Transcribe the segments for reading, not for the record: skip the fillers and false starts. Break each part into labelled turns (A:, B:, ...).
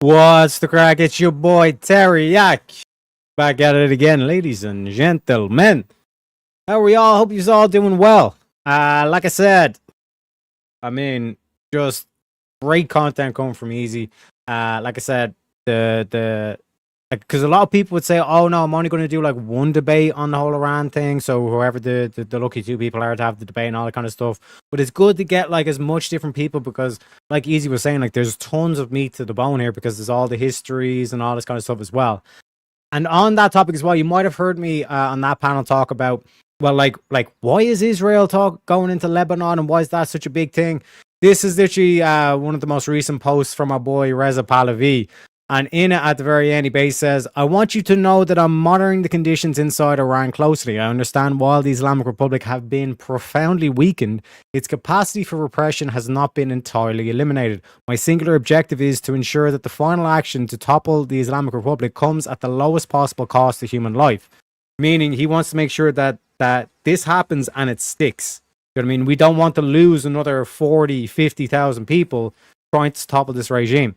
A: What's the crack? It's your boy Teriyaki. Back at it again, ladies and gentlemen. How are we all? Hope you're all doing well. Like I said, just great content coming from Easy. Like I said, because a lot of people would say, "Oh no, I'm only going to do like one debate on the whole Iran thing." So whoever the lucky two people are to have the debate and all that kind of stuff. But it's good to get like as much different people because, like Easy was saying, like there's tons of meat to the bone here because there's all the histories and all this kind of stuff as well. And on that topic as well, you might have heard me on that panel talk about, well, like why is Israel going into Lebanon and why is that such a big thing? This is literally one of the most recent posts from our boy Reza Pahlavi. And in it, at the very end, he basically says, I want you to know that I'm monitoring the conditions inside Iran closely. I understand while the Islamic Republic have been profoundly weakened, its capacity for repression has not been entirely eliminated. My singular objective is to ensure that the final action to topple the Islamic Republic comes at the lowest possible cost to human life. Meaning he wants to make sure that this happens and it sticks. You know what I mean? We don't want to lose another 40, 50,000 people trying to topple this regime.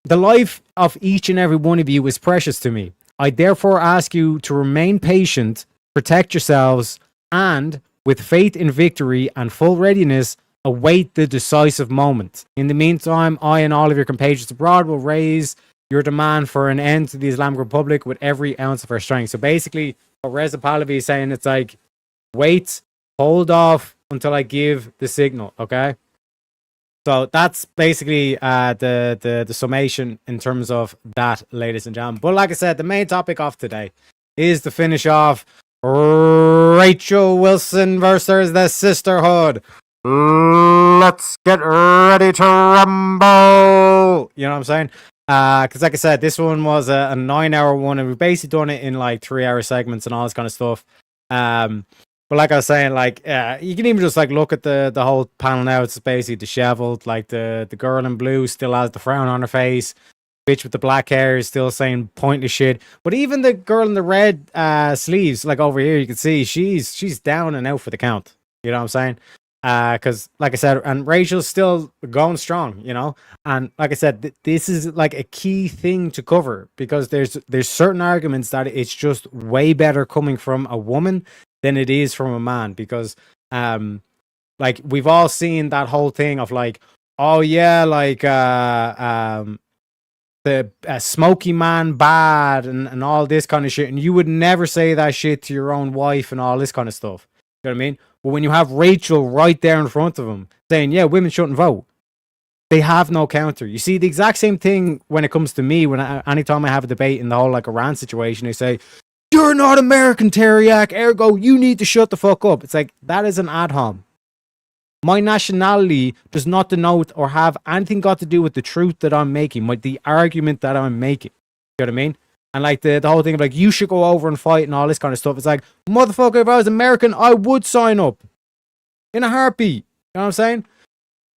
A: The life of each and every one of you is precious to me. I therefore ask you to remain patient, protect yourselves, and, with faith in victory and full readiness, await the decisive moment. In the meantime, I and all of your compatriots abroad will raise your demand for an end to the Islamic Republic with every ounce of our strength. So basically, what Reza Pahlavi is saying, it's like, wait, hold off until I give the signal, okay? So that's basically the summation in terms of that, ladies and gentlemen. But like I said, the main topic of today is to finish off Rachel Wilson versus the Sisterhood. Let's get ready to rumble. You know what I'm saying? Because like I said, this one was a 9-hour one, and we've basically done it in like 3-hour segments and all this kind of stuff. But like I was saying, like you can even just like look at the whole panel now. It's basically disheveled. Like the girl in blue still has the frown on her face. Bitch with the black hair is still saying pointless shit. But even the girl in the red sleeves, like over here, you can see she's down and out for the count. You know what I'm saying? Because like I said, and Rachel's still going strong. You know, and like I said, this is like a key thing to cover because there's certain arguments that it's just way better coming from a woman than it is from a man, because like we've all seen that whole thing of like, oh yeah, like the smoky man bad and all this kind of shit, and you would never say that shit to your own wife and all this kind of stuff. You know what I mean? But when you have Rachel right there in front of him saying, yeah, women shouldn't vote, they have no counter. You see the exact same thing when it comes to me. Anytime I have a debate in the whole like Iran situation, they say, you're not American, Teriak, ergo you need to shut the fuck up. It's like, that is an ad hom. My nationality does not denote or have anything got to do with the truth that I'm making, the argument that I'm making. You know what I mean? And like the whole thing of like, you should go over and fight and all this kind of stuff. It's like, motherfucker, if I was American, I would sign up in a heartbeat. You know what I'm saying?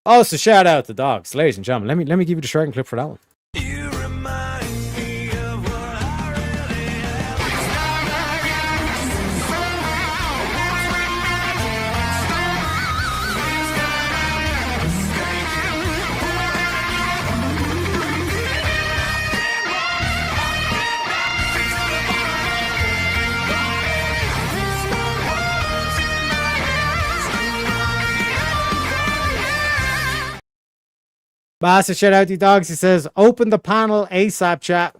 A: Also, shout out to dogs, ladies and gentlemen. Let me give you the shredding clip for that one. Massive shout out to you, dogs. He says, open the panel ASAP, chat.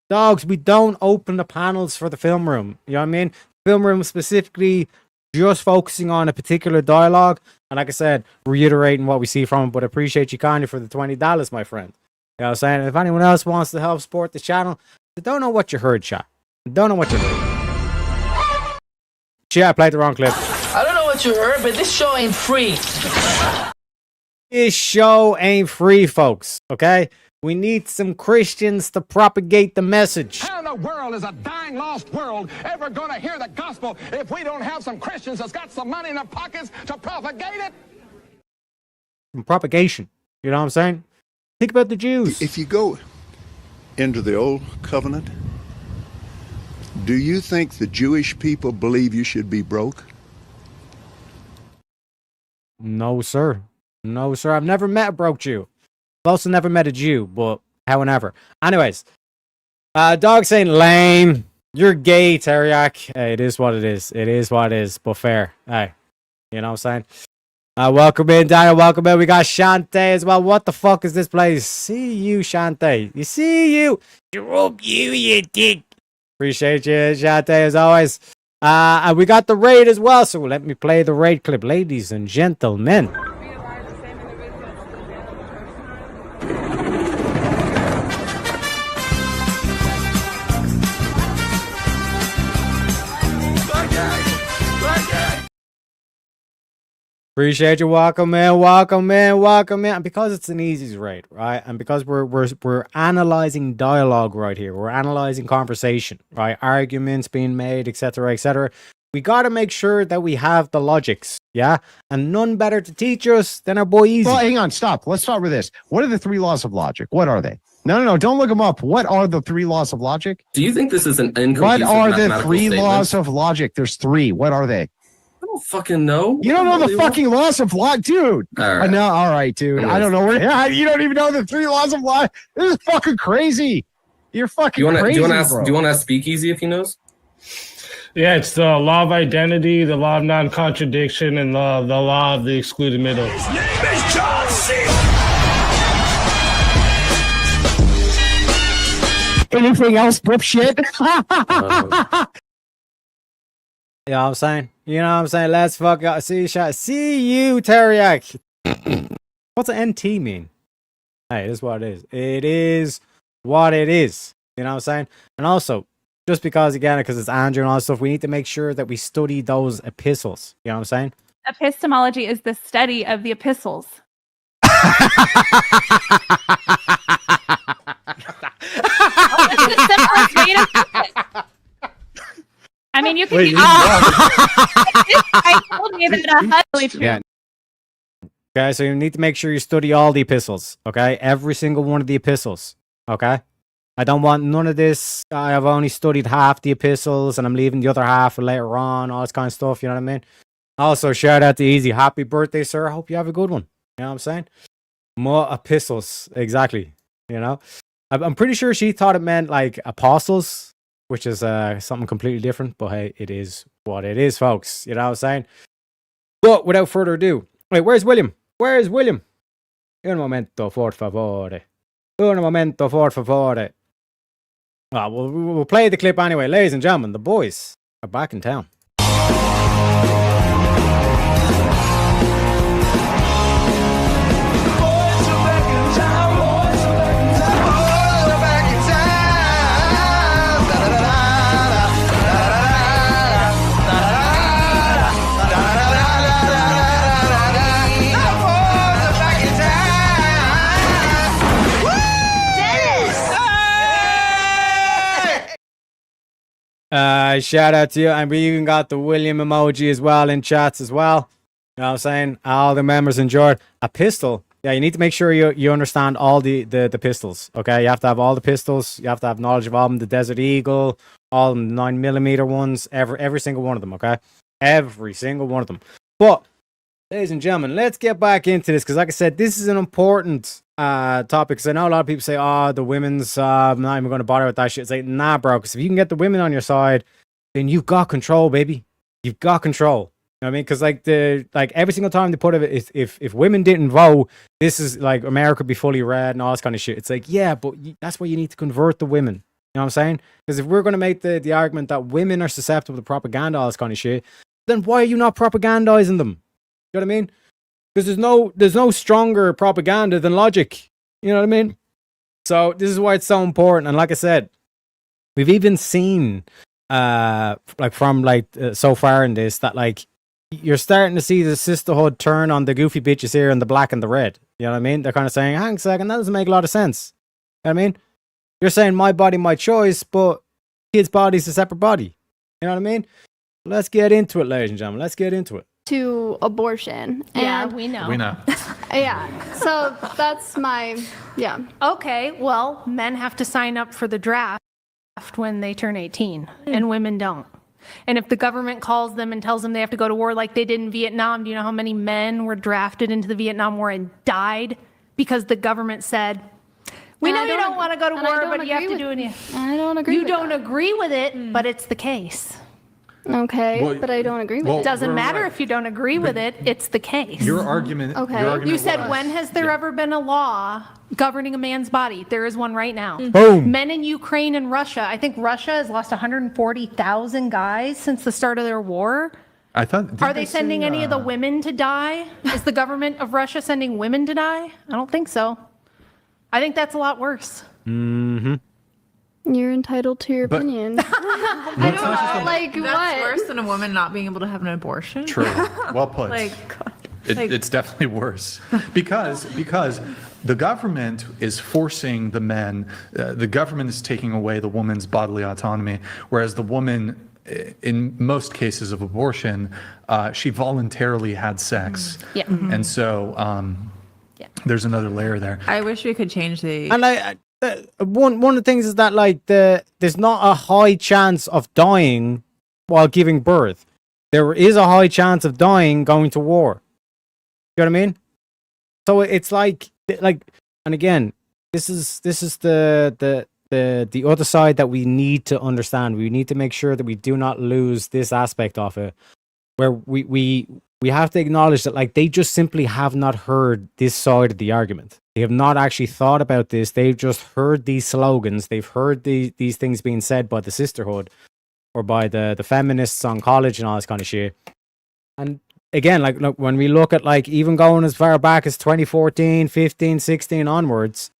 A: Dogs, we don't open the panels for the film room. You know what I mean? Film room specifically just focusing on a particular dialogue. And like I said, reiterating what we see from him. But I appreciate you kindly for the $20, my friend. You know what I'm saying? If anyone else wants to help support the channel, I don't know what you heard, chat. I don't know what you heard. Shit, I played the wrong clip.
B: I don't know what you heard, but this show ain't free.
A: This show ain't free, folks, okay? We need some Christians to propagate the message.
C: How in the world is a dying, lost world ever going to hear the gospel if we don't have some Christians that's got some money in their pockets to propagate it?
A: From propagation, you know what I'm saying? Think about the Jews.
D: If you go into the Old Covenant, do you think the Jewish people believe you should be broke?
A: No, sir. No, sir. I've never met a broke Jew. I've also never met a Jew, but However, anyways, dog saying lame. You're gay, Teriak. Hey, it is what it is. It is what it is. But fair. Hey, you know what I'm saying? Welcome in, Daniel. Welcome in. We got Shantae as well. What the fuck is this place? See you, Shantae. You see you. You're up, you dick. Appreciate you, Shantae, as always. And we got the raid as well. So let me play the raid clip, ladies and gentlemen. Appreciate you. Welcome in, welcome in, welcome in. And because it's an easy raid, right? And because we're analyzing dialogue right here, we're analyzing conversation, right? Arguments being made, etc., etc. We got to make sure that we have the logics, yeah? And none better to teach us than our boy Easy.
E: Well, hang on, stop. Let's start with this. What are the 3 laws of logic? What are they? No, don't look them up. What are the 3 laws of logic?
F: Do you think this is an inconclusive
E: What are the
F: mathematical
E: 3
F: statement?
E: laws of logic? There's 3. What are they?
F: I don't fucking know.
E: You don't know the fucking laws of logic, dude.
F: All right.
E: No, all right, dude. I don't know where you don't even know the 3 laws of logic. This is fucking crazy. You're fucking crazy.
F: Do you want
E: bro.
F: to ask Speakeasy if he knows?
G: Yeah, it's the law of identity, the law of non-contradiction, and the law of the excluded middle.
H: His name is John C.
E: Anything else, dipshit?
A: You know what I'm saying? You know what I'm saying? Let's fuck up. See you, Teriak. What's an NT mean? Hey, it is what it is. It is what it is. You know what I'm saying? And also, just because, again, because it's Andrew and all that stuff, we need to make sure that we study those epistles. You know what I'm saying?
I: Epistemology is the study of the epistles. I mean, you can. I told me that
A: yeah. Okay, so you need to make sure you study all the epistles. Okay, every single one of the epistles. Okay, I don't want none of this. I have only studied half the epistles, and I'm leaving the other half for later on. All this kind of stuff. You know what I mean? Also, shout out to Easy. Happy birthday, sir. I hope you have a good one. You know what I'm saying? More epistles, exactly. You know, I'm pretty sure she thought it meant like apostles, which is something completely different. But hey, it is what it is, folks. You know what I'm saying? But without further ado, wait, where's William? Where's William? Un momento, por favore. Un momento, por favore. Well, we'll play the clip anyway. Ladies and gentlemen, the boys are back in town. Shout out to you. And we even got the William emoji as well in chats as well. You know what I'm saying? All the members enjoyed a pistol. Yeah, you need to make sure you understand all the pistols. Okay, you have to have all the pistols. You have to have knowledge of all of them. The Desert Eagle, all the 9mm ones, every single one of them. Okay, every single one of them. But ladies and gentlemen, let's get back into this because, like I said, this is an important topic. Because I know a lot of people say, "Oh, the women's I'm not even going to bother with that shit." It's like, nah, bro. Because if you can get the women on your side, then you've got control, baby. You've got control. You know what I mean? Because like every single time they put it, if women didn't vote, this is like America would be fully red and all this kind of shit. It's like, yeah, but that's why you need to convert the women. You know what I'm saying? Because if we're going to make the argument that women are susceptible to propaganda, all this kind of shit, then why are you not propagandizing them? You know what I mean? Because there's no stronger propaganda than logic. You know what I mean? So this is why it's so important. And like I said, we've even seen so far in this that like you're starting to see the sisterhood turn on the goofy bitches here and the black and the red. You know what I mean? They're kind of saying, hang on a second, that doesn't make a lot of sense. You know what I mean? You're saying my body, my choice, but kid's body's a separate body. You know what I mean? Let's get into it, ladies and gentlemen. Let's get into it.
J: To abortion.
I: Yeah,
J: And
I: we know.
J: yeah. So that's my
K: Okay, well, men have to sign up for the draft when they turn 18, and women don't. And if the government calls them and tells them they have to go to war like they did in Vietnam, do you know how many men were drafted into the Vietnam War and died because the government said, We
J: And
K: know
J: I
K: you don't want to go to
J: and I
K: war,
J: don't
K: but you have
J: agree
K: to do
J: with-
K: it.
J: I don't agree.
K: You
J: with
K: don't
J: that.
K: agree with it, but it's the case.
J: Okay,
L: Well,
J: but I don't agree with
L: well,
J: it.
K: Doesn't
L: right.
K: matter if you don't agree with it, it's the case.
L: Your argument.
J: Okay.
L: Your argument
K: You said,
L: was-
K: when has there ever been a law governing a man's body? There is one right now.
A: Boom.
K: Men in Ukraine and Russia, I think Russia has lost 140,000 guys since the start of their war.
L: I thought. didn't
K: Are they
L: say,
K: sending any of the women to die? Is the government of Russia sending women to die? I don't think so. I think that's a lot worse.
J: You're entitled to your
L: But-
J: opinion. I don't know, like
M: That's
J: what?
M: worse than a woman not being able to have an abortion.
L: True. Well put.
M: Like,
L: It's definitely worse because the government is forcing the men. The government is taking away the woman's bodily autonomy, whereas the woman, in most cases of abortion, she voluntarily had sex.
K: Yeah.
L: And so there's another layer there.
M: I wish we could change the.
A: And one of the things is that like there's not a high chance of dying while giving birth. There is a high chance of dying going to war. You know what I mean? So it's like, and again, this is the other side that we need to understand. We need to make sure that we do not lose this aspect of it, where we have to acknowledge that like they just simply have not heard this side of the argument. They have not actually thought about this. They've just heard these slogans. They've heard these things being said by the sisterhood or by the feminists on college and all this kind of shit. And again, like when we look at like even going as far back as 2014, 15, 16 onwards,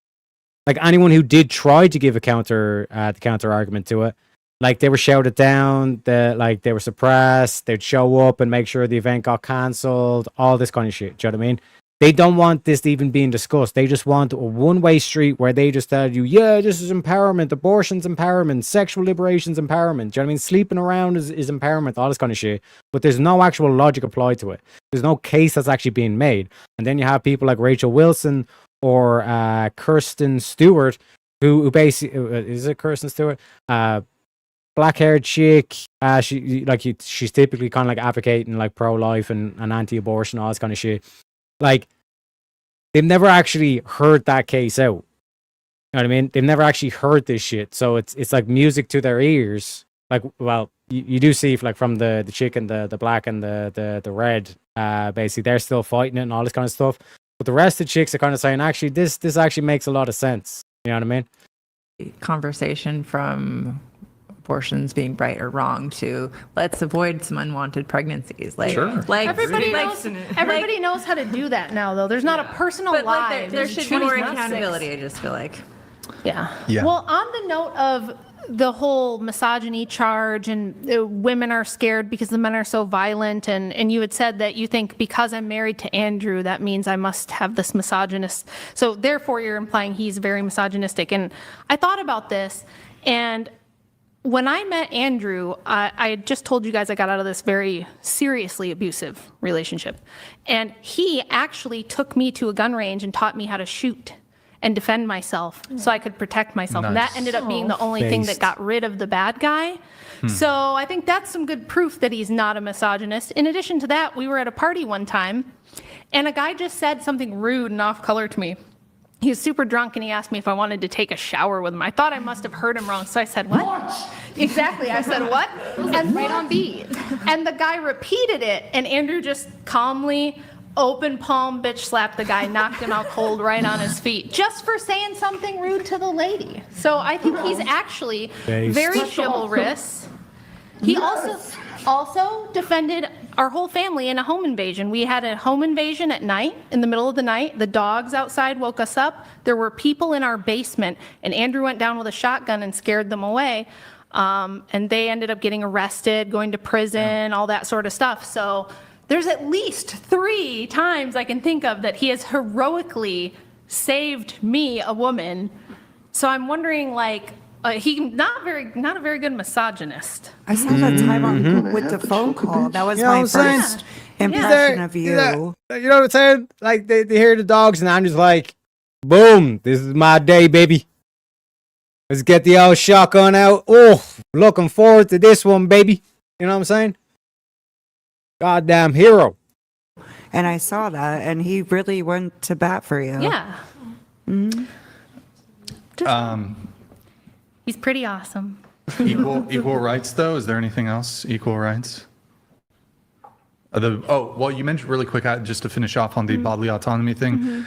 A: like anyone who did try to give a counter argument to it, like they were shouted down, like they were suppressed, they'd show up and make sure the event got cancelled, all this kind of shit. Do you know what I mean? They don't want this even being discussed. They just want a one-way street where they just tell you, yeah, this is empowerment, abortion's empowerment, sexual liberation's empowerment. Do you know what I mean? Sleeping around is empowerment, all this kind of shit. But there's no actual logic applied to it. There's no case that's actually being made. And then you have people like Rachel Wilson or Kirsten Stewart, who basically, is it Kirsten Stewart? Black-haired chick. She's typically kind of like advocating like pro-life and anti-abortion, all this kind of shit. Like, they've never actually heard that case out. You know what I mean? They've never actually heard this shit. So it's like music to their ears. Like, well, you do see like from the chick and the black and the red, basically they're still fighting it and all this kind of stuff. But the rest of the chicks are kind of saying, actually, this actually makes a lot of sense. You know what I mean?
M: Conversation from abortions being right or wrong to let's avoid some unwanted pregnancies. Like,
L: Sure.
M: like
K: Everybody
M: like,
K: knows how to do that now, though. There's not a personal
M: but like
K: lie.
M: there should be more
K: 26.
M: accountability. I just feel like.
K: Yeah.
L: Yeah.
K: Well, on the note of the whole misogyny charge and women are scared because the men are so violent, and you had said that you think because I'm married to Andrew, that means I must have this misogynist. So therefore, you're implying he's very misogynistic. And I thought about this, and when I met Andrew, I had just told you guys I got out of this very seriously abusive relationship. And he actually took me to a gun range and taught me how to shoot and defend myself so I could protect myself. And that
L: Nice.
K: ended up being the only thing that
A: Based.
K: got rid of the bad guy. So I think that's some good proof that he's not a misogynist. In addition to that, we were at a party one time, and a guy just said something rude and off color to me. He was super drunk and he asked me if I wanted to take a shower with him. I thought I must have heard him wrong, so I said, what? Exactly, I said, what?
J: And right on beat.
K: And the guy repeated it, and Andrew just calmly, open palm bitch slapped the guy, knocked him out cold right on his feet, just for saying something rude to the lady. So I think he's actually
A: Based.
K: very chivalrous. He also defended our whole family in a home invasion. We had a home invasion at night, in the middle of the night. The dogs outside woke us up. There were people in our basement, and Andrew went down with a shotgun and scared them away. And they ended up getting arrested, going to prison, all that sort of stuff. So there's at least 3 times I can think of that he has heroically saved me, a woman. So I'm wondering, like, he not a very good misogynist.
N: I saw that time on with the phone call. That was
A: You know
N: my
A: what I'm saying?
N: first impression of you.
A: You know what I'm saying? Like they hear the dogs and I'm just like, boom, this is my day, baby. Let's get the old shotgun out. Oh, looking forward to this one, baby. You know what I'm saying? Goddamn hero.
N: And I saw that, and he really went to bat for you.
K: Yeah. He's pretty awesome.
L: Equal rights, though. Is there anything else? Equal rights. You mentioned really quick, just to finish off on the bodily autonomy thing.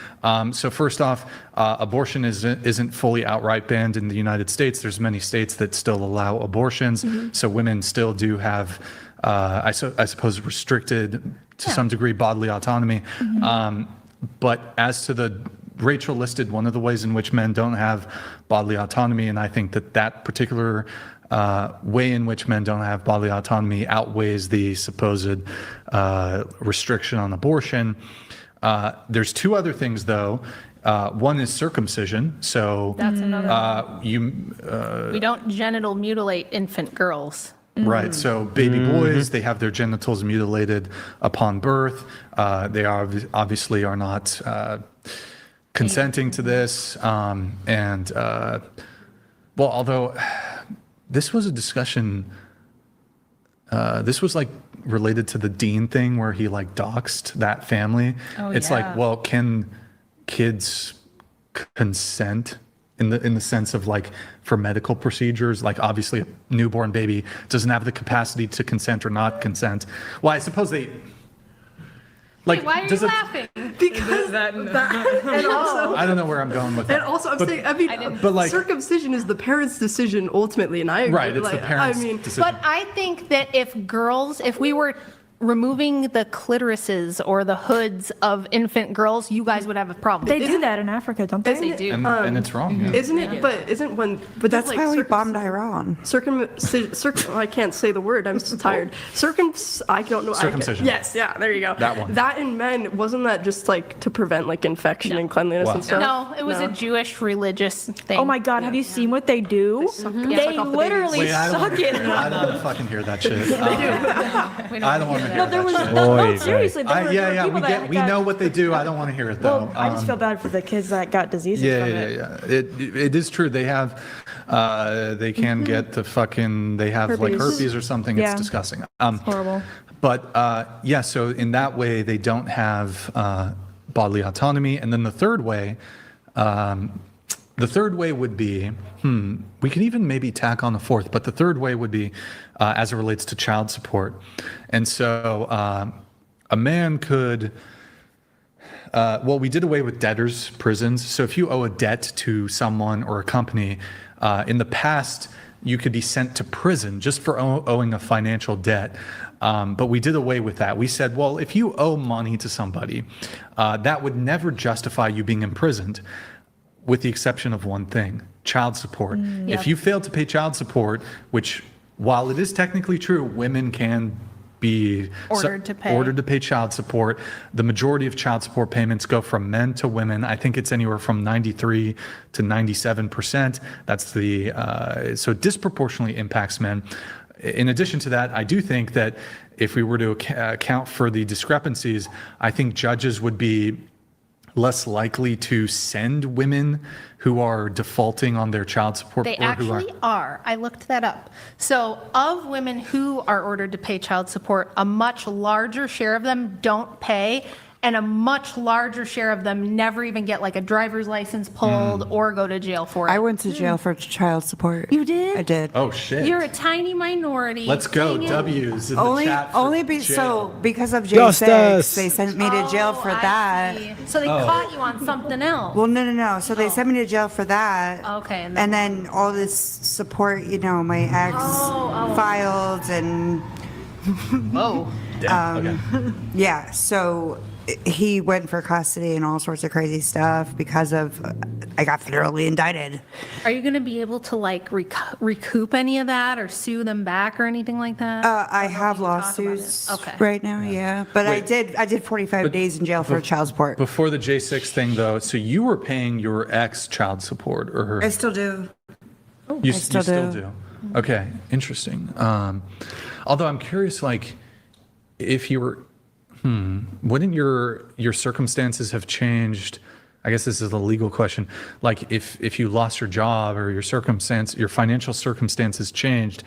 L: So first off, abortion isn't fully outright banned in the United States. There's many states that still allow abortions. So women still do have, I suppose, restricted to some degree bodily autonomy. But as to Rachel listed one of the ways in which men don't have bodily autonomy, and I think that particular way in which men don't have bodily autonomy outweighs the supposed restriction on abortion. There's two other things, though. One is circumcision. So
K: that's another. We don't genital mutilate infant girls.
L: Right. So baby boys, they have their genitals mutilated upon birth. They obviously are not consenting to this. Although this was a discussion, this was like related to the Dean thing where he like doxed that family. It's like, well, can kids consent in the sense of like for medical procedures? Like obviously a newborn baby doesn't have the capacity to consent or not consent. Well, I suppose they. Like,
K: why are you laughing?
O: Because and also,
L: I don't know where I'm going with that.
O: And also, I'm saying, I mean,
L: but like,
O: circumcision is the parents' decision ultimately, and I agree.
L: Right, it's the parents' decision.
K: But I think that if we were removing the clitorises or the hoods of infant girls, you guys would have a problem.
I: They do that in Africa, don't they?
K: Yes, they do.
L: And it's wrong. Yeah.
O: Isn't it? But isn't when? But
N: That's why we bombed Iran.
O: I can't say the word. I'm so tired. I don't know.
L: Circumcision.
O: Yes. Yeah. There you go.
L: That one.
O: That in men, wasn't that just like to prevent like infection and cleanliness and stuff?
K: No, it was a Jewish religious thing.
I: Oh my God, have you seen what they do? They literally suck it.
L: I don't want to fucking hear that shit. I don't want to hear
I: No, there was
L: that shit.
I: no, seriously. There were
L: Yeah,
I: people that
L: we know what they do. I don't want to hear it though.
I: Well, I just feel bad for the kids that got diseases from it.
L: Yeah. It is true. They have, they can get the fucking, they have like herpes or something.
I: Yeah.
L: It's disgusting.
I: It's horrible.
L: But so in that way, they don't have bodily autonomy. And then the third way would be, we could even maybe tack on a fourth, but the third way would be as it relates to child support. And so a man could, we did away with debtors' prisons. So if you owe a debt to someone or a company, in the past, you could be sent to prison just for owing a financial debt. But we did away with that. We said, well, if you owe money to somebody, that would never justify you being imprisoned, with the exception of one thing: child support. If you fail to pay child support, which, while it is technically true, women can be ordered to pay child support. The majority of child support payments go from men to women. I think it's anywhere from 93 to 97%. That's so it disproportionately impacts men. In addition to that, I do think that if we were to account for the discrepancies, I think judges would be less likely to send women who are defaulting on their child support.
K: They actually are. I looked that up. So of women who are ordered to pay child support, a much larger share of them don't pay, and a much larger share of them never even get like a driver's license pulled or go to jail for it.
N: I went to jail for child support.
K: You did?
N: I did.
L: Oh shit.
K: You're a tiny minority.
L: Let's go.
K: Dang it.
L: W's in the chat.
N: Because of J6,
A: Justice.
N: they sent me to jail for
K: I
N: that.
K: see. So they caught you on something else.
N: Well, no. So they sent me to jail for that.
K: Okay.
N: And then all this support, my ex filed and yeah. So he went for custody and all sorts of crazy stuff because of I got federally indicted.
K: Are you going to be able to like recoup any of that or sue them back or anything like that?
N: I have lawsuits right now, yeah. But
L: Wait.
N: I did 45 days in jail for child support.
L: Before the J6 thing, though, so you were paying your ex child support, or her?
N: I still do.
L: You still do. Okay, interesting. Although I'm curious, like, if you were, wouldn't your circumstances have changed? I guess this is a legal question. Like, if you lost your job or your financial circumstances changed,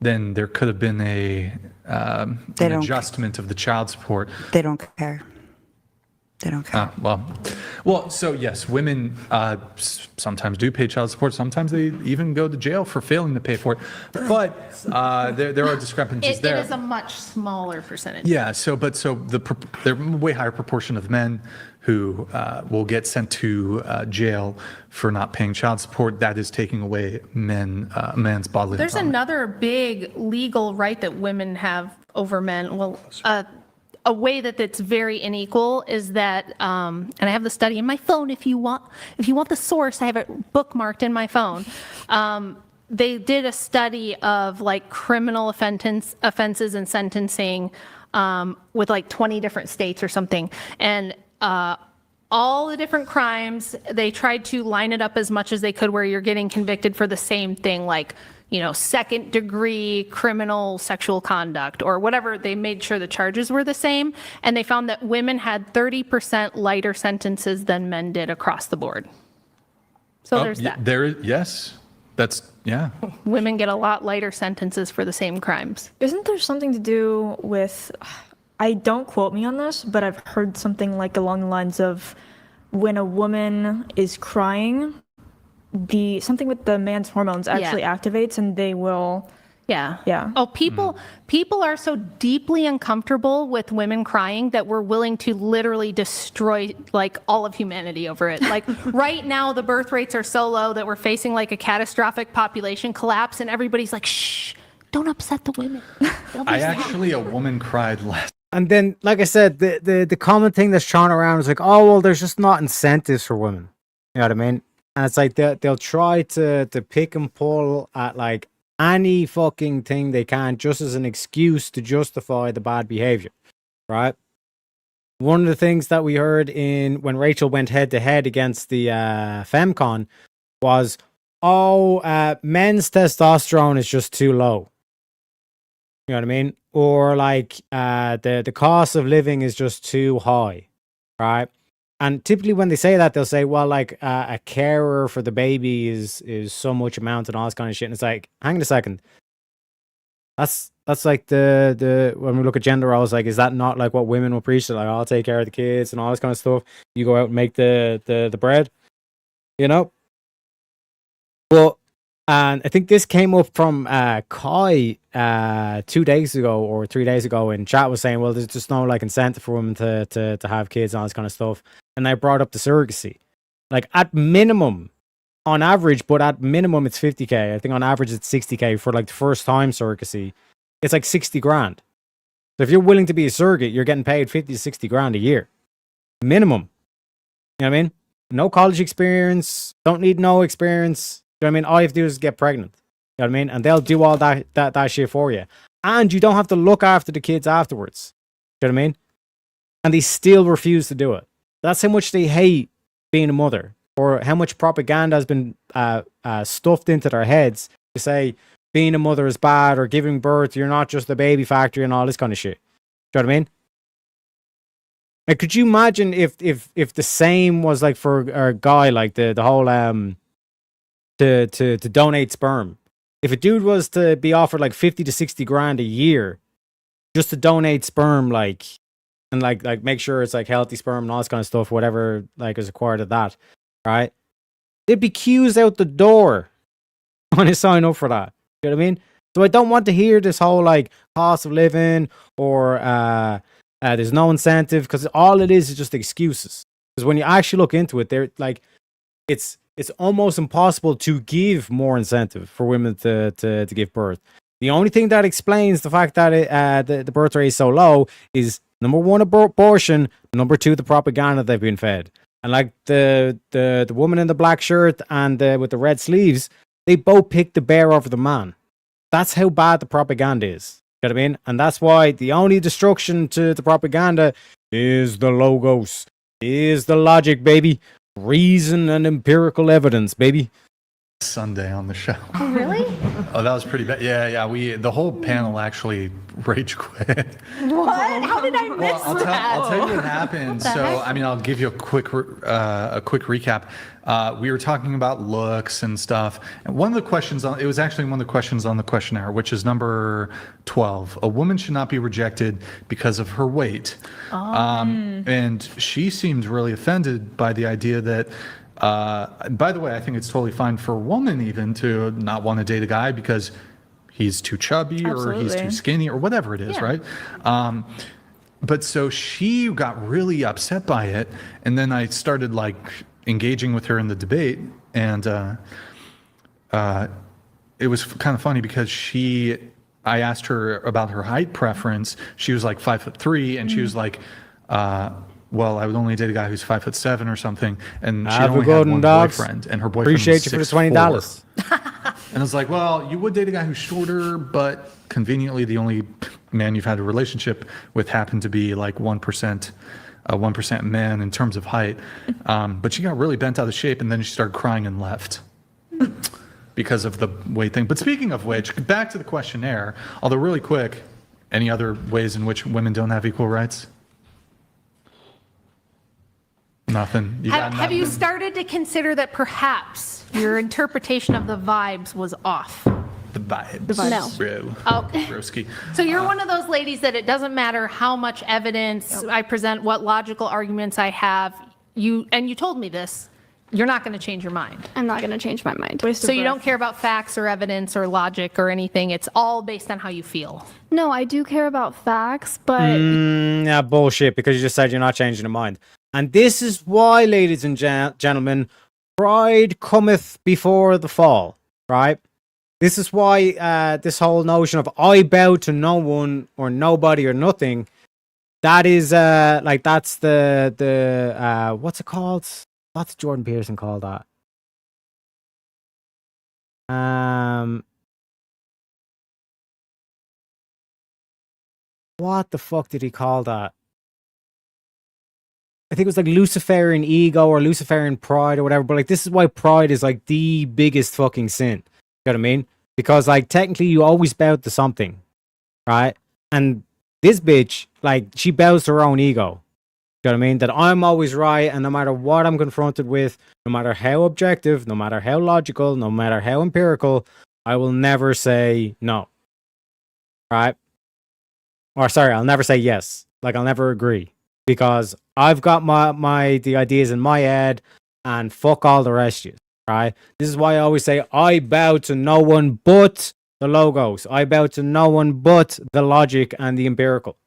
L: then there could have been an adjustment of the child support.
N: They don't care. They don't care.
L: Well, so yes, women sometimes do pay child support. Sometimes they even go to jail for failing to pay for it. But there are discrepancies there.
K: It is a much smaller percentage.
L: Yeah. There are a way higher proportion of men who will get sent to jail for not paying child support. That is taking away man's bodily
K: There's
L: autonomy.
K: another big legal right that women have over men. Well, a way that it's very unequal is that, and I have the study in my phone. If you want the source, I have it bookmarked in my phone. They did a study of like criminal offenses and sentencing with like 20 different states or something, and all the different crimes, they tried to line it up as much as they could where you're getting convicted for the same thing, like, second degree criminal sexual conduct or whatever. They made sure the charges were the same. And they found that women had 30% lighter sentences than men did across the board. So there's that.
L: Yes. That's, yeah.
K: Women get a lot lighter sentences for the same crimes.
I: Isn't there something to do with, don't quote me on this, but I've heard something like along the lines of when a woman is crying, something with the man's hormones actually activates and they will. Yeah.
K: Oh, people are so deeply uncomfortable with women crying that we're willing to literally destroy like all of humanity over it. Like right now, the birth rates are so low that we're facing like a catastrophic population collapse, and everybody's like, shh, don't upset the women.
L: A woman cried last.
A: And then, like I said, the common thing that's thrown around is like, oh, well, there's just not incentives for women. You know what I mean? And it's like they'll try to pick and pull at like any fucking thing they can just as an excuse to justify the bad behavior, right? One of the things that we heard when Rachel went head to head against the FemCon was, men's testosterone is just too low. You know what I mean? Or like the cost of living is just too high, right? And typically when they say that, they'll say, well, like a carer for the baby is so much amount and all this kind of shit. And it's like, hang on a second. That's like the when we look at gender roles, like, is that not like what women will preach? Like, I'll take care of the kids and all this kind of stuff. You go out and make the bread, Well, and I think this came up from Kai 2 days ago or 3 days ago, and chat was saying, well, there's just no like incentive for women to have kids and all this kind of stuff. And I brought up the surrogacy. Like at minimum, on average, but at minimum it's 50K. I think on average it's 60K for like the first time surrogacy. It's like 60 grand. So if you're willing to be a surrogate, you're getting paid 50 to 60 grand a year. Minimum. You know what I mean? No college experience, don't need no experience. You know what I mean? All you have to do is get pregnant. You know what I mean? And they'll do all that shit for you. And you don't have to look after the kids afterwards. You know what I mean? And they still refuse to do it. That's how much they hate being a mother, or how much propaganda has been stuffed into their heads to say being a mother is bad, or giving birth, you're not just a baby factory and all this kind of shit. You know what I mean? Like, could you imagine if the same was like for a guy, like the whole to donate sperm? If a dude was to be offered like 50 to 60 grand a year just to donate sperm, like, and like make sure it's like healthy sperm and all this kind of stuff, whatever like is required of that, right? There'd be queues out the door when I sign up for that. You know what I mean? So I don't want to hear this whole like cost of living or there's no incentive, because all it is just excuses. Because when you actually look into it, they're like, it's almost impossible to give more incentive for women to give birth. The only thing that explains the fact that the birth rate is so low is, number one, abortion, number two, the propaganda they've been fed. And like the woman in the black shirt and with the red sleeves, they both picked the bear over the man. That's how bad the propaganda is. You know what I mean? And that's why the only destruction to the propaganda is the logos, is the logic, baby. Reason and empirical evidence, baby.
L: Sunday on the show.
K: Oh, really?
L: Oh, that was pretty bad. Yeah. The whole panel actually rage quit.
K: What? How did I miss
L: Well, I'll tell you what happened.
K: the
L: So,
K: heck?
L: I mean, I'll give you a quick recap. We were talking about looks and stuff. And one of the questions it was actually one of the questions on the questionnaire, which is number 12. A woman should not be rejected because of her weight. And she seemed really offended by the idea that, by the way, I think it's totally fine for a woman even to not want to date a guy because he's too chubby or he's too
I: Absolutely.
L: skinny or whatever it is, right? But so she got really upset by it, and then I started like engaging with her in the debate, and it was kind of funny because I asked her about her height preference. She was like 5'3", and she was like, well, I would only date a guy who's 5'7" or something, and she
A: Have a
L: only
A: good
L: had
A: one,
L: one
A: dogs.
L: boyfriend, and her boyfriend
A: Appreciate
L: was
A: you for the
L: 6'4".
A: $20.
L: And I was like, well, you would date a guy who's shorter, but conveniently the only man you've had a relationship with happened to be like 1%, 1% man in terms of height. But she got really bent out of shape, and then she started crying and left because of the weight thing. But speaking of which, back to the questionnaire, although really quick, any other ways in which women don't have equal rights? Nothing. You got
K: Have you
L: nothing?
K: started to consider that perhaps your interpretation of the vibes was off?
L: The vibes.
J: No.
L: Bro.
K: Okay.
L: Broski.
K: So you're one of those ladies that it doesn't matter how much evidence I present, what logical arguments I have. You told me this. You're not going to change your mind.
J: I'm not going to change my mind.
K: So you don't care about facts or evidence or logic or anything. It's all based on how you feel.
J: No, I do care about facts, but
A: Yeah, bullshit, because you just said you're not changing your mind. And this is why, ladies and gentlemen, pride cometh before the fall, right? This is why this whole notion of I bow to no one or nobody or nothing, that is that's the what's it called? What's Jordan Peterson called that? What the fuck did he call that? I think it was like Luciferian ego or Luciferian pride or whatever, but like this is why pride is like the biggest fucking sin. You know what I mean? Because like technically you always bow to something, right? And this bitch, like, she bows to her own ego. You know what I mean? That I'm always right, and no matter what I'm confronted with, no matter how objective, no matter how logical, no matter how empirical, I will never say no. Right? Or sorry, I'll never say yes. Like, I'll never agree. Because I've got the ideas in my head, and fuck all the rest of you, right? This is why I always say I bow to no one but the logos. I bow to no one but the logic and the empirical.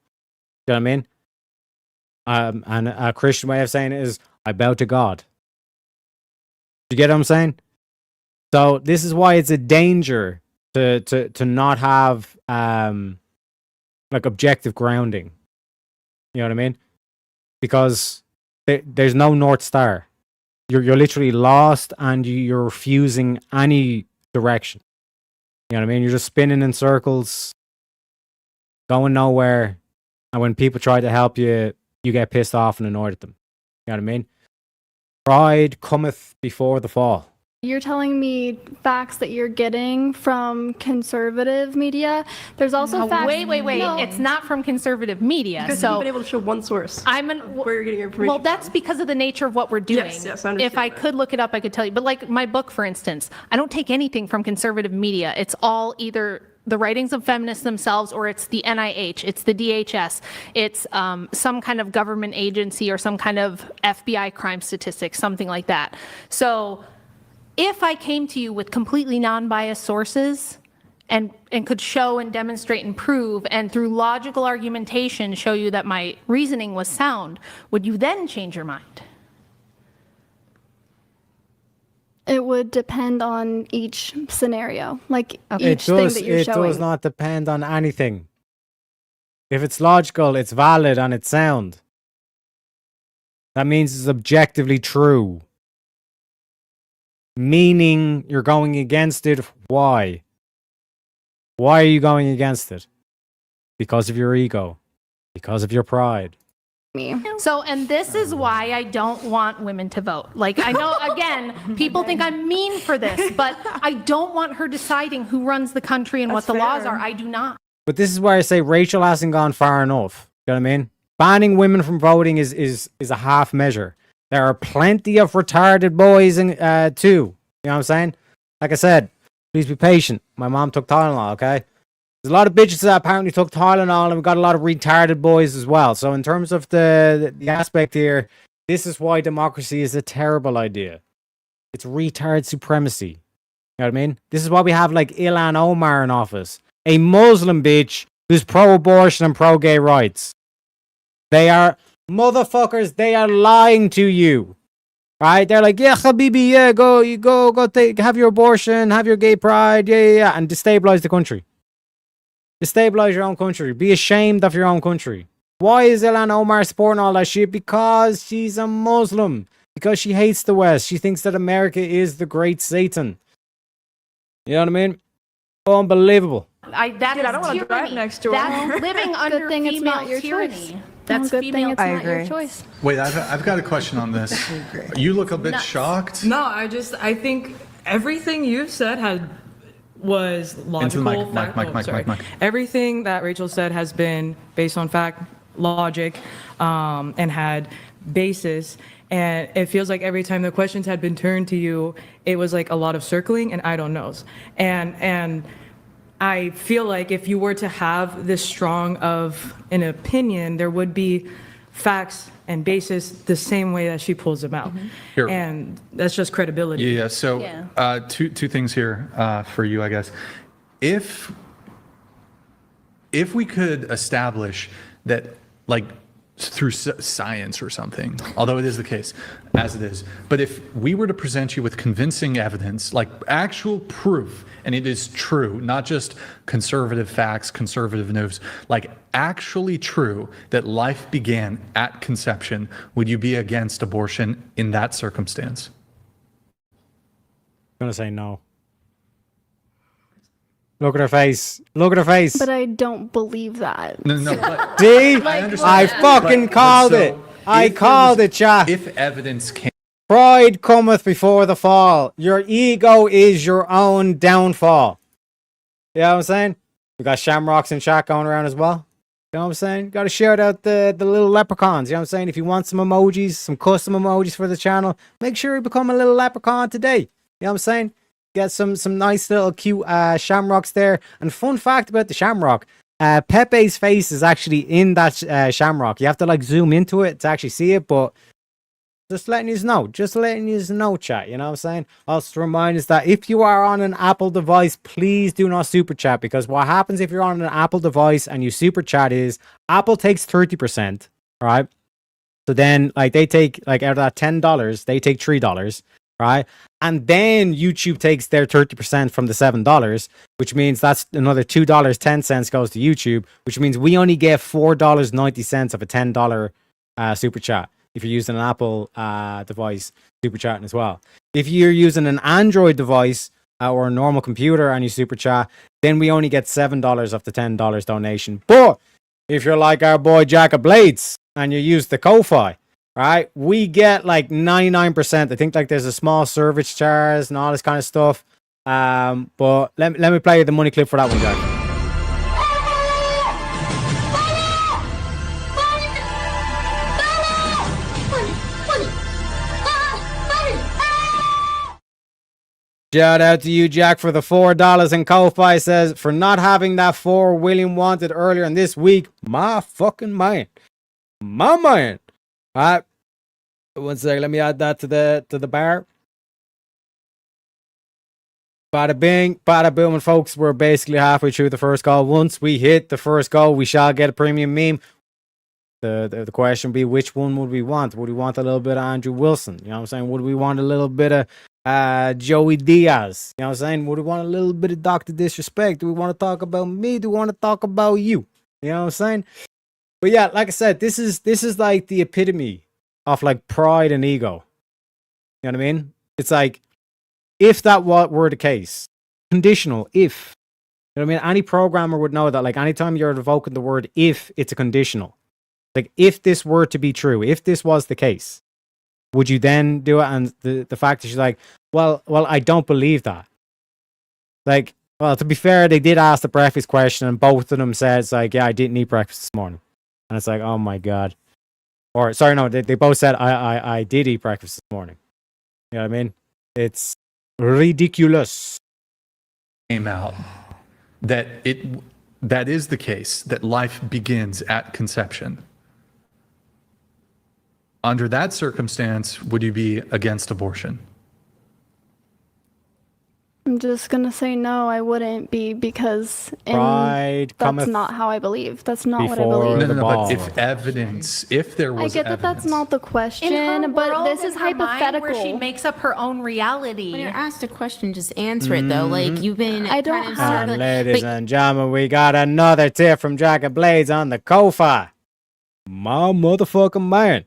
A: You know what I mean? And a Christian way of saying it is I bow to God. You get what I'm saying? So this is why it's a danger to not have like objective grounding. You know what I mean? Because there's no North Star. You're literally lost, and you're refusing any direction. You know what I mean? You're just spinning in circles, going nowhere. And when people try to help you, you get pissed off and annoyed at them. You know what I mean? Pride cometh before the fall.
J: you're telling me facts that you're getting from conservative media. There's also
K: No,
J: facts.
K: wait.
J: No.
K: It's not from conservative media.
O: Because
K: so
O: you've been able to show one source. Where you're getting your information.
K: Well, that's because of the nature of what we're doing.
O: Yes, I
K: If
O: understand
K: I could look it up, I could tell you. But like my book, for instance, I don't take anything from conservative media. It's all either the writings of feminists themselves, or it's the NIH, it's the DHS, it's some kind of government agency or some kind of FBI crime statistics, something like that. So if I came to you with completely non-biased sources and could show and demonstrate and prove, and through logical argumentation show you that my reasoning was sound, would you then change your mind?
J: It would depend on each scenario, like
A: It
J: each thing
A: does.
J: that you're
A: It
J: showing.
A: does not depend on anything. If it's logical, it's valid, and it's sound. That means it's objectively true. Meaning you're going against it. Why? Why are you going against it? Because of your ego. Because of your pride.
J: me.
K: So, and this is why I don't want women to vote. Like, I know, again, people think I'm mean for this, but I don't want her deciding who runs the country and what the laws are. I do not.
A: But this is where I say Rachel hasn't gone far enough. You know what I mean? Banning women from voting is a half measure. There are plenty of retarded boys too. You know what I'm saying? Like I said, please be patient. My mom took Tylenol, okay? There's a lot of bitches that apparently took Tylenol, and we've got a lot of retarded boys as well. So in terms of the aspect here, this is why democracy is a terrible idea. It's retard supremacy. You know what I mean? This is why we have like Ilhan Omar in office. A Muslim bitch who's pro-abortion and pro-gay rights. They are motherfuckers. They are lying to you. Right? They're like, yeah, Habibi, yeah, go have your abortion, have your gay pride, yeah, and destabilize the country. Destabilize your own country. Be ashamed of your own country. Why is Ilhan Omar supporting all that shit? Because she's a Muslim. Because she hates the West. She thinks that America is the great Satan. You know what I mean? Unbelievable.
K: I don't want to drive next door. That's living under
J: thing it's
K: female
J: not your
K: tyranny.
J: choice.
K: That's
J: good
K: female
J: thing it's not your choice.
L: Wait, I've got a question on this. You look a bit shocked.
P: No, I think everything you've said was logical.
L: Mic.
P: Everything that Rachel said has been based on fact, logic, and had basis. And it feels like every time the questions had been turned to you, it was like a lot of circling and I don't knows. And I feel like if you were to have this strong of an opinion, there would be facts and basis the same way that she pulls them out.
L: Here.
P: And that's just credibility.
L: Yeah. So two things here for you, I guess. If we could establish that, like, through science or something, although it is the case as it is, but if we were to present you with convincing evidence, like actual proof, and it is true, not just conservative facts, conservative news, like actually true that life began at conception, would you be against abortion in that circumstance?
A: I'm gonna say no. Look at her face. Look at her face.
J: But I don't believe that.
L: No. But,
A: See?
L: I
A: I fucking called it. I called it, chat.
L: If evidence came.
A: Pride cometh before the fall. Your ego is your own downfall. You know what I'm saying? We got Shamrocks and Shaq going around as well. You know what I'm saying? Got to shout out the little leprechauns. You know what I'm saying? If you want some emojis, some custom emojis for the channel, make sure you become a little leprechaun today. You know what I'm saying? Get some nice little cute shamrocks there. And fun fact about the shamrock, Pepe's face is actually in that shamrock. You have to like zoom into it to actually see it, but just letting you know, chat. You know what I'm saying? Also to remind us that if you are on an Apple device, please do not super chat, because what happens if you're on an Apple device and you super chat is Apple takes 30%, right? So then like they take like out of that $10, they take $3. Right? And then YouTube takes their 30% from the $7, which means that's another $2.10 goes to YouTube, which means we only get $4.90 of a $10 super chat if you're using an Apple device super chatting as well. If you're using an Android device or a normal computer and you super chat, then we only get $7 of the $10 donation. But if you're like our boy Jacob Blades and you use the Ko-Fi, right, we get like 99%. I think like there's a small service charge and all this kind of stuff. But let me play you the money clip for that one, Jack. Shout out to you, Jack, for the $4. And Ko-Fi says, for not having that 4 William wanted earlier in this week. My fucking man. My man. All right. 1 second. Let me add that to the bar. Bada bing, bada boom, and folks, we're basically halfway through the first goal. Once we hit the first goal, we shall get a premium meme. The question be, which one would we want? Would we want a little bit of Andrew Wilson? You know what I'm saying? Would we want a little bit of Joey Diaz? You know what I'm saying? Would we want a little bit of Dr. Disrespect? Do we want to talk about me? Do we want to talk about you? You know what I'm saying? But yeah, like I said, this is like the epitome of like pride and ego. You know what I mean? It's like, if that were the case, conditional, if. You know what I mean? Any programmer would know that, like, anytime you're evoking the word if, it's a conditional. Like, if this were to be true, if this was the case, would you then do it? And the fact that she's like, well, I don't believe that. Like, well, to be fair, they did ask the breakfast question, and both of them said, it's like, yeah, I didn't eat breakfast this morning. And it's like, oh my God. Or, sorry, no, they both said, I did eat breakfast this morning. You know what I mean? It's ridiculous.
L: Came out that that is the case, that life begins at conception. Under that circumstance, would you be against abortion?
J: I'm just gonna say no, I wouldn't be, because
A: Pride
J: that's
A: cometh
J: not how I believe. That's not what I
A: before
J: believe.
L: No,
A: ball.
L: but if evidence, if there
J: I
L: was
J: get that
L: evidence,
J: that's not the question,
K: In her
J: but
K: world,
J: this
K: in
J: is
K: her mind,
J: hypothetical.
K: where she makes up her own reality.
Q: When you're asked a question, just answer it though. Like you've been
J: I don't
Q: kind of
J: have-
A: And
Q: circling-
A: ladies
Q: but-
A: and gentlemen, we got another tip from Jack of Blades on the Ko-Fi. My motherfucking man.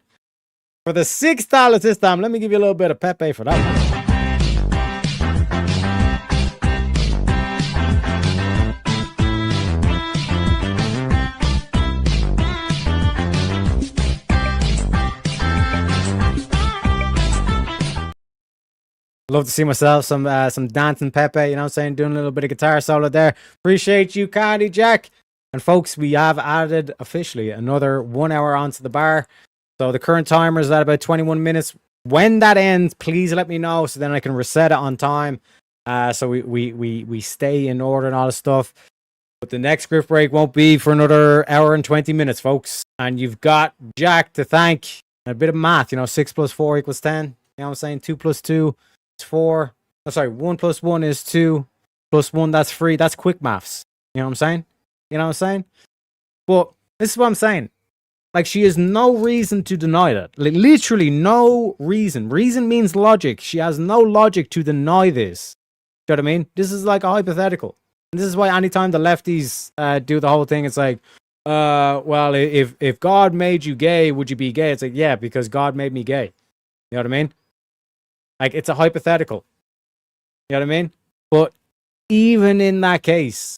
A: For the $6 this time, let me give you a little bit of Pepe for that one. Love to see myself some dancing Pepe, you know what I'm saying? Doing a little bit of guitar solo there. Appreciate you, Candy Jack. And folks, we have added officially another 1 hour onto the bar. So the current timer is at about 21 minutes. When that ends, please let me know so then I can reset it on time. So we stay in order and all this stuff. But the next script break won't be for another hour and 20 minutes, folks. And you've got Jack to thank. A bit of math, 6 plus 4 equals 10. You know what I'm saying? 2 plus 2 is 4. Oh, sorry, 1 plus 1 is 2. Plus 1, that's 3. That's quick maths. You know what I'm saying? You know what I'm saying? But this is what I'm saying. Like, she has no reason to deny that. Like, literally no reason. Reason means logic. She has no logic to deny this. You know what I mean? This is like a hypothetical. And this is why anytime the lefties do the whole thing, it's like, well, if God made you gay, would you be gay? It's like, yeah, because God made me gay. You know what I mean? Like, it's a hypothetical. You know what I mean? But even in that case,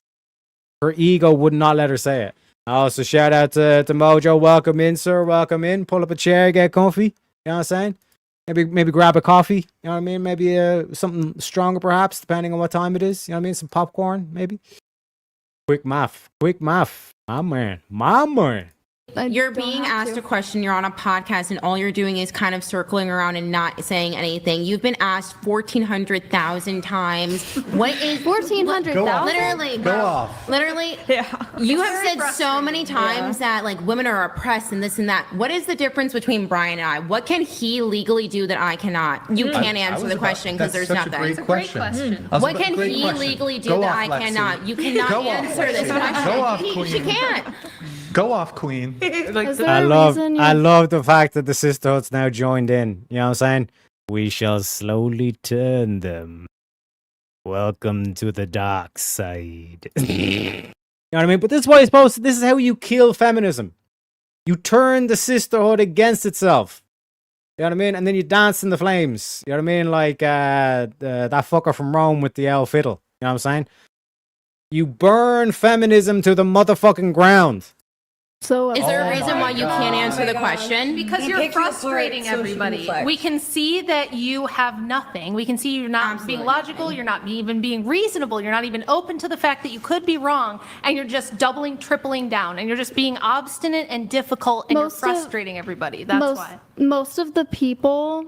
A: her ego would not let her say it. Also, shout out to Mojo. Welcome in, sir. Welcome in. Pull up a chair, get comfy. You know what I'm saying? Maybe grab a coffee. You know what I mean? Maybe something stronger, perhaps, depending on what time it is. You know what I mean? Some popcorn, maybe. Quick math. My man.
Q: You're being asked a question, you're on a podcast, and all you're doing is kind of circling around and not saying anything. You've been asked 1,400,000 times. What is
J: 1,400,000?
Q: Literally,
L: Go off.
Q: Literally, you have said so many times that like women are oppressed and this and that. What is the difference between Brian and I? What can he legally do that I cannot? You can't answer the question because there's
L: that's
Q: nothing.
L: such a great question.
Q: What can he legally do that I cannot? You cannot
L: Go off,
Q: answer this
L: Lexi.
Q: question.
L: Go off,
Q: She
L: Queen.
Q: can't.
L: Go off, Queen.
J: Is there
A: I
J: a
A: love
J: reason
A: I
J: you-
A: love the fact that the sisterhood's now joined in. You know what I'm saying? We shall slowly turn them. Welcome to the dark side. You know what I mean? But this is what you're supposed to, this is how you kill feminism. You turn the sisterhood against itself. You know what I mean? And then you dance in the flames. You know what I mean? Like that fucker from Rome with the L fiddle. You know what I'm saying? You burn feminism to the motherfucking ground.
J: So
Q: Is there a reason why you can't answer the question?
K: Because you're frustrating everybody. We can see that you have nothing. We can see you're not being logical. You're not even being reasonable. You're not even open to the fact that you could be wrong. And you're just doubling, tripling down. And you're just being obstinate and difficult. And you're frustrating everybody. That's why.
J: Most of the people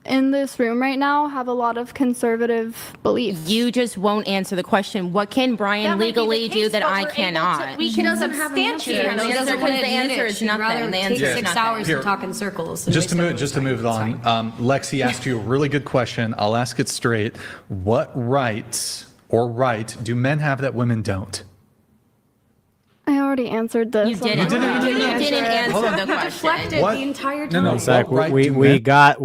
J: in this room right now have a lot of conservative beliefs.
Q: You just won't answer the question. What can Brian legally do that I cannot?
K: We can substantiate
Q: She doesn't want to answer. It's nothing. The answer is nothing.
L: Here.
O: in circles.
L: Just to move it on, Lexi asked you a really good question. I'll ask it straight. What rights or right do men have that women don't?
J: I already answered this.
Q: You didn't. You didn't answer the question.
L: What?
O: the entire
L: No, no.
A: One sec,
L: What right
A: we
L: do men-
A: got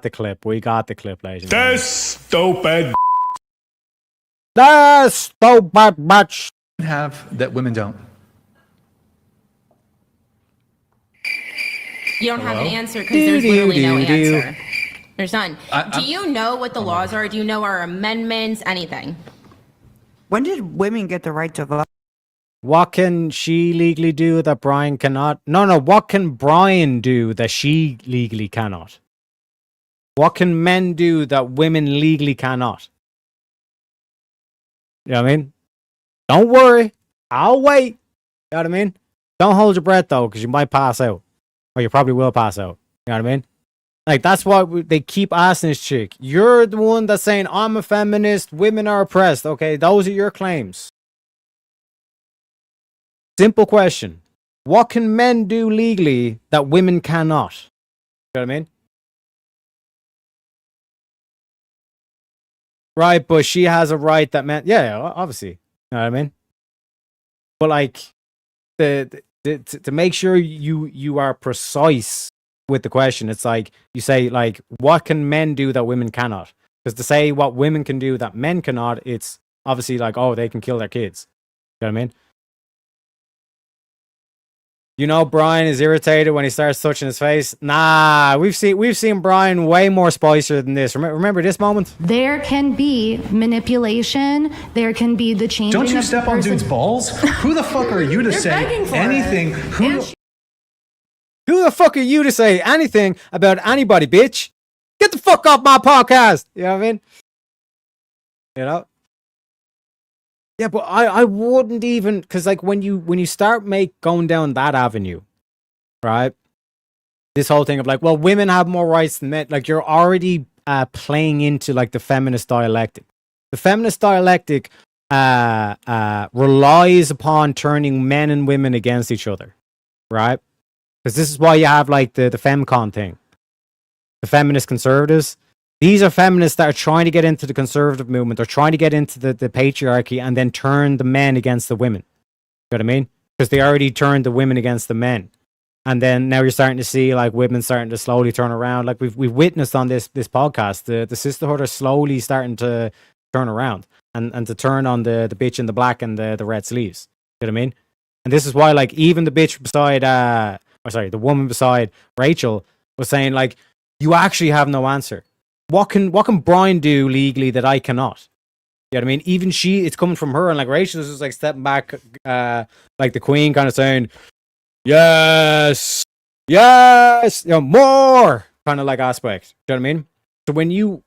A: the clip. We got the clip, ladies and gentlemen.
H: Stupid.
A: That's stupid bitch.
L: have that women don't?
Q: You don't have an
L: Hello?
Q: answer because there's literally no
A: Do-do-do-do.
Q: answer. There's none. Do you know what the laws are? Do you know our amendments? Anything?
N: When did women get the right to vote?
A: What can she legally do that Brian cannot? No. What can Brian do that she legally cannot? What can men do that women legally cannot? You know what I mean? Don't worry. I'll wait. You know what I mean? Don't hold your breath, though, because you might pass out. Or you probably will pass out. You know what I mean? Like, that's why they keep asking this chick. You're the one that's saying, I'm a feminist, women are oppressed. Okay, those are your claims. Simple question. What can men do legally that women cannot? You know what I mean? Right, but she has a right that men... Yeah, obviously. You know what I mean? But, like, to make sure you are precise with the question, it's like, you say, like, what can men do that women cannot? Because to say what women can do that men cannot, it's obviously like, oh, they can kill their kids. You know what I mean? You know, Brian is irritated when he starts touching his face. Nah, we've seen Brian way more spicier than this. Remember this moment?
R: There can be manipulation. There can be the changing.
L: Don't you
R: of
L: step
R: the
L: on
R: person.
L: dude's balls? Who the fuck are you to say anything? Who
A: the fuck are you to say anything about anybody, bitch? Get the fuck off my podcast. You know what I mean? You know? Yeah, but I wouldn't even, because like when you start going down that avenue, right? This whole thing of like, well, women have more rights than men. Like, you're already playing into like the feminist dialectic. The feminist dialectic relies upon turning men and women against each other, right? Because this is why you have like the femcon thing, the feminist conservatives. These are feminists that are trying to get into the conservative movement. They're trying to get into the patriarchy and then turn the men against the women. You know what I mean? Because they already turned the women against the men. And then now you're starting to see like women starting to slowly turn around. Like we've witnessed on this podcast, the sisterhood are slowly starting to turn around and to turn on the bitch in the black and the red sleeves. You know what I mean? And this is why like even the bitch beside, the woman beside Rachel was saying like, you actually have no answer. What can Brian do legally that I cannot? You know what I mean? Even it's coming from her, and like Rachel's just like stepping back, like the queen, kind of saying, "Yes, yes, you know, more," kind of like aspect. You know what I mean? So when you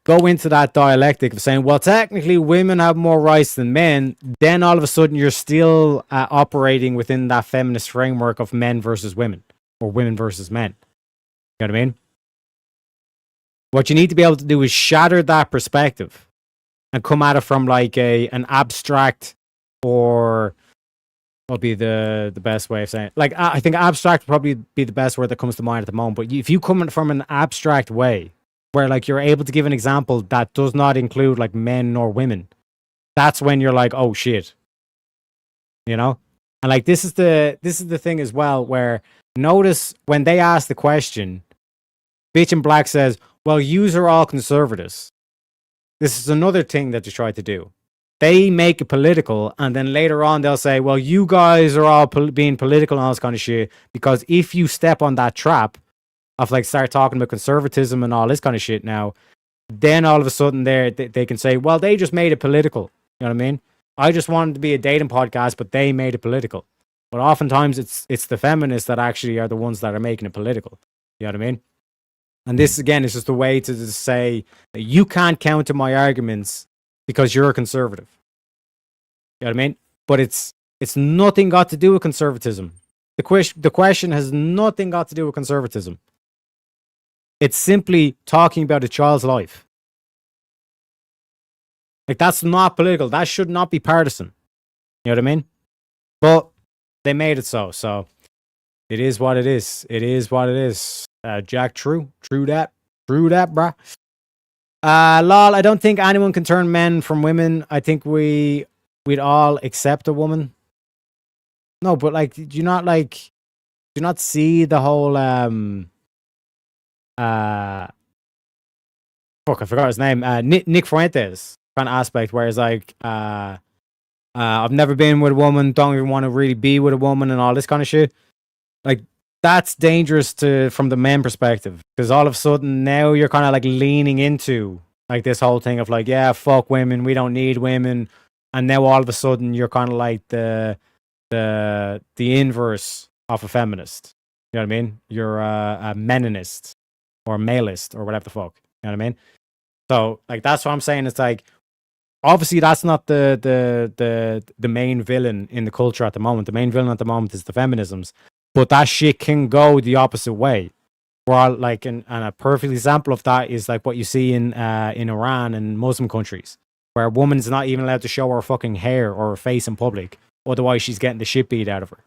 A: go into that dialectic of saying, well, technically women have more rights than men, then all of a sudden you're still operating within that feminist framework of men versus women or women versus men. You know what I mean? What you need to be able to do is shatter that perspective and come at it from like an abstract, or what would be the best way of saying it? Like, I think abstract would probably be the best word that comes to mind at the moment. But if you come from an abstract way where like you're able to give an example that does not include like men nor women, that's when you're like, oh shit. You know? And like this is the thing as well, where notice when they ask the question, Bitch in Black says, well, yous are all conservatives. This is another thing that they try to do. They make it political, and then later on they'll say, well, you guys are all being political and all this kind of shit, because if you step on that trap of like start talking about conservatism and all this kind of shit now, then all of a sudden they can say, well, they just made it political. You know what I mean? I just wanted to be a dating podcast, but they made it political. But oftentimes it's the feminists that actually are the ones that are making it political. You know what I mean? And this, again, is just a way to just say that you can't counter my arguments because you're a conservative. You know what I mean? But it's nothing got to do with conservatism. The question has nothing got to do with conservatism. It's simply talking about a child's life. Like, that's not political. That should not be partisan. You know what I mean? But they made it so. So it is what it is. It is what it is. Jack, true that, bruh. Lol, I don't think anyone can turn men from women. I think we'd all accept a woman. No, but like, do you not see the whole fuck, I forgot his name. Nick Fuentes kind of aspect, where it's like, I've never been with a woman, don't even want to really be with a woman, and all this kind of shit. Like, that's dangerous from the men perspective, because all of a sudden now you're kind of like leaning into like this whole thing of like, yeah, fuck women, we don't need women, and now all of a sudden you're kind of like the inverse of a feminist. You know what I mean? You're a meninist or maleist or whatever the fuck. You know what I mean? So like that's what I'm saying. It's like obviously that's not the main villain in the culture at the moment. The main villain at the moment is the feminisms, but that shit can go the opposite way. Where like and a perfect example of that is like what you see in Iran and Muslim countries, where a woman's not even allowed to show her fucking hair or her face in public, otherwise she's getting the shit beat out of her.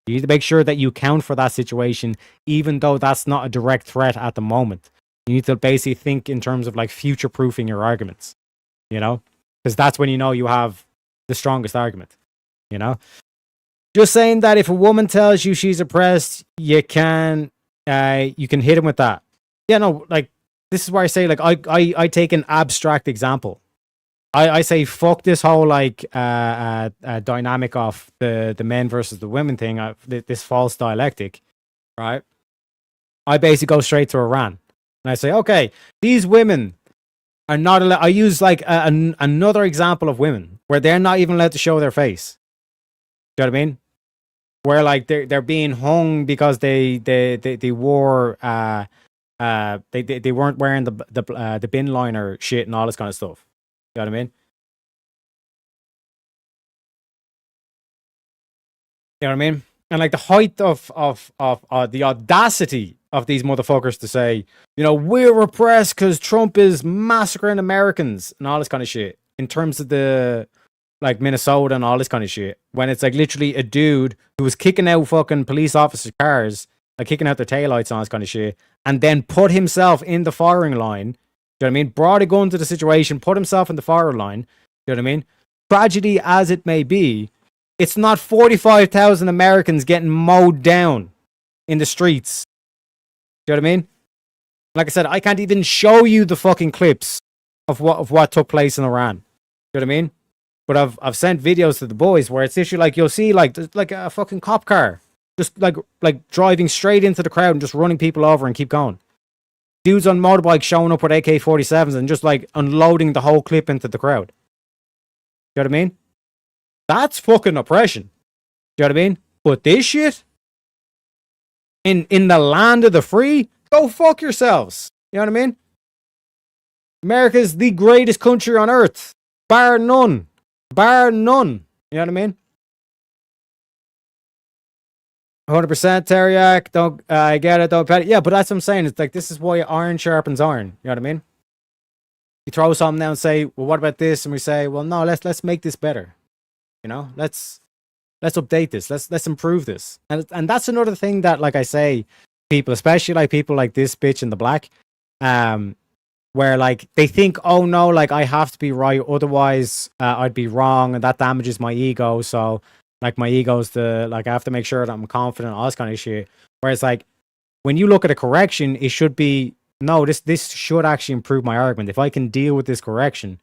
A: You need to make sure that you count for that situation, even though that's not a direct threat at the moment. You need to basically think in terms of like future proofing your arguments, you know, because that's when you know you have the strongest argument, you know. Just saying that if a woman tells you she's oppressed, you can hit him with that. Yeah, no, like this is where I say like I take an abstract example. I say fuck this whole like dynamic of the men versus the women thing. This false dialectic, right? I basically go straight to Iran and I say, okay, these women are not allowed. I use like another example of women where they're not even allowed to show their face. Do you know what I mean? Where like they're being hung because they wore they weren't wearing the bin liner shit and all this kind of stuff. You know what I mean? You know what I mean? And like the height of the audacity of these motherfuckers to say, you know, we're repressed because Trump is massacring Americans and all this kind of shit. In terms of the like Minnesota and all this kind of shit, when it's like literally a dude who was kicking out fucking police officer cars, like kicking out their taillights and all this kind of shit, and then put himself in the firing line. You know what I mean? Brought a gun to the situation, put himself in the firing line. You know what I mean? Tragedy as it may be, it's not 45,000 Americans getting mowed down in the streets. You know what I mean? Like I said, I can't even show you the fucking clips of what took place in Iran. You know what I mean? But I've sent videos to the boys where it's literally like you'll see like a fucking cop car just like driving straight into the crowd and just running people over and keep going. Dudes on motorbikes showing up with AK-47s and just like unloading the whole clip into the crowd. You know what I mean? That's fucking oppression. You know what I mean? But this shit in the land of the free, go fuck yourselves. You know what I mean? America's the greatest country on earth, bar none. Bar none. You know what I mean? 100% Teriak. Don't I get it? Don't pet it. Yeah, but that's what I'm saying. It's like this is why iron sharpens iron. You know what I mean? You throw something down and say, "Well, what about this?" And we say, "Well, no, let's make this better." You know, let's update this. Let's improve this. And that's another thing that, like I say, people, especially like people like this bitch in the black, where like they think, oh no, like I have to be right, otherwise I'd be wrong, and that damages my ego. So like my ego's like I have to make sure that I'm confident, all this kind of shit. Whereas like when you look at a correction, it should be no, this should actually improve my argument. If I can deal with this correction,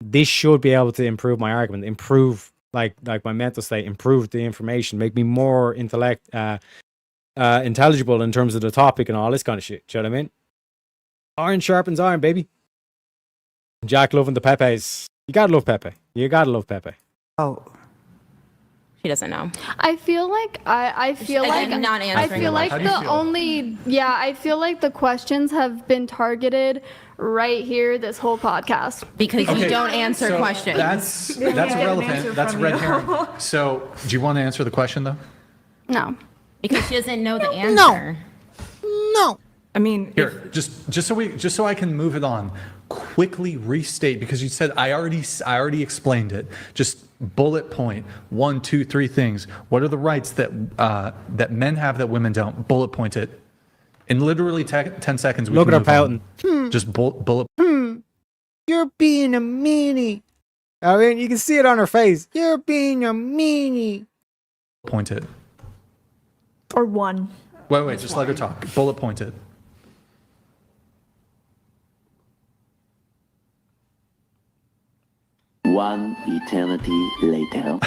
A: this should be able to improve my argument, improve like my mental state, improve the information, make me more intelligible in terms of the topic and all this kind of shit. Do you know what I mean? Iron sharpens iron, baby. Jack loving the Pepes. You gotta love Pepe. You gotta love Pepe.
N: Oh.
Q: She doesn't know.
J: I feel like I feel like
Q: not answering.
J: I feel like I feel like the questions have been targeted right here this whole podcast
Q: because you don't answer questions.
L: That's irrelevant. That's a red herring. So, do you want to answer the question though?
J: No.
Q: Because she doesn't know the answer.
P: No. I mean,
L: here, just so I can move it on. Quickly restate, because you said I already explained it. Just bullet point 1, 2, 3 things. What are the rights that men have that women don't? Bullet point it. In literally 10 seconds.
A: Look at her pouting.
L: Just bullet.
A: You're being a meanie. I mean, you can see it on her face. You're being a meanie.
L: Point it.
I: Or one.
L: Wait, just let her talk. Bullet point it.
S: One eternity later.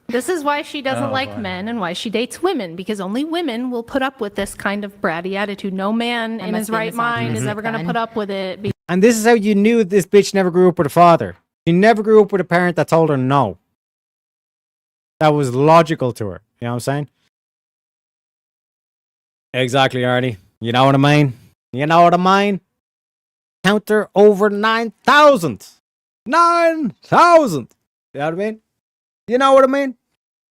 K: This is why she doesn't like men and why she dates women, because only women will put up with this kind of bratty attitude. No man in his right mind is ever going to put up with it.
A: And this is how you knew this bitch never grew up with a father. She never grew up with a parent that told her no. that was logical to her. You know what I'm saying? Exactly, Arnie. You know what I mean? You know what I mean? Counter over 9,000. 9,000. You know what I mean? You know what I mean?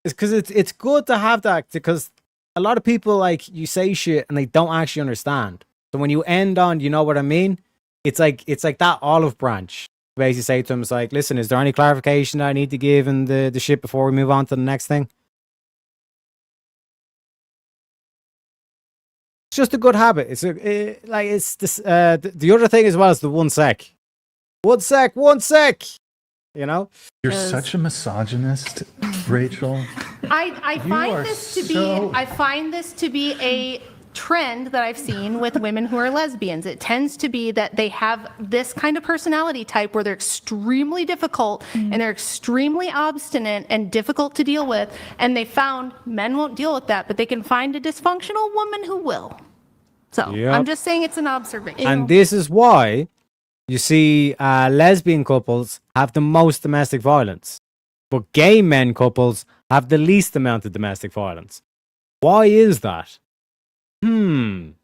A: It's because it's good to have that, because a lot of people, like, you say shit and they don't actually understand. So when you end on, you know what I mean? It's like that olive branch. Basically say to them, it's like, listen, is there any clarification that I need to give in the shit before we move on to the next thing? It's just a good habit. It's this. The other thing as well is the 1 sec. 1 sec. 1 sec. You know.
L: You're such a misogynist, Rachel.
K: I find this to be a trend that I've seen with women who are lesbians. It tends to be that they have this kind of personality type where they're extremely difficult and they're extremely obstinate and difficult to deal with, and they found men won't deal with that, but they can find a dysfunctional woman who will. So I'm just saying it's an observation.
A: And this is why you see lesbian couples have the most domestic violence, but gay men couples have the least amount of domestic violence. Why is that? Isn't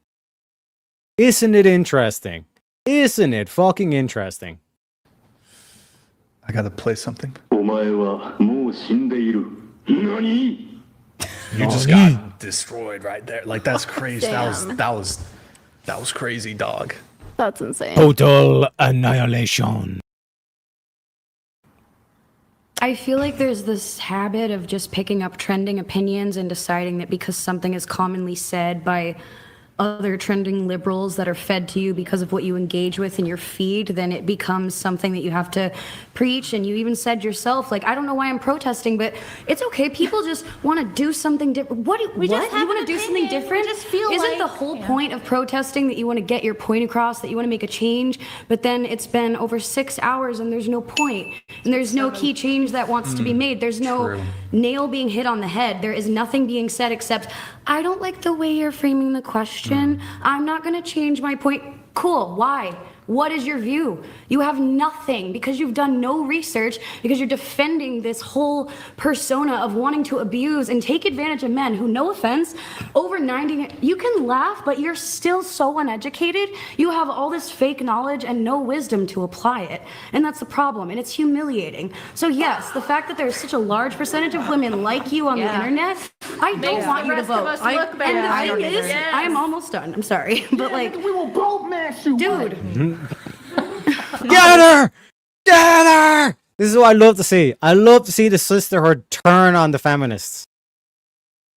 A: it interesting? Isn't it fucking interesting?
L: I gotta play something. You just got destroyed right there. Like, that's crazy. That was crazy, dog.
J: That's insane.
A: Total annihilation.
T: I feel like there's this habit of just picking up trending opinions and deciding that because something is commonly said by other trending liberals that are fed to you because of what you engage with in your feed, then it becomes something that you have to preach. And you even said yourself, like, I don't know why I'm protesting, but it's okay. People just want to do something different. What? You want to do something different? Isn't the whole point of protesting that you want to get your point across, that you want to make a change? But then it's been over 6 hours and there's no point. And there's no key change that wants to be made. There's no nail being hit on the head. There is nothing being said except, I don't like the way you're framing the question. I'm not going to change my point. Cool. Why? What is your view? You have nothing because you've done no research, because you're defending this whole persona of wanting to abuse and take advantage of men who, no offense, over 90, you can laugh, but you're still so uneducated. You have all this fake knowledge and no wisdom to apply it. And that's the problem. And it's humiliating. So yes, the fact that there's such a large percentage of women like you on the internet, I don't want you to vote. And the thing is, I'm almost done. I'm sorry. But like,
C: we will both mash you.
T: Dude.
A: Get her! Get her! This is what I love to see. I love to see the sisterhood turn on the feminists.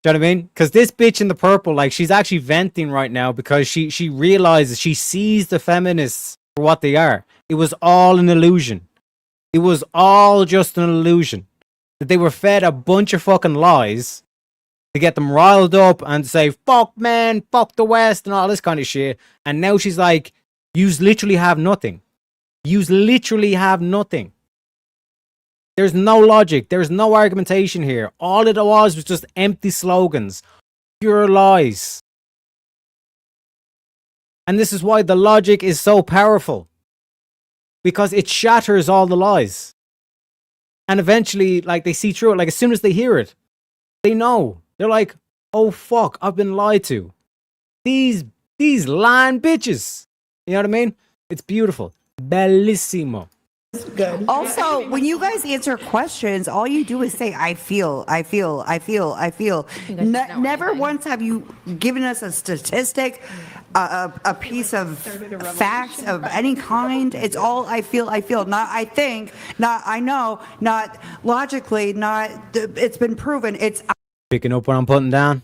A: Do you know what I mean? Because this bitch in the purple, like, she's actually venting right now because she realizes, she sees the feminists for what they are. It was all an illusion. It was all just an illusion. That they were fed a bunch of fucking lies to get them riled up and say, fuck men, fuck the West, and all this kind of shit. And now she's like, yous literally have nothing. Yous literally have nothing. There's no logic. There's no argumentation here. All it was just empty slogans. Pure lies. And this is why the logic is so powerful. Because it shatters all the lies. And eventually, like, they see through it. Like, as soon as they hear it, they know. They're like, oh fuck, I've been lied to. These lying bitches. You know what I mean? It's beautiful. Bellissimo.
N: Good. Also, when you guys answer questions, all you do is say, I feel. Never once have you given us a statistic, a piece of facts of any kind. It's all I feel. Not I think, not I know, not logically, not it's been proven. It's
A: picking up what I'm putting down.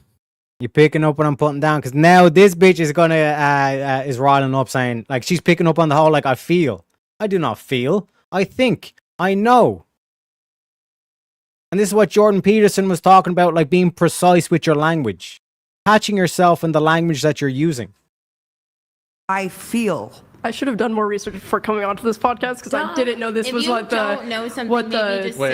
A: You're picking up what I'm putting down, because now this bitch is gonna is riling up, saying, like, she's picking up on the whole, like, I feel. I do not feel. I think. I know. And this is what Jordan Peterson was talking about, like, being precise with your language, catching yourself in the language that you're using.
N: I feel.
O: I should have done more research before coming onto this podcast because I didn't know this was what the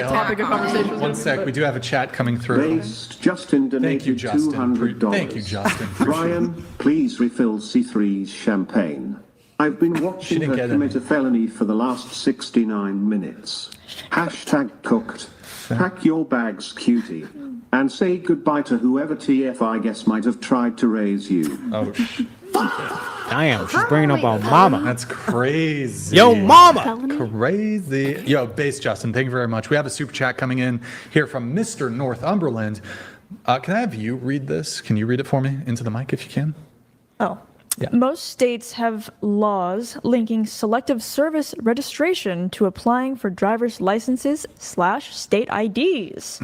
O: topic of conversation was.
L: 1 sec, we do have a chat coming through.
U: Justin donated $200.
L: Thank you, Justin.
U: Brian, please refill C3's champagne. I've been watching her commit a felony for the last 69 minutes. #cooked. Pack your bags, cutie, and say goodbye to whoever TF I guess might have tried to raise you.
L: Oh,
A: Damn, she's bringing up our mama.
L: That's crazy.
A: Yo, mama.
L: Crazy. Yo, Base Justin, thank you very much. We have a super chat coming in here from Mr. Northumberland. Can I have you read this? Can you read it for me into the mic if you can?
I: Oh.
L: Yeah.
I: Most states have laws linking selective service registration to applying for driver's licenses / state IDs.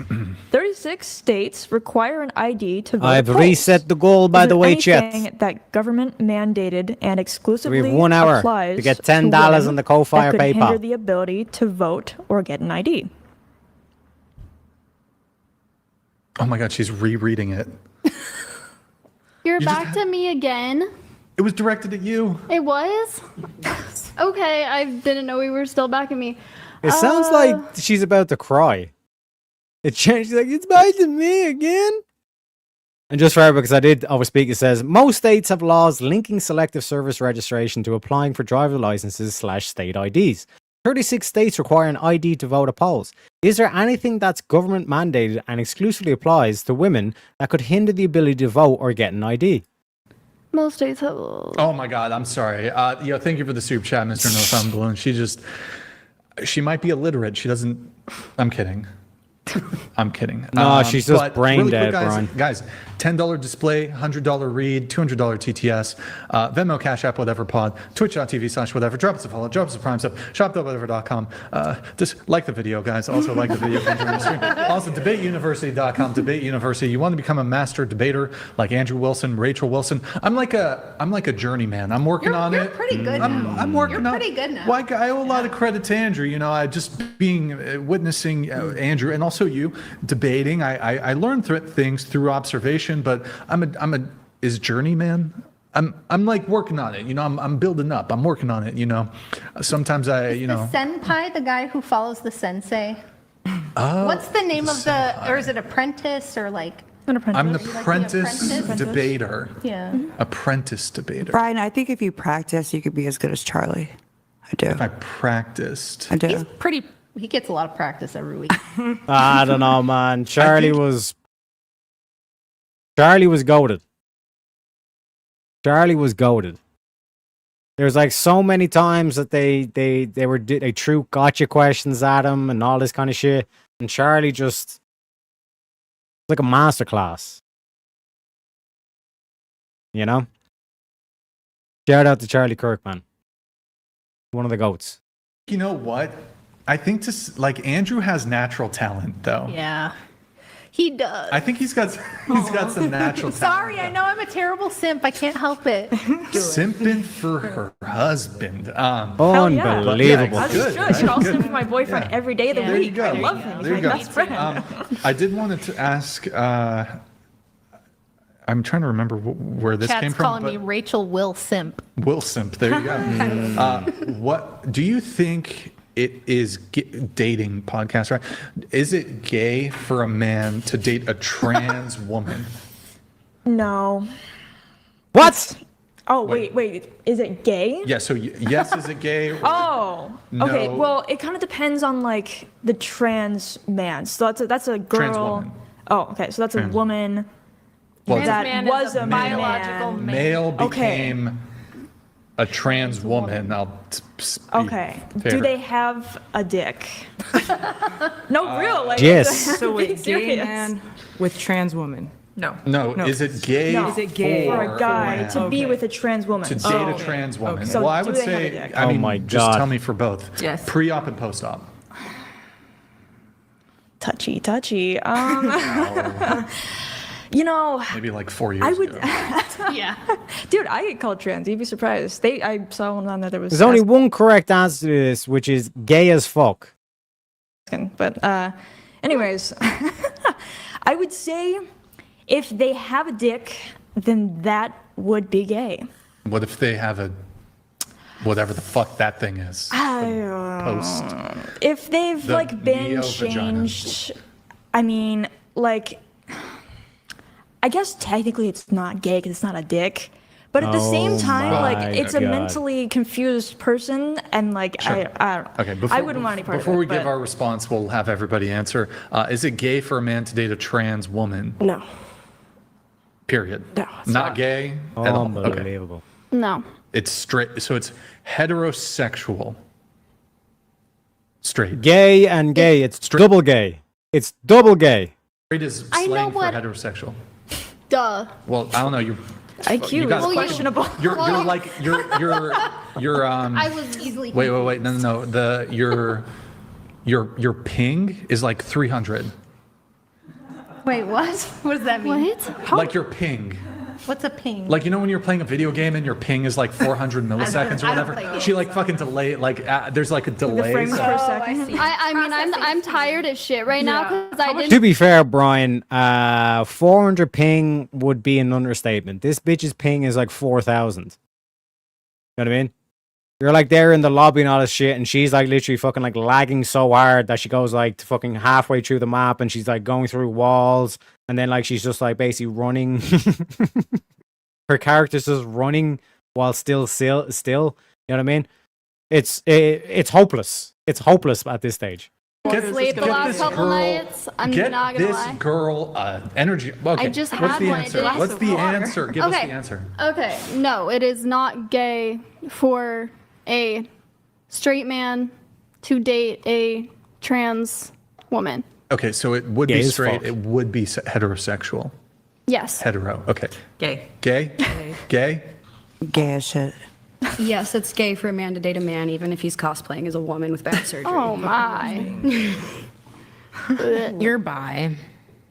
I: 36 states require an ID to vote.
A: I've reset the goal, by the way, chat.
I: Anything that government mandated and exclusively
A: We have 1 hour
I: applies
A: to get $10
I: women
A: on the Ko-Fi or
I: that could hinder
A: PayPal.
I: the ability to vote or get an ID.
L: Oh my God, she's rereading it.
J: You're
L: You just
J: back to me again.
L: It was directed at you.
J: It was? Okay, I didn't know we were still back at me.
A: It sounds like she's about to cry. It changed. She's like, it's back to me again. And just for because I did overspeak, it says most states have laws linking selective service registration to applying for driver licenses / state IDs. 36 states require an ID to vote at polls. Is there anything that's government mandated and exclusively applies to women that could hinder the ability to vote or get an ID?
J: Most states have.
L: Oh my God, I'm sorry. Thank you for the super chat, Mr. Northumberland. She might be illiterate. She doesn't. I'm kidding. I'm kidding.
A: No, she's just
L: but
A: brain
L: really
A: dead,
L: quick,
A: Brian.
L: Guys, $10 display, $100 read, $200 TTS, Venmo, Cash App, whatever pod, twitch.tv/whatever. Drop us a follow, drop us a Prime sub, shop.whatever.com. Just like the video, guys. Also like the video. Also, debateuniversity.com. Debate University. You want to become a master debater like Andrew Wilson, Rachel Wilson. I'm like a journeyman. I'm working on it.
Q: Pretty good.
L: I'm working on.
Q: Pretty good now.
L: Well, I owe a lot of credit to Andrew. You know, I just witnessing Andrew and also you debating. I learned things through observation, but is journeyman. I'm like working on it. You know, I'm building up. I'm working on it. You know, sometimes
B: The senpai, the guy who follows the sensei.
L: Oh,
B: What's the name of or is it apprentice or like?
L: I'm an
B: Like the
L: apprentice debater.
B: Yeah.
L: Apprentice debater.
N: Brian, I think if you practice, you could be as good as Charlie. I do.
L: If I practiced.
N: I do.
B: He gets a lot of practice every week.
A: I don't know, man. Charlie was goated. Charlie was goated. There's like so many times that they threw gotcha questions at him and all this kind of shit, and Charlie just like a masterclass. You know. Shout out to Charlie Kirk, man. One of the goats.
L: You know what? I think Andrew has natural talent, though.
K: Yeah. He does.
L: I think he's got some natural talent.
K: Sorry, I know I'm a terrible simp. I can't help it.
L: Simping for her husband.
A: Unbelievable.
I: I should also simp for my boyfriend every day of the
L: There you
I: week.
L: go.
I: I love him. He's
L: There
I: my
L: you go.
I: best friend.
L: I did want to ask. I'm trying to remember where this
K: Chat's
L: came from.
K: calling me Rachel Will Simp.
L: Will Simp. There you go. What do you think? It is dating podcast, right? Is it gay for a man to date a trans woman?
I: No.
A: What?
I: Oh, wait. Is it gay?
L: Yeah. So yes, is it gay?
I: Oh, okay.
L: No.
I: Well, it kind of depends on like the trans man. So that's a girl.
L: Trans woman.
I: Oh, okay. So that's a woman that was a
K: biological
I: man.
L: Male
I: Okay.
L: became a trans woman.
I: Okay.
L: fair.
I: Do they have a dick? No, real. Like,
A: Yes.
P: So wait, gay
I: serious.
P: man with trans woman.
L: No. Is it gay?
I: No.
P: Is it gay
I: For a guy
L: for
I: to be with a trans woman.
L: to date a trans woman?
I: So
L: well, I
I: do
L: would
I: they have a
L: say.
I: dick?
L: I mean,
A: my
L: just
A: God.
L: tell me for both.
M: Yes.
L: Pre-op and post-op.
I: Touchy. You know,
L: Maybe like 4 years
I: I would.
L: ago.
K: Yeah.
I: Dude, I get called trans. You'd be surprised. I saw one on that there was.
A: There's only one correct answer to this, which is gay as fuck.
I: But anyways, I would say if they have a dick, then that would be gay.
L: What if they have a whatever the fuck that thing is? Post.
I: If they've
L: The
I: like been
L: neo-vagina.
I: changed, I mean, like, I guess technically it's not gay because it's not a dick, But at the same
A: Oh
I: time,
A: my
I: like it's a
A: God.
I: mentally confused person, and like
L: Sure.
I: I wouldn't want any part of it.
L: Before we give
I: but-
L: our response, we'll have everybody answer. Is it gay for a man to date a trans woman?
O: No.
L: Period.
O: No,
L: Not gay at all. Okay.
A: Unbelievable.
J: No.
L: It's straight. So it's heterosexual. Straight.
A: Gay and gay. It's double gay. It's double gay.
L: Straight is
J: I know
L: slang for
J: what-
L: heterosexual.
J: Duh.
L: Well, I don't know. You're
I: IQ
L: you
I: is
L: guys-
I: questionable.
L: You're like you're
B: I was easily.
L: wait no your ping is like 300.
B: Wait, what? What does that mean?
J: What?
L: Like your ping.
B: What's a ping?
L: Like, you know, when you're playing a video game and your ping is like 400 milliseconds or
B: I don't
L: whatever,
B: play games,
L: she like fucking delay, like there's like a delay.
I: frames
L: so-
I: per second.
J: I mean, I'm tired as shit right now because I
A: To
J: didn't.
A: be fair, Brian, 400 ping would be an understatement. This bitch's ping is like 4,000. You know what I mean? You're like there in the lobby and all this shit, and she's like literally fucking like lagging so hard that she goes like to fucking halfway through the map, and she's like going through walls, and then like she's just like basically running. Her character's just running while still. You know what I mean? It's hopeless. It's hopeless at this stage.
J: Sleep the last couple nights. I'm
L: get
J: not gonna
L: this
J: lie.
L: girl energy. Okay,
J: I just
L: what's
J: had
L: the
J: one.
L: answer?
J: Glass
L: What's
J: of
L: the
J: water.
L: answer? Give us the answer.
J: Okay. No, it is not gay for a straight man to date a trans woman.
L: Okay, so it would
A: Gay
L: be
A: as
L: straight.
A: fuck.
L: It would be heterosexual.
J: Yes.
L: Hetero. Okay.
M: Gay.
L: Gay. Gay.
N: Gay as shit.
T: Yes, it's gay for a man to date a man, even if he's cosplaying as a woman with back surgery.
J: Oh my.
Q: You're bi.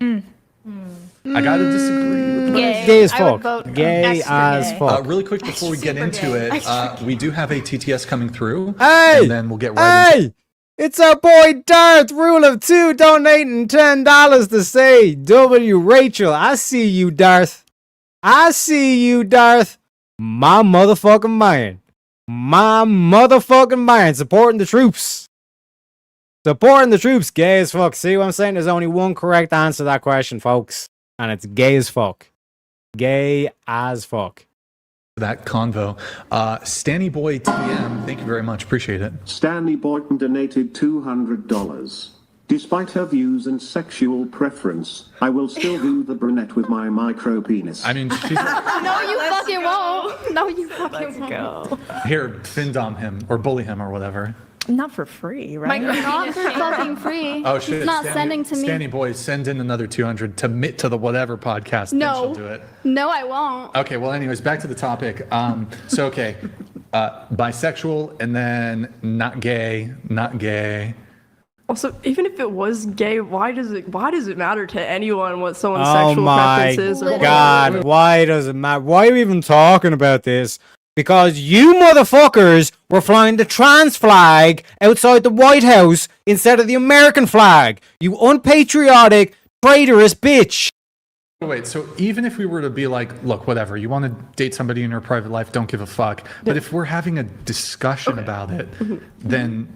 L: I gotta disagree with
A: Gay as
K: I would
A: fuck.
K: vote
A: Gay
K: extra
A: as
K: gay.
A: fuck.
L: Really quick before we get into it, we do have a TTS coming through.
A: Hey!
L: And then we'll get right into
A: Hey! It's our boy Darth, rule of two, donating $10 to say W. Rachel. I see you, Darth. I see you, Darth. My motherfucking man. My motherfucking man. Supporting the troops. Supporting the troops. Gay as fuck. See what I'm saying? There's only one correct answer to that question, folks. And it's gay as fuck. Gay as fuck.
L: that convo. Stanny Boy TM, thank you very much. Appreciate it.
U: Stanley Boyton donated $200. Despite her views and sexual preference, I will still do the brunette with my micro penis.
L: I mean, she's
J: No, you fucking won't. No, you fucking won't.
L: here, fin-dom him or bully him or whatever.
I: Not for free, right?
J: Not for fucking free.
L: Oh shit!
J: It's not
L: Stanny-
J: sending to me.
L: Stanny Boy, send in another 200 to the whatever podcast. Then
J: No.
L: she'll do it.
J: No, I won't.
L: Okay. Well, anyways, back to the topic. So okay, bisexual and then not gay, not gay.
O: Also, even if it was gay, why does it matter to anyone what someone's
A: Oh
O: sexual
A: my
O: preference is? Or
A: God, why does it matter? Why are we even talking about this? Because you motherfuckers were flying the trans flag outside the White House instead of the American flag. You unpatriotic, traitorous bitch.
L: Wait, so even if we were to be like, look, whatever, you want to date somebody in your private life, don't give a fuck. But if we're having a discussion about it, then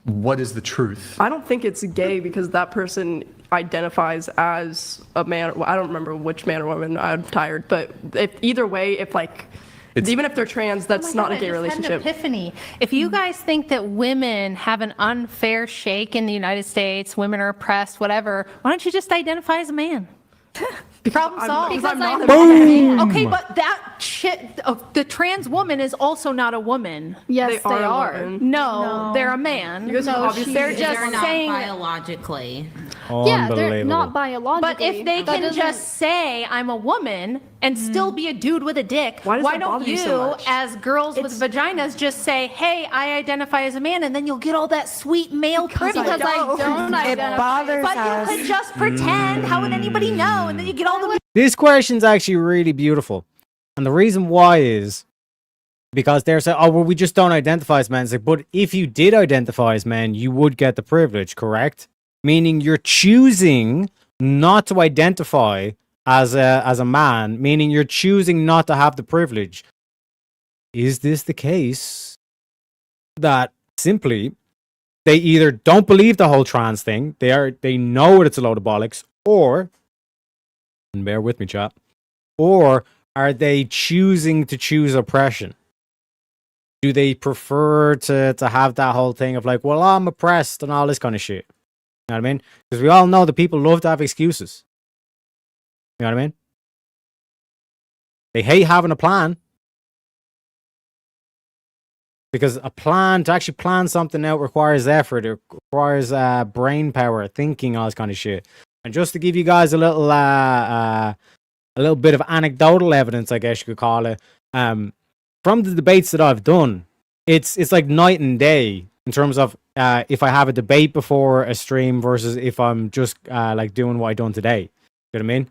L: what is the truth?
O: I don't think it's gay because that person identifies as a man. Well, I don't remember which man or woman. I'm tired. But either way, even if they're trans, that's not a gay relationship.
K: Epiphany. If you guys think that women have an unfair shake in the United States, women are oppressed, whatever, why don't you just identify as a man? Problem solved.
O: Because I'm not a
K: Boom. Okay, but that shit, the trans woman is also not a woman.
J: Yes,
O: They are a woman.
K: No, they're a man.
O: You guys are obviously-
K: they're just
Q: They're not
K: saying.
Q: biologically.
J: Yeah, they're not biologically.
K: But if they
J: That
K: can
J: doesn't-
K: just say I'm a woman and still be a dude with a dick,
O: Why does
K: why
O: that
K: don't
O: bother you
K: you,
O: so much?
K: as girls with vaginas, just say, "Hey, I identify as a man," and then you'll get all that sweet male privilege.
J: Because I don't
N: It
J: identify.
N: bothers
K: But
N: us.
K: you could just pretend. How would anybody know? And then you get all the.
A: This question's actually really beautiful. And the reason why is because they're saying, oh, well, we just don't identify as men. It's like, but if you did identify as men, you would get the privilege, correct? Meaning you're choosing not to identify as a man, meaning you're choosing not to have the privilege. Is this the case that simply they either don't believe the whole trans thing, they know it's a load of bollocks, or, and bear with me, chat, or are they choosing to choose oppression? Do they prefer to have that whole thing of like, well, I'm oppressed and all this kind of shit? You know what I mean? Because we all know that people love to have excuses. You know what I mean? They hate having a plan. Because a plan, to actually plan something out requires effort. It requires brain power, thinking, all this kind of shit. And just to give you guys a little bit of anecdotal evidence, I guess you could call it, from the debates that I've done, it's like night and day in terms of if I have a debate before a stream versus if I'm just like doing what I done today. You know what I mean?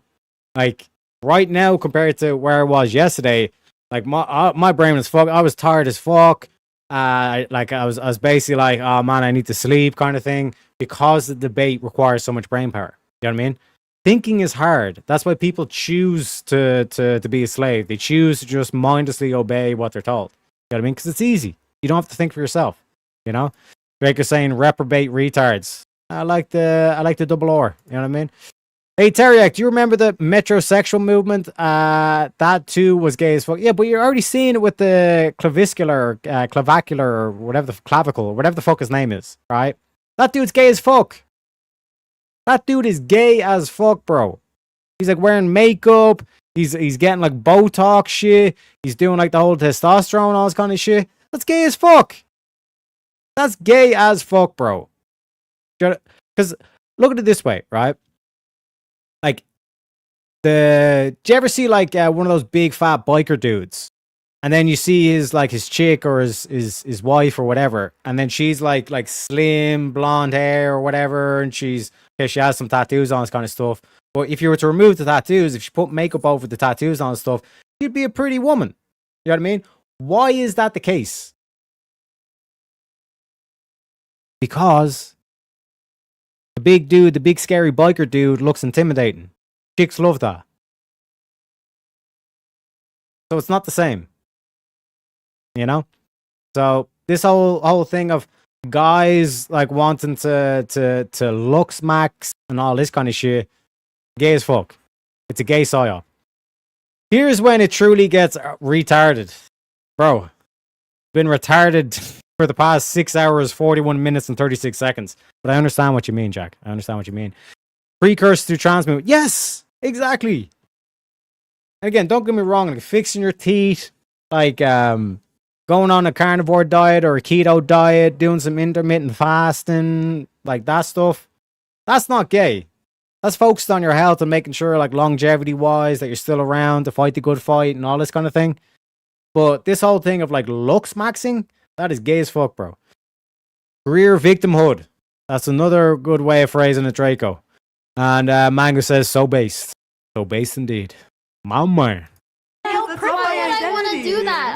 A: Like right now compared to where I was yesterday, like my brain was fucked. I was tired as fuck. Like I was basically like, oh man, I need to sleep kind of thing, because the debate requires so much brain power. You know what I mean? Thinking is hard. That's why people choose to be a slave. They choose to just mindlessly obey what they're told. You know what I mean? Because it's easy. You don't have to think for yourself. You know? Baker's saying reprobate retards. I like the double R. You know what I mean? Hey Teriak, do you remember the metrosexual movement? That too was gay as fuck. Yeah, but you're already seeing it with the clavicular, or whatever the clavicle, or whatever the fuck his name is, right? That dude's gay as fuck. That dude is gay as fuck, bro. He's like wearing makeup. He's getting like Botox shit. He's doing like the whole testosterone, all this kind of shit. That's gay as fuck. That's gay as fuck, bro. Because look at it this way, right? Like, do you ever see like one of those big fat biker dudes, and then you see his chick or his wife or whatever, and then she's like slim blonde hair or whatever, and she has some tattoos on, this kind of stuff. But if you were to remove the tattoos, if she put makeup over the tattoos on and stuff, she'd be a pretty woman. You know what I mean? Why is that the case? Because the big dude, the big scary biker dude, looks intimidating. Chicks love that. So it's not the same. You know? So this whole thing of guys like wanting to looks max and all this kind of shit, gay as fuck. It's a gay psyop. Here's when it truly gets retarded. Bro, been retarded for the past 6 hours, 41 minutes, and 36 seconds. But I understand what you mean, Jack. I understand what you mean. Precursor to trans movement. Yes, exactly. And again, don't get me wrong. Like fixing your teeth, like going on a carnivore diet or a keto diet, doing some intermittent fasting, like that stuff. That's not gay. That's focused on your health and making sure, like longevity-wise, that you're still around to fight the good fight and all this kind of thing. But this whole thing of like looks maxing, that is gay as fuck, bro. Career victimhood. That's another good way of phrasing it, Draco. And Mango says, so based. So based indeed. Mama.
J: Why would I want to do that?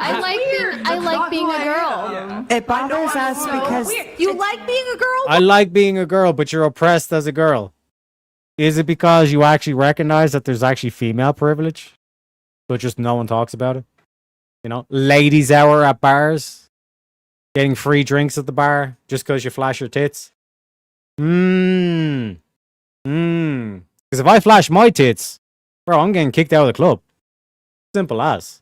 J: I like being a girl.
N: It bothers us because
B: You like being a girl?
A: I like being a girl, but you're oppressed as a girl. Is it because you actually recognize that there's actually female privilege, but just no one talks about it? You know, ladies' hour at bars, getting free drinks at the bar just because you flash your tits. Because if I flash my tits, bro, I'm getting kicked out of the club. Simple as.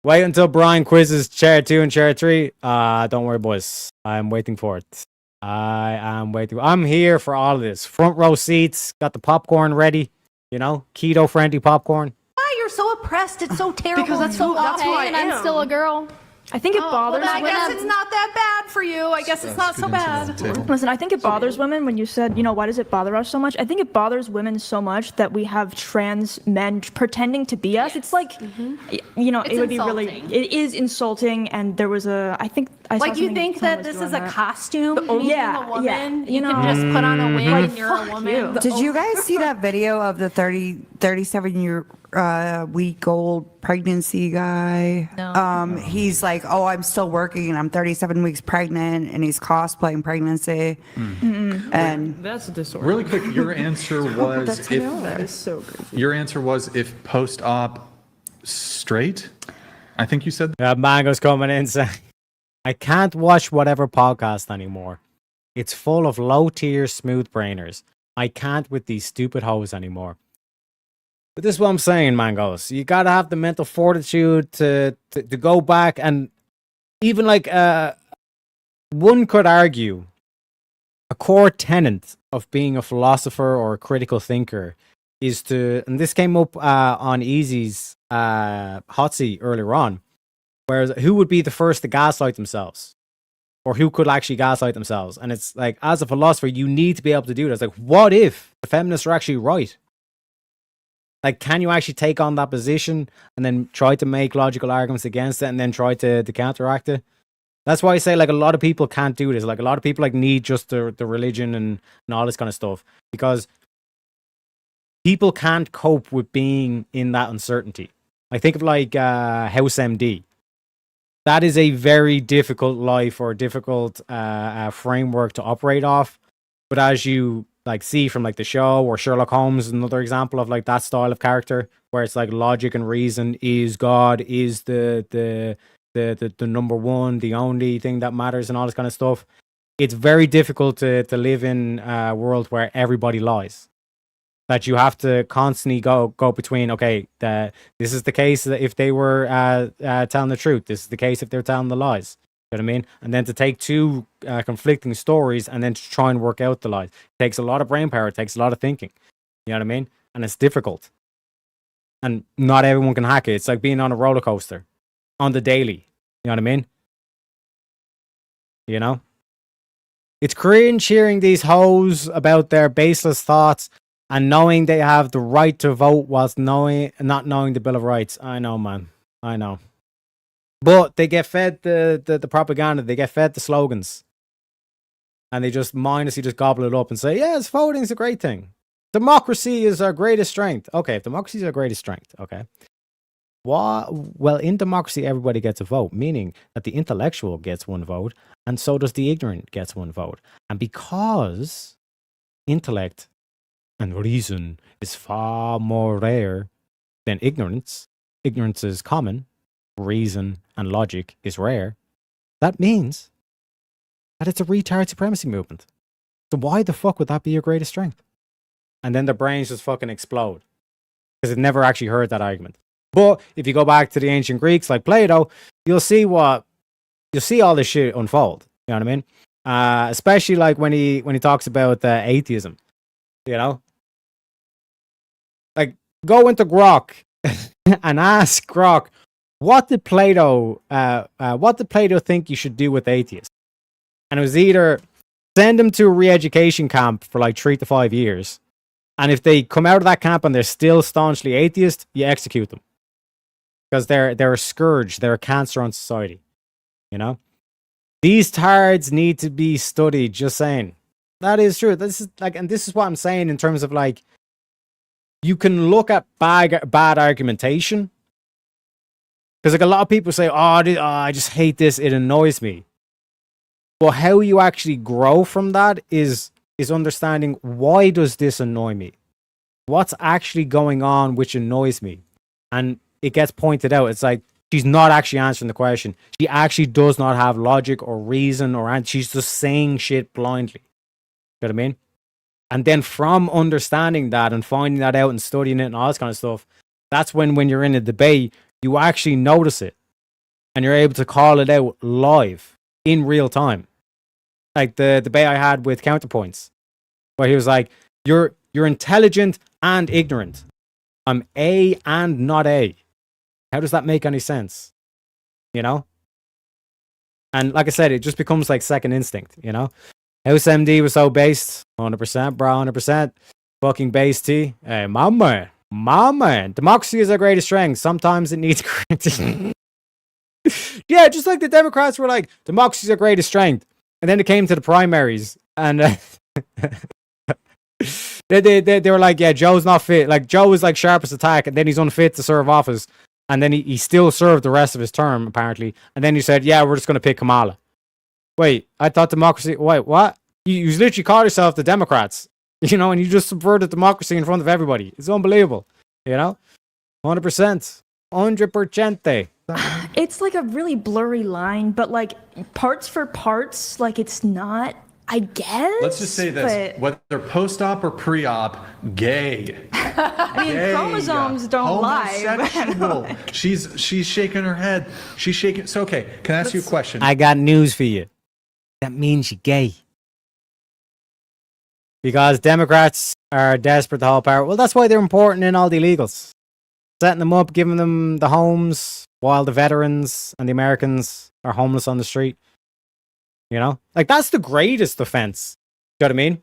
A: Wait until Brian quizzes chair 2 and chair 3. Don't worry, boys. I'm waiting for it. I am waiting. I'm here for all of this. Front row seats. Got the popcorn ready. You know, keto friendly popcorn.
B: Why you're so oppressed? It's so terrible.
O: Because that's who I
J: and
O: am.
J: I'm still a girl.
I: I think it bothers
B: I
I: women.
B: guess it's not that bad for you. I guess it's not so bad.
I: Listen, I think it bothers women when you said, why does it bother us so much? I think it bothers women so much that we have trans men pretending to be us. It's like, it would be really, it is insulting. And there was I think I saw
B: Like you
I: something
B: think
I: someone
B: that
I: was
B: this is
I: doing
B: a
I: that.
B: costume? Being
I: Yeah,
B: a woman?
I: yeah,
B: You can just put on a wig and you're a woman.
N: Did you guys see that video of the 37-year week old pregnancy guy?
B: No.
N: He's like, oh, I'm still working and I'm 37 weeks pregnant, and he's cosplaying pregnancy. And
P: That's a disorder.
L: Really quick, your answer was
I: That is so crazy.
L: your answer was if post-op straight. I think you said.
A: Yeah, Mango's coming in saying, I can't watch whatever podcast anymore. It's full of low-tier smooth brainers. I can't with these stupid hoes anymore. But this is what I'm saying, Mangos. You gotta have the mental fortitude to go back, and even like one could argue a core tenet of being a philosopher or a critical thinker is to, and this came up on Easy's hot seat earlier on, whereas who would be the first to gaslight themselves? Or who could actually gaslight themselves? And it's like, as a philosopher, you need to be able to do this. Like, what if the feminists are actually right? Like, can you actually take on that position and then try to make logical arguments against it and then try to counteract it? That's why I say, like, a lot of people can't do this. Like, a lot of people, like, need just the religion and all this kind of stuff. Because people can't cope with being in that uncertainty. Like, think of, like, House MD. That is a very difficult life or difficult framework to operate off. But as you like see from like the show, or Sherlock Holmes is another example of like that style of character, where it's like logic and reason is God, is the number one, the only thing that matters, and all this kind of stuff. It's very difficult to live in a world where everybody lies. That you have to constantly go between, okay, this is the case if they were telling the truth. This is the case if they're telling the lies. You know what I mean? And then to take two conflicting stories and then to try and work out the lies. It takes a lot of brain power. It takes a lot of thinking. You know what I mean? And it's difficult. And not everyone can hack it. It's like being on a roller coaster on the daily. You know what I mean? You know? It's cringe hearing these hoes about their baseless thoughts and knowing they have the right to vote whilst not knowing the Bill of Rights. I know, man. I know. But they get fed the propaganda. They get fed the slogans. And they just mindlessly just gobble it up and say, yes, voting is a great thing. Democracy is our greatest strength. Okay, if democracy is our greatest strength, okay. Well, in democracy, everybody gets a vote, meaning that the intellectual gets one vote, and so does the ignorant gets one vote. And because intellect and reason is far more rare than ignorance is common, reason and logic is rare, that means that it's a retard supremacy movement. So why the fuck would that be your greatest strength? And then their brains just fucking explode because they've never actually heard that argument. But if you go back to the ancient Greeks like Plato, you'll see all this shit unfold. You know what I mean? Especially like when he talks about atheism. You know, like go into Grok and ask Grok, what did Plato think you should do with atheists? And it was either send them to a re-education camp for like 3 to 5 years, and if they come out of that camp and they're still staunchly atheist, you execute them. Because they're a scourge, they're a cancer on society. You know? These tards need to be studied, just saying. That is true. This is like, and this is what I'm saying in terms of like, you can look at bad argumentation. Because like a lot of people say, I just hate this, it annoys me. But how you actually grow from that is understanding, why does this annoy me? What's actually going on which annoys me? And it gets pointed out. It's like, she's not actually answering the question. She actually does not have logic or reason she's just saying shit blindly. You know what I mean? And then from understanding that and finding that out and studying it and all this kind of stuff, that's when you're in a debate, you actually notice it. And you're able to call it out live in real time. Like the debate I had with Counterpoints, where he was like, you're intelligent and ignorant. I'm A and not A. How does that make any sense? You know? And like I said, it just becomes like second instinct, you know? House MD was so based. 100%, bro, 100%. Fucking based T. Hey, my man. Democracy is our greatest strength. Sometimes it needs correcting. Yeah, just like the Democrats were like, democracy is our greatest strength. And then it came to the primaries. And they were like, yeah, Joe's not fit. Like, Joe is like sharpest attack. And then he's unfit to serve office. And then he still served the rest of his term, apparently. And then he said, yeah, we're just going to pick Kamala. Wait, I thought democracy... Wait, what? You literally call yourself the Democrats. You know, and you just subverted democracy in front of everybody. It's unbelievable. You know? 100%. 100%.
I: It's like a really blurry line, but like parts for parts, like it's not I guess.
L: Let's just say this:
I: but-
L: whether post-op or pre-op, gay.
I: I mean,
L: Gay.
I: chromosomes don't lie.
L: Homosexual. She's shaking her head. She's shaking. So okay, can I ask you a question?
A: I got news for you. That means you're gay. Because Democrats are desperate to hold power. Well, that's why they're important in all the illegals. Setting them up, giving them the homes, while the veterans and the Americans are homeless on the street. You know? Like, that's the greatest offense. You know what I mean?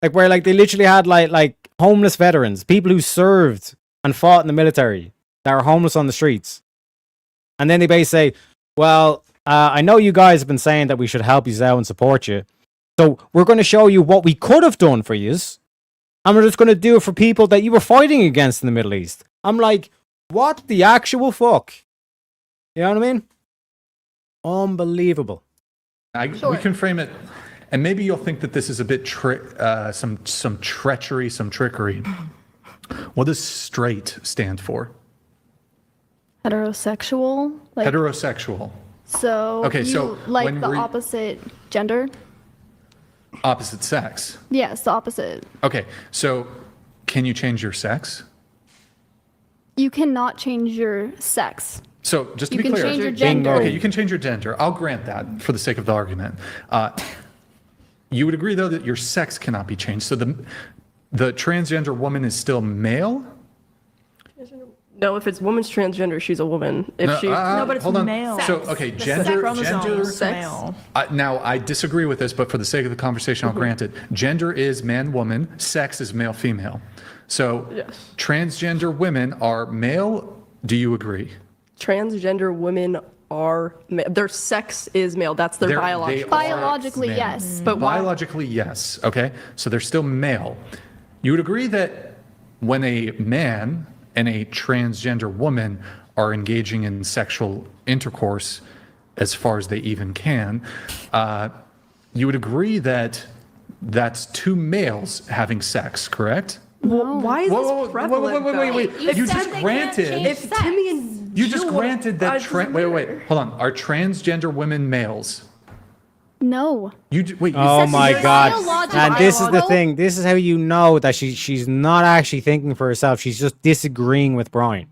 A: Like, where, like, they literally had, like homeless veterans, people who served and fought in the military that are homeless on the streets. And then they basically say, well, I know you guys have been saying that we should help you out and support you. So we're going to show you what we could have done for you. And we're just going to do it for people that you were fighting against in the Middle East. I'm like, what the actual fuck? You know what I mean? Unbelievable.
L: We can frame it, and maybe you'll think that this is a bit some treachery, some trickery. What does straight stand for?
J: Heterosexual. Like,
L: Heterosexual.
J: So
L: Okay,
J: you
L: so
J: like
L: when
J: the
L: we-
J: opposite gender?
L: Opposite sex.
J: Yes, the opposite.
L: Okay, so can you change your sex?
J: You cannot change your sex.
L: So just to
J: You
L: be
J: can
L: clear,
J: change your gender.
L: Okay, you can change your gender. I'll grant that for the sake of the argument. You would agree though that your sex cannot be changed. So the transgender woman is still male.
O: No, if it's woman's transgender, she's a woman. If she
I: No, but it's
L: hold on.
I: male.
L: So okay,
I: The
L: gender.
I: chromosome is
O: sex.
I: male.
L: Now I disagree with this, but for the sake of the conversation, I'll grant it. Gender is man, woman. Sex is male, female. So
O: Yes.
L: transgender women are male. Do you agree?
O: Transgender women are their sex is male. That's their
L: They
O: biological.
L: are
J: Biologically,
L: male.
J: yes.
O: But why-
L: biologically, yes. Okay, so they're still male. You would agree that when a man and a transgender woman are engaging in sexual intercourse, as far as they even can, you would agree that that's two males having sex, correct?
O: Why is
L: Whoa,
O: this prevalent?
L: wait. You just granted.
O: If Timmy and
L: You just
O: Jill
L: granted that. Wait. Hold on. Are transgender women males?
J: No.
L: Wait.
A: Oh my god.
J: biological.
A: And this is the
J: Biological.
A: thing. This is how you know that she's not actually thinking for herself. She's just disagreeing with Brian.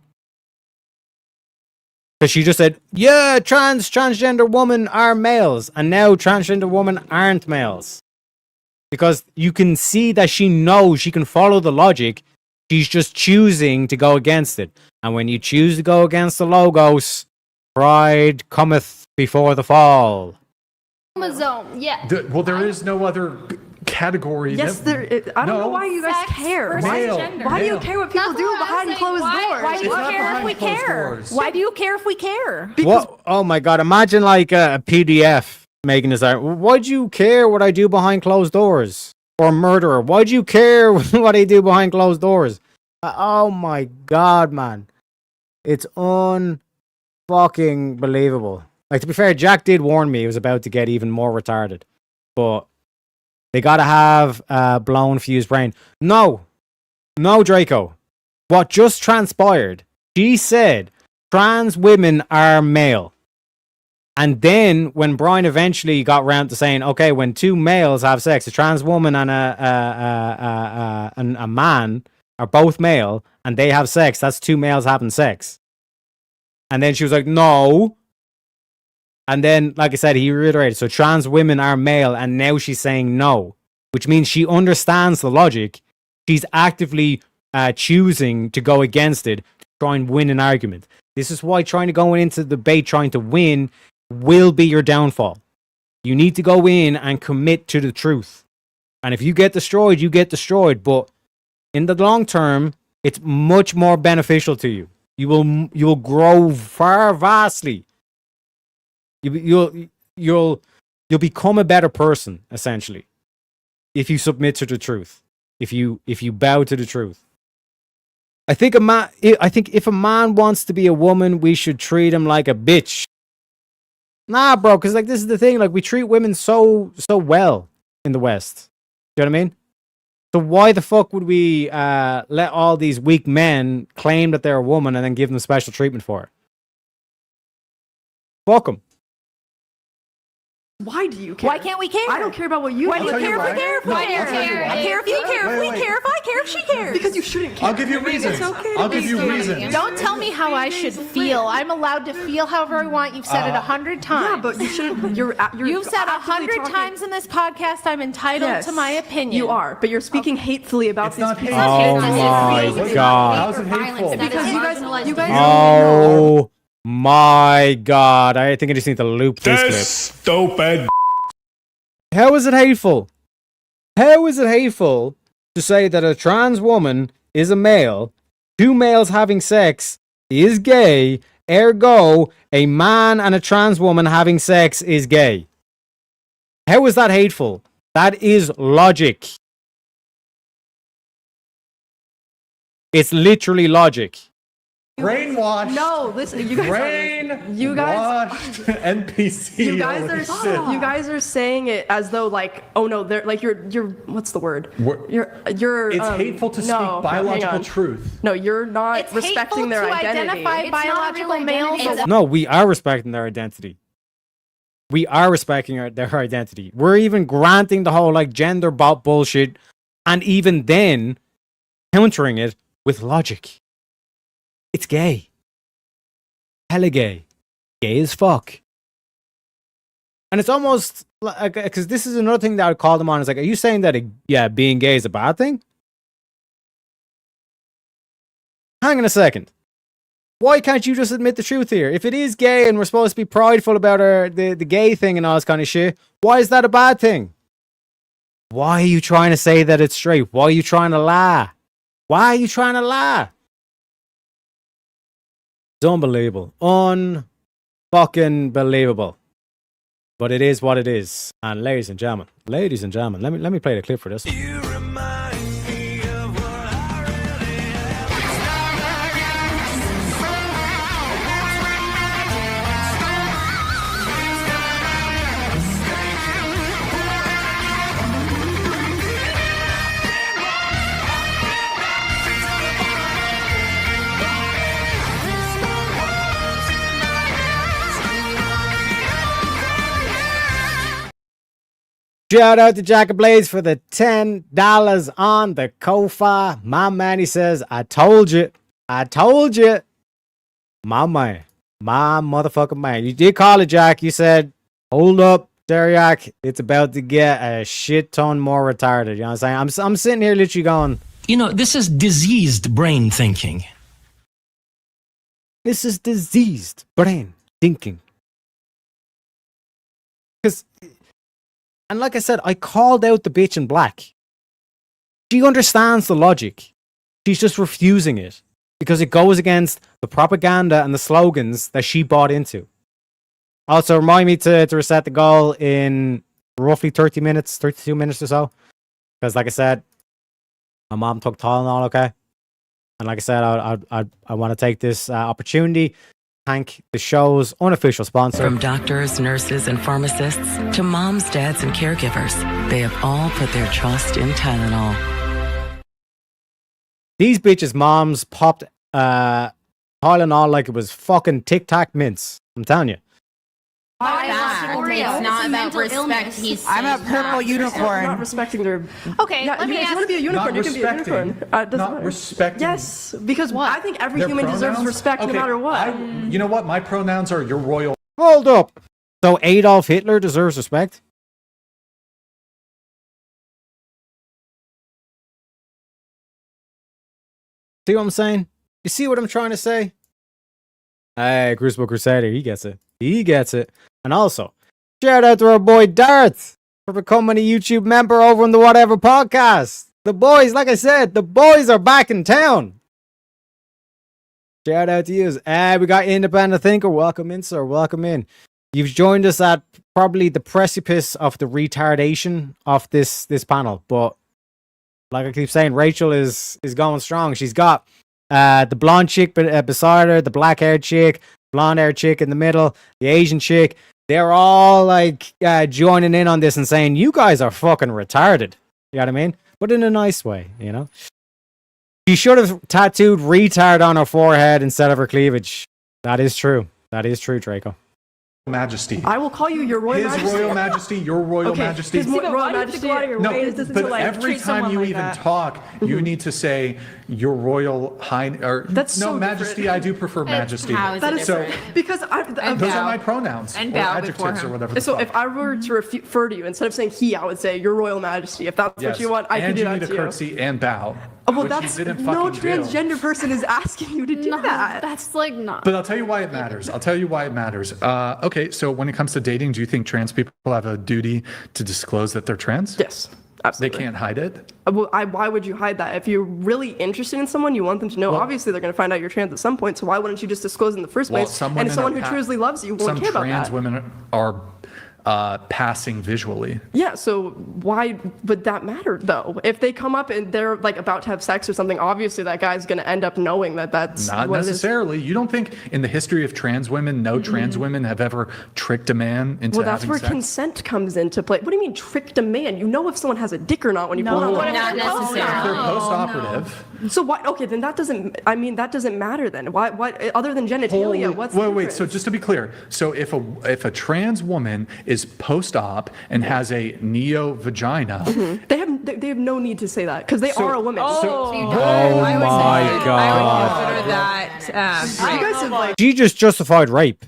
A: Because she just said, yeah, transgender women are males. And now transgender women aren't males. Because you can see that she knows she can follow the logic. She's just choosing to go against it. And when you choose to go against the logos, pride cometh before the fall.
J: Chromosome, yeah.
L: Well, there is no other category.
O: Yes, I don't know why you guys care.
L: Male.
O: Why do you
L: Male.
O: care what people do behind closed doors?
K: Why do you
L: It's not
K: care if
L: behind
K: we
L: closed
K: care?
L: doors.
K: Why do you care if we care?
A: What? Oh my god! Imagine like a PDF making this out. Why do you care what I do behind closed doors? Or murderer? Why do you care what I do behind closed doors? Oh my god, man! It's unfucking believable. Like, to be fair, Jack did warn me he was about to get even more retarded, but they gotta have blown fused brain. No, Draco. What just transpired? She said trans women are male. And then when Brian eventually got round to saying, okay, when two males have sex, a trans woman and a man are both male and they have sex, that's two males having sex. And then she was like, no. And then, like I said, he reiterated, so trans women are male, and now she's saying no, which means she understands the logic. She's actively choosing to go against it, to try and win an argument. This is why trying to go into the debate, trying to win, will be your downfall. You need to go in and commit to the truth. And if you get destroyed, you get destroyed. But in the long term, it's much more beneficial to you. You will grow far vastly. You'll become a better person, essentially, if you submit to the truth. If you bow to the truth. I think if a man wants to be a woman, we should treat him like a bitch. Nah, bro, because like this is the thing, like we treat women so well in the West. Do you know what I mean? So why the fuck would we let all these weak men claim that they're a woman and then give them special treatment for it? Fuck them.
O: Why do you care?
Q: Why can't we care?
O: I don't care about what you
Q: Why
O: do.
Q: do you care if we care?
O: Why
Q: Why do you care? I care if you care. If we care. If I care. If she cares.
O: Because you shouldn't care.
L: I'll give you reasons. I'll give you reasons.
K: Don't tell me how I should feel. I'm allowed to feel however I want. You've said it 100 times.
O: Yeah, but you shouldn't.
K: You've said 100 times in this podcast. I'm entitled to my opinion.
O: You are, but you're speaking hatefully about these people.
A: Oh my God.
L: How's it hateful?
O: Because you guys.
A: Oh my God. I think I just need to loop this clip.
H: Stupid.
A: How is it hateful? How is it hateful to say that a trans woman is a male, two males having sex is gay, ergo, a man and a trans woman having sex is gay? How is that hateful? That is logic. It's literally logic.
L: Brainwashed.
O: No, listen, you guys.
L: NPC.
O: You guys are saying it as though like, oh no, they're like you're what's the word? You're.
L: It's hateful to speak biological truth.
O: No, you're not
K: It's
O: respecting their
K: hateful to
O: identity.
K: identify biological males.
A: No, we are respecting their identity. We are respecting their identity. We're even granting the whole like gender bullshit, and even then countering it with logic. It's gay. Hella gay. Gay as fuck. And it's almost like, because this is another thing that I would call them on. Is like, are you saying that, being gay is a bad thing? Hang on a second. Why can't you just admit the truth here? If it is gay and we're supposed to be prideful about the gay thing and all this kind of shit, why is that a bad thing? Why are you trying to say that it's straight? Why are you trying to lie? Why are you trying to lie? It's unbelievable. Unfucking believable. But it is what it is. And ladies and gentlemen, let me play the clip for this. Shout out to Jack Blaze for the $10 on the Ko-Fi. My man, he says, I told you. My man. My motherfucking man. You did call it, Jack. You said, hold up, Teriak. It's about to get a shit ton more retarded. You know what I'm saying? I'm sitting here literally going,
H: This is diseased brain thinking.
A: This is diseased brain thinking. Because... And like I said, I called out the bitch in black. She understands the logic. She's just refusing it because it goes against the propaganda and the slogans that she bought into. Also, remind me to reset the goal in roughly 32 minutes or so. Because like I said, my mom took Tylenol, okay? And like I said, I want to take this opportunity thank the show's unofficial sponsor.
D: From doctors, nurses, and pharmacists to moms, dads, and caregivers, they have all put their trust in Tylenol.
A: These bitches' moms popped Tylenol like it was fucking Tic Tac mints. I'm telling you.
Q: It's not about respect.
N: I'm a purple unicorn.
O: I'm not respecting their.
K: Okay, let me
O: If
K: ask.
O: you want to be a unicorn, you can be a
L: respecting.
O: unicorn. Doesn't
L: Not
O: matter.
L: respecting.
O: Yes, because I think every
L: Their
O: human deserves
L: pronouns?
O: respect no
L: Okay,
O: matter what.
L: You know what? My pronouns are your royal.
A: Hold up. So Adolf Hitler deserves respect? See what I'm saying? You see what I'm trying to say? Hey, Crucible Crusader, he gets it. He gets it. And also, shout out to our boy Darth for becoming a YouTube member over on the Whatever Podcast. The boys, like I said, the boys are back in town. Shout out to you. We got Independent Thinker. Welcome in, sir. Welcome in. You've joined us at probably the precipice of the retardation of this panel. But like I keep saying, Rachel is going strong. She's got the blonde chick beside her, the black-haired chick, blonde-haired chick in the middle, the Asian chick. They're all like joining in on this and saying, you guys are fucking retarded. You know what I mean? But in a nice way, you know? She should have tattooed retard on her forehead instead of her cleavage. That is true. That is true, Draco.
L: Majesty.
O: I will call you your Royal
L: His
O: Majesty.
L: Royal Majesty, your Royal
O: Okay,
L: Majesty.
O: His Royal Majesty.
L: But every time you even talk, you need to say your Royal Highness or
O: That's
L: no
O: so
L: Majesty.
O: different.
L: I do prefer Majesty.
Q: How is
O: That
Q: it
O: is
L: so
Q: different?
O: because
L: those are my pronouns
M: And
L: or
M: bow
L: adjectives
M: before him.
L: or whatever. the
O: So
L: fuck.
O: if I were to refer to you, instead of saying he, I would say your Royal Majesty. If that's
L: Yes.
O: what you want, I can
L: and
O: do
L: you
O: that
L: need
O: to
L: to
O: you.
L: curtsy and bow.
O: Well,
L: which
O: that's
L: you didn't
O: no
L: fucking do.
O: transgender person is asking you to do
J: No,
O: that.
J: that's like not.
L: But I'll tell you why it matters. Okay, so when it comes to dating, do you think trans people have a duty to disclose that they're trans?
O: Yes, absolutely.
L: They can't hide it?
O: Why would you hide that? If you're really interested in someone, you want them to know. Obviously, they're going to find out you're trans at some point. So why wouldn't you just disclose in the first place? And if someone who truly loves you won't care about that.
L: Some trans women are passing visually.
O: Yeah, so why would that matter though? If they come up and they're like about to have sex or something, obviously that guy's going to end up knowing that that's
L: Not
O: what
L: necessarily. You don't think in the history of trans women, no trans women have ever tricked a man into
O: Well, that's
L: having
O: where
L: sex?
O: consent comes into play. What do you mean tricked a man? You know if someone has a dick or not when you pull it out.
Q: Not necessarily.
L: They're post-operative.
O: So why? Okay, then that doesn't matter then. Why? Other than genitalia, what's the
L: Wait.
O: difference?
L: So just to be clear, so if a trans woman is post-op and has a neo vagina,
O: They have no need to say that because they are a woman.
A: Oh my
M: I
A: god.
M: would consider that.
O: You guys have like
A: She just justified rape.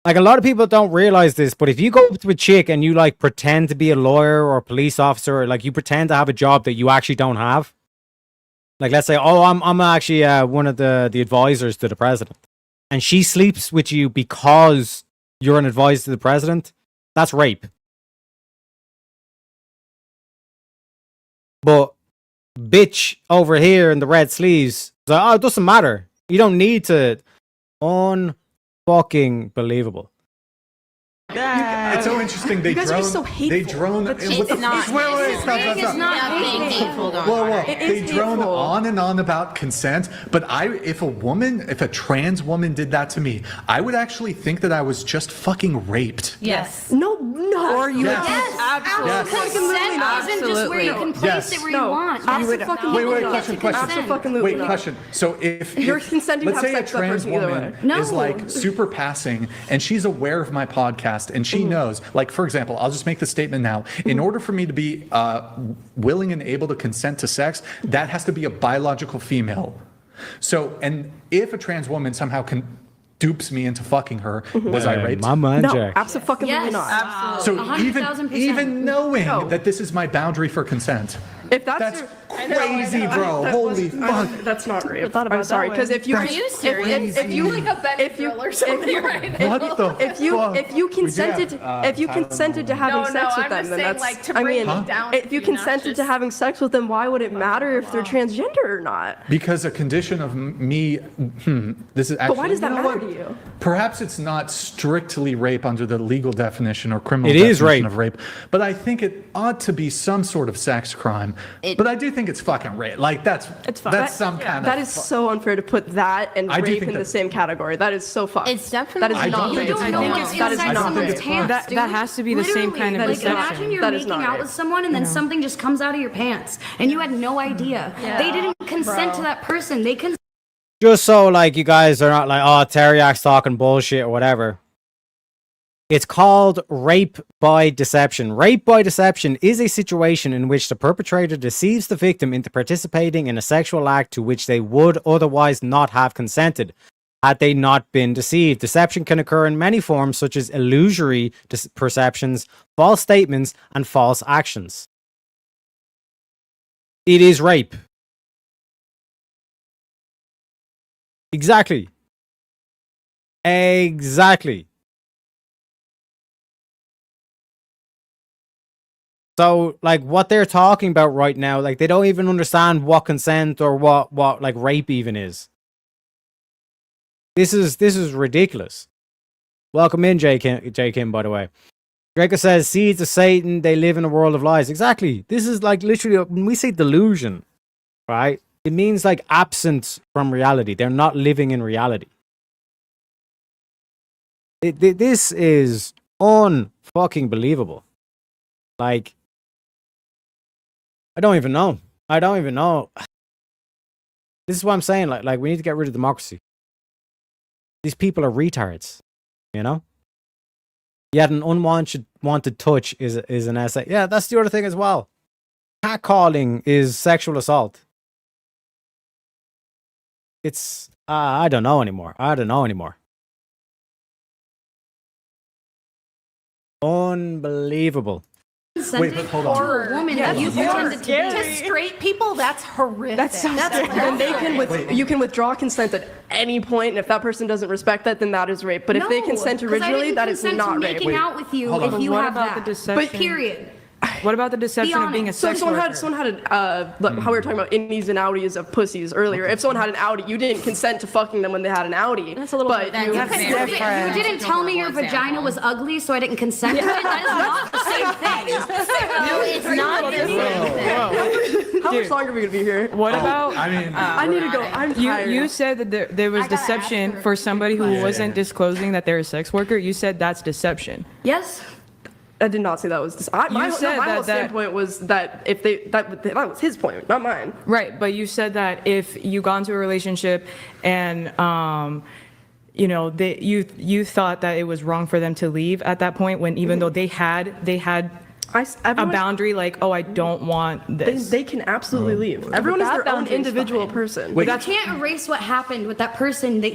A: Like a lot of people don't realize this, but if you go up to a chick and you like pretend to be a lawyer or a police officer, or like you pretend to have a job that you actually don't have, like let's say, oh, I'm actually one of the advisors to the president, and she sleeps with you because you're an advisor to the president, that's rape. But bitch over here in the red sleeves, like, oh, it doesn't matter. You don't need to. Unfucking believable.
L: it's so interesting. They
O: You guys are
L: drone.
O: just so
L: They
O: hateful.
L: drone.
O: That's
L: what
O: just-
L: the
Q: It's not.
L: fuck? Wait, stop.
Q: It's nothing hateful going
L: Whoa,
Q: on.
L: whoa.
O: It
L: They
O: is
L: drone
O: hateful.
L: on and on about consent, but if a trans woman did that to me, I would actually think that I was just fucking raped.
Q: Yes.
O: no.
N: Or you
L: Yes.
Q: Yes,
T: Consent isn't just where you can place
L: Yes.
T: it where
O: No.
T: you want.
O: Absolutely.
L: Wait,
T: You
L: question.
T: consent.
L: Wait, question. So if
O: You're consenting to
L: let's
O: have
L: say a
O: sex with that
L: trans
O: person either
L: woman
O: way.
L: is
T: No.
L: like super passing and she's aware of my podcast and she knows, like for example, I'll just make the statement now. In order for me to be willing and able to consent to sex, that has to be a biological female. So, and if a trans woman somehow dupes me into fucking her, was I raped?
A: Mama
O: No,
A: Jack.
O: absolutely
T: Yes.
O: not.
L: So
T: 100,000%.
L: even knowing
O: No.
L: that this is my boundary for consent,
O: If that's
L: that's
O: your-
L: crazy, bro.
O: That
L: Holy
O: was-
L: fuck.
O: That's not rape.
P: thought about
O: I'm sorry,
P: that
O: because
P: way.
O: if you
Q: Are you serious?
O: if you
J: Like a Benadryl or something right now.
L: What the
O: if you
L: fuck?
O: if you
L: We do
O: consented
L: have,
O: if you consented to having
J: No,
O: sex
J: no,
O: with
J: I'm
O: them,
J: just
O: then
J: saying,
O: that's
J: like, to
O: I
J: bring
O: mean,
J: it down
O: if
J: to
O: you
J: be
O: consented to
J: obnoxious.
O: having sex with them, why would it matter if they're transgender or not?
L: Because a condition of me, this is actually.
O: But why does that
L: you know
O: matter
L: what?
O: to you?
L: Perhaps it's not strictly rape under the legal definition or criminal
A: It is
L: definition
A: rape.
L: of rape, but I think it ought to be some sort of sex crime. But I do think it's fucking rape. Like that's
O: fine.
L: that's some kind
O: That
L: of.
O: is so unfair to put that and
L: I do
O: rape
L: think
O: in the
L: that-
O: same category. That is so fucked.
Q: It's
O: That is
Q: definitely
L: I don't
O: not
L: think
O: rape.
L: it's
T: You don't know what's
O: That is
T: inside
L: I don't
O: not
T: someone's
L: think it's
T: pants,
P: That
T: dude.
P: has to be the same
T: Literally,
P: kind of
T: like,
P: deception.
T: imagine you're
O: That is
T: making
O: not
T: out
O: rape.
T: with someone and then something just comes out of your pants and you had no idea. They didn't consent to that person. They
A: Just so like you guys are not like, oh, Teriak's talking bullshit or whatever. It's called rape by deception. Rape by deception is a situation in which the perpetrator deceives the victim into participating in a sexual act to which they would otherwise not have consented had they not been deceived. Deception can occur in many forms, such as illusory perceptions, false statements, and false actions. It is rape. Exactly. Exactly. So, like, what they're talking about right now, like, they don't even understand what consent or what like rape even is. This is ridiculous. Welcome in, J Kim, by the way. Draco says, seeds of Satan, they live in a world of lies. Exactly. This is like literally, when we say delusion, right? It means like absent from reality. They're not living in reality. This is unfucking believable. Like, I don't even know. This is what I'm saying. Like we need to get rid of democracy. These people are retards, you know? Yet an unwanted touch is an essay. Yeah, that's the other thing as well. Catcalling is sexual assault. It's, I don't know anymore. Unbelievable.
L: Wait, but hold on.
T: For a woman that you pretended to be.
K: To straight people, that's horrific.
O: That's so scary. And they can you can withdraw consent at any point, and if that person doesn't respect that, then that is rape. But if they consent originally, that is not rape.
T: Making out with you
L: hold
T: if
L: on.
T: you
P: What
T: have
P: about
T: that.
P: the deception?
T: But period.
P: What about the deception of being a
O: So
P: sex
O: someone
P: worker?
O: had like how we were talking about innies and outies of pussies earlier. If someone had an outie, you didn't consent to fucking them when they had an outie. That's a little bit
T: You didn't tell me your vagina was ugly, so I didn't consent to it. That is not the same thing.
Q: No, it's not the same thing.
O: How much longer are we gonna be here?
P: What about?
L: I mean,
O: I need to go. I'm tired.
P: You said that there was deception for somebody who wasn't disclosing that they're a sex worker. You said that's deception.
T: Yes.
O: I did not say that was. My whole standpoint was that if that was his point, not mine.
P: Right, but you said that if you got into a relationship and you know, you thought that it was wrong for them to leave at that point when even though they had a boundary like, oh, I don't want this.
O: They can absolutely leave. Everyone is their own individual person.
T: But you can't erase what happened with that person that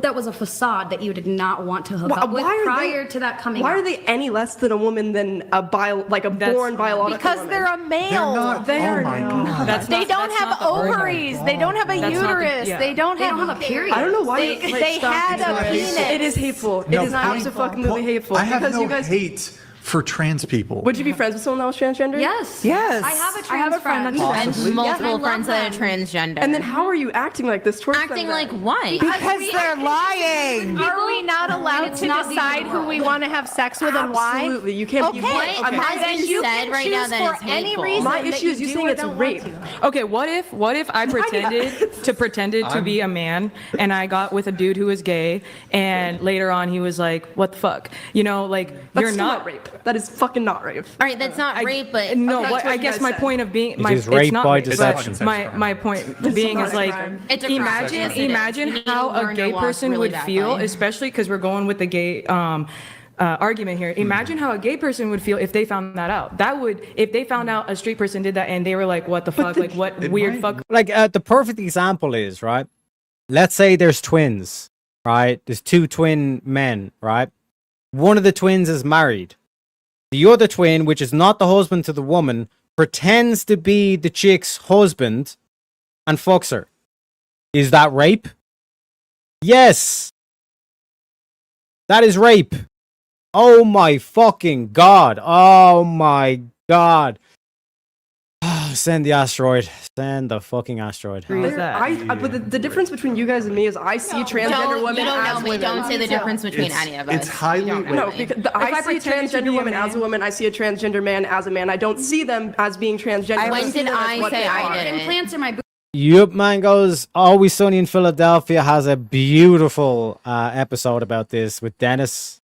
T: that was a facade that you did not want to hook up with prior to that coming
O: Why
T: out.
O: are they any less than a woman than a born biological
K: Because
O: woman?
K: they're a male.
O: They are not.
K: They don't have ovaries. They don't have a uterus. They don't have
T: a period.
O: I don't know why
K: they had a penis.
O: It is hateful. It is absolutely hateful.
L: I have
O: because
L: no
O: you guys
L: hate for trans people.
O: Would you be friends with someone that was transgender?
T: Yes.
O: Yes.
T: I have a trans friend.
Q: And multiple friends that are transgender.
O: And then how are you acting like this towards
Q: Acting
O: them
Q: like
O: then?
Q: what?
N: Because they're lying.
K: Are we not allowed to decide who we want to have sex with and why?
O: Absolutely. You can't.
K: Okay.
Q: What has
K: Then
Q: been
K: you
Q: said
K: can
Q: right now
K: choose
Q: that
K: for
Q: is
K: any
Q: hateful.
K: reason.
O: My
K: that
O: issue is you
K: do
O: saying
K: or
O: it's
K: don't
O: rape.
K: want to.
P: Okay, what if I pretended to be a man and I got with a dude who was gay and later on he was like, what the fuck? You know, like
O: That's
P: you're
O: still
P: not
O: rape. That is fucking not rape.
Q: All right, that's not rape, but
P: No,
O: That's
P: what,
O: what
P: I
O: you
P: guess
O: guys
P: my
O: said.
P: point of being,
A: is
P: it's
A: rape
P: not
A: by
P: rape, but
A: deception.
P: my point being
O: not
P: is
O: a
P: like,
O: crime.
Q: It's a crime. Yes, it is.
P: imagine
Q: You need to
P: how a
Q: learn
P: gay
Q: to walk
P: person
Q: really
P: would feel,
Q: badly.
P: especially because we're going with the gay argument here. Imagine how a gay person would feel if they found that out. If they found out a straight person did that and they were like, what the fuck, like what weird fuck.
A: Like the perfect example is, right? Let's say there's twins, right? There's two twin men, right? One of the twins is married. The other twin, which is not the husband to the woman, pretends to be the chick's husband and fucks her. Is that rape? Yes. That is rape. Oh my fucking god. Oh my god. Send the asteroid. Send the fucking asteroid.
O: But the difference between you guys and me is I see transgender women as women.
Q: Don't say the difference between any of us.
L: It's highly.
O: No, because I see a transgender woman as a woman. I see a transgender man as a man. I don't see them as being transgender.
Q: When did I say I
O: did?
Q: did?
T: Implants in my boob.
A: Yup, Mangoes. Always Sunny in Philadelphia has a beautiful episode about this with Dennis.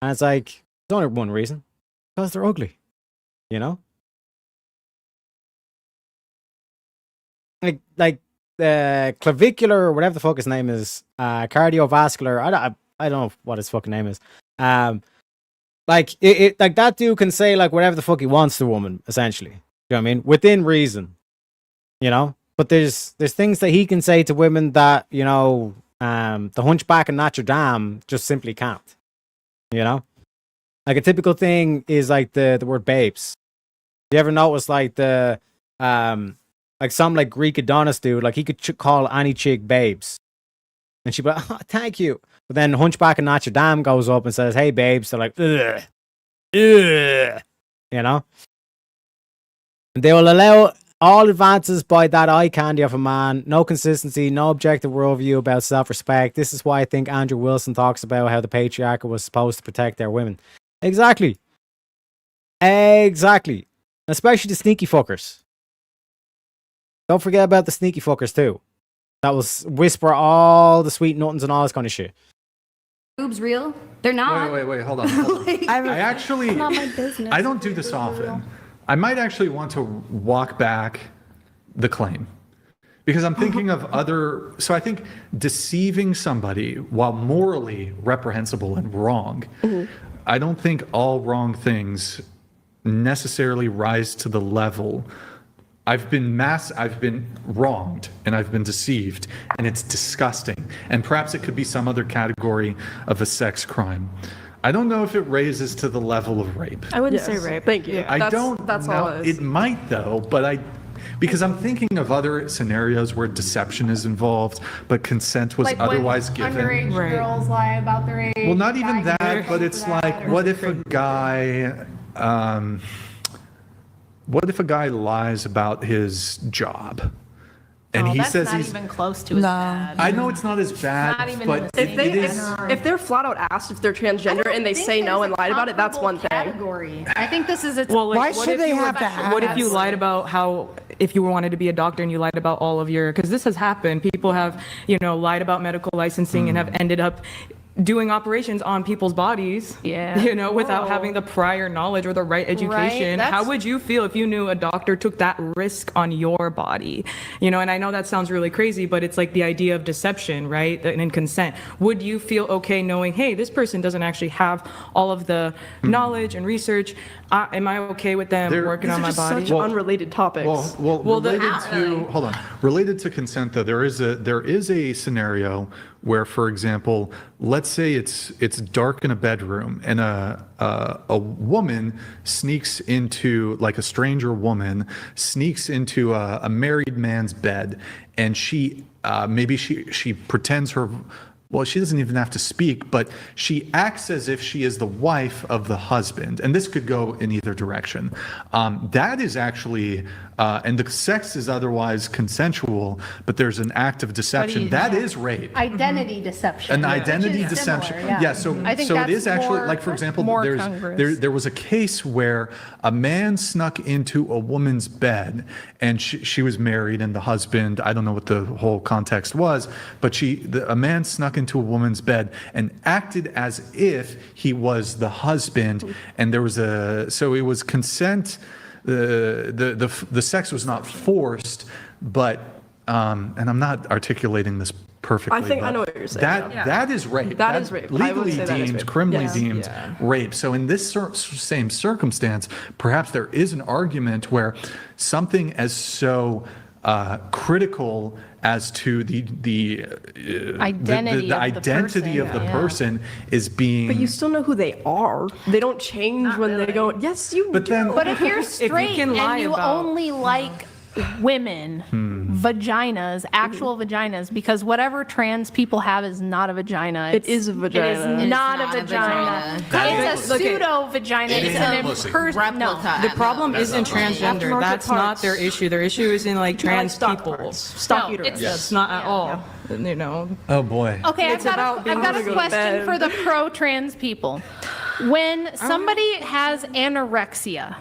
A: And it's like, there's only one reason. Because they're ugly. You know? Like clavicular or whatever the fuck his name is, cardiovascular. I don't know what his fucking name is. Like it like that dude can say like whatever the fuck he wants to a woman, essentially. You know what I mean? Within reason. You know? But there's things that he can say to women that, you know, the Hunchback of Notre Dame just simply can't. You know? Like a typical thing is like the word babes. You ever notice like the like some like Greek Adonis dude, like he could call any chick babes. And she'd be like, oh, thank you. But then Hunchback of Notre Dame goes up and says, hey babes. They're like, ugh, ugh. You know? And they will allow all advances by that eye candy of a man. No consistency, no objective worldview about self-respect. This is why I think Andrew Wilson talks about how the patriarchy was supposed to protect their women. Exactly. Exactly. Especially the sneaky fuckers. Don't forget about the sneaky fuckers too. That will whisper all the sweet nothings and all this kind of shit.
T: Boobs real? They're not.
L: Wait, hold on. I actually,
T: It's not my business.
L: I don't do this often. I might actually want to walk back the claim Because I'm thinking of other, so I think deceiving somebody, while morally reprehensible and wrong, I don't think all wrong things necessarily rise to the level. I've been wronged and I've been deceived, and it's disgusting. And perhaps it could be some other category of a sex crime. I don't know if it raises to the level of rape.
O: I wouldn't say rape. Thank you.
L: I don't
O: That's
L: know.
O: all it is.
L: It might though, but because I'm thinking of other scenarios where deception is involved, but consent was
K: Like
L: otherwise
K: when
L: given.
K: underage girls lie about their age.
L: Well, not even
K: guys
L: that, but it's like, what if a guy lies about his job? And he
K: that's
L: says
K: not
L: he's
K: even close to as bad.
L: I know it's not as bad,
K: Not even
L: but
K: in the
L: it is.
O: If they're flat out asked if they're transgender and they say no and lied about it, that's one thing.
K: Category. I think this is its.
P: Well, like,
N: Why
P: what
N: should
P: if
N: they
P: you
N: have
P: were-
N: to ask?
P: What if you lied about how, if you wanted to be a doctor and you lied about all of your, because this has happened. People have, lied about medical licensing and have ended up doing operations on people's bodies, without having the prior knowledge or the right education. How
K: that's-
P: would you feel if you knew a doctor took that risk on your body? And I know that sounds really crazy, but it's like the idea of deception, right? And consent. Would you feel okay knowing, hey, this person doesn't actually have all of the knowledge and research? Am I okay with them working on my body?
O: Such unrelated topics.
L: Related to consent though, there is a scenario where, for example, let's say it's dark in a bedroom and a woman sneaks into, like a stranger woman sneaks into a married man's bed, and she pretends well, she doesn't even have to speak, but she acts as if she is the wife of the husband. And this could go in either direction. That is actually, and the sex is otherwise consensual, but there's an act of deception. That is rape.
K: Identity deception.
L: An identity
K: which is
L: deception.
K: similar,
L: So
K: I think
L: it
K: that's
L: is actually,
K: more-
L: like, for example,
K: more
L: there was a case where a man snuck into a woman's bed, and she was married, and the husband, I don't know what the whole context was, but a man snuck into a woman's bed and acted as if he was the husband, and there was so it was consent. The sex was not forced, but and I'm not articulating this perfectly.
O: I think I
L: but
O: know what you're saying.
L: That is rape.
O: That is rape. I would
L: Legally
O: say that is
L: deemed,
O: rape.
L: criminally
O: Yes.
L: deemed rape. So in this same circumstance, perhaps there is an argument where something as so critical as to the identity of the person is being.
O: But you still know who they are. They don't change when they go. Yes, you.
L: But then,
K: But if you're straight
P: can lie
K: and you
P: about-
K: only like women, vaginas, actual vaginas, because whatever trans people have is not a vagina.
O: It is a vagina.
K: It is not a vagina. It's a pseudo vagina. It's an impersonal. No.
P: The problem isn't transgender.
O: Aftermarket
P: That's not
O: parts.
P: their issue. Their issue is in like trans people.
O: Stock
K: No,
O: uterus.
K: it's-
P: That's not at all.
L: oh boy.
K: Okay,
O: It's
K: I've
O: about being
K: got
O: able
K: a
O: to go to
K: question
O: bed.
K: for the pro-trans people. When somebody has anorexia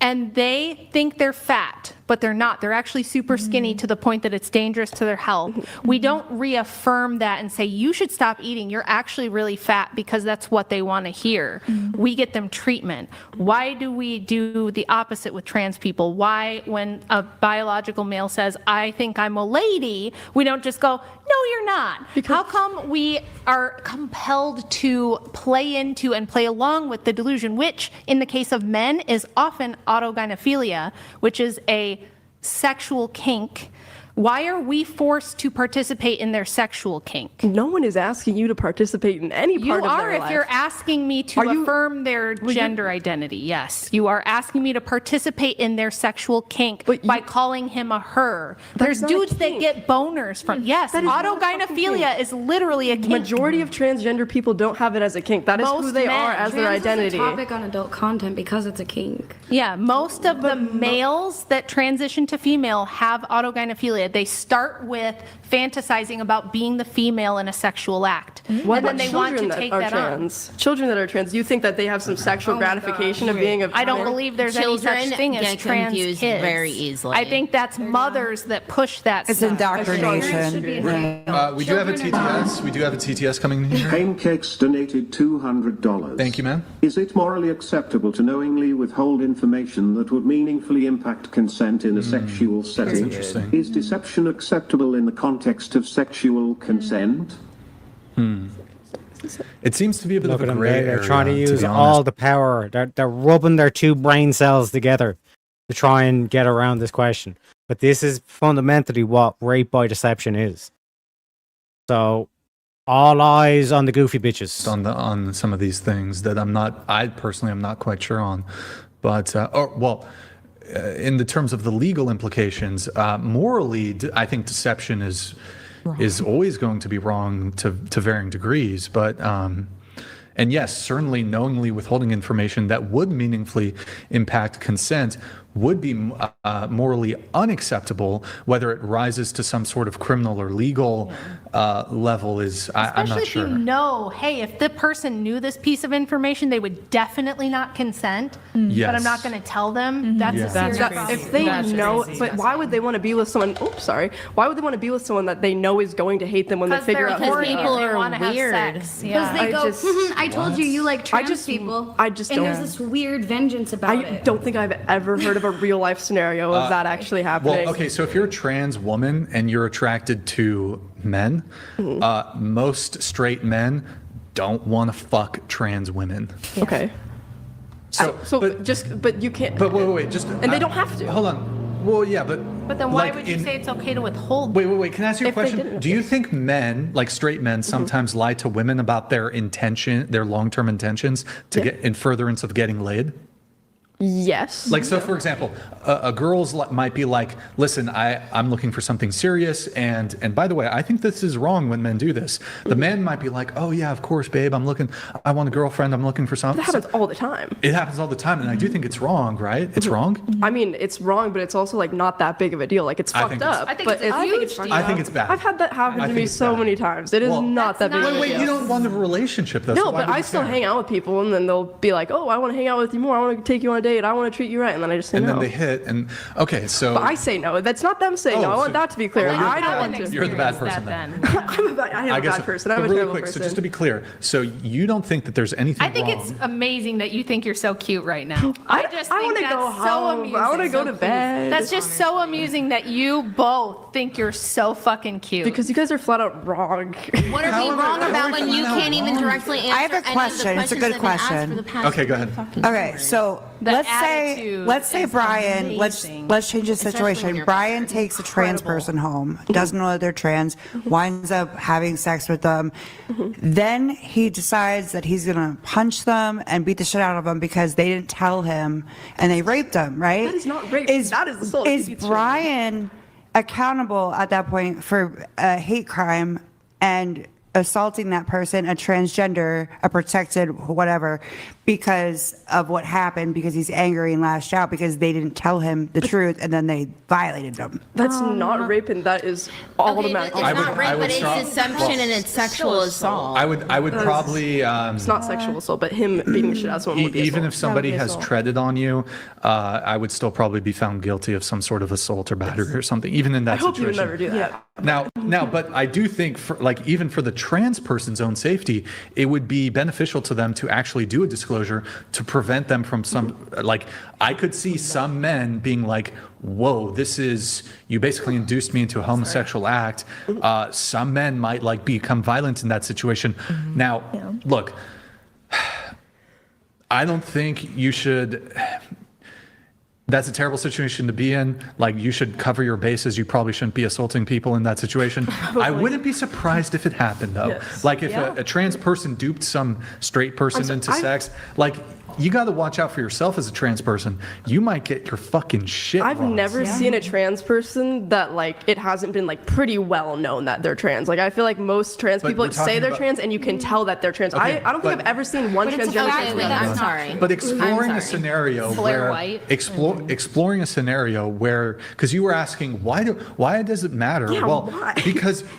K: and they think they're fat, but they're not, they're actually super skinny to the point that it's dangerous to their health, we don't reaffirm that and say, you should stop eating, you're actually really fat, because that's what they want to hear. We get them treatment. Why do we do the opposite with trans people? Why, when a biological male says, I think I'm a lady, we don't just go, no, you're not. How come we are compelled to play into and play along with the delusion, which in the case of men is often autogynephilia, which is a sexual kink? Why are we forced to participate in their sexual kink?
O: No one is asking you to participate in any
K: You
O: part of
K: are
O: their
K: if
O: life.
K: you're asking me to affirm their gender identity. Yes, you are asking me to participate in their sexual kink by calling him a her. There's
O: not a
K: dudes that get boners from. Yes,
O: That is not a fucking
K: autogynephilia
O: kink.
K: is literally a kink.
O: Majority of transgender people don't have it as a kink. That is who
K: Most
O: they
K: men.
O: are as their identity.
T: It's a topic on adult content because it's a kink.
K: Yeah, most of the males that transition to female have autogynephilia. They start with fantasizing about being the female in a sexual act. And then they want to
O: Children
K: take
O: are
K: that on.
O: trans. Children that are trans, you think that they have some sexual gratification of being a
K: I don't believe there's any such thing as
Q: get
K: trans
Q: confused
K: kids.
Q: very easily.
K: I think that's mothers that push that
N: It's
K: stuff.
N: indoctrination.
L: We do have a TTS. We do have a TTS coming in here.
U: Pancakes donated $200.
L: Thank you, man.
U: Is it morally acceptable to knowingly withhold information that would meaningfully impact consent in a sexual setting?
L: interesting.
U: Is deception deception acceptable in the context of sexual consent?
L: It seems to be a bit
A: Look
L: of
A: at
L: a
A: them.
L: gray
A: They're
L: area.
A: trying to use
L: be
A: all
L: honest.
A: the power. They're rubbing their two brain cells together to try and get around this question. But this is fundamentally what rape by deception is. So, all eyes on the goofy bitches.
L: on some of these things that I personally am not quite sure on, but in the terms of the legal implications, morally, I think deception is always going to be wrong to varying degrees, but and yes, certainly knowingly withholding information that would meaningfully impact consent would be morally unacceptable. Whether it rises to some sort of criminal or legal level is, I'm
K: Especially
L: not
K: if
L: sure.
K: you know, hey, if the person knew this piece of information, they would definitely not consent.
L: Yes.
K: But I'm not going to tell them. That's a serious problem.
O: If they know, but why would they want to be with someone? Oops, sorry. Why would they want to be with someone that they know is going to hate them when they figure out?
Q: Because people are
K: wanna have
Q: weird.
K: sex.
T: Because they go, I told you like trans people.
O: I just
T: and
O: don't.
T: there's this weird vengeance about
O: I
T: it.
O: don't think I've ever heard of a real life scenario of that actually happening.
L: Well, okay, so if you're a trans woman and you're attracted to men, most straight men don't want to fuck trans women.
O: Okay.
L: So,
O: but you can't.
L: But wait, just
O: and they don't have to.
L: Hold on. Well, yeah, but
K: then why would you say it's okay to withhold?
L: Wait. Can I ask you a
O: If they
L: question?
O: didn't,
L: Do you think men, like straight men, sometimes lie to women about their intention, their long-term intentions to get in furtherance of getting laid?
O: Yes.
L: Like, so for example, a girl's might be like, listen, I'm looking for something serious. And by the way, I think this is wrong when men do this. The man might be like, oh yeah, of course, babe, I want a girlfriend. I'm looking for something.
O: That happens all the time.
L: It happens all the time. And I do think it's wrong, right? It's wrong.
O: I mean, it's wrong, but it's also like not that big of a deal. Like it's
L: I
O: fucked
L: think it's-
O: up.
K: I think
O: but
K: it's a huge deal.
L: I think it's bad.
O: I've had that happen
L: I
O: to
L: think
O: me
L: it's
O: so
L: bad.
O: many times. It is not that big of a deal.
L: Wait, you don't want a relationship though.
O: No,
L: so why
O: but
L: would
O: I
L: you
O: still
L: care?
O: hang out with people, and then they'll be like, "Oh, I want to hang out with you more. I want to take you on a date. I want to treat you right," and then I just say
L: And
O: no.
L: then they hit, and okay, so
O: But I say no. That's not them saying no. I want that to be clear.
L: Well, you're
O: I
L: the
O: don't
L: bad-
O: want to.
L: You're the bad person then.
O: I am a bad person. I'm
L: but
O: a
L: really
O: terrible
L: quick,
O: person.
L: so just to be clear, so you don't think that there's anything
K: I think
L: wrong?
K: it's amazing that you think you're so cute right now. I just
O: I
K: think
O: wanna
K: that's
O: go
K: so
O: home.
K: amusing.
O: I wanna go to bed.
K: That's just so amusing that you both think you're so fucking cute.
O: Because you guys are flat out wrong.
Q: What are we wrong about when you can't even directly answer
N: I have a
Q: any of the
N: question. It's a
Q: questions
N: good
Q: that have been asked
N: question.
Q: for the past
L: Okay, go ahead.
N: Okay, so
K: The
N: let's say
K: attitude
N: Brian,
K: is
N: let's
K: amazing.
N: change the
Q: Especially when
N: situation.
Q: you're
N: Brian takes a trans person home, doesn't know that they're trans, winds up having sex with them. Then he decides that he's gonna punch them and beat the shit out of them because they didn't tell him and they raped them, right?
O: That is not rape. That is assault.
N: Is Brian accountable at that point for a hate crime and assaulting that person, a transgender, a protected whatever, because of what happened, because he's angry and lashed out because they didn't tell him the truth and then they violated him?
O: That's not rape, and that is automatically.
Q: It's not rape, but it's deception and it's sexual assault.
L: I would probably.
O: It's not sexual assault, but him beating the shit out of someone would be
L: Even
O: assault.
L: if somebody
O: That would be
L: has
O: assault.
L: treaded on you, I would still probably be found guilty of some sort of assault or battery or something. Even in that
O: I hope you
L: situation.
O: would never do that.
L: Now, but I do think, even for the trans person's own safety, it would be beneficial to them to actually do a disclosure to prevent them from I could see some men being like, whoa, you basically induced me into a homosexual act. Some men might become violent in that situation. Now, look, I don't think you should. That's a terrible situation to be in. You should cover your bases. You probably shouldn't be assaulting people in that situation. I wouldn't be surprised if it happened, though.
O: Yes.
L: If a trans person duped some straight person into sex, you got to watch out for yourself as a trans person. You might get your fucking shit
O: I've
L: wrong.
O: never seen a trans person that it hasn't been pretty well known that they're trans. I feel like most trans
L: But
O: people
L: we're
O: say
L: talking
O: they're
L: about-
O: trans and you can tell that they're trans.
L: Okay,
O: I don't think
L: but-
O: I've ever seen one
Q: But it's a
O: transgender
Q: fact
O: person.
Q: that
O: I'm
Q: that's
O: sorry.
L: But exploring a scenario
K: Blair
L: where
K: White.
L: exploring a scenario where, because you were asking why does it matter?
O: Yeah,
L: well,
O: why?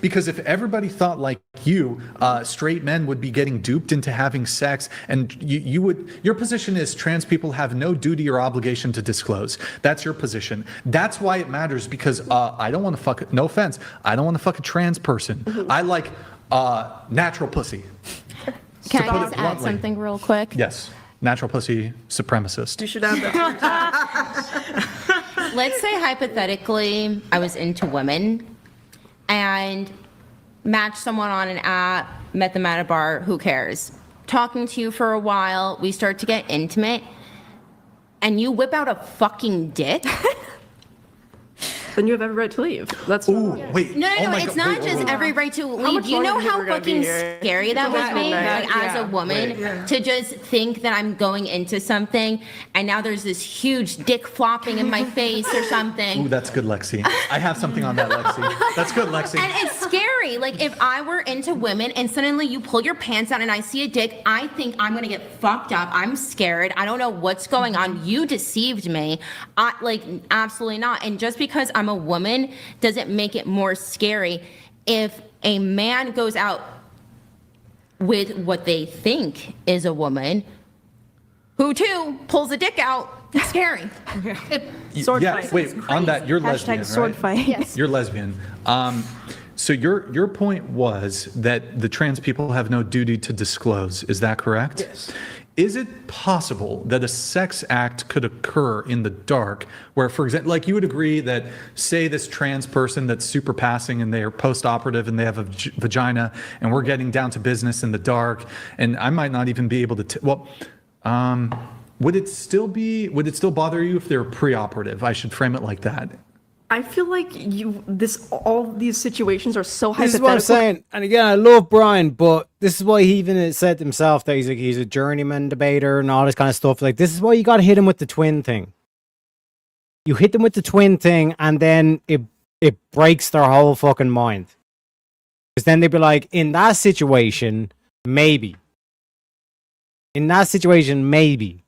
L: because if everybody thought like you, straight men would be getting duped into having sex, and your position is trans people have no duty or obligation to disclose. That's your position. That's why it matters, because I don't want to fuck. No offense, I don't want to fuck a trans person. I like natural pussy.
Q: Can
L: To
Q: I
L: put
Q: just
L: it
Q: add
L: bluntly.
Q: something real quick?
L: Yes, natural pussy supremacist.
O: You should add that.
Q: let's say hypothetically I was into women and matched someone on an app, met them at a bar, who cares? Talking to you for a while, we start to get intimate, and you whip out a fucking dick.
O: Then you have every right to leave. That's
L: wait.
Q: No, it's not just every right to leave. Do you know how fucking scary that would be, like, as a woman, to just think that I'm going into something and now there's this huge dick flopping in my face or something.
L: Ooh, that's good, Lexi. I have something on that, Lexi. That's good, Lexi.
Q: And it's scary. Like, if I were into women and suddenly you pull your pants down and I see a dick, I think I'm gonna get fucked up. I'm scared. I don't know what's going on. You deceived me. Absolutely not. And just because I'm a woman doesn't make it more scary. If a man goes out with what they think is a woman, who too pulls a dick out, it's scary.
O: Sword
L: yeah,
O: fight.
L: wait, on that, you're lesbian,
O: sword
L: right?
O: fight. Yes.
L: You're lesbian. So your point was that the trans people have no duty to disclose. Is that correct?
O: Yes.
L: Is it possible that a sex act could occur in the dark where, for example, like you would agree that, say, this trans person that's super passing and they are post-operative and they have a vagina and we're getting down to business in the dark and I might not even be able to, would it still bother you if they were pre-operative? I should frame it like that.
O: I feel like all these situations are so hypothetical.
A: This is what I'm saying. And again, I love Brian, but this is why he even said himself that he's a journeyman debater and all this kind of stuff. Like, this is why you got to hit him with the twin thing. You hit them with the twin thing, and then it breaks their whole fucking mind. Because then they'd be like, in that situation, maybe. In that situation, maybe.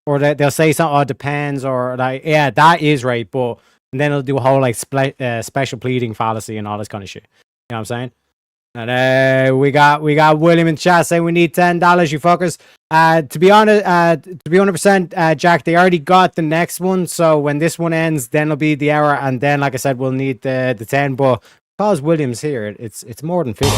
A: Or they'll say something, oh, it depends, or like, yeah, that is right, but. And then it'll do a whole like special pleading fallacy and all this kind of shit. You know what I'm saying? And we got William in chat saying we need $10, you fuckers. To be honest, to be 100%, Jack, they already got the next one. So when this one ends, then it'll be the hour, and then, like I said, we'll need the 10. But because William's here, it's more than 50.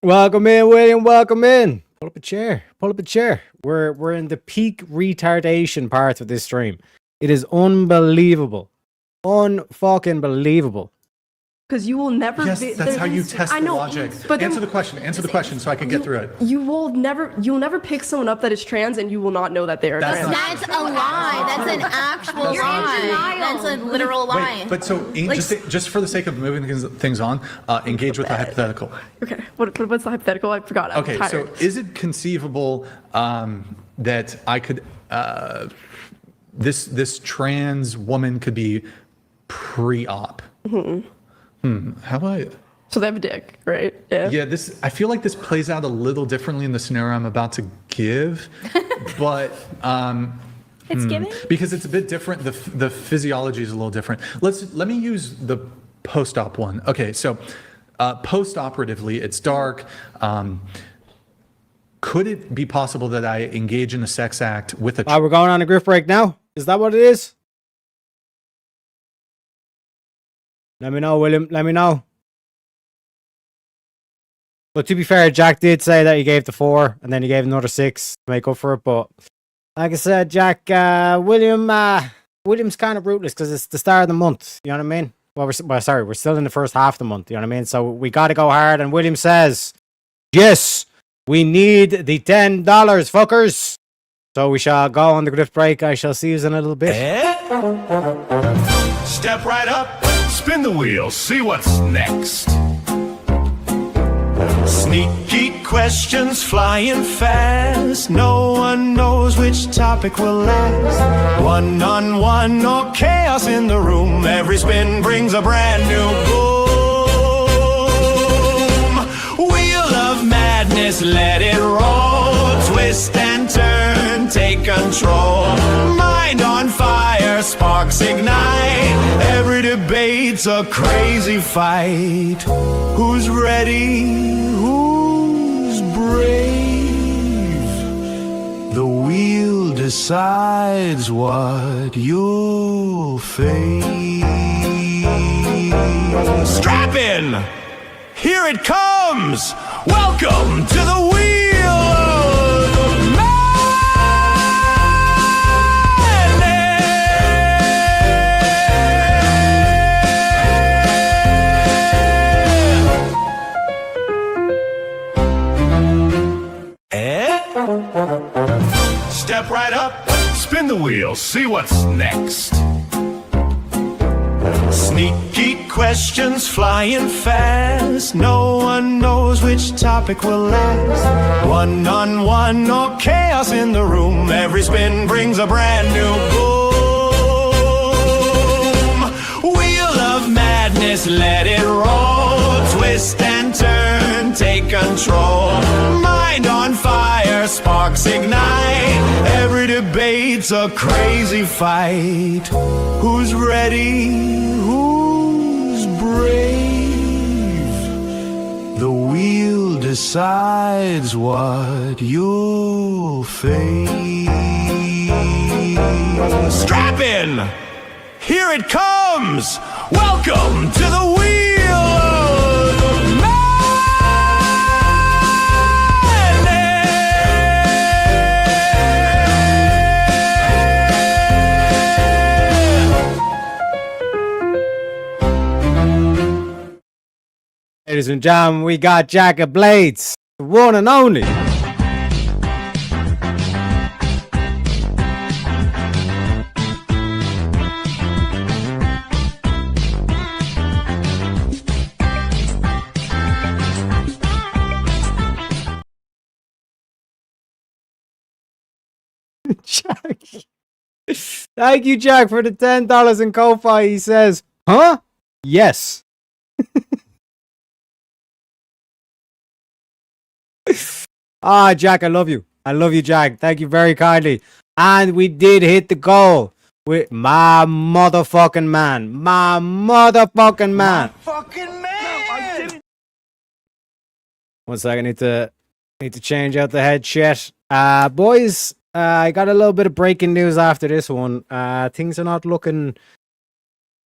A: Welcome in, William. Welcome in. Pull up a chair. Pull up a chair. We're in the peak retardation part of this stream. It is unbelievable. Unfucking believable.
O: Because you will never.
L: Yes, that's how you test the logic.
O: But
L: answer the question so I can get through it.
O: You'll never pick someone up that is trans and you will not know that they are trans.
Q: That's a lie. That's an actual lie. That's a literal lie.
L: Wait, but so just for the sake of moving things on, engage with the hypothetical.
O: Okay, what's the hypothetical? I forgot. I'm
L: okay,
O: tired.
L: so is it conceivable that I could this trans woman could be pre-op?
O: Mm-hmm.
L: How do I?
O: So they have a dick, right? Yeah.
L: Yeah. I feel like this plays out a little differently in the scenario I'm about to give, but
I: it's giving
L: because it's a bit different. The physiology is a little different. Let me use the post-op one. Okay, so post-operatively, it's dark. Could it be possible that I engage in a sex act with a?
A: We're going on a grift break now. Is that what it is? Let me know, William. Let me know. But to be fair, Jack did say that he gave the 4 and then he gave another 6 to make up for it. But like I said, Jack, William's kind of rootless because it's the start of the month. You know what I mean? Well, we're still in the first half of the month. You know what I mean? So we got to go hard. And William says, yes, we need the $10, fuckers. So we shall go on the grift break. I shall see you in a little bit.
H: Step right up, spin the wheel, see what's next. Sneaky questions flying fast. No one knows which topic will last. One-on-one, no chaos in the room. Every spin brings a brand new boom. Wheel of madness, let it roll. Twist and turn, take control. Mind on fire, sparks ignite. Every debate debate's a crazy fight. Who's ready? Who's brave? The wheel decides what you'll face. Strap in! Here it comes! Welcome to the wheel of Step right up, spin the wheel, see what's next. Sneaky questions flying fast. No one knows which topic will last. One-on-one or chaos in the room. Every spin brings a brand new boom. Wheel of madness, let it roll. Twist and turn, take control. Mind on fire, sparks ignite. Every debate's a crazy fight. Who's ready? Who's brave? The wheel decides what you'll face. Strap in! Here it comes! Welcome to the wheel of
A: Ladies and gentlemen, we got Jack of Blades, the one and only. Jack. Thank you, Jack, for the $10 in Ko-Fi. He says, huh? Yes. Ah, Jack, I love you. I love you, Jack. Thank you very kindly. And we did hit the goal with my motherfucking man. My motherfucking man.
H: fucking man!
A: 1 second, need to change out the headset. Boys, I got a little bit of breaking news after this one. Things are not looking,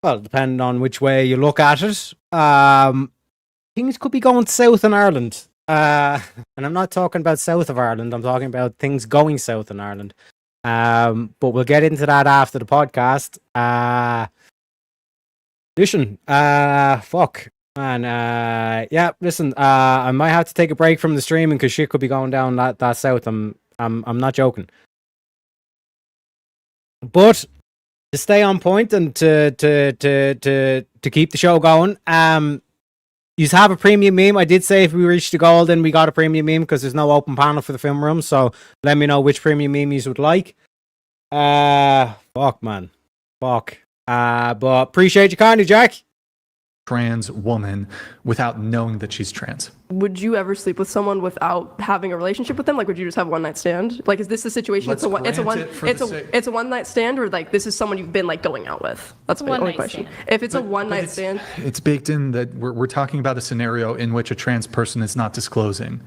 A: well, depending on which way you look at it. Things could be going south in Ireland. And I'm not talking about south of Ireland. I'm talking about things going south in Ireland. But we'll get into that after the podcast. Listen, fuck, man. Yeah, listen. I might have to take a break from the streaming because shit could be going down that south. I'm not joking. But to stay on point and to keep the show going, you have a premium meme. I did say if we reach the goal, then we got a premium meme because there's no open panel for the film room. So let me know which premium meme you would like. Fuck, man. Fuck. But appreciate you kindly, Jack.
L: Trans woman without knowing that she's trans.
O: Would you ever sleep with someone without having a relationship with them? Like, would you just have a one night stand? Like, is this the situation?
L: Let's
O: it's a one night stand, or like this is someone you've been like going out with? That's my only question. If it's a one night stand,
L: It's baked in that we're talking about a scenario in which a trans person is not disclosing.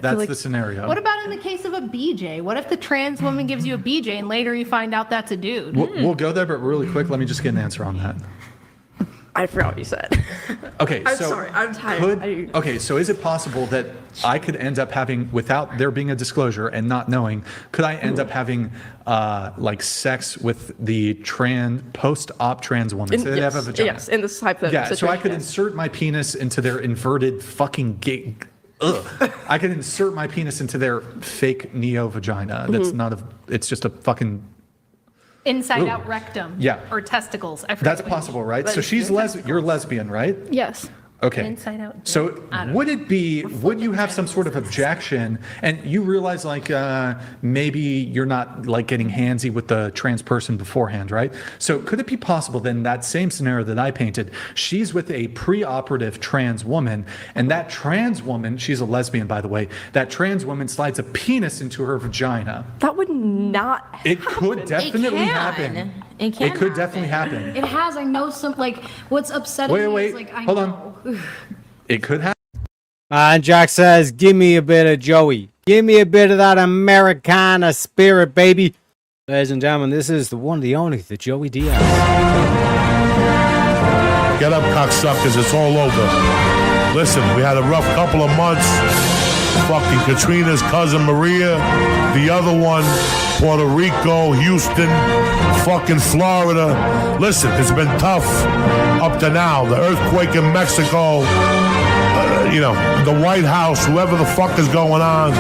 L: That's the scenario.
K: What about in the case of a BJ? What if the trans woman gives you a BJ and later you find out that's a dude?
L: We'll go there, but really quick, let me just get an answer on that.
O: I forgot what you said.
L: Okay,
O: I'm
L: so
O: sorry, I'm tired.
L: Okay, so is it possible that I could end up having, without there being a disclosure and not knowing, could I end up having like sex with the post-op trans woman? So they have a vagina.
O: Yes, in this hypothetical
L: Yeah,
O: situation.
L: so I could insert my penis into their inverted fucking gay. Ugh. I could insert my penis into their fake neo vagina. That's not a. It's just a fucking.
K: Inside out rectum.
L: Yeah.
K: Or testicles. I forget
L: That's
K: what you-
L: possible, right? So she's you're lesbian, right?
J: Yes.
L: Okay.
K: Inside out.
L: So would you have some sort of objection, and you realize like maybe you're not like getting handsy with the trans person beforehand, right? So could it be possible then that same scenario that I painted, she's with a pre-operative trans woman, and that trans woman, she's a lesbian by the way, that trans woman slides a penis into her vagina.
O: That would not
L: It could definitely
Q: It can.
L: happen.
B: It can
L: It could definitely happen.
T: It has. I know some, like, what's upsetting me
L: Wait,
T: is, like, I
L: hold
T: know.
L: on. It could happen.
A: And Jack says, give me a bit of Joey. Give me a bit of that Americana spirit, baby. Ladies and gentlemen, this is the one, the only, the Joey Diaz.
F: Get up, cocksuckers. It's all over. Listen, we had a rough couple of months. Fucking Katrina's cousin Maria. The other one, Puerto Rico, Houston, fucking Florida. Listen, it's been tough up to now. The earthquake in Mexico. You know, the White House, whoever the fuck is going on.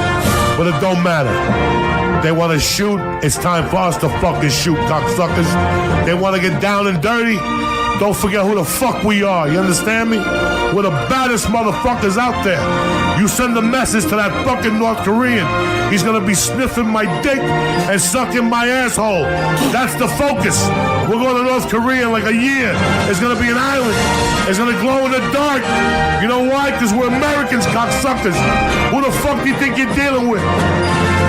F: But it don't matter. They want to shoot. It's time for us to fucking shoot, cocksuckers. They want to get down and dirty. Don't forget who the fuck we are. You understand me? We're the baddest motherfuckers out there. You send a message to that fucking North Korean. He's gonna be sniffing my dick and sucking my asshole. That's the focus. We're going to North Korea in like a year. It's gonna be an island. It's gonna glow in the dark. You know why? Because we're Americans, cocksuckers. Who the fuck do you think you're dealing with?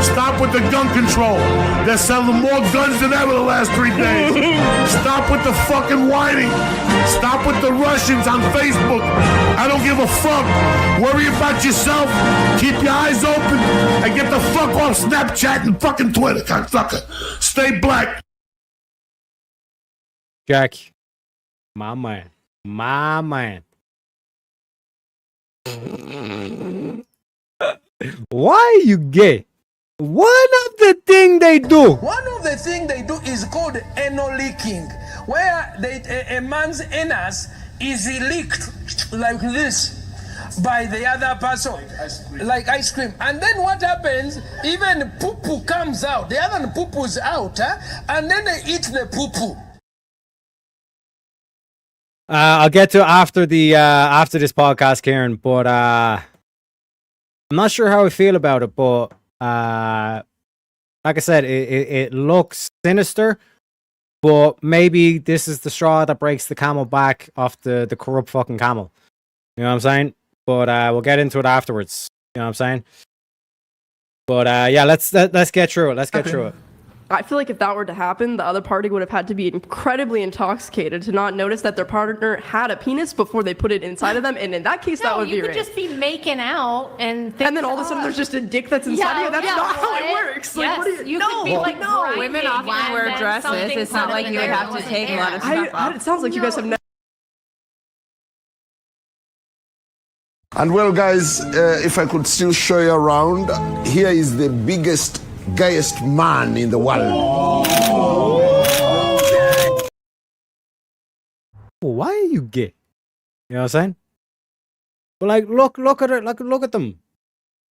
F: Stop with the gun control. They're selling more guns than ever the last 3 days. Stop with the fucking whining. Stop with the Russians on Facebook. I don't give a fuck. Worry about yourself. Keep your eyes open and get the fuck off Snapchat and fucking Twitter, cocksucker. Stay black.
A: Jack, my man. My man. Why are you gay? One of the thing they do.
V: One of the thing they do is called anal leaking, where a man's anus is leaked like this by the other person, like ice cream. And then what happens? Even poo-poo comes out. The other poo-poo's out, and then they eat the poo-poo.
A: I'll get to after this podcast, Kieran. But I'm not sure how I feel about it. But like I said, it looks sinister. But maybe this is the straw that breaks the camel back off the corrupt fucking camel. You know what I'm saying? But we'll get into it afterwards. You know what I'm saying? But yeah, let's get through it. Let's get through it.
O: I feel like if that were to happen, the other party would have had to be incredibly intoxicated to not notice that their partner had a penis before they put it inside of them, and in that case, that would be
K: you could
O: rape.
K: just be making out and think,
O: And then all of a sudden, there's just a dick that's inside you. That's not how it works. Like,
K: Yes,
O: what do
K: you
O: no,
K: could be like
O: no.
K: grinding
M: Women often
K: and
M: wear
K: then
M: dresses.
K: something
M: It's not like you would have to take a lot of stuff off.
O: It sounds like you guys have never.
W: And well, guys, if I could still show you around, here is the biggest, gayest man in the world.
A: Why are you gay? You know what I'm saying? But like, look at it. Look at them.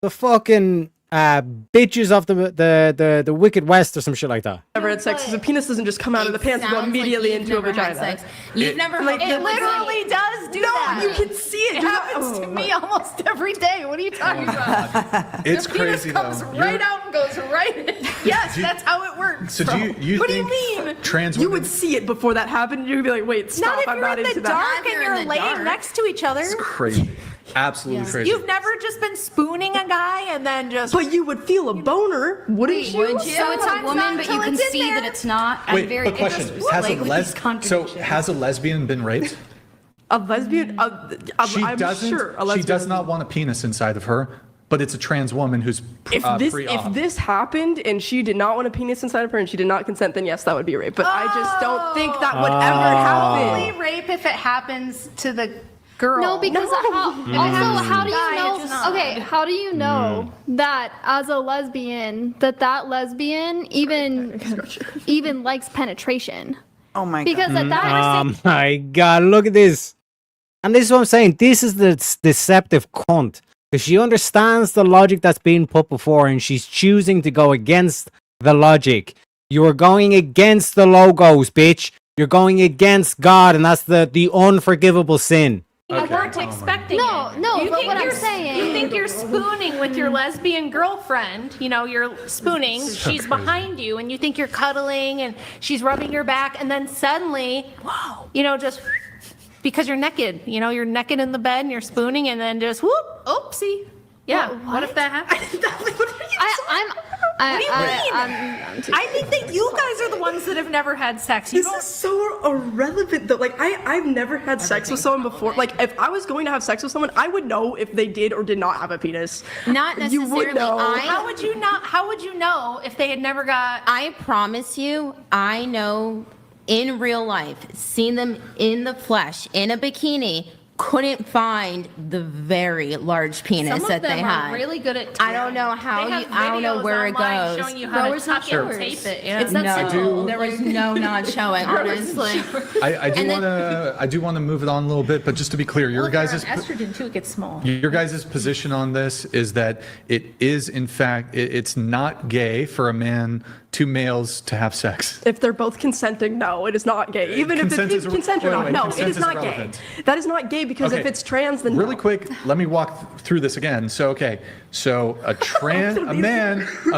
A: The fucking bitches of the Wicked West or some shit like that.
O: Never had sex because a penis doesn't just come out of the pants and go immediately into a vagina.
Q: You've never
O: like
K: It literally does do that.
O: you can see it.
K: It happens to me almost every day. What are you talking about?
L: It's
K: the penis
L: crazy,
K: comes
L: though.
K: right out and goes right in. Yes, that's how it works.
L: So do you
O: What do
L: think
O: you mean?
L: trans
O: You
L: women?
O: would see it before that happened. You'd be like, wait, stop.
K: Not if
O: I'm
K: you're
O: not
K: in
O: into
K: the
O: that.
K: dark and you're laying next to each other.
L: It's crazy. Absolutely crazy.
K: You've never just been spooning a guy and then just.
O: But you would feel a boner, wouldn't you?
T: Would you? So it's a woman, but you can see that it's not. I'm
L: Wait,
T: very
L: but question:
T: interested.
L: so has a lesbian been raped?
O: A lesbian?
L: She
O: I'm
L: doesn't.
O: sure a
L: She
O: lesbian.
L: does not want a penis inside of her, but it's a trans woman who's
O: If
L: pre-op.
O: if this happened and she did not want a penis inside of her and she did not consent, then yes, that would be rape. But I just don't think that would ever happen.
K: Only rape if it happens to the girl.
J: No, because how do you
K: Guy,
J: know?
K: it's not.
J: Okay, how do you know that as a lesbian that lesbian even likes penetration?
N: Oh my
J: Because at that
A: Oh my god, look at this. And this is what I'm saying. This is the deceptive cunt. Because she understands the logic that's being put before and she's choosing to go against the logic. You are going against the logos, bitch. You're going against God, and that's the unforgivable sin.
K: You weren't expecting
J: No,
K: it.
J: no,
K: You
J: but
K: think
J: what I'm
K: you're-
J: saying-
K: You think you're spooning with your lesbian girlfriend. You know, you're spooning. She's behind you, and you think you're cuddling, and she's rubbing your back, and then suddenly, you know, just because you're naked. You know, you're naked in the bed, and you're spooning, and then just whoop, oopsie. Yeah. What if that happened?
O: I think that you guys are the ones that have never had sex.
K: You
O: This is so irrelevant though. Like I've never had sex with someone before. Like if I was going to have sex with someone, I would know if they did or did not have a penis.
Q: Not
O: You
Q: necessarily.
O: would know.
K: How would you not? How would you know if they had never got?
Q: I promise you, I know in real life, seen them in the flesh, in a bikini, couldn't find the very large penis
K: Some of
Q: that
K: them
Q: they
K: are
Q: had.
K: really good at.
Q: I don't know how
K: They
Q: you,
K: have
Q: I don't know
K: videos
Q: where it
K: online
Q: goes.
K: Showing you how to tuck and tape it. Yeah.
Q: It's not simple. There was no not showing, honestly.
L: I do want to move it on a little bit, but just to be clear, your guys'
K: estrogen too, it gets small.
L: Your guys' position on this is that it is, in fact, it's not gay for a man, two males to have sex.
O: If they're both consenting, no, it is not gay. Even if
L: Consent
O: it's
L: is-
O: consent or
L: wait,
O: not,
L: wait,
O: no,
L: consent
O: it is
L: is
O: not
L: irrelevant.
O: gay. That is not gay because if
L: Okay.
O: it's trans, then
L: Really
O: no.
L: quick, let me walk through this again. So, okay, so a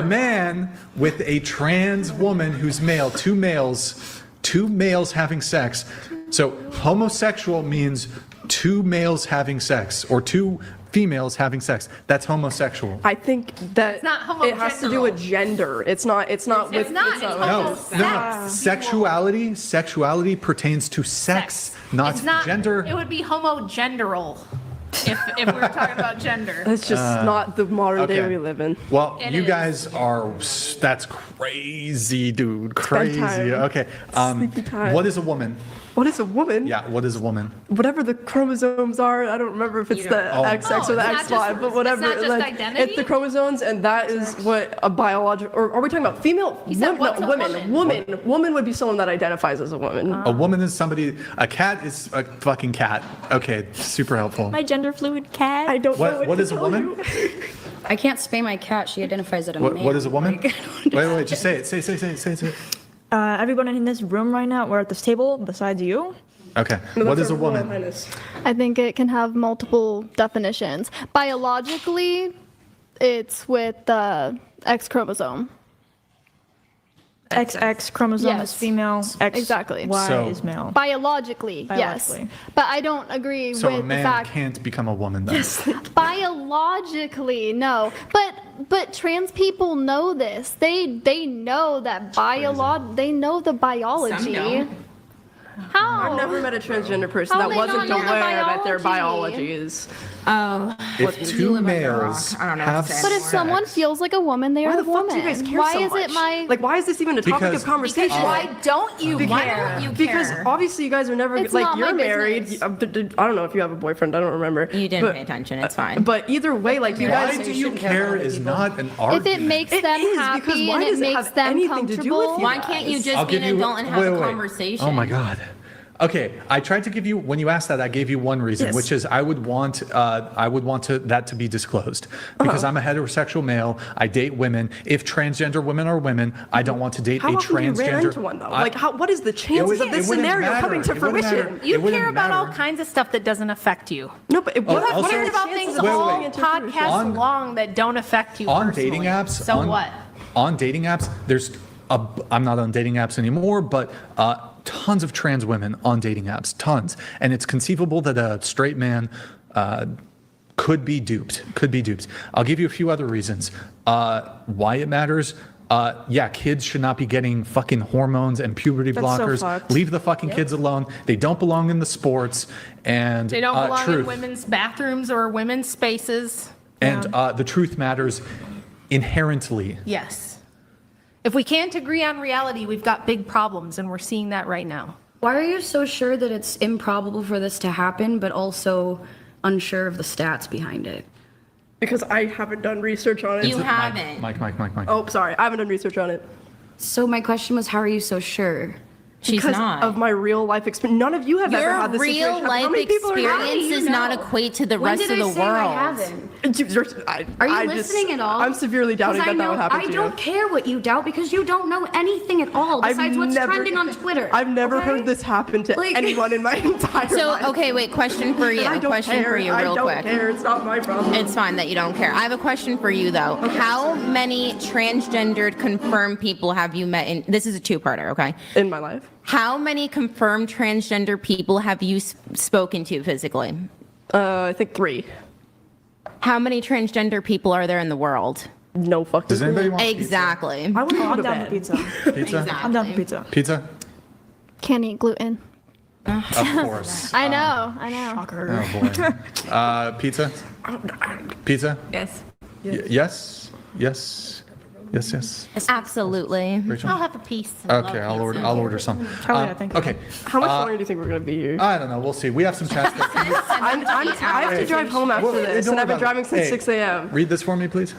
L: man with a trans woman who's male, two males having sex. So homosexual means two males having sex or two females having sex. That's homosexual.
O: I think that
K: It's not
O: it has to do with gender. It's not with.
K: not, it's
L: No. Sexuality pertains to sex, not
K: It's not
L: gender.
K: It would be homogenderal if we were talking about gender.
O: That's just not the modern day
L: okay.
O: we live in.
L: Well,
K: It
L: you
K: is.
L: guys are, that's crazy, dude. Crazy.
O: time.
L: Okay.
O: Sleepy time.
L: What is a woman?
O: What is a woman?
L: Yeah, what is a woman?
O: Whatever the chromosomes are, I don't remember if it's the
L: Oh.
O: XX or the
K: it's
O: XY,
K: not just-
O: but whatever.
K: it's not just
O: like,
K: identity?
O: It's the chromosomes, and that is what a biological. Or are we talking about female?
K: You said
O: Wom-
K: what's
O: no,
K: a
O: women.
K: woman?
O: Woman would be someone that identifies as a woman.
L: A woman is somebody, a cat is a fucking cat. Okay, super helpful.
I: My gender fluid cat.
O: I don't know.
L: What
O: to
L: is a
O: tell
L: woman?
O: you.
T: I can't spay my cat. She identifies as a male.
L: What is a woman?
T: Like,
L: Wait, just say it. Say it.
I: Everyone in this room right now, we're at this table besides you.
L: Okay.
O: No,
L: What
O: that's
L: is a
O: our Royal
L: woman?
O: Highness.
J: I think it can have multiple definitions. Biologically, it's with the X chromosome.
I: XX chromosome
J: Yes.
I: is female. X
J: Exactly.
I: Y
L: So-
I: is male.
J: Biologically, yes.
I: Biologically.
J: But I don't agree
L: So a
J: with the
L: man
J: fact
L: can't become a woman then.
J: biologically, no. But trans people know this. They know that they know the biology.
Q: don't.
J: How?
O: I've never met a transgender person
J: How
O: that
J: they
O: wasn't
J: not know the
O: aware that their
J: biology?
O: biology is.
Q: Oh.
L: If two males
Q: I don't know
L: have
Q: what to say.
J: But if
L: sex,
J: someone feels like a woman, they
O: Why
J: are
O: the
J: a
O: fuck
J: woman.
O: do you guys care
J: Why
O: so
J: is
O: much?
J: it my
O: Like, why is this even a topic
L: Because-
O: of conversation?
K: Why don't you? Why don't you
O: Because
K: care?
O: obviously you guys are never
J: It's
O: like
J: not my
O: you're married.
J: business.
O: I don't know if you have a boyfriend. I don't remember.
Q: You didn't
O: But-
Q: pay attention. It's fine.
O: But either way, like you
L: why
O: guys.
L: do you care is not an
J: if
L: argument.
J: it makes
O: It
J: them
O: is, because
J: happy
O: why
J: and it
O: does it
J: makes
O: have
J: them
O: anything to do with
J: comfortable?
O: you?
Q: Why can't you just
L: I'll
Q: be
L: give
Q: an
L: you
Q: adult and have a
L: wait.
Q: conversation?
L: Oh my God. Okay, I tried to give you when you asked that. I gave you one reason,
O: Yes.
L: which is I would want that to be disclosed because I'm a heterosexual male. I date women. If transgender women are women, I don't want to date
O: How
L: a
O: often do you
L: transgender.
O: ran into one though? Like, what is the chances of this
L: it wouldn't
O: scenario
L: matter.
O: coming to
L: It wouldn't
O: fruition?
L: matter.
K: You
L: It wouldn't
K: care about all
L: matter.
K: kinds of stuff that doesn't affect you.
O: No, but what
L: also-
K: I've heard about things
L: Wait,
K: all
L: wait.
K: podcasts
L: On-
K: long that don't affect you
L: on
K: personally.
L: dating apps.
K: So
L: on,
K: what?
L: On dating apps, I'm not on dating apps anymore, but tons of trans women on dating apps, tons, and it's conceivable that a straight man could be duped. I'll give you a few other reasons why it matters. Yeah, kids should not be getting fucking hormones and puberty
O: That's so
L: blockers.
O: fucked.
L: Leave the fucking kids alone. They don't belong in the sports. And
K: They don't belong
L: truth.
K: in women's bathrooms or women's spaces.
L: And the truth matters inherently.
K: Yes. If we can't agree on reality, we've got big problems, and we're seeing that right now.
T: Why are you so sure that it's improbable for this to happen, but also unsure of the stats behind it?
O: Because I haven't done research on it.
Q: You haven't.
L: Mike.
O: Oh, sorry, I haven't done research on it.
T: So my question was, how are you so sure?
Q: She's
O: Because
Q: not.
O: of my real life experience. None of you have ever
Q: Your
O: had this
Q: real
O: situation. How
Q: life
O: many people are
Q: experience does not equate to the
T: When
Q: rest
T: did
Q: of
T: I
Q: the
T: say I
Q: world.
T: haven't?
O: Are
T: Are you listening at all?
O: I'm severely doubting
T: 'Cause
O: that that would happen
T: I
O: to you.
T: don't care what you doubt because you don't know anything at all
O: I've
T: besides what's
O: never-
T: trending on Twitter.
O: I've never
T: okay?
O: heard this happen to
T: Like-
O: anyone in my entire
Q: So,
O: life.
Q: okay, wait, question for you.
O: I don't
Q: Question
O: care.
Q: for you,
O: I
Q: real
O: don't
Q: quick.
O: care. It's not my problem.
Q: It's fine that you don't care. I have a question for you, though. How many transgendered confirmed people have you met in? This is a two-parter, okay?
O: In my life.
Q: How many confirmed transgender people have you spoken to physically?
O: I think 3.
Q: How many transgender people are there in the world?
O: no fuck.
L: Does anybody want
Q: Exactly.
I: I would
O: I'm
I: go to
O: down
I: bed.
O: for pizza.
L: Pizza?
I: I'm down for pizza.
L: Pizza?
J: Can't eat gluten.
L: Of course.
J: I know.
L: Oh boy. Pizza? Pizza?
M: Yes.
L: Yes. Yes. Yes. Yes.
Q: Absolutely.
L: Rachel?
K: I'll have a piece.
L: Okay, I'll order some. Okay.
O: How much longer do you think we're gonna be here?
L: I don't know. We'll see. We have some chats.
O: I have to drive home after this, and I've been driving since 6 a.m.
L: Read this for me, please.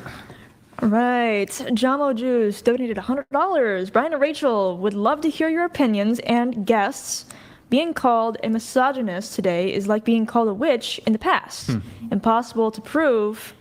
I: All right. Jamo Juice donated $100. Brian and Rachel would love to hear your opinions and guests. Being called a misogynist today is like being called a witch in the past. Impossible to prove.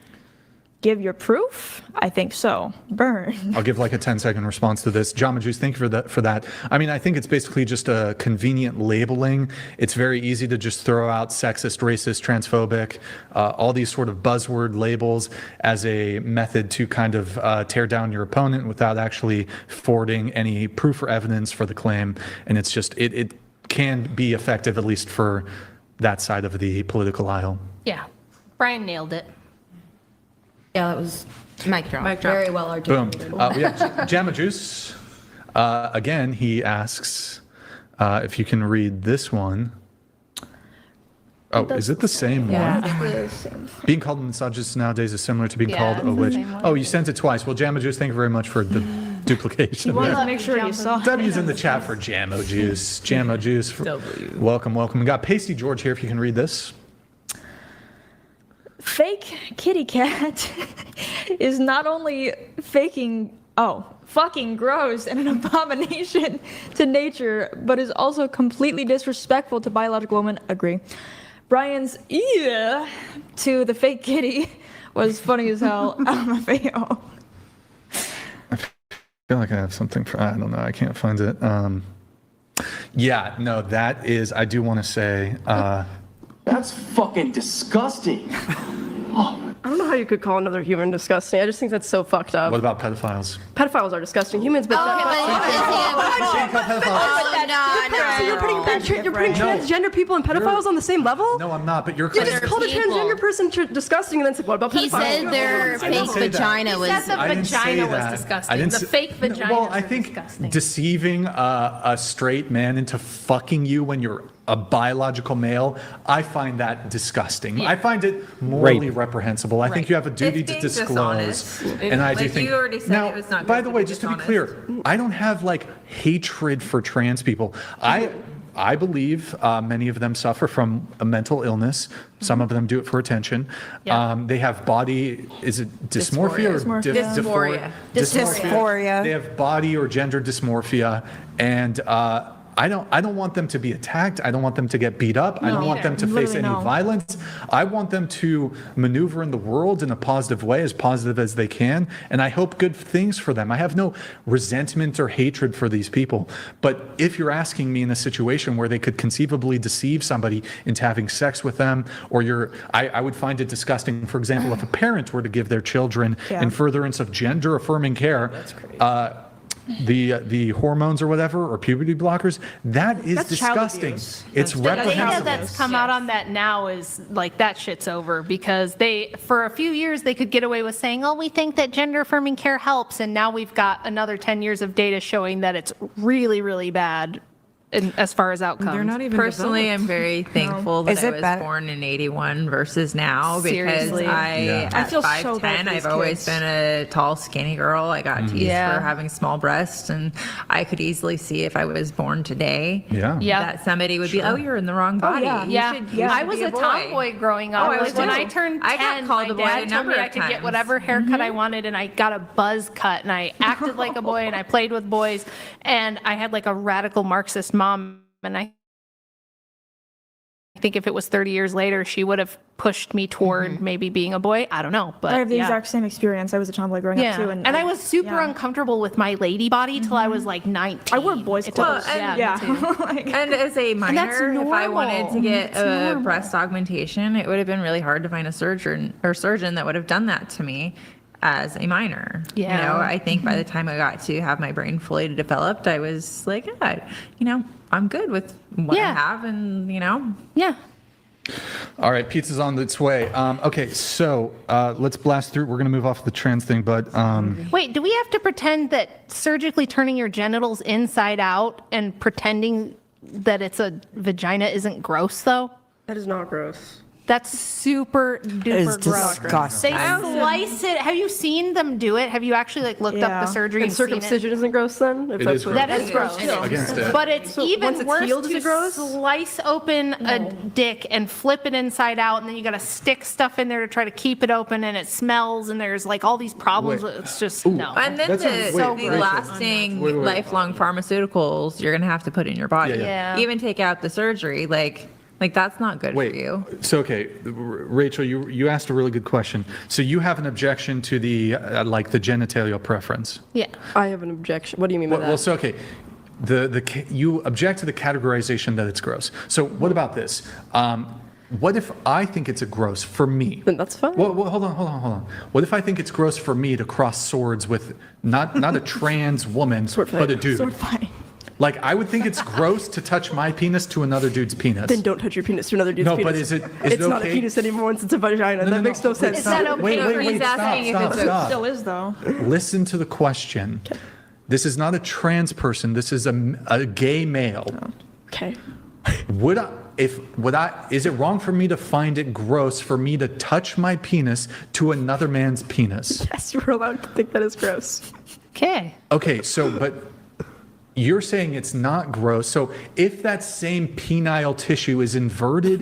I: Give your proof? I think so. Burn.
L: I'll give like a 10-second response to this. Jama Juice, thank you for that. I mean, I think it's basically just a convenient labeling. It's very easy to just throw out sexist, racist, transphobic, all these sort of buzzword labels as a method to kind of tear down your opponent without actually forwarding any proof or evidence for the claim. And it's just, it can be effective, at least for that side of the political aisle.
K: Yeah. Brian nailed it.
T: Yeah, that was
Q: Mic drop.
T: very well
L: Boom.
T: articulated.
L: We have Jama Juice. Again, he asks if you can read this one. Oh, is it the same one? Being called a misogynist nowadays is similar to being called a witch. Oh, you sent it twice. Well, Jama Juice, thank you very much for the duplication.
I: You wanted
L: there.
I: to make sure you saw it.
L: W's in the chat for Jamo Juice. Jamo Juice. Welcome, welcome. We got Pasty George here if you can read this.
I: Fake kitty cat is not only fucking gross and an abomination to nature, but is also completely disrespectful to biological women. Agree. Brian's ear to the fake kitty was funny as hell. LMFAO.
L: I feel like I have something for, I don't know, I can't find it. Yeah, no, that is, I do want to say,
E: that's fucking disgusting.
O: I don't know how you could call another human disgusting. I just think that's so fucked up.
L: what about pedophiles?
O: Pedophiles are disgusting humans, but so you're putting transgender people and pedophiles on the same level?
L: No, I'm not, but you're
O: You just called a transgender person disgusting, and then said, "What about pedophiles?"
Q: He said their fake vagina was.
K: He said the
L: I didn't say
K: vagina was
L: that.
K: disgusting.
L: I didn't
K: The
L: say-
K: fake vagina
L: Well, I think deceiving a straight man into fucking you when you're a biological male, I find that disgusting. I find it morally reprehensible. I think you have a duty
M: It's
L: to
M: being
L: disclose.
M: dishonest.
L: And I do
M: Like,
L: think.
M: you already said
L: now,
M: it was not
L: by
M: good
L: the
M: to
L: way,
M: be
L: just to be
M: dishonest.
L: clear, I don't have like hatred for trans people. I believe many of them suffer from a mental illness. Some of them do it for attention. They have body, is it dysmorphia or
M: Dysphoria.
N: Dysphoria.
L: They have body or gender dysmorphia, and I don't want them to be attacked. I don't want them to get beat up. I don't want them to face any violence. I want them to maneuver in the world in a positive way, as positive as they can, and I hope good things for them. I have no resentment or hatred for these people. But if you're asking me in a situation where they could conceivably deceive somebody into having sex with them, or I would find it disgusting, for example, if a parent were to give their children in furtherance of gender affirming care, the hormones or whatever, or puberty blockers, that's disgusting. It's
K: The
L: reprehensible.
K: data that's come out on that now is like that shit's over, because for a few years they could get away with saying, oh, we think that gender affirming care helps, and now we've got another 10 years of data showing that it's really, really bad as far as outcomes.
M: They're not even personally, I'm very thankful that I was born in 81 versus now, because
K: Seriously.
M: at
I: feel so bad
M: 5'10",
I: for these
M: I've always
I: kids.
M: been a tall, skinny girl. I got teased for having small breasts, and I could easily see if I was born today that somebody would be, oh, you're in the wrong body. You should
K: I was
M: be
K: a tomboy growing up.
M: Oh, I was
K: when
M: too.
K: I turned 10,
M: I got called
K: my
M: a boy
K: dad
M: a
K: told me
M: number
K: I
M: of
K: could get
M: times.
K: whatever haircut I wanted, and I got a buzz cut, and I acted like a boy, and I played with boys, and I had like a radical Marxist mom, and I think if it was 30 years later, she would have pushed me toward maybe being a boy. I don't know, but
I: I have the exact same experience. I was a tomboy growing up too,
K: and I was super uncomfortable with my lady body till I was like 19.
I: I wore boys' clothes.
M: And as a minor, if I wanted to get a breast augmentation, it would have been really hard to find a surgeon that would have done that to me as a minor. You know, I think by the time I got to have my brain fully developed, I was like, I'm good with what I have, and
L: All right, pizza's on its way. Okay, so let's blast through. We're going to move off the trans thing, but
K: Wait, do we have to pretend that surgically turning your genitals inside out and pretending that it's a vagina isn't gross, though?
O: That is not gross.
K: That's super duper
N: It's
K: gross.
N: disgusting.
K: They slice it. Have you seen them do it? Have you actually looked up the surgery and seen it?
O: circumcision isn't gross then? If
L: It
O: that's
L: is
O: what-
L: gross.
K: That is gross.
L: Against it.
K: But it's
O: So
K: even
O: once it's
K: worse
O: healed, is
K: to
O: it gross?
K: slice open a dick and flip it inside out, and then you got to stick stuff in there to try to keep it open, and it smells, and there's like all these problems.
L: Wait.
K: It's just
L: Ooh.
K: no.
M: And then
L: That's a-
M: the
L: wait, Rachel.
M: lasting,
L: Wait.
M: lifelong pharmaceuticals you're gonna have to put in your body.
L: Yeah.
M: Even take out the surgery, like that's not good for you.
L: So okay, Rachel, you asked a really good question. So you have an objection to the like the genitalia preference?
K: Yeah.
O: I have an objection. What do you mean by that?
L: Well, so okay, you object to the categorization that it's gross. So what about this? What if I think it's a gross for me?
O: Then that's fine.
L: Well, hold on. What if I think it's gross for me to cross swords with not a trans woman, but a dude?
O: Sword fight.
L: Like, I would think it's gross to touch my penis to another dude's penis.
O: Then don't touch your penis to another dude's
L: No,
O: penis.
L: but is it
O: It's not a
L: okay?
O: penis anymore once it's a vagina. That makes no sense.
K: Is that okay?
L: Wait,
M: He's asking if it's
L: stop.
I: Still is though.
L: Listen to the question. This is not a trans person. This is a gay male.
O: Okay.
L: Is it wrong for me to find it gross for me to touch my penis to another man's penis?
O: Yes, you're allowed to think that is gross.
K: Okay.
L: Okay, but you're saying it's not gross. So if that same penile tissue is inverted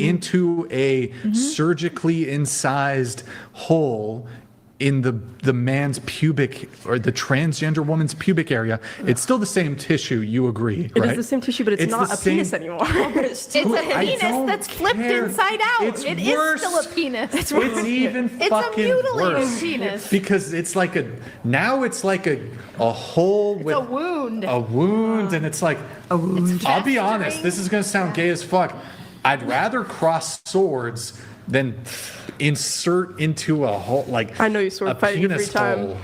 L: into a surgically incised hole in the man's pubic or the transgender woman's pubic area, it's still the same tissue, you agree,
O: It
L: right?
O: is the same tissue, but it's not
L: the
O: a penis
L: same-
O: anymore.
K: It's a penis that's flipped
L: care.
K: inside out.
L: It's
K: It is
L: worse.
K: still a penis.
L: It's even
K: It's a
L: fucking
K: mutilated
L: worse.
K: penis.
L: Because it's like a hole with
K: a wound.
L: A wound, and it's like a wound. I'll be honest, this is gonna sound gay as fuck. I'd rather cross swords than insert into a hole like
O: I know you sword
L: a
O: fight in your free
L: penis
O: time.
L: hole.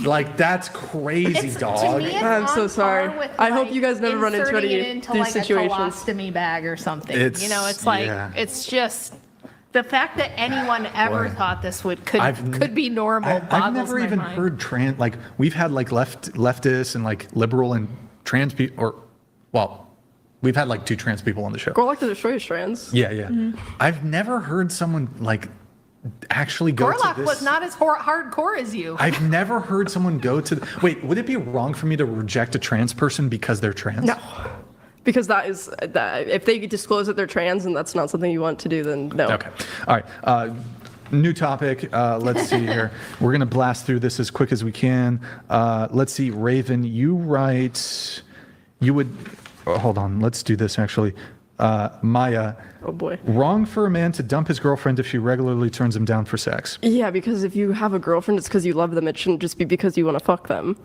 L: Like that's crazy,
K: To
L: dog.
K: me, it's
O: I'm so
K: on
O: sorry.
K: par with,
O: I hope
K: like,
O: you guys never run into
K: inserting
O: any
K: it into
O: these
K: like
O: situations.
K: a colostomy bag or something.
L: It's-
K: You know, it's like
L: yeah.
K: it's just the fact that anyone ever
L: Boy.
K: thought this
L: I've
K: could be normal.
L: I've
K: boggles
L: never
K: my
L: even
K: mind.
L: heard trans, like we've had like leftists and like liberal and trans people, or well, we've had like 2 trans people on the show.
O: Gorlach to destroy his trans.
L: Yeah. I've never heard someone like actually go to
K: Gorlock
L: this.
K: was not as hardcore as you.
L: I've never heard someone go to. Wait, would it be wrong for me to reject a trans person because they're trans?
O: No. Because that is, if they disclose that they're trans and that's not something you want to do, then no.
L: Okay. All right. New topic. Let's see here. We're going to blast through this as quick as we can. Let's see. Raven, you write. You would. Hold on. Let's do this actually. Maya.
O: Oh boy.
L: Wrong for a man to dump his girlfriend if she regularly turns him down for sex.
O: Yeah, because if you have a girlfriend, it's because you love them. It shouldn't just be because you want to fuck them.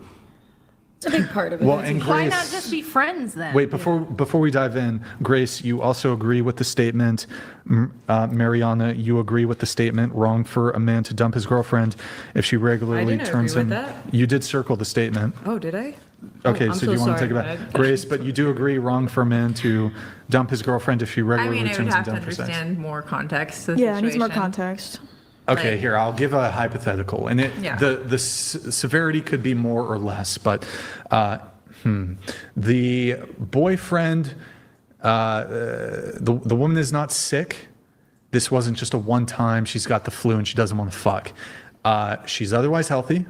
T: It's a big part of it.
L: Well, and
K: Why
L: Grace.
K: not just be friends then?
L: Wait, before we dive in, Grace, you also agree with the statement. Mariana, you agree with the statement. Wrong for a man to dump his girlfriend if she regularly
P: didn't
L: turns
P: agree
L: him.
P: with that.
L: You did circle the statement.
P: Oh, did I?
L: Okay,
P: I'm
L: so
P: so
L: do you want to
P: sorry,
L: take it
P: but
L: back, Grace? But you do agree wrong for a man to dump his girlfriend if she
M: I
L: regularly
M: mean, I would
L: turns him
M: have to
L: down for sex.
M: understand more context to the
I: Yeah, it needs more
M: situation.
I: context.
L: Okay,
M: Like-
L: here I'll give a hypothetical, and
M: Yeah.
L: the severity could be more or less, but the boyfriend, the woman is not sick. This wasn't just a one time. She's got the flu and she doesn't want to fuck. She's otherwise healthy,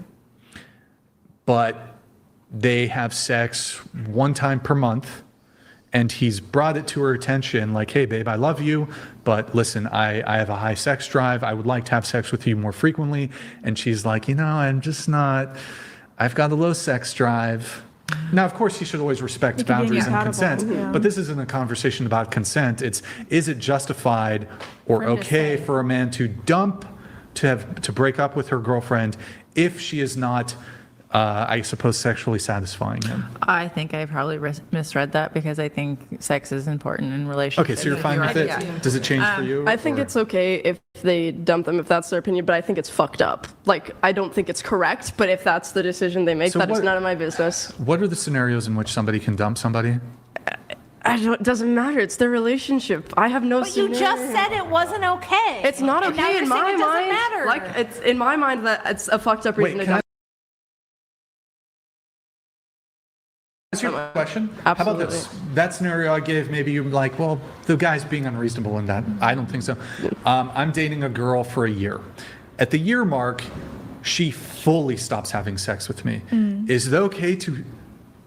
L: but they have sex one time per month. And he's brought it to her attention like, hey, babe, I love you, but listen, I have a high sex drive. I would like to have sex with you more frequently. And she's like, I'm just not, I've got a low sex drive. Now, of course, he should always respect
I: It could be
L: boundaries and
I: incompatible,
L: consent,
I: yeah.
L: but this isn't a conversation about consent. Is it justified or
K: For him to
L: okay
K: say.
L: for a man to to break up with her girlfriend if she is not, I suppose, sexually satisfying him?
M: I think I probably misread that because I think sex is important in relationships.
L: Okay, so you're fine with it?
M: Yeah.
L: Does it change for you?
O: I think
L: or-
O: it's okay if they dump them, if that's their opinion, but I think it's fucked up. Like, I don't think it's correct, but if that's the decision they make,
L: So
O: that is
L: what-
O: none of my business.
L: What are the scenarios in which somebody can dump somebody?
O: It doesn't matter. It's their relationship. I have no.
K: But you just said it wasn't okay.
O: It's not
K: And now
O: okay
K: you're
O: in
K: saying
O: my
K: it doesn't
O: mind.
K: matter.
O: Like it's in my mind that it's a fucked up reason to
L: can I
O: dump.
L: Ask you a question? How about this? That scenario I gave, maybe you're like, well, the guy's being unreasonable in that. I don't think so. I'm dating a girl for a year. At the year mark, she fully stops having sex with me. Is it okay to,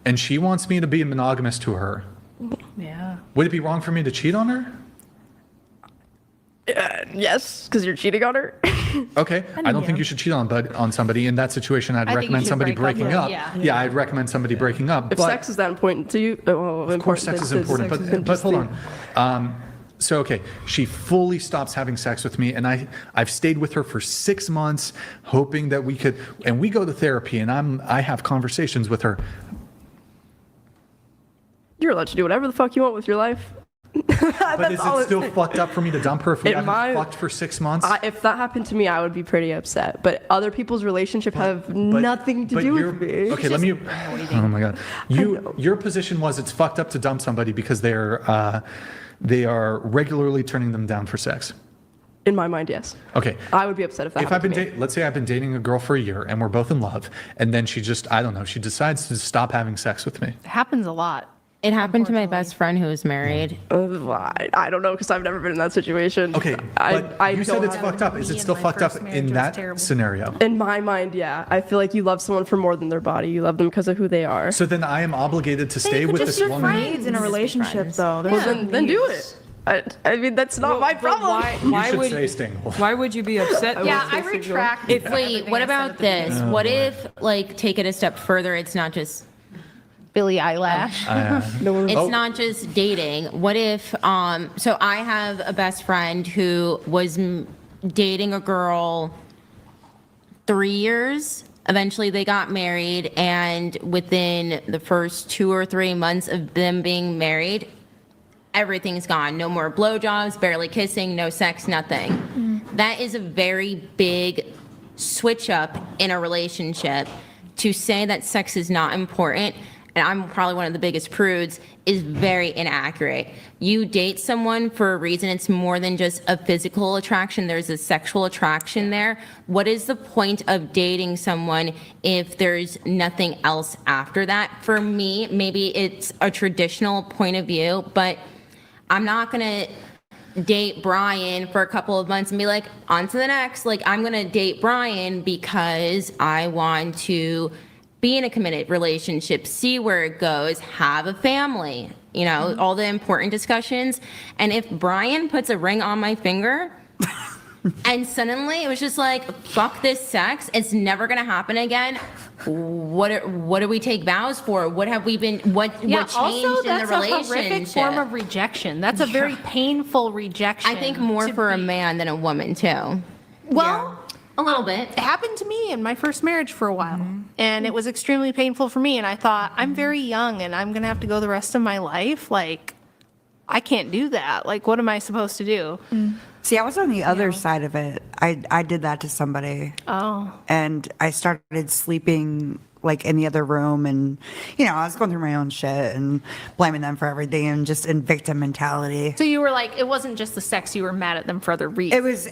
L: and she wants me to be monogamous to her?
O: Yeah.
L: Would it be wrong for me to cheat on her?
O: Yes, because you're cheating on her.
L: Okay, I don't think you should cheat on somebody. In that situation, I'd
O: I think you
L: recommend
O: should
L: somebody
O: break up,
L: breaking up.
O: yeah.
L: I'd recommend somebody breaking up.
O: If
L: but
O: sex is that important to you,
L: of course, sex is important. But hold on. So okay, she fully stops having sex with me, and I've stayed with her for 6 months, hoping that we could. And we go to therapy, and I have conversations with her.
O: You're allowed to do whatever the fuck you want with your life.
L: But is it still fucked up for me to dump her if we haven't fucked for 6 months?
O: If that happened to me, I would be pretty upset. But other people's relationship have nothing to do with me.
L: Okay, let me. Oh my God, your position was it's fucked up to dump somebody because they are regularly turning them down for sex.
O: In my mind, yes.
L: Okay.
O: I would be upset if that happened to me.
L: Let's say I've been dating a girl for a year and we're both in love, and then she just, I don't know, she decides to stop having sex with me.
K: It happens a lot.
Q: It happened to my best friend who was married.
O: I don't know because I've never been in that situation.
L: Okay, but you said it's fucked up. Is it still fucked up in that scenario?
O: In my mind, yeah. I feel like you love someone for more than their body. You love them because of who they are.
L: So then I am obligated to stay with this woman.
I: Friends in a relationship, though.
O: Well, then do it. I mean, that's not my problem.
P: Why
L: You
P: would
L: should stay single.
P: Why would you be upset?
K: Yeah, I retract.
Q: Wait, what about this? What if, like, take it a step further? It's not just
K: Billie Eyelash.
Q: It's not just dating. What if, so I have a best friend who was dating a girl 3 years. Eventually they got married, and within the first 2 or 3 months of them being married, everything's gone. No more blowjobs, barely kissing, no sex, nothing. That is a very big switch up in a relationship. To say that sex is not important, and I'm probably one of the biggest prudes, is very inaccurate. You date someone for a reason. It's more than just a physical attraction. There's a sexual attraction there. What is the point of dating someone if there's nothing else after that? For me, maybe it's a traditional point of view, but I'm not gonna date Brian for a couple of months and be like, on to the next. Like, I'm gonna date Brian because I want to be in a committed relationship, see where it goes, have a family, you know, all the important discussions. And if Brian puts a ring on my finger and suddenly it was just like, fuck this sex, it's never gonna happen again. What do we take vows for? What have we been, what changed
K: also,
Q: in the
K: that's a horrific
Q: relationship?
K: form of rejection. That's a very painful rejection.
Q: I think more for a man than a woman too.
K: Well,
Q: a little bit.
K: It happened to me in my first marriage for a while, and it was extremely painful for me. And I thought, I'm very young, and I'm gonna have to go the rest of my life. Like, I can't do that. Like, what am I supposed to do?
N: See, I was on the other side of it. I did that to somebody.
K: Oh.
N: And I started sleeping like in the other room, and I was going through my own shit and blaming them for everything and just in victim mentality.
K: So you were like, it wasn't just the sex, you were mad at them for other reasons.
N: It was,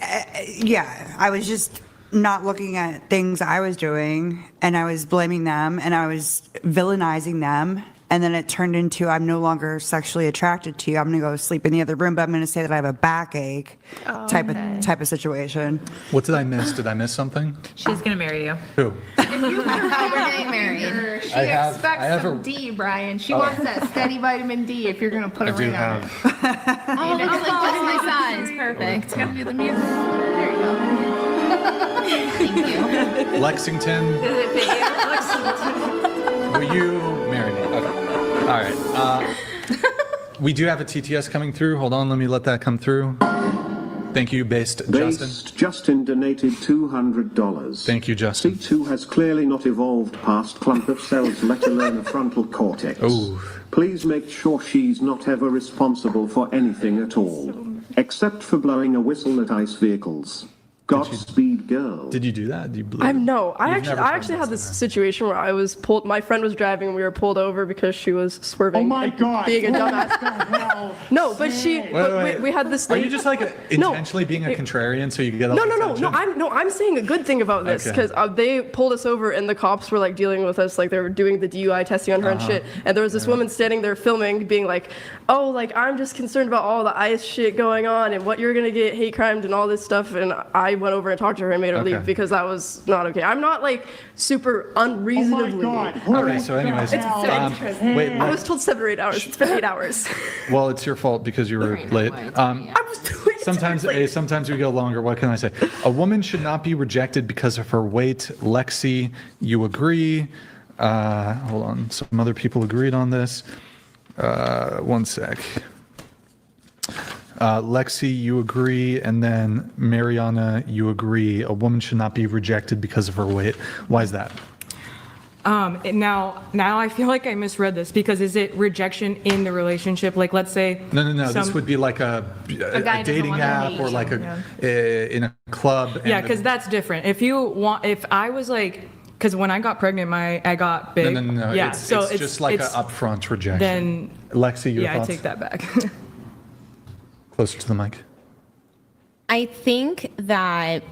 N: I was just not looking at things I was doing, and I was blaming them, and I was villainizing them. And then it turned into, I'm no longer sexually attracted to you. I'm going to go sleep in the other room, but I'm going to say that I have a backache type of situation.
L: What did I miss? Did I miss something?
M: She's going to marry you.
L: Who?
K: We're getting married. She expects some D, Brian. She wants that steady vitamin D if you're going to put a ring on it.
Q: Oh, it's like just my size. Perfect.
K: It's going to be the music. There you go.
Q: Thank you.
L: Lexington. Will you marry me? Okay. All right. We do have a TTS coming through. Hold on, let me let that come through. Thank you, Based Justin.
U: Justin donated $200.
L: Thank you, Justin.
U: C2 has clearly not evolved past clump of cells, let alone a frontal cortex.
L: Ooh.
U: Please make sure she's not ever responsible for anything at all, except for blowing a whistle at ice vehicles. Godspeed, girl.
L: Did you do that? Do you believe?
O: I
L: You've never
O: actually
L: tried
O: had
L: this,
O: this situation where I was pulled. My friend was driving, and we were pulled over because she was swerving.
E: Oh my
O: and
E: God.
O: being a dumbass. No, but we had this.
L: Are you just like intentionally being a contrarian so you can get all the attention?
O: I'm saying a good thing about this
L: Okay.
O: because they pulled us over and the cops were like dealing with us, like they were doing the DUI testing on her and shit. And there was this woman standing there filming, being like, "Oh, like I'm just concerned about all the ICE shit going on and what you're gonna get hate crimed and all this stuff." And I went over and talked to her and made her leave because that was not okay. I'm not like super unreasonably.
L: Okay, so anyways,
O: It's
L: wait,
O: I was told 7 or 8 hours. It's been 8 hours.
L: well, it's your fault because you were late. Sometimes we go longer. What can I say? A woman should not be rejected because of her weight. Lexi, you agree? Hold on. Some other people agreed on this. One sec. Lexi, you agree, and then Mariana, you agree. A woman should not be rejected because of her weight. Why is that?
P: Now I feel like I misread this because is it rejection in the relationship? Like, let's say.
L: No. This would be like a dating app or like in a club.
P: Yeah, because that's different. If I was like, because when I got pregnant, I got big.
L: No.
P: Yeah,
L: it's just like an upfront rejection.
P: Then,
L: Lexi, your thoughts?
P: I take that back.
L: Closer to the mic.
Q: I think that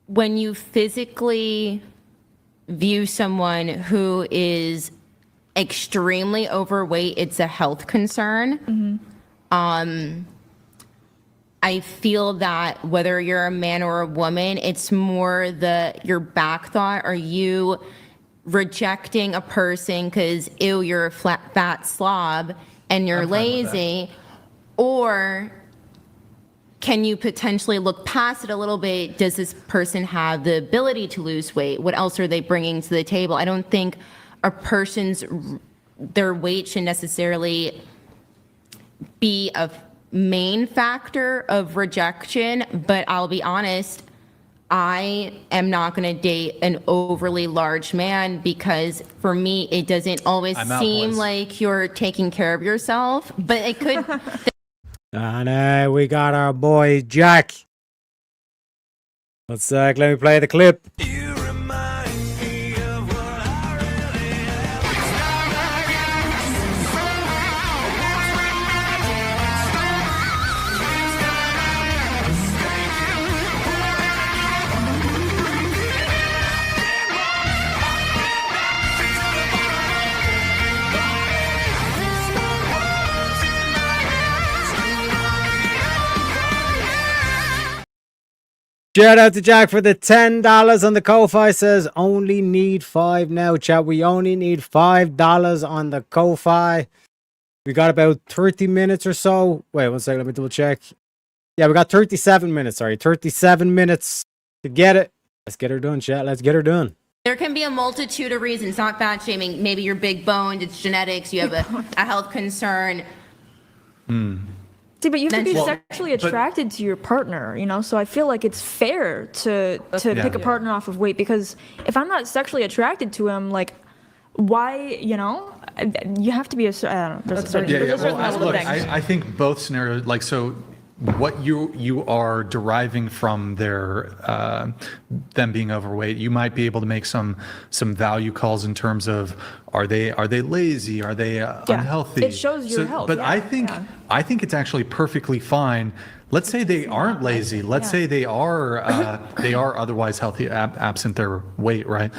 Q: when you physically view someone who is extremely overweight, it's a health concern. I feel that whether you're a man or a woman, it's more your back thought. Are you rejecting a person because, ew, you're a fat slob and you're lazy? Or can you potentially look past it a little bit? Does this person have the ability to lose weight? What else are they bringing to the table? I don't think a person's their weight should necessarily be a main factor of rejection, but I'll be honest, I am not going to date an overly large man because for me, it doesn't always seem like you're taking care of yourself, but it could.
A: And we got our boy Jack. Let me play the clip. Shout out to Jack for the $10 on the Ko-Fi. Says only need 5 now, chat. We only need $5 on the Ko-Fi. We got about 30 minutes or so. Wait 1 second, let me double check. Yeah, we got 37 minutes. Sorry, 37 minutes to get it. Let's get her done, chat. Let's get her done.
Q: There can be a multitude of reasons, not fat shaming. Maybe you're big boned, it's genetics, you have a health concern.
I: See, but you have to be sexually attracted to your partner, you know? So I feel like it's fair to pick a partner off of weight, because if I'm not sexually attracted to him, like, why, you know? You have to be I don't know. There's a certain level of things.
L: I think both scenarios, like, so what you are deriving from their them being overweight, you might be able to make some value calls in terms of are they lazy, are they unhealthy?
I: It shows your health.
L: But I think it's actually perfectly fine. Let's say they aren't lazy. Let's say they are otherwise healthy, absent their weight, right?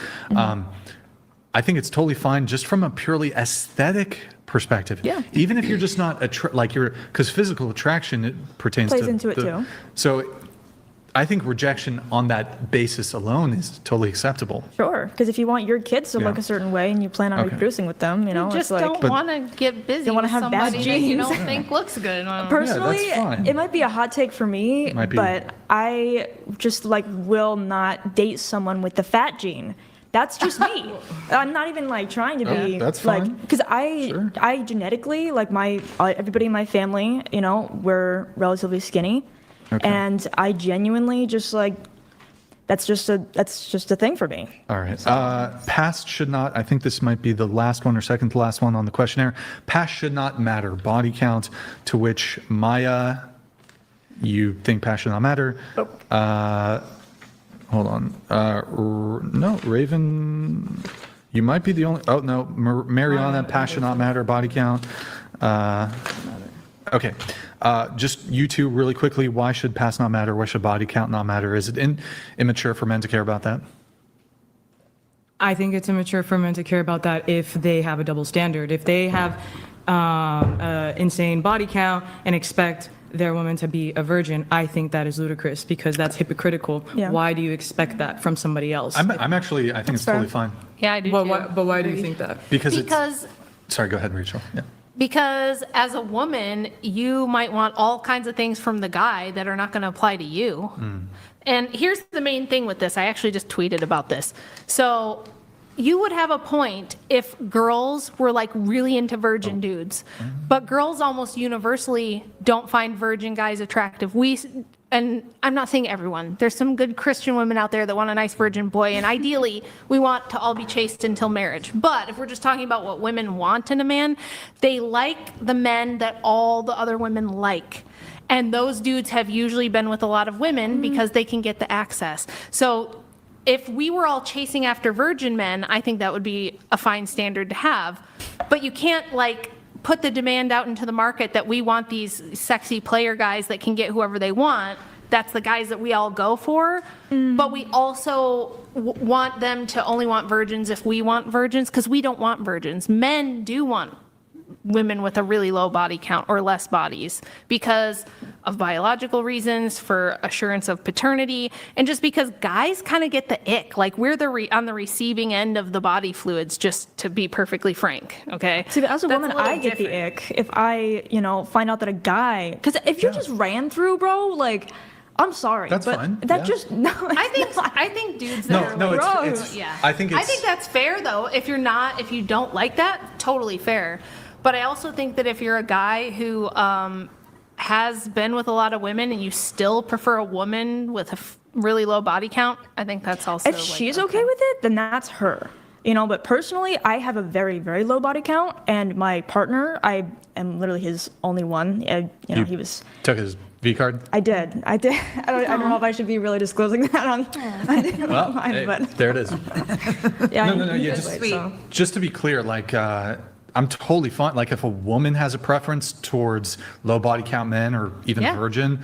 L: I think it's totally fine just from a purely aesthetic perspective. Yeah. Even if you're just not because physical attraction, it pertains
I: plays
L: to
I: into it too.
L: So I think rejection on that basis alone is totally acceptable.
I: Sure, because if you want your kids to look a certain way and you plan on reproducing with them, you know,
K: You just
I: it's like
K: don't want to get busy
I: you wanna
K: with
I: have bad
K: somebody that you
I: genes.
K: don't think looks good.
I: Personally, it might be a hot take for me,
L: Might be.
I: but I just will not date someone with the fat gene. That's just me. I'm not even trying to be
L: that's fine.
I: because I genetically everybody in my family, you know, we're relatively skinny, and I genuinely just that's just a thing for me.
L: All right. Past should not, I think this might be the last one or second to last one on the questionnaire. Past should not matter. Body count, to which Maya, you think passion not matter. Hold on. No, Raven, you might be the only. Oh, no, Mariana, passion not matter, body count. Okay. Just you two really quickly. Why should passion not matter? Why should body count not matter? Is it immature for men to care about that?
P: I think it's immature for men to care about that if they have a double standard. If they have insane body count and expect their woman to be a virgin, I think that is ludicrous because that's hypocritical.
I: Yeah.
P: Why do you expect that from somebody else?
L: I think it's totally fine.
K: Yeah, I do
P: But
K: too.
P: why do you think that?
L: Because sorry, go ahead, Rachel. Yeah.
K: Because as a woman, you might want all kinds of things from the guy that are not going to apply to you. And here's the main thing with this. I actually just tweeted about this. So you would have a point if girls were like really into virgin dudes, but girls almost universally don't find virgin guys attractive. And I'm not saying everyone. There's some good Christian women out there that want a nice virgin boy, and ideally, we want to all be chaste until marriage. But if we're just talking about what women want in a man, they like the men that all the other women like. And those dudes have usually been with a lot of women because they can get the access. So if we were all chasing after virgin men, I think that would be a fine standard to have. But you can't like put the demand out into the market that we want these sexy player guys that can get whoever they want. That's the guys that we all go for. But we also want them to only want virgins if we want virgins, because we don't want virgins. Men do want women with a really low body count or less bodies because of biological reasons, for assurance of paternity, and just because guys kind of get the ick. Like we're on the receiving end of the body fluids, just to be perfectly frank, okay?
I: See, but as a
K: That's
I: woman,
K: little
I: I get the
K: different.
I: ick if I, find out that a guy, because if you just ran through, bro, like, I'm sorry,
L: That's
I: but
L: fine,
I: that
L: yeah.
I: just no.
K: I think dudes that
L: No,
K: are like,
L: it's-
K: yeah.
L: I think
K: that's fair though. If you don't like that, totally fair. But I also think that if you're a guy who has been with a lot of women and you still prefer a woman with a really low body count, I think that's also.
I: If she's okay with it, then that's her. But personally, I have a very, very low body count, and my partner, I am literally his only one. He was.
L: Took his V card.
I: I did. I don't know if I should be really disclosing that on.
L: Well,
I: online,
L: hey,
I: but
L: there it is.
I: yeah.
L: No.
I: he
L: Yeah,
I: did,
L: just,
I: so.
L: just to be clear, like I'm totally fine. Like if a woman has a preference towards low body count men or even virgin,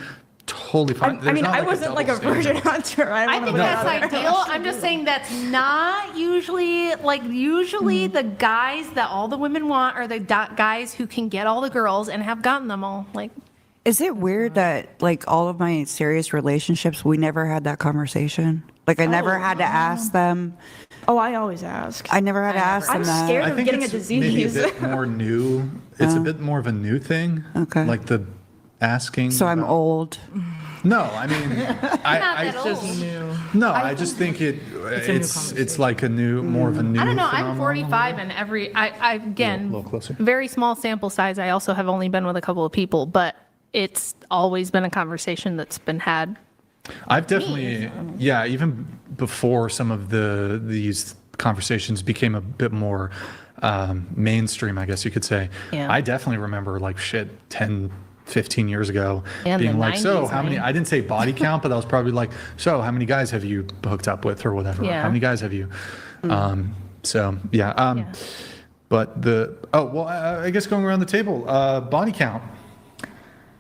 L: totally fine.
I: I wasn't like a virgin hunter.
K: I think that's ideal. I'm just saying that's not usually the guys that all the women want are the guys who can get all the girls and have gotten them all. Like,
N: Is it weird that like all of my serious relationships, we never had that conversation? Like I never had to ask them.
I: Oh, I always ask.
N: I never had to ask them
I: I'm
N: that.
I: scared
L: I
I: of
L: think
I: getting a
L: it's
I: disease.
L: maybe a bit more new. It's a bit more of a new thing.
N: Okay.
L: Like the asking.
N: So I'm old.
L: No, I mean, I
K: that old.
L: No, I just think it's like a new, more of a new.
K: I don't know. I'm
L: phenomenon.
K: 45 and again,
L: A little closer.
K: very small sample size. I also have only been with a couple of people, but it's always been a conversation that's been had.
L: I've definitely, yeah, even before some of these conversations became a bit more mainstream, I guess you could say.
K: Yeah.
L: I definitely remember like 10, 15 years ago
K: Yeah, in
L: being
K: the
L: like, so
K: 90s,
L: how many,
K: man.
L: I didn't say body count, but I was probably like, so how many guys have you hooked up with or whatever?
K: Yeah.
L: How many guys have you? So yeah. But I guess going around the table, body count.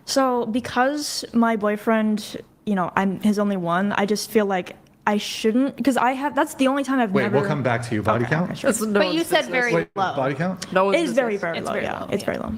I: So because my boyfriend, I'm his only one, I just feel like I shouldn't, because that's the only time I've
L: Wait,
I: never.
L: we'll come back to you. Body count?
I: Sure.
K: But you said very
L: Wait,
K: low.
L: body count?
I: It is very, very low. Yeah, it's very low.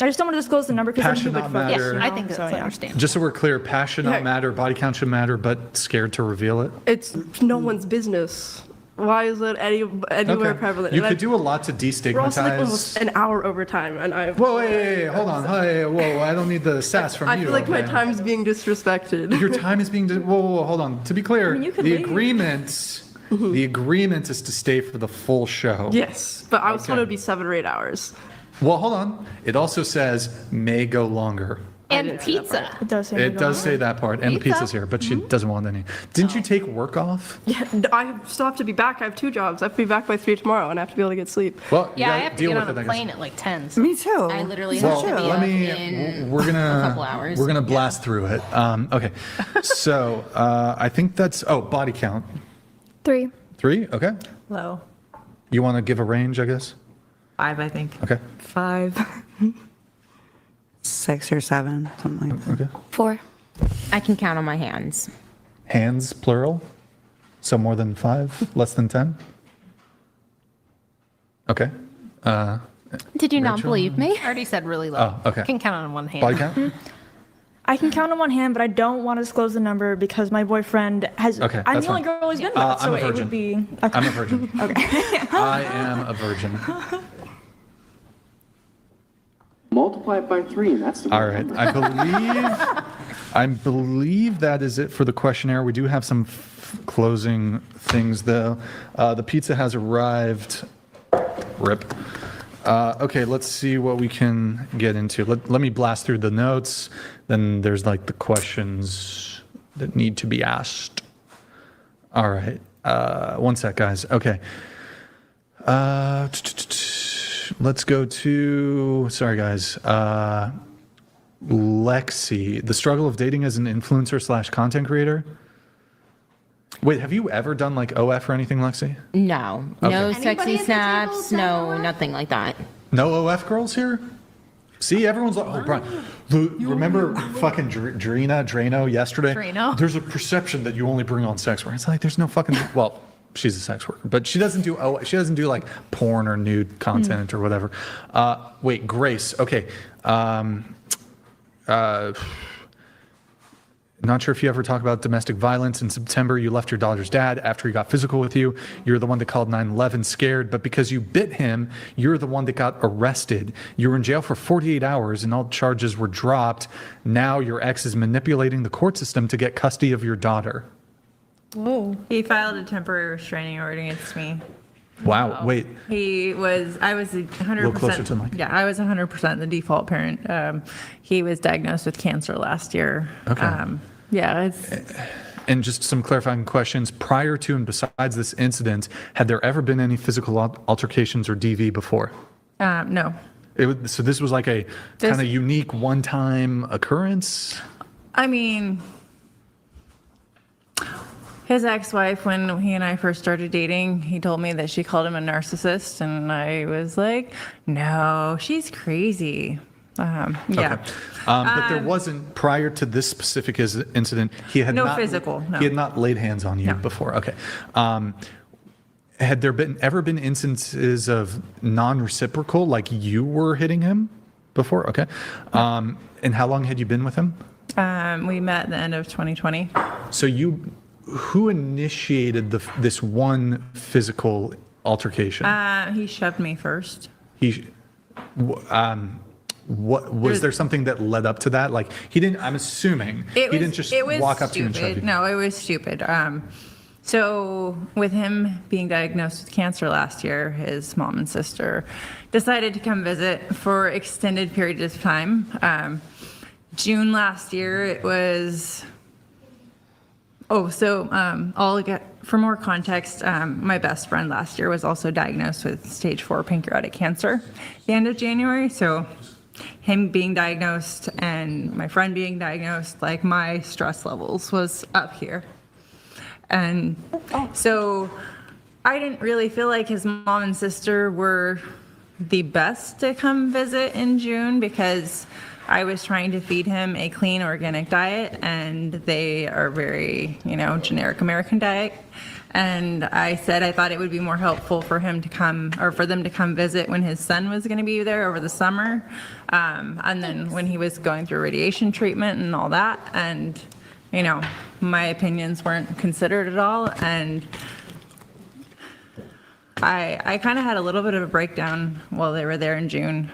I: I just don't want to disclose the number because then
L: Passion
I: people
L: not
I: would fuck.
L: matter.
K: I think that's
I: So, yeah.
K: understandable.
L: Just so we're clear, passion not matter, body count should matter, but scared to reveal it.
O: It's no one's business. Why is it anywhere
L: Okay.
O: prevalent?
L: You
O: And
L: could do a lot to
O: we're also like almost
L: destigmatize.
O: an hour over time, and I.
L: Whoa, hey, hold on. Hey, whoa, I don't need the sass from
O: I
L: you.
O: feel like my
L: okay?
O: time's being disrespected.
L: Your time is being. Whoa, hold on. To be clear,
O: you could
L: the
O: leave.
L: the agreement is to stay for the full show.
O: Yes, but I was
L: Okay.
O: told it would be 7 or 8 hours.
L: Well, hold on. It also says may go longer.
K: And pizza.
I: It does say
L: It does say that part, and the
K: Pizza?
L: pizza's here, but she doesn't want any. Didn't you take work off?
O: Yeah, I still have to be back. I have 2 jobs. I have to be back by 3 tomorrow, and I have to be able to get sleep.
L: Well,
K: Yeah, I have to get on a plane at like 10. So.
N: Me too.
Q: I literally
L: Well,
Q: have to be
L: let
Q: up
L: me.
Q: in
L: We're
Q: a couple
L: gonna.
Q: hours.
L: We're gonna blast through it. Okay. So I think that's. Oh, body count.
J: 3.
L: 3. Okay.
M: Low.
L: You want to give a range, I guess.
M: 5, I think.
L: Okay.
I: 5.
N: 6 or 7, something like that.
L: Okay.
Q: 4. I can count on my hands.
L: Hands plural. So more than 5, less than 10. Okay.
J: Did you not
L: Rachel?
J: believe me?
K: I already said really low.
L: Oh, okay.
K: Can count on one hand.
L: Body count.
I: I can count on one hand, but I don't want to disclose the number because my boyfriend has.
L: Okay,
I: I'm
L: that's
I: the only
L: fine.
I: girl he's been with,
L: I'm
I: so
L: a
I: it
L: virgin.
I: would be.
L: I'm a virgin.
I: Okay.
L: I am a virgin.
E: Multiply it by 3, and that's the
L: All right. I believe that is it for the questionnaire. We do have some closing things, though. The pizza has arrived. Rip. Okay, let's see what we can get into. Let me blast through the notes. Then there's like the questions that need to be asked. All right. One sec, guys. Okay. Let's go to, sorry guys, Lexi, the struggle of dating as an influencer / content creator. Wait, have you ever done like OF or anything, Lexi?
Q: No.
L: Okay.
Q: No sexy snaps. No, nothing like that.
L: No OF girls here? See, everyone's like, oh, Brian, remember fucking Drano yesterday?
K: Drano?
L: There's a perception that you only bring on sex work. It's like, there's no fucking, well, she's a sex worker, but she doesn't do like porn or nude content or whatever. Wait, Grace. Okay. Not sure if you ever talk about domestic violence. In September, you left your daughter's dad after he got physical with you. You're the one that called 911 scared, but because you bit him, you're the one that got arrested. You were in jail for 48 hours and all charges were dropped. Now your ex is manipulating the court system to get custody of your daughter.
M: Whoa. He filed a temporary restraining order against me.
L: Wow. Wait.
M: I was 100%.
L: A little closer to the mic.
M: Yeah, I was 100% the default parent. He was diagnosed with cancer last year.
L: Okay.
M: Yeah, it's.
L: And just some clarifying questions. Prior to and besides this incident, had there ever been any physical altercations or DV before?
M: No.
L: So this was like a kind of unique one-time occurrence?
M: I mean, his ex-wife, when he and I first started dating, he told me that she called him a narcissist, and I was like, no, she's crazy. Yeah.
L: Okay. But there wasn't, prior to this specific incident, he had
M: No
L: not,
M: physical, no.
L: He had not laid hands on you before. Okay. Had there ever been instances of non-reciprocal, like you were hitting him before? Okay. And how long had you been with him?
M: We met at the end of 2020.
L: So who initiated this one physical altercation?
M: He shoved me first.
L: What was there something that led up to that? Like he didn't. I'm assuming he didn't just walk up to you and shove you.
M: No, it was stupid. So with him being diagnosed with cancer last year, his mom and sister decided to come visit for extended periods of time. June last year, it was. For more context, my best friend last year was also diagnosed with stage 4 pancreatic cancer at the end of January. So him being diagnosed and my friend being diagnosed, like my stress levels was up here. And so I didn't really feel like his mom and sister were the best to come visit in June because I was trying to feed him a clean organic diet and they are very, generic American diet. And I said I thought it would be more helpful for him to come or for them to come visit when his son was going to be there over the summer. And then when he was going through radiation treatment and all that. And, my opinions weren't considered at all. And I kind of had a little bit of a breakdown while they were there in June.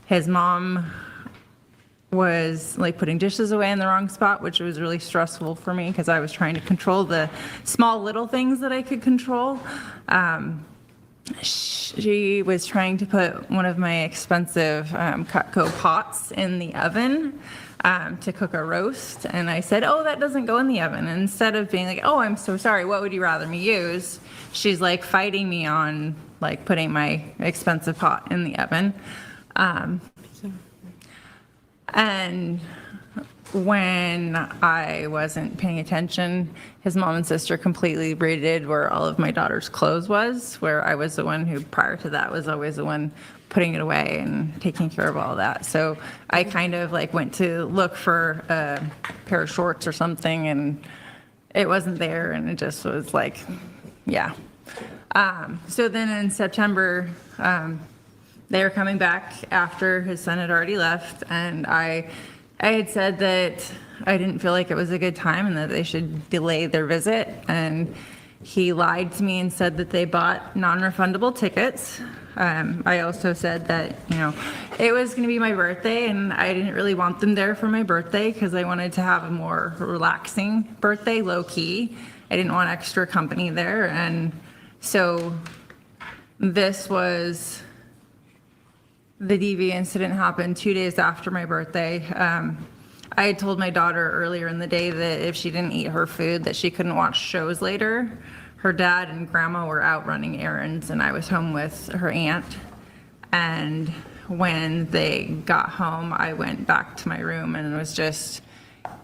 M: His mom was like putting dishes away in the wrong spot, which was really stressful for me because I was trying to control the small little things that I could control. she was trying to put one of my expensive Cutco pots in the oven to cook a roast. And I said, oh, that doesn't go in the oven. And instead of being like, oh, I'm so sorry, what would you rather me use? She's like fighting me on like putting my expensive pot in the oven. And when I wasn't paying attention, his mom and sister completely raided where all of my daughter's clothes was, where I was the one who prior to that was always the one putting it away and taking care of all that. So I kind of like went to look for a pair of shorts or something and it wasn't there, and it just was like, yeah. So then in September, they were coming back after his son had already left, and I had said that I didn't feel like it was a good time and that they should delay their visit, and he lied to me and said that they bought non-refundable tickets. I also said that, you know, it was going to be my birthday and I didn't really want them there for my birthday because I wanted to have a more relaxing birthday, low key. I didn't want extra company there. And so this was, the DV incident happened 2 days after my birthday. I had told my daughter earlier in the day that if she didn't eat her food, that she couldn't watch shows later. Her dad and grandma were out running errands and I was home with her aunt. And when they got home, I went back to my room and was just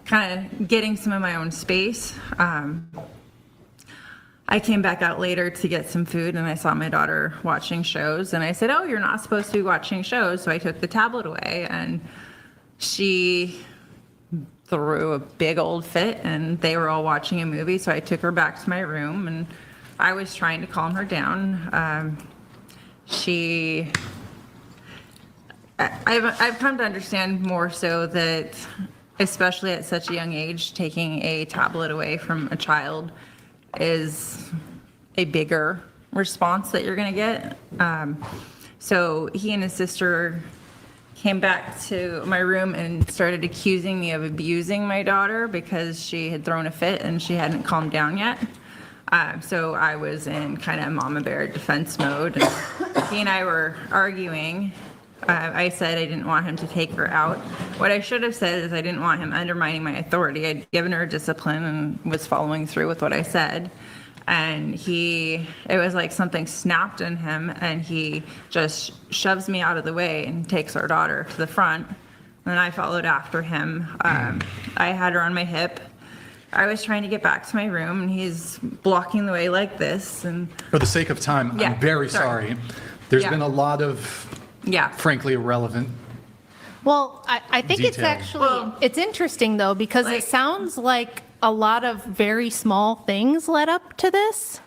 M: kind of getting some of my own space. I came back out later to get some food and I saw my daughter watching shows and I said, oh, you're not supposed to be watching shows. So I took the tablet away and she threw a big old fit and they were all watching a movie. So I took her back to my room and I was trying to calm her down. I've come to understand more so that, especially at such a young age, taking a tablet away from a child is a bigger response that you're going to get. So he and his sister came back to my room and started accusing me of abusing my daughter because she had thrown a fit and she hadn't calmed down yet. So I was in kind of mama bear defense mode. And he and I were arguing. I said I didn't want him to take her out. What I should have said is I didn't want him undermining my authority. I'd given her discipline and was following through with what I said. And it was like something snapped in him and he just shoves me out of the way and takes our daughter to the front. And I followed after him. I had her on my hip. I was trying to get back to my room and he's blocking the way like this. And
L: for the sake of time,
M: Yeah,
L: I'm very sorry. There's been a lot of, frankly, irrelevant.
K: Well, I think it's
L: Detail.
K: actually, it's interesting though, because it sounds like a lot of very small things led up to this.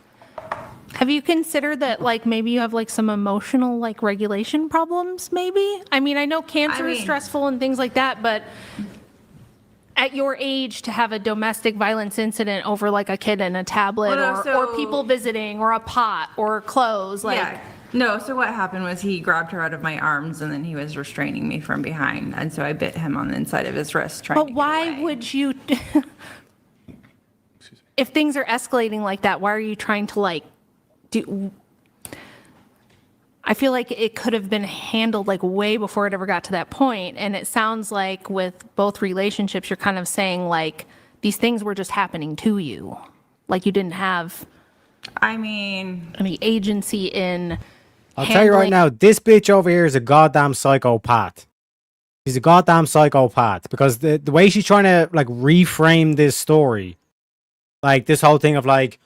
K: Have you considered that, like, maybe you have like some emotional like regulation problems maybe? I mean, I know cancer is stressful and things like that, but at your age to have a domestic violence incident over like a kid and a tablet or people visiting or a pot or clothes, like.
M: Yeah. No, so what happened was he grabbed her out of my arms and then he was restraining me from behind. And so I bit him on the inside of his wrist trying to
K: But why would you, if things are escalating like that, why are you trying to like do, I feel like it could have been handled like way before it ever got to that point. And it sounds like with both relationships, you're kind of saying like these things were just happening to you. Like you didn't have, any agency in.
A: I'll tell you right now, this bitch over here is a goddamn psychopath. She's a goddamn psychopath because the way she's trying to like reframe this story, like this whole thing of like,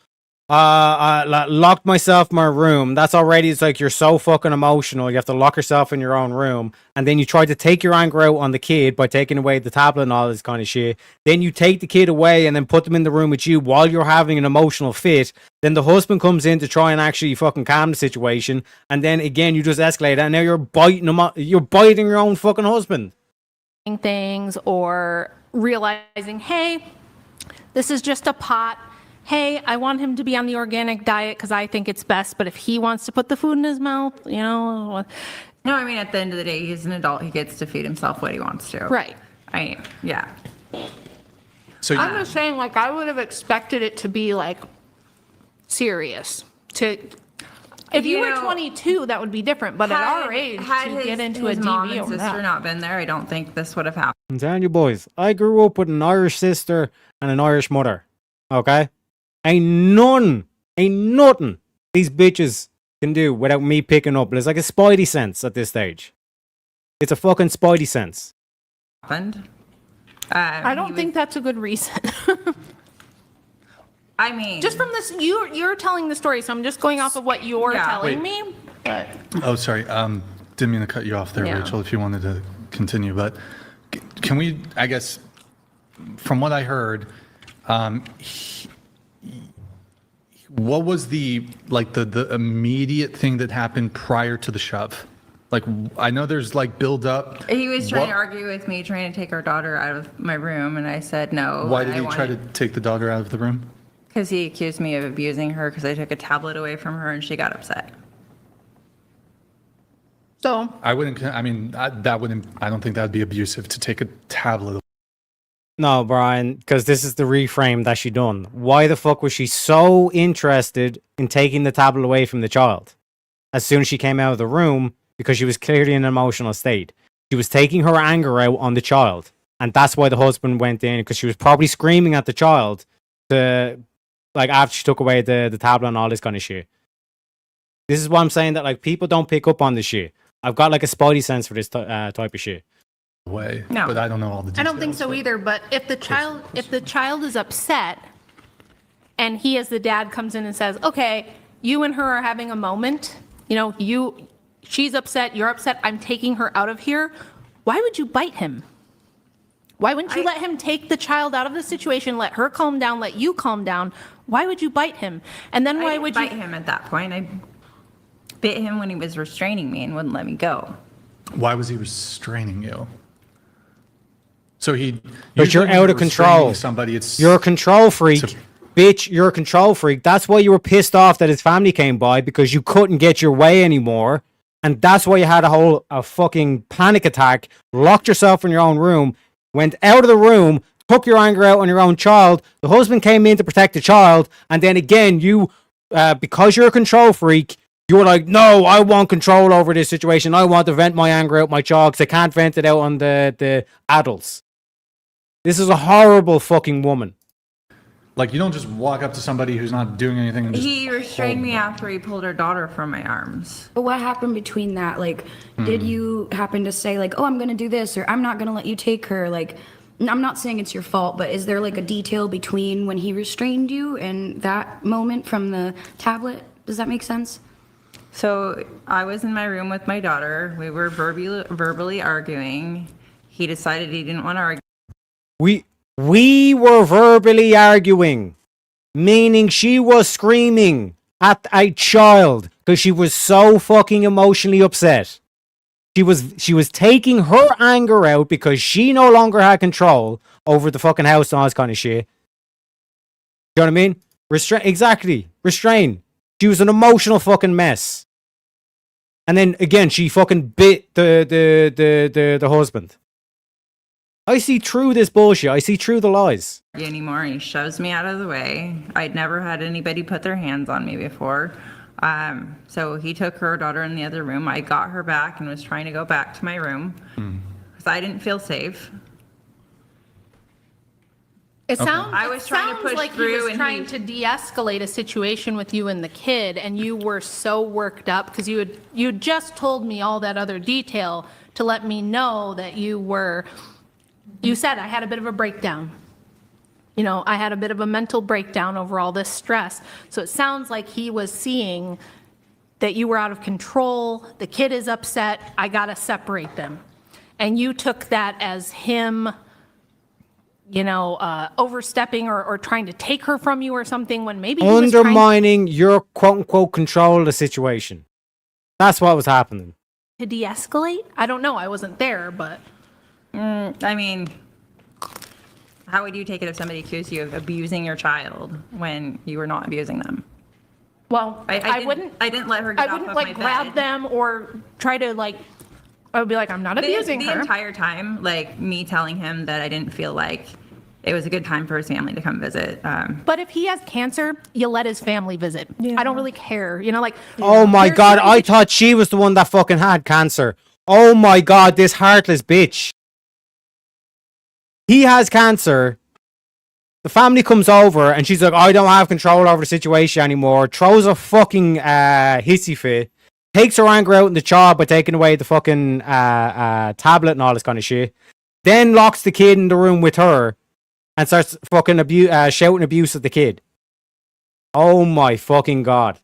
A: locked myself in my room. That's already, it's like you're so fucking emotional. You have to lock yourself in your own room. And then you try to take your anger out on the kid by taking away the tablet and all this kind of shit. Then you take the kid away and then put them in the room with you while you're having an emotional fit. Then the husband comes in to try and actually fucking calm the situation. And then again, you just escalate it. And now you're biting him. You're biting your own fucking husband.
K: Things or realizing, hey, this is just a pot. Hey, I want him to be on the organic diet because I think it's best. But if he wants to put the food in his mouth, you know.
M: No, I mean, at the end of the day, he's an adult. He gets to feed himself what he wants to.
K: Right.
M: Yeah.
L: So
K: I'm just saying, like, I would have expected it to be like serious. If you were 22, that would be different. But at our age, to get into a
M: his mom
K: DV
M: and
K: over
M: sister
K: that.
M: not been there, I don't think this would have happened.
A: I'm telling you boys, I grew up with an Irish sister and an Irish mother. Okay? Ain't nothing these bitches can do without me picking up. It's like a spidey sense at this stage. It's a fucking spidey sense.
M: Happened.
K: I don't think that's a good reason.
M: I mean,
K: just from this, you're telling the story, so I'm just going off of what you're telling
L: Wait.
K: me. But
L: Oh, sorry. Didn't mean to cut you off there,
K: Yeah.
L: Rachel, if you wanted to continue. But can we, I guess, from what I heard, what was the immediate thing that happened prior to the shove? Like, I know there's like build up.
M: he was trying to argue with me, trying to take our daughter out of my room, and I said no.
L: Why did he try to take the daughter out of the room?
M: Because he accused me of abusing her because I took a tablet away from her and she got upset.
K: So
L: I wouldn't, I mean, that wouldn't, I don't think that'd be abusive to take a tablet.
A: No, Brian, because this is the reframe that she done. Why the fuck was she so interested in taking the tablet away from the child? As soon as she came out of the room, because she was clearly in an emotional state. She was taking her anger out on the child. And that's why the husband went in, because she was probably screaming at the child to, like, after she took away the tablet and all this kind of shit. This is why I'm saying that, like, people don't pick up on this shit. I've got, like, a spidey sense for this type of shit.
L: Way.
K: No.
L: But I don't know all the
K: I
L: details.
K: don't think so either. But if the child is upset, and he as the dad comes in and says, "Okay, you and her are having a moment. You know, she's upset. You're upset. I'm taking her out of here." Why would you bite him? Why wouldn't you let him take the child out of the situation, let her calm down, let you calm down? Why would you bite him? And then why would you
M: bite him at that point? I bit him when he was restraining me and wouldn't let me go.
L: Why was he restraining you? So
A: But you're out of control.
L: Somebody,
A: You're a control freak. Bitch, you're a control freak. That's why you were pissed off that his family came by, because you couldn't get your way anymore. And that's why you had a fucking panic attack, locked yourself in your own room, went out of the room, took your anger out on your own child. The husband came in to protect the child. And then again, you, because you're a control freak, you were like, no, I want control over this situation. I want to vent my anger out my child because I can't vent it out on the adults. This is a horrible fucking woman.
L: Like, you don't just walk up to somebody who's not doing anything and just
M: He restrained me after he pulled our daughter from my arms.
T: But what happened between that? Like, did you happen to say, like, oh, I'm going to do this, or I'm not going to let you take her? Like, I'm not saying it's your fault, but is there, like, a detail between when he restrained you and that moment from the tablet? Does that make sense?
M: So I was in my room with my daughter. We were verbally arguing. He decided he didn't want to argue.
A: We were verbally arguing, meaning she was screaming at a child because she was so fucking emotionally upset. She was taking her anger out because she no longer had control over the fucking house and all this kind of shit. You know what I mean? Restrain. She was an emotional fucking mess. And then again, she fucking bit the husband. I see through this bullshit. I see through the lies.
M: Anymore, and he shoves me out of the way. I'd never had anybody put their hands on me before. So he took her daughter in the other room. I got her back and was trying to go back to my room because I didn't feel safe.
K: It sounds,
M: I was trying to push
K: like
M: through,
K: he was
M: and
K: trying to de-escalate a situation with you and the kid, and you were so worked up because you had just told me all that other detail to let me know that you said I had a bit of a breakdown. You know, I had a bit of a mental breakdown over all this stress. So it sounds like he was seeing that you were out of control, the kid is upset, I gotta separate them. And you took that as him, you know, overstepping or trying to take her from you or something, when maybe he was
A: Undermining your quote-unquote control of the situation. That's what was happening.
K: to de-escalate? I don't know, I wasn't there, but...
M: I mean, how would you take it if somebody accused you of abusing your child when you were not abusing them?
K: Well, I
M: didn't let her get
K: I
M: off
K: wouldn't
M: of
K: like
M: my
K: grab
M: bed.
K: them or try to like, I would be like, I'm not abusing
M: the
K: her.
M: entire time, like me telling him that I didn't feel like it was a good time for his family to come visit.
K: But if he has cancer, you let his family visit. I don't really care. You know, like.
A: Oh my God, I thought she was the one that fucking had cancer. Oh my God, this heartless bitch. He has cancer. The family comes over and she's like, I don't have control over the situation anymore. Throws a fucking hissy fit. Takes her anger out in the child by taking away the fucking tablet and all this kind of shit. Then locks the kid in the room with her and starts fucking shouting abuse at the kid. Oh my fucking God.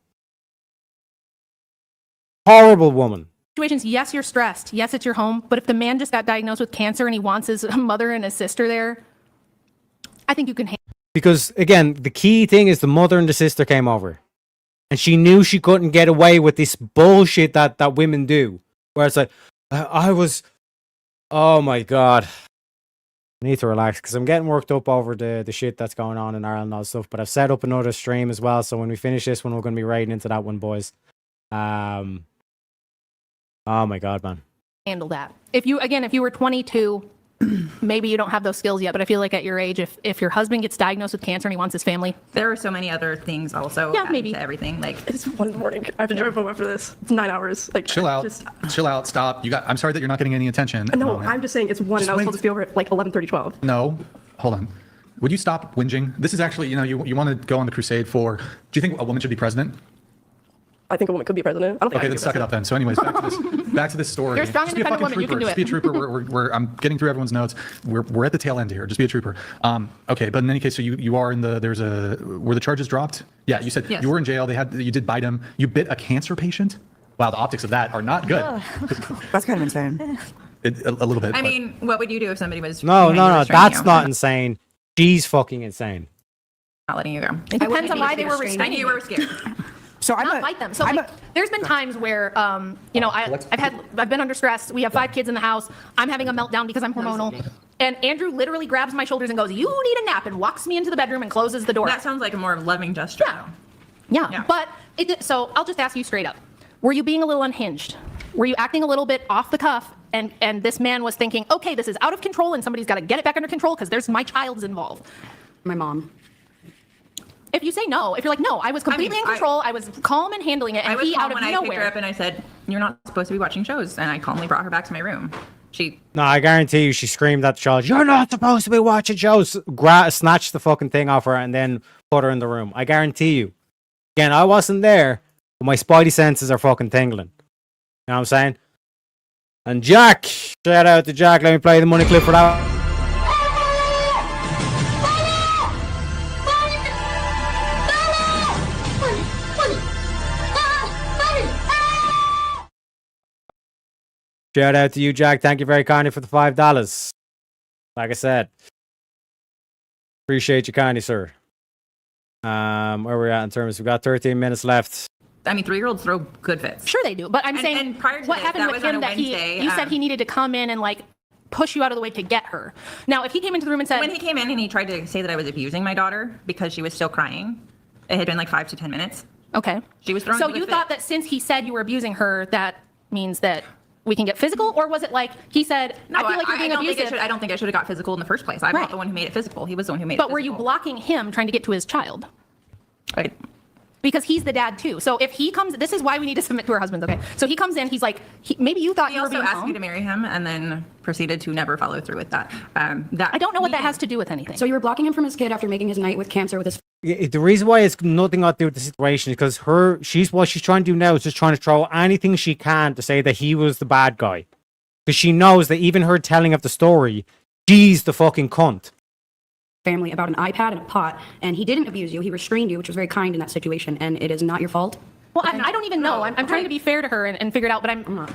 A: Horrible woman.
K: Situations, yes, you're stressed. Yes, it's your home. But if the man just got diagnosed with cancer and he wants his mother and his sister there, I think you can handle it.
A: Because, again, the key thing is the mother and the sister came over. And she knew she couldn't get away with this bullshit that women do. Where it's like, I was... Oh my God. I need to relax because I'm getting worked up over the shit that's going on in Ireland and all that stuff. But I've set up another stream as well. So when we finish this one, we're going to be raiding into that one, boys. Oh my God, man.
K: Handle that. If you were 22... maybe you don't have those skills yet, but I feel like at your age, if your husband gets diagnosed with cancer and he wants his family,
M: there are so many other things also.
K: Yeah, maybe
M: to everything. Like
O: it's 1 morning. I have to drive home after this. It's 9 hours. Like
L: chill out, chill out, stop. I'm sorry that you're not getting any attention.
O: No, I'm just saying it's 1 and I was supposed to be over at like 11:30, 12.
L: No, hold on. Would you stop whinging? This is actually, you want to go on the crusade for. Do you think a woman should be president?
O: I think a woman could be president. I don't think
L: Okay, then suck it up then. So, anyways, back to this story.
K: You're a strong,
L: Just be a
K: independent
L: fucking
K: woman.
L: trooper.
K: You can do
L: Just be a trooper. I'm getting through everyone's notes. We're at the tail end here. Just be a trooper. Okay, but in any case, so you are in the. Were the charges dropped? Yeah, you said
M: Yes.
L: you were in jail. You did bite him. You bit a cancer patient. Wow, the optics of that are not good.
N: That's kind of insane.
L: A little bit.
M: I
L: but-
M: mean, what would you do if somebody was?
A: No,
M: restraining
A: that's
M: you?
A: not insane. She's fucking insane.
M: Not letting you go.
K: it depends on why they were
M: I
K: restraining
M: knew you were scared.
N: So I'm
K: not fight them. So like, there's been times where, I've been under stress. We have 5 kids in the house. I'm having a meltdown because I'm hormonal. And Andrew literally grabs my shoulders and goes, "You need a nap," and walks me into the bedroom and closes the door.
M: That sounds like a more loving gesture.
K: Yeah. But so I'll just ask you straight up: were you being a little unhinged? Were you acting a little bit off the cuff? And this man was thinking, "Okay, this is out of control, and somebody's got to get it back under control because my child's involved."
T: My mom.
K: If you say no, if you're like, no, I was completely in control, I was calm and handling it, and
M: I was
K: he
M: calm
K: out of
M: when I picked her
K: nowhere.
M: up and I said, "You're not supposed to be watching shows," and I calmly brought her back to my room.
A: No, I guarantee you she screamed at the child, "You're not supposed to be watching shows." Snatched the fucking thing off her and then put her in the room. I guarantee you. Again, I wasn't there, but my spidey senses are fucking tingling. You know what I'm saying? And Jack, shout out to Jack. Let me play the money clip for that. Shout out to you, Jack. Thank you very kindly for the $5. Like I said, appreciate you kindly, sir. Where we're at in terms, we've got 13 minutes left.
M: I mean, 3-year-olds throw good fits.
K: Sure they do, but I'm saying
M: and prior to
K: what
M: this,
K: happened
M: that
K: with
M: was on
K: him
M: a
K: that
M: Wednesday,
K: you said he needed to come in and like push you out of the way to get her. Now, if he came into the room and said,
M: when he came in and he tried to say that I was abusing my daughter because she was still crying, it had been like 5 to 10 minutes.
K: Okay.
M: She was throwing.
K: So
M: a good
K: you
M: fit.
K: thought that since he said you were abusing her, that means that we can get physical, or was it like he said,
M: No,
K: I feel like you're being abusive?
M: I don't think I should have got physical in the first place. I'm
K: Right.
M: not the one who made it physical. He was the one who made it
K: But
M: physical.
K: were you blocking him trying to get to his child?
M: Right.
K: Because he's the dad too. So if he comes, this is why we need to submit to our husbands. Okay. So he comes in, he's like, maybe you thought
M: He
K: you were
M: also
K: being
M: asked
K: calm.
M: me to marry him and then proceeded to never follow through with that.
K: I don't know what that has to do with anything.
T: So you were blocking him from his kid after making his night with cancer with his.
A: The reason why it's nothing got to do with the situation is because what she's trying to do now is just trying to throw anything she can to say that he was the bad guy. Because she knows that even her telling of the story, she's the fucking cunt.
T: Family about an iPad and a pot, and he didn't abuse you. He restrained you, which was very kind in that situation, and it is not your fault.
K: Well, I don't even know. I'm trying to be fair to her and figure it out, but I'm not.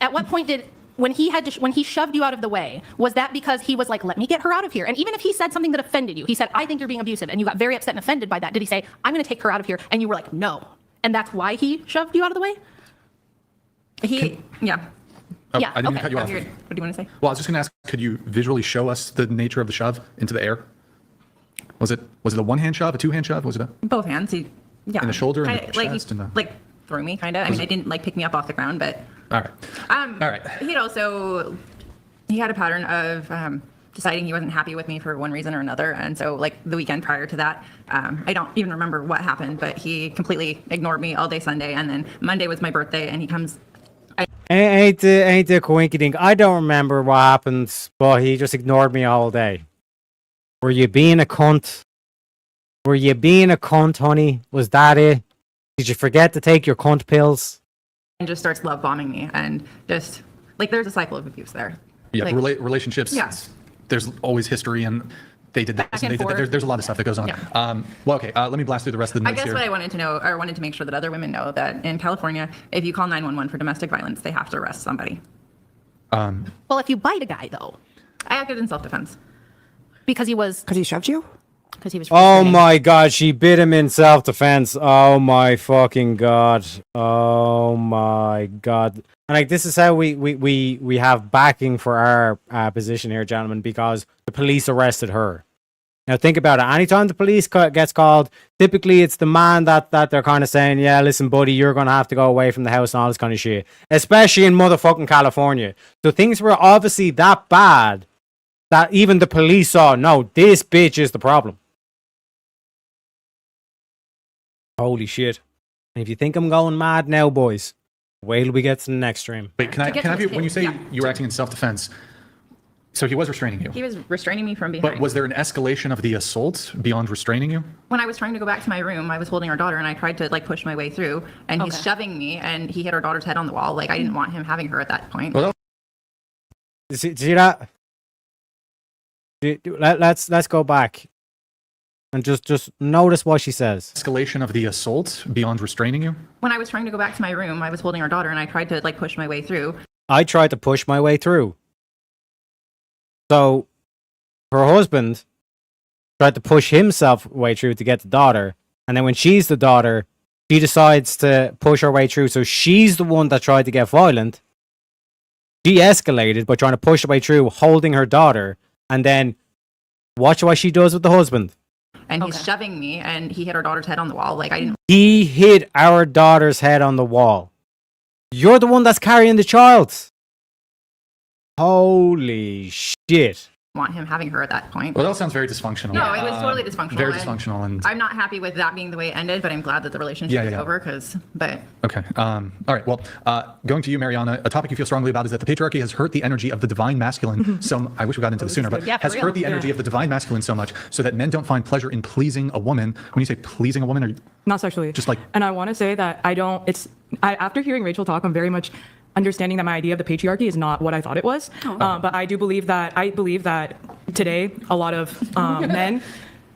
K: At what point when he shoved you out of the way, was that because he was like, let me get her out of here? And even if he said something that offended you, he said, I think you're being abusive, and you got very upset and offended by that, did he say, I'm going to take her out of here? And you were like, no. And that's why he shoved you out of the way?
M: Yeah.
L: Oh,
K: Yeah,
L: I didn't mean to
K: okay.
L: cut you off.
M: What do you want to say?
L: Well, I was just going to ask, could you visually show us the nature of the shove into the air? Was it a one-hand shove, a two-hand shove? Was it a
M: Both hands. Yeah.
L: in the shoulder and the
M: Kinda,
L: chest? and the...
M: like threw me, kind of. I mean, I didn't like pick me up off the ground, but.
L: All right. All right.
M: He had a pattern of deciding he wasn't happy with me for one reason or another. And so like the weekend prior to that, I don't even remember what happened, but he completely ignored me all day Sunday. And then Monday was my birthday and he comes.
A: Ain't the coinky dink. I don't remember what happened, but he just ignored me all day. Were you being a cunt? Were you being a cunt, honey? Was that it? Did you forget to take your cunt pills?
M: And just starts love bombing me and just like there's a cycle of abuse there.
L: Yeah,
M: Like,
L: relationships.
M: Yeah.
L: There's always history, and they did this. And they did that. There's a lot of stuff that goes on.
M: Yeah.
L: Well, okay. Let me blast through the rest of the
M: I
L: notes
M: guess
L: here.
M: what I wanted to know, or wanted to make sure that other women know, that in California, if you call 911 for domestic violence, they have to arrest somebody.
K: Well, if you bite a guy, though.
M: I acted in self-defense.
K: Because he
N: shoved you?
K: Because he was.
A: Oh my god, she bit him in self-defense. Oh my fucking god. Oh my god. And like this is how we have backing for our position here, gentlemen, because the police arrested her. Now think about it. Anytime the police gets called, typically it's the man that they're kind of saying, yeah, listen, buddy, you're going to have to go away from the house and all this kind of shit. Especially in motherfucking California. So things were obviously that bad that even the police saw, no, this bitch is the problem. Holy shit. And if you think I'm going mad now, boys, wait till we get to the next stream.
L: Wait, can I have you, when you say you were acting in self-defense, so he was restraining you?
M: He was restraining me from behind.
L: But was there an escalation of the assault beyond restraining you?
M: When I was trying to go back to my room, I was holding our daughter and I tried to like push my way through and he's shoving me and he hit our daughter's head on the wall. Like I didn't want him having her at that point.
L: Well,
A: See that? Let's go back and just notice what she says.
L: Escalation of the assault beyond restraining you?
M: When I was trying to go back to my room, I was holding our daughter and I tried to like push my way through.
A: I tried to push my way through. So her husband tried to push himself way through to get the daughter. And then when she's the daughter, she decides to push her way through. So she's the one that tried to get violent. She escalated by trying to push her way through, holding her daughter. And then watch what she does with the husband.
M: And he's shoving me and he hit our daughter's head on the wall. Like I didn't
A: He hit our daughter's head on the wall. You're the one that's carrying the child. Holy shit.
M: want him having her at that point.
L: Well, that sounds very dysfunctional.
M: No, it was totally dysfunctional.
L: Very
M: and
L: dysfunctional. And
M: I'm not happy with that being the way it ended, but I'm glad that the relationship is over but
L: okay. All right. Well, going to you, Mariana, a topic you feel strongly about is that the patriarchy has hurt the energy of the divine masculine. So I wish we got into this sooner, but
K: Yeah, for
L: has
K: real.
L: hurt the energy of the divine masculine so much so that men don't find pleasure in pleasing a woman. When you say pleasing a woman, are you
P: Not sexually.
L: just like,
P: And I want to say that after hearing Rachel talk, I'm very much understanding that my idea of the patriarchy is not what I thought it was. But I believe that today a lot of men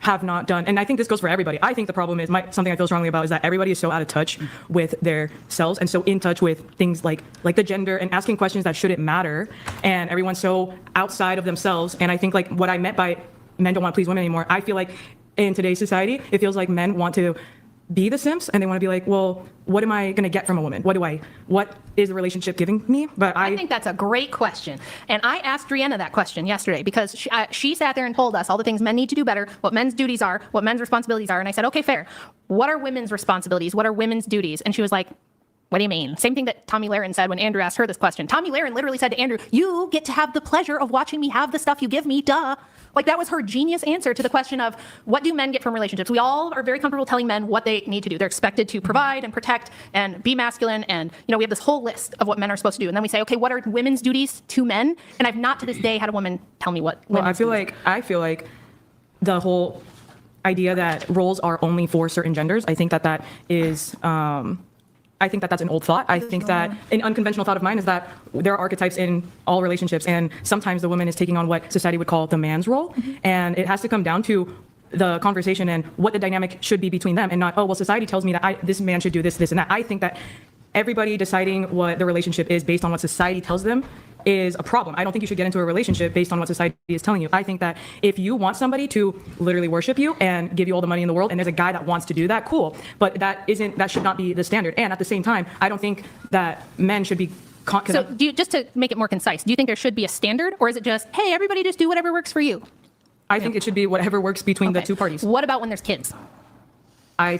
P: have not done, and I think this goes for everybody. I think the problem is something I feel strongly about is that everybody is so out of touch with their selves and so in touch with things like the gender and asking questions that shouldn't matter, and everyone's so outside of themselves. And I think like what I meant by men don't want to please women anymore, I feel like in today's society it feels like men want to be the simps and they want to be like, well, what am I going to get from a woman? What is the relationship giving me? But
K: I think that's a great question. And I asked Rihanna that question yesterday because she sat there and told us all the things men need to do better, what men's duties are, what men's responsibilities are. And I said, okay, fair. What are women's responsibilities? What are women's duties? And she was like, what do you mean? Same thing that Tommy Lahren said when Andrew asked her this question. Tommy Lahren literally said to Andrew, you get to have the pleasure of watching me have the stuff you give me, duh. Like that was her genius answer to the question of what do men get from relationships? We all are very comfortable telling men what they need to do. They're expected to provide and protect and be masculine. And, we have this whole list of what men are supposed to do. And then we say, okay, what are women's duties to men? And I've not to this day had a woman tell me what.
P: Well, I feel like the whole idea that roles are only for certain genders, I think that is, I think that that's an old thought. I think that an unconventional thought of mine is that there are archetypes in all relationships, and sometimes the woman is taking on what society would call the man's role, and it has to come down to the conversation and what the dynamic should be between them, and not, oh, well, society tells me that this man should do this, this, and that. I think that everybody deciding what the relationship is based on what society tells them is a problem. I don't think you should get into a relationship based on what society is telling you. I think that if you want somebody to literally worship you and give you all the money in the world, and there's a guy that wants to do that, cool. But that should not be the standard. And at the same time, I don't think that men should be.
K: So just to make it more concise, do you think there should be a standard, or is it just, hey, everybody just do whatever works for you?
P: I think it should be whatever works between the two parties.
K: What about when there's kids?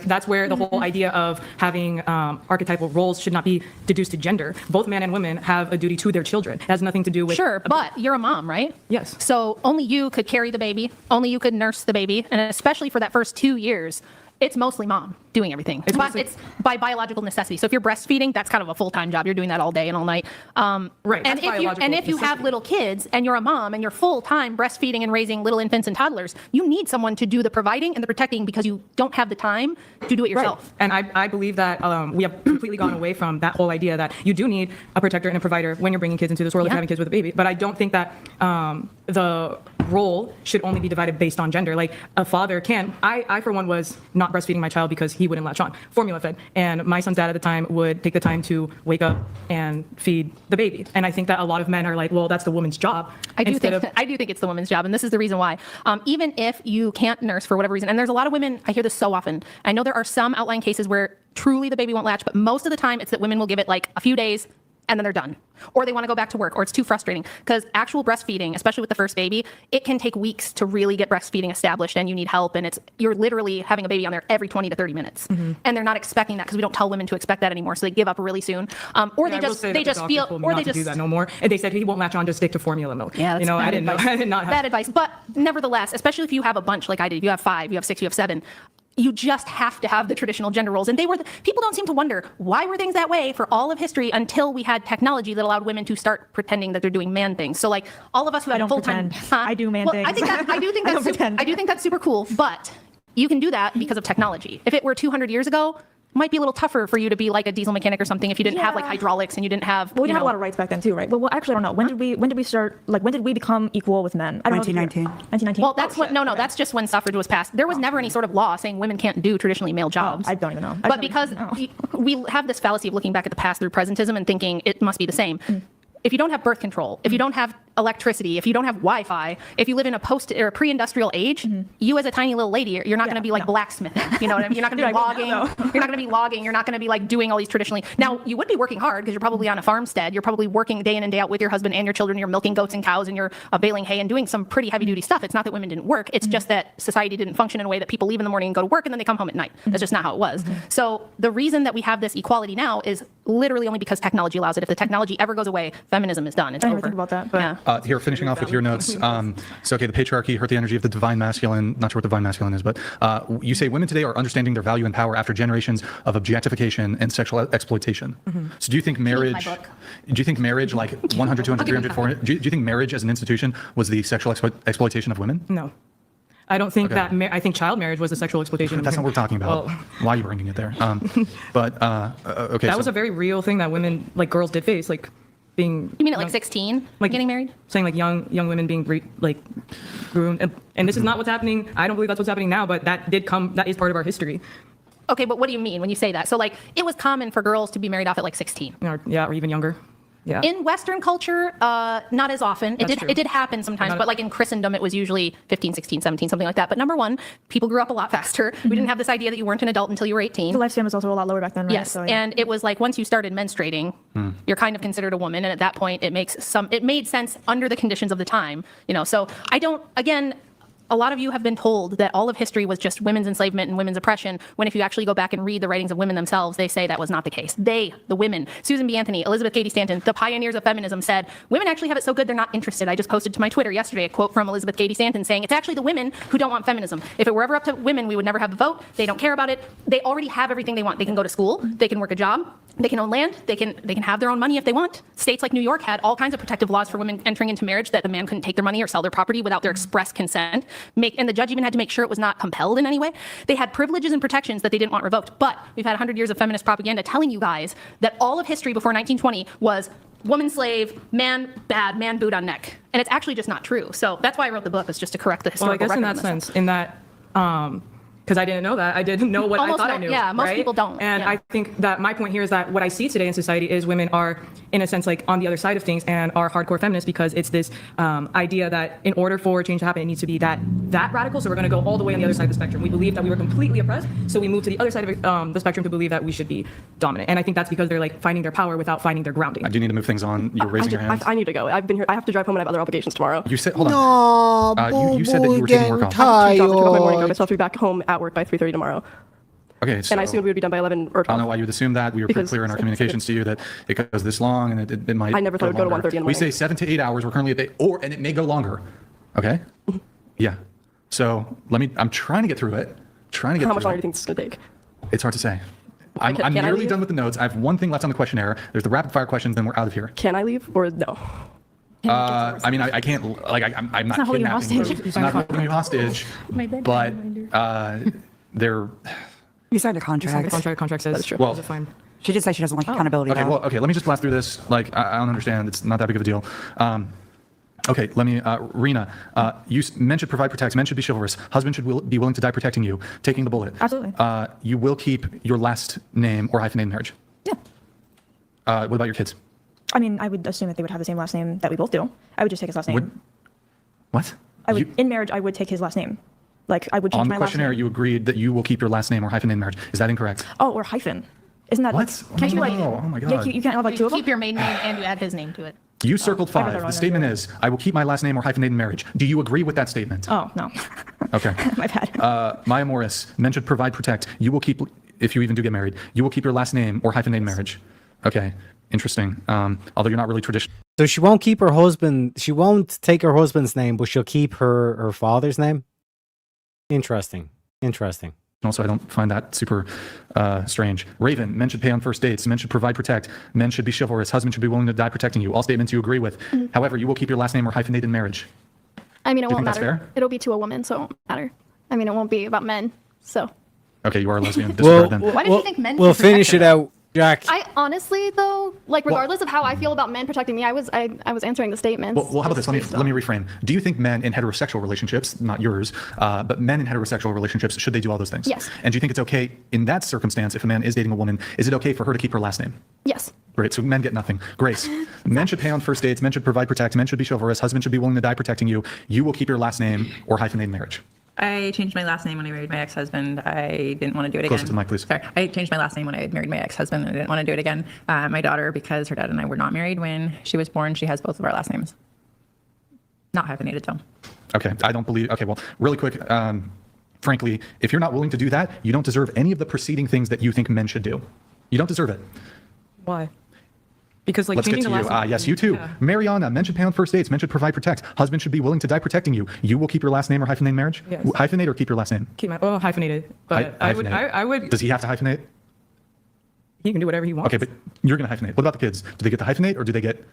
P: That's where the whole idea of having archetypal roles should not be deduced to gender. Both men and women have a duty to their children. It has nothing to do with.
K: Sure, but you're a mom, right?
P: Yes.
K: So only you could carry the baby, only you could nurse the baby, and especially for that first 2 years, it's mostly mom doing everything. But it's by biological necessity. So if you're breastfeeding, that's kind of a full-time job. You're doing that all day and all night.
P: Right.
K: And if you have little kids and you're a mom and you're full-time breastfeeding and raising little infants and toddlers, you need someone to do the providing and the protecting because you don't have the time to do it yourself.
P: Right. And I believe that we have completely gone away from that whole idea that you do need a protector and a provider when you're bringing kids into this world, if you're having kids with a baby. But I don't think that the role should only be divided based on gender. Like a father can. I for one was not breastfeeding my child because he wouldn't latch on, formula fed, and my son's dad at the time would take the time to wake up and feed the baby. And I think that a lot of men are like, well, that's the woman's job.
K: I do think it's the woman's job, and this is the reason why. Even if you can't nurse for whatever reason, and there's a lot of women, I hear this so often. I know there are some outlying cases where truly the baby won't latch, but most of the time it's that women will give it like a few days and then they're done. Or they want to go back to work, or it's too frustrating. Because actual breastfeeding, especially with the first baby, it can take weeks to really get breastfeeding established, and you need help, and you're literally having a baby on there every 20 to 30 minutes.
P: Mm-hmm.
K: And they're not expecting that because we don't tell women to expect that anymore, so they give up really soon. Or they just feel, or they just
P: do that no more. And they said he won't latch on, just stick to formula milk.
K: Yeah, that's
P: I didn't know. I did not have
K: bad advice. But nevertheless, especially if you have a bunch like I did, you have 5, you have 6, you have 7. You just have to have the traditional gender roles. And people don't seem to wonder why were things that way for all of history until we had technology that allowed women to start pretending that they're doing man things. So like all of us who had full-time,
I: I do man things.
K: I do think that's super cool, but you can do that because of technology. If it were 200 years ago, it might be a little tougher for you to be like a diesel mechanic or something if you didn't have like hydraulics and you didn't have.
I: Well, we didn't have a lot of rights back then too, right? Well, actually, I don't know. When did we start? Like, when did we become equal with men? I don't know. 1919.
K: Well, that's just when suffrage was passed. There was never any sort of law saying women can't do traditionally male jobs.
I: I don't even know.
K: But because we have this fallacy of looking back at the past through presentism and thinking it must be the same. If you don't have birth control, if you don't have electricity, if you don't have Wi-Fi, if you live in a post or a pre-industrial age, you as a tiny little lady, you're not going to be like blacksmithing. You know what I mean? You're not going to be logging. You're not going to be logging. You're not going to be like doing all these traditionally. Now you would be working hard because you're probably on a farmstead. You're probably working day in and day out with your husband and your children. You're milking goats and cows and you're baling hay and doing some pretty heavy duty stuff. It's not that women didn't work. It's just that society didn't function in a way that people leave in the morning and go to work and then they come home at night. That's just not how it was. So the reason that we have this equality now is literally only because technology allows it. If the technology ever goes away, feminism is done. It's over.
I: Think about that, but
L: Here, finishing off with your notes. So, okay, the patriarchy hurt the energy of the divine masculine. Not sure what divine masculine is, but you say women today are understanding their value and power after generations of objectification and sexual exploitation. So do you think marriage, like 100, 200, 300, 400, do you think marriage as an institution was the sexual exploitation of women?
P: No. I don't think that. I think child marriage was the sexual exploitation.
L: That's not what we're talking about.
P: Well,
L: why are you bringing it there? Okay.
P: That was a very real thing that women, like girls, did face. Like being.
K: You mean at like 16, like getting married?
P: Saying like young women being groomed, and this is not what's happening. I don't believe that's what's happening now, but that is part of our history.
K: Okay, but what do you mean when you say that? So like it was common for girls to be married off at like 16.
P: Or even younger. Yeah.
K: In Western culture, not as often. It did happen sometimes, but like in Christendom, it was usually 15, 16, 17, something like that. But number one, people grew up a lot faster. We didn't have this idea that you weren't an adult until you were 18.
I: The lifespan was also a lot lower back then, right?
K: Yes, and it was like once you started menstruating, you're kind of considered a woman, and at that point, it made sense under the conditions of the time. So a lot of you have been told that all of history was just women's enslavement and women's oppression, when if you actually go back and read the writings of women themselves, they say that was not the case. They, the women, Susan B. Anthony, Elizabeth Cady Stanton, the pioneers of feminism said, women actually have it so good they're not interested. I just posted to my Twitter yesterday a quote from Elizabeth Cady Stanton saying, it's actually the women who don't want feminism. If it were ever up to women, we would never have a vote. They don't care about it. They already have everything they want. They can go to school. They can work a job. They can own land. They can have their own money if they want. States like New York had all kinds of protective laws for women entering into marriage that the man couldn't take their money or sell their property without their express consent. And the judge even had to make sure it was not compelled in any way. They had privileges and protections that they didn't want revoked. But we've had 100 years of feminist propaganda telling you guys that all of history before 1920 was woman slave, man bad, man boot on neck. And it's actually just not true. So that's why I wrote the book, was just to correct the historical record.
P: Well, I guess in that sense, in that, because I didn't know that. I didn't know what I thought I knew.
K: Yeah, most people don't.
P: And I think that my point here is that what I see today in society is women are, in a sense, like on the other side of things and are hardcore feminists, because it's this idea that in order for change to happen, it needs to be that radical. So we're going to go all the way on the other side of the spectrum. We believe that we were completely oppressed, so we moved to the other side of the spectrum to believe that we should be dominant. And I think that's because they're like finding their power without finding their grounding.
L: I do need to move things on. You're raising your hand.
O: I need to go. I've been here. I have to drive home and I have other obligations tomorrow.
L: You said, hold on. You said that you were taking work off.
O: I have to drop my morning road. So I'll be back home at work by 3:30 tomorrow.
L: Okay, so
O: And I assumed we would be done by 11 or 12.
L: I don't know why you would assume that. We were pretty
O: Because-
L: clear in our communications to you that it goes this long and it might.
O: I never thought it would go to
L: longer.
O: 1:30 in the
L: We
O: morning.
L: say 7 to 8 hours. We're currently at and it may go longer. Okay? Yeah. So I'm trying to get through it. Trying to get
O: How
L: through
O: much longer do
L: it.
O: you think this is going to take?
L: It's hard to say. I'm
O: Can I
L: nearly
O: leave?
L: done with the notes. I have one thing left on the questionnaire. There's the rapid fire questions, then we're out of here.
O: Can I leave or no?
L: I mean, I can't, like, I'm not
O: not holding you
L: kidnapping you.
O: hostage.
L: It's not holding you hostage, but they're,
N: You signed a contract.
P: Contract says.
L: That's true. Well-
P: Is it fine?
N: She just said she doesn't like accountability.
L: okay,
N: though.
L: well, okay, let me just blast through this. Like, I don't understand. It's not that big of a deal. Okay, let me, Rena, men should provide, protect, men should be chivalrous, husband should be willing to die protecting you, taking the bullet.
I: Absolutely.
L: You will keep your last name or hyphenated marriage.
I: Yeah.
L: What about your kids?
I: I mean, I would assume that they would have the same last name that we both do. I would just take his last name.
L: What?
I: I would, in marriage, I would take his last name. Like, I would change
L: On
I: my
L: the
I: last
L: questionnaire,
I: name.
L: you agreed that you will keep your last name or hyphenated marriage. Is that incorrect?
I: Oh, or hyphen. Isn't that
L: What?
I: Can't you like?
L: No, oh my
I: Yeah,
L: God.
I: you can't have like two of them.
K: Keep your maiden name and you add his name to it.
L: You circled
I: I got that
L: 5.
I: wrong.
L: The statement is, I will keep my last name or hyphenated marriage. Do you agree with that statement?
I: Oh no,
L: Okay.
I: my bad.
L: Maya Morris, men should provide, protect. You will keep, if you even do get married, you will keep your last name or hyphenated marriage. Okay, interesting. Although you're not really traditional.
A: So she won't keep her husband. She won't take her husband's name, but she'll keep her father's name. Interesting.
L: Also, I don't find that super strange. Raven, men should pay on first dates. Men should provide, protect. Men should be chivalrous. Husband should be willing to die protecting you. All statements you agree with. However, you will keep your last name or hyphenated marriage.
J: I mean, it
L: Do you
J: won't
L: think that's
J: matter.
L: fair?
J: It'll be to a woman, so it won't matter. I mean, it won't be about men. So
L: Okay, you are a lesbian.
A: Well,
L: Disregard then.
K: Why did you think men
A: We'll
K: should protect
A: finish it
K: her?
A: out, Jack.
J: I honestly, though, like regardless of how I feel about men protecting me, I was answering the statements.
L: Well, how about this? Let me reframe. Do you think men in heterosexual relationships, not yours, but men in heterosexual relationships, should they do all those things?
J: Yes.
L: And do you think it's okay in that circumstance, if a man is dating a woman, is it okay for her to keep her last name?
J: Yes.
L: Great. So men get nothing. Grace, men should pay on first dates. Men should provide, protect. Men should be chivalrous. Husband should be willing to die protecting you. You will keep your last name or hyphenated marriage.
M: I changed my last name when I married my ex-husband. I didn't want to do it again.
L: Closer to the mic, please.
M: Sorry. I changed my last name when I married my ex-husband. I didn't want to do it again. My daughter, because her dad and I were not married when she was born, she has both of our last names. Not hyphenated, though.
L: Okay. I don't believe. Okay. Well, really quick. Frankly, if you're not willing to do that, you don't deserve any of the preceding things that you think men should do. You don't deserve it.
P: Why? Because like
L: Let's get
P: changing
L: to
P: the
L: you.
P: last name.
L: Yes, you too.
P: Yeah.
L: Mariana, men should pay on first dates. Men should provide, protect. Husband should be willing to die protecting you. You will keep your last name or hyphenated marriage?
P: Yes.
L: Hyphenate or keep your last name?
P: Keep my hyphenated, but
L: Hyphenate.
P: I would.
L: Does he have to hyphenate?
P: He can do whatever he wants.
L: Okay, but you're going to hyphenate. What about the kids? Do they get to hyphenate or do they get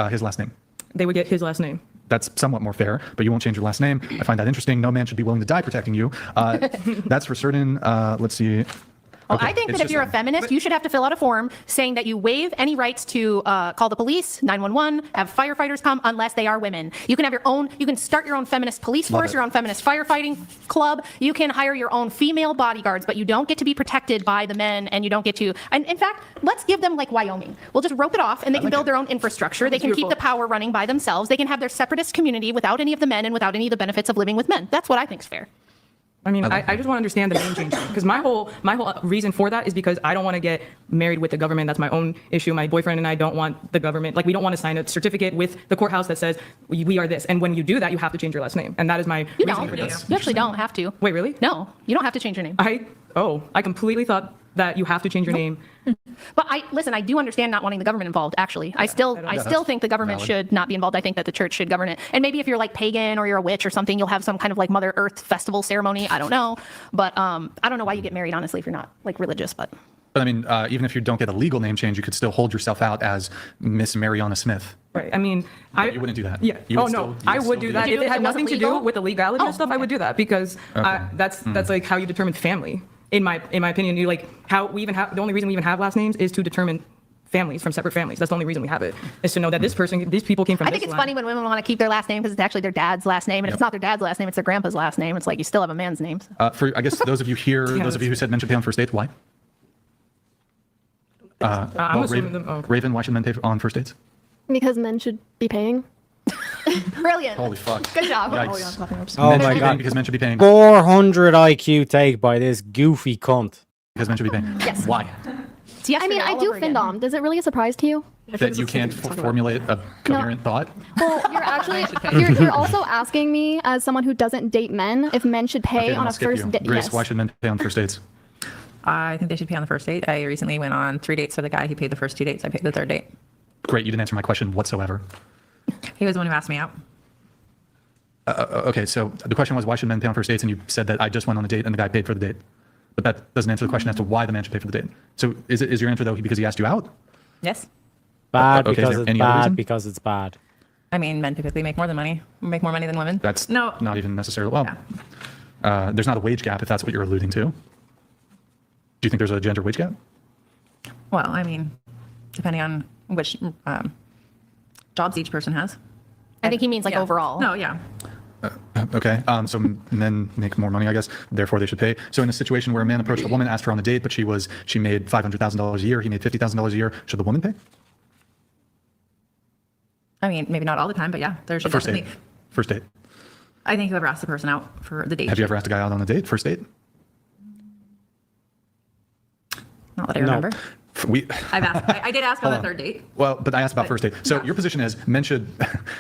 L: his last name?
P: They would get his last name.
L: That's somewhat more fair, but you won't change your last name. I find that interesting. No man should be willing to die protecting you. That's for certain. Let's see.
K: Well,
L: Okay,
K: I think
L: it's
K: that if
L: just
K: you're a feminist, you should have to fill out a form saying that you waive any rights to call the police, 911, have firefighters come unless they are women. You can have your own, you can start your own feminist police
L: Love
K: force,
L: it.
K: your own feminist firefighting club. You can hire your own female bodyguards, but you don't get to be protected by the men and you don't get to, and in fact, let's give them like Wyoming. We'll just rope it off and they can build their own infrastructure. They can keep the power running by themselves. They can have their separatist community without any of the men and without any of the benefits of living with men. That's what I think is fair.
P: I mean, I just want to understand the name change because my whole reason for that is because I don't want to get married with the government. That's my own issue. My boyfriend and I don't want the government, like we don't want to sign a certificate with the courthouse that says we are this. And when you do that, you have to change your last name. And that is my
K: You
P: reason
K: don't.
P: for this.
K: You actually don't have to.
P: Wait, really?
K: No, you don't have to change your name.
P: I completely thought that you have to change your name.
K: But I do understand not wanting the government involved, actually. I still think the government should not be involved. I think that the church should govern it. And maybe if you're like pagan or you're a witch or something, you'll have some kind of like Mother Earth festival ceremony. I don't know. But I don't know why you get married, honestly, if you're not like religious, but
L: I mean, even if you don't get a legal name change, you could still hold yourself out as Miss Mariana Smith.
P: Right. I mean,
L: you wouldn't do that.
P: Yeah.
L: You would
P: no,
L: still-
P: I would do that. If it had nothing to do with the legality
K: Oh,
P: and stuff, I would do that because that's like how you determine family. In my opinion, you like how we even have the only reason we even have last names is to determine families from separate families. That's the only reason we have it is to know that these people came from.
K: I think it's funny when women want to keep their last name because it's actually their dad's last name. And if it's not their dad's last name, it's their grandpa's last name. It's like you still have a man's name. So.
L: For I guess those of you here, those of you who said men should pay on first dates, why?
P: I'm assuming
L: Raven, why should men pay on first dates?
J: Because men should be paying. Brilliant.
L: Holy fuck.
J: Good job.
L: Yikes.
A: Oh
L: Men should
A: my
L: be paying
A: god.
L: because men should be paying.
A: 400 IQ take by this goofy cunt.
L: Because men should be paying.
J: Yes.
L: Why?
J: I mean, I do findom. Does it really a surprise to you?
L: That you can't formulate a coherent thought?
J: Well, you're actually you're also asking me as someone who doesn't date men if men should pay
L: Okay, then
J: on
L: I'll
J: a
L: skip
J: first
L: you.
J: date.
L: Grace,
J: Yes.
L: why should men pay on first dates?
M: I think they should pay on the first date. I recently went on 3 dates with a guy. He paid the first 2 dates. I paid the third date.
L: Great, you didn't answer my question whatsoever.
M: He was the one who asked me out.
L: Okay, so the question was, why should men pay on first dates? And you said that I just went on a date and the guy paid for the date. But that doesn't answer the question as to why the man should pay for the date. So is your answer, though, because he asked you out?
M: Yes.
A: Bad
L: Okay, is
A: because
L: there
A: it's
L: any other
A: bad
L: reason?
A: because it's bad.
M: I mean, men typically make more than money. Make more money than women.
L: That's
M: no.
L: not even necessarily. Well, there's not a wage gap if that's what you're alluding to. Do you think there's a gender wage gap?
M: Well, I mean, depending on which jobs each person has.
K: I think he means like overall.
M: No, yeah.
L: Okay, so men make more money, I guess. Therefore, they should pay. So, in a situation where a man approached a woman, asked her on a date, but she made $500,000 a year, he made $50,000 a year, should the woman pay?
M: I mean, maybe not all the time, but yeah, there should
L: First
M: definitely.
L: date. First date.
M: I think whoever asked the person out for the date.
L: Have you ever asked a guy out on a date? First date?
M: Not that I remember.
L: We.
M: I've asked. I did ask on the third date.
L: Well, but I asked about first date. So your position is men should,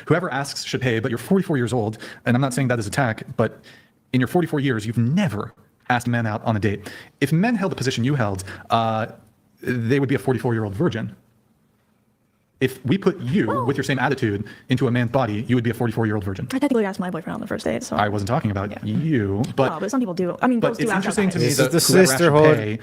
L: whoever asks should pay, but you're 44 years old, and I'm not saying that as attack, but in your 44 years, you've never asked men out on a date. If men held the position you held, they would be a 44-year-old virgin. If we put you with your same attitude into a man's body, you would be a 44-year-old virgin.
I: I technically asked my boyfriend on the first date, so.
L: I wasn't talking about you, but
I: Oh, but some people do. I mean, girls
L: but
I: do
L: it's
I: ask
L: interesting
I: out
L: to me
I: guys.
L: that
A: This is the
L: whoever asked should
A: sisterhood.
L: pay,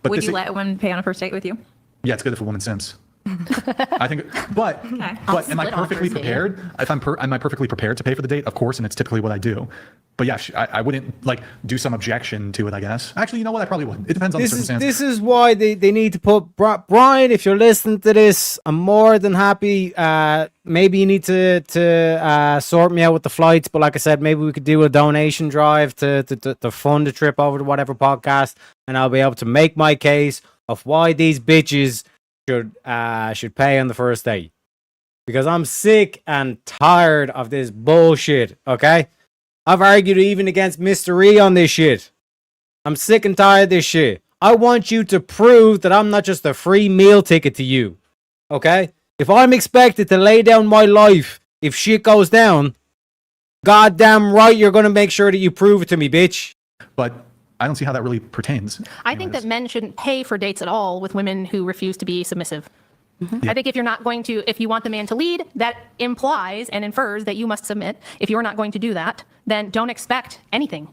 L: but
M: Would
L: this
M: you let a woman pay on a first date with you?
L: Yeah, it's good if a woman simps. I think, but
M: Okay.
L: am
M: I'll
L: I
M: split on
L: perfectly
M: first date.
L: prepared? If am I perfectly prepared to pay for the date? Of course, and it's typically what I do. But yeah, I wouldn't like do some objection to it. I guess. Actually, you know what? I probably wouldn't. It depends on the circumstance.
A: This is why they need to put Brian. If you're listening to this, I'm more than happy. Maybe you need to sort me out with the flights, but like I said, maybe we could do a donation drive to fund a trip over to whatever podcast, and I'll be able to make my case of why these bitches should pay on the first date. Because I'm sick and tired of this bullshit. Okay, I've argued even against Mr. E on this shit. I'm sick and tired of this shit. I want you to prove that I'm not just a free meal ticket to you. Okay? If I'm expected to lay down my life if shit goes down, goddamn right you're going to make sure that you prove it to me, bitch.
L: But I don't see how that really pertains.
K: I think that men shouldn't pay for dates at all with women who refuse to be submissive. I think if you want the man to lead, that implies and infers that you must submit. If you're not going to do that, then don't expect anything.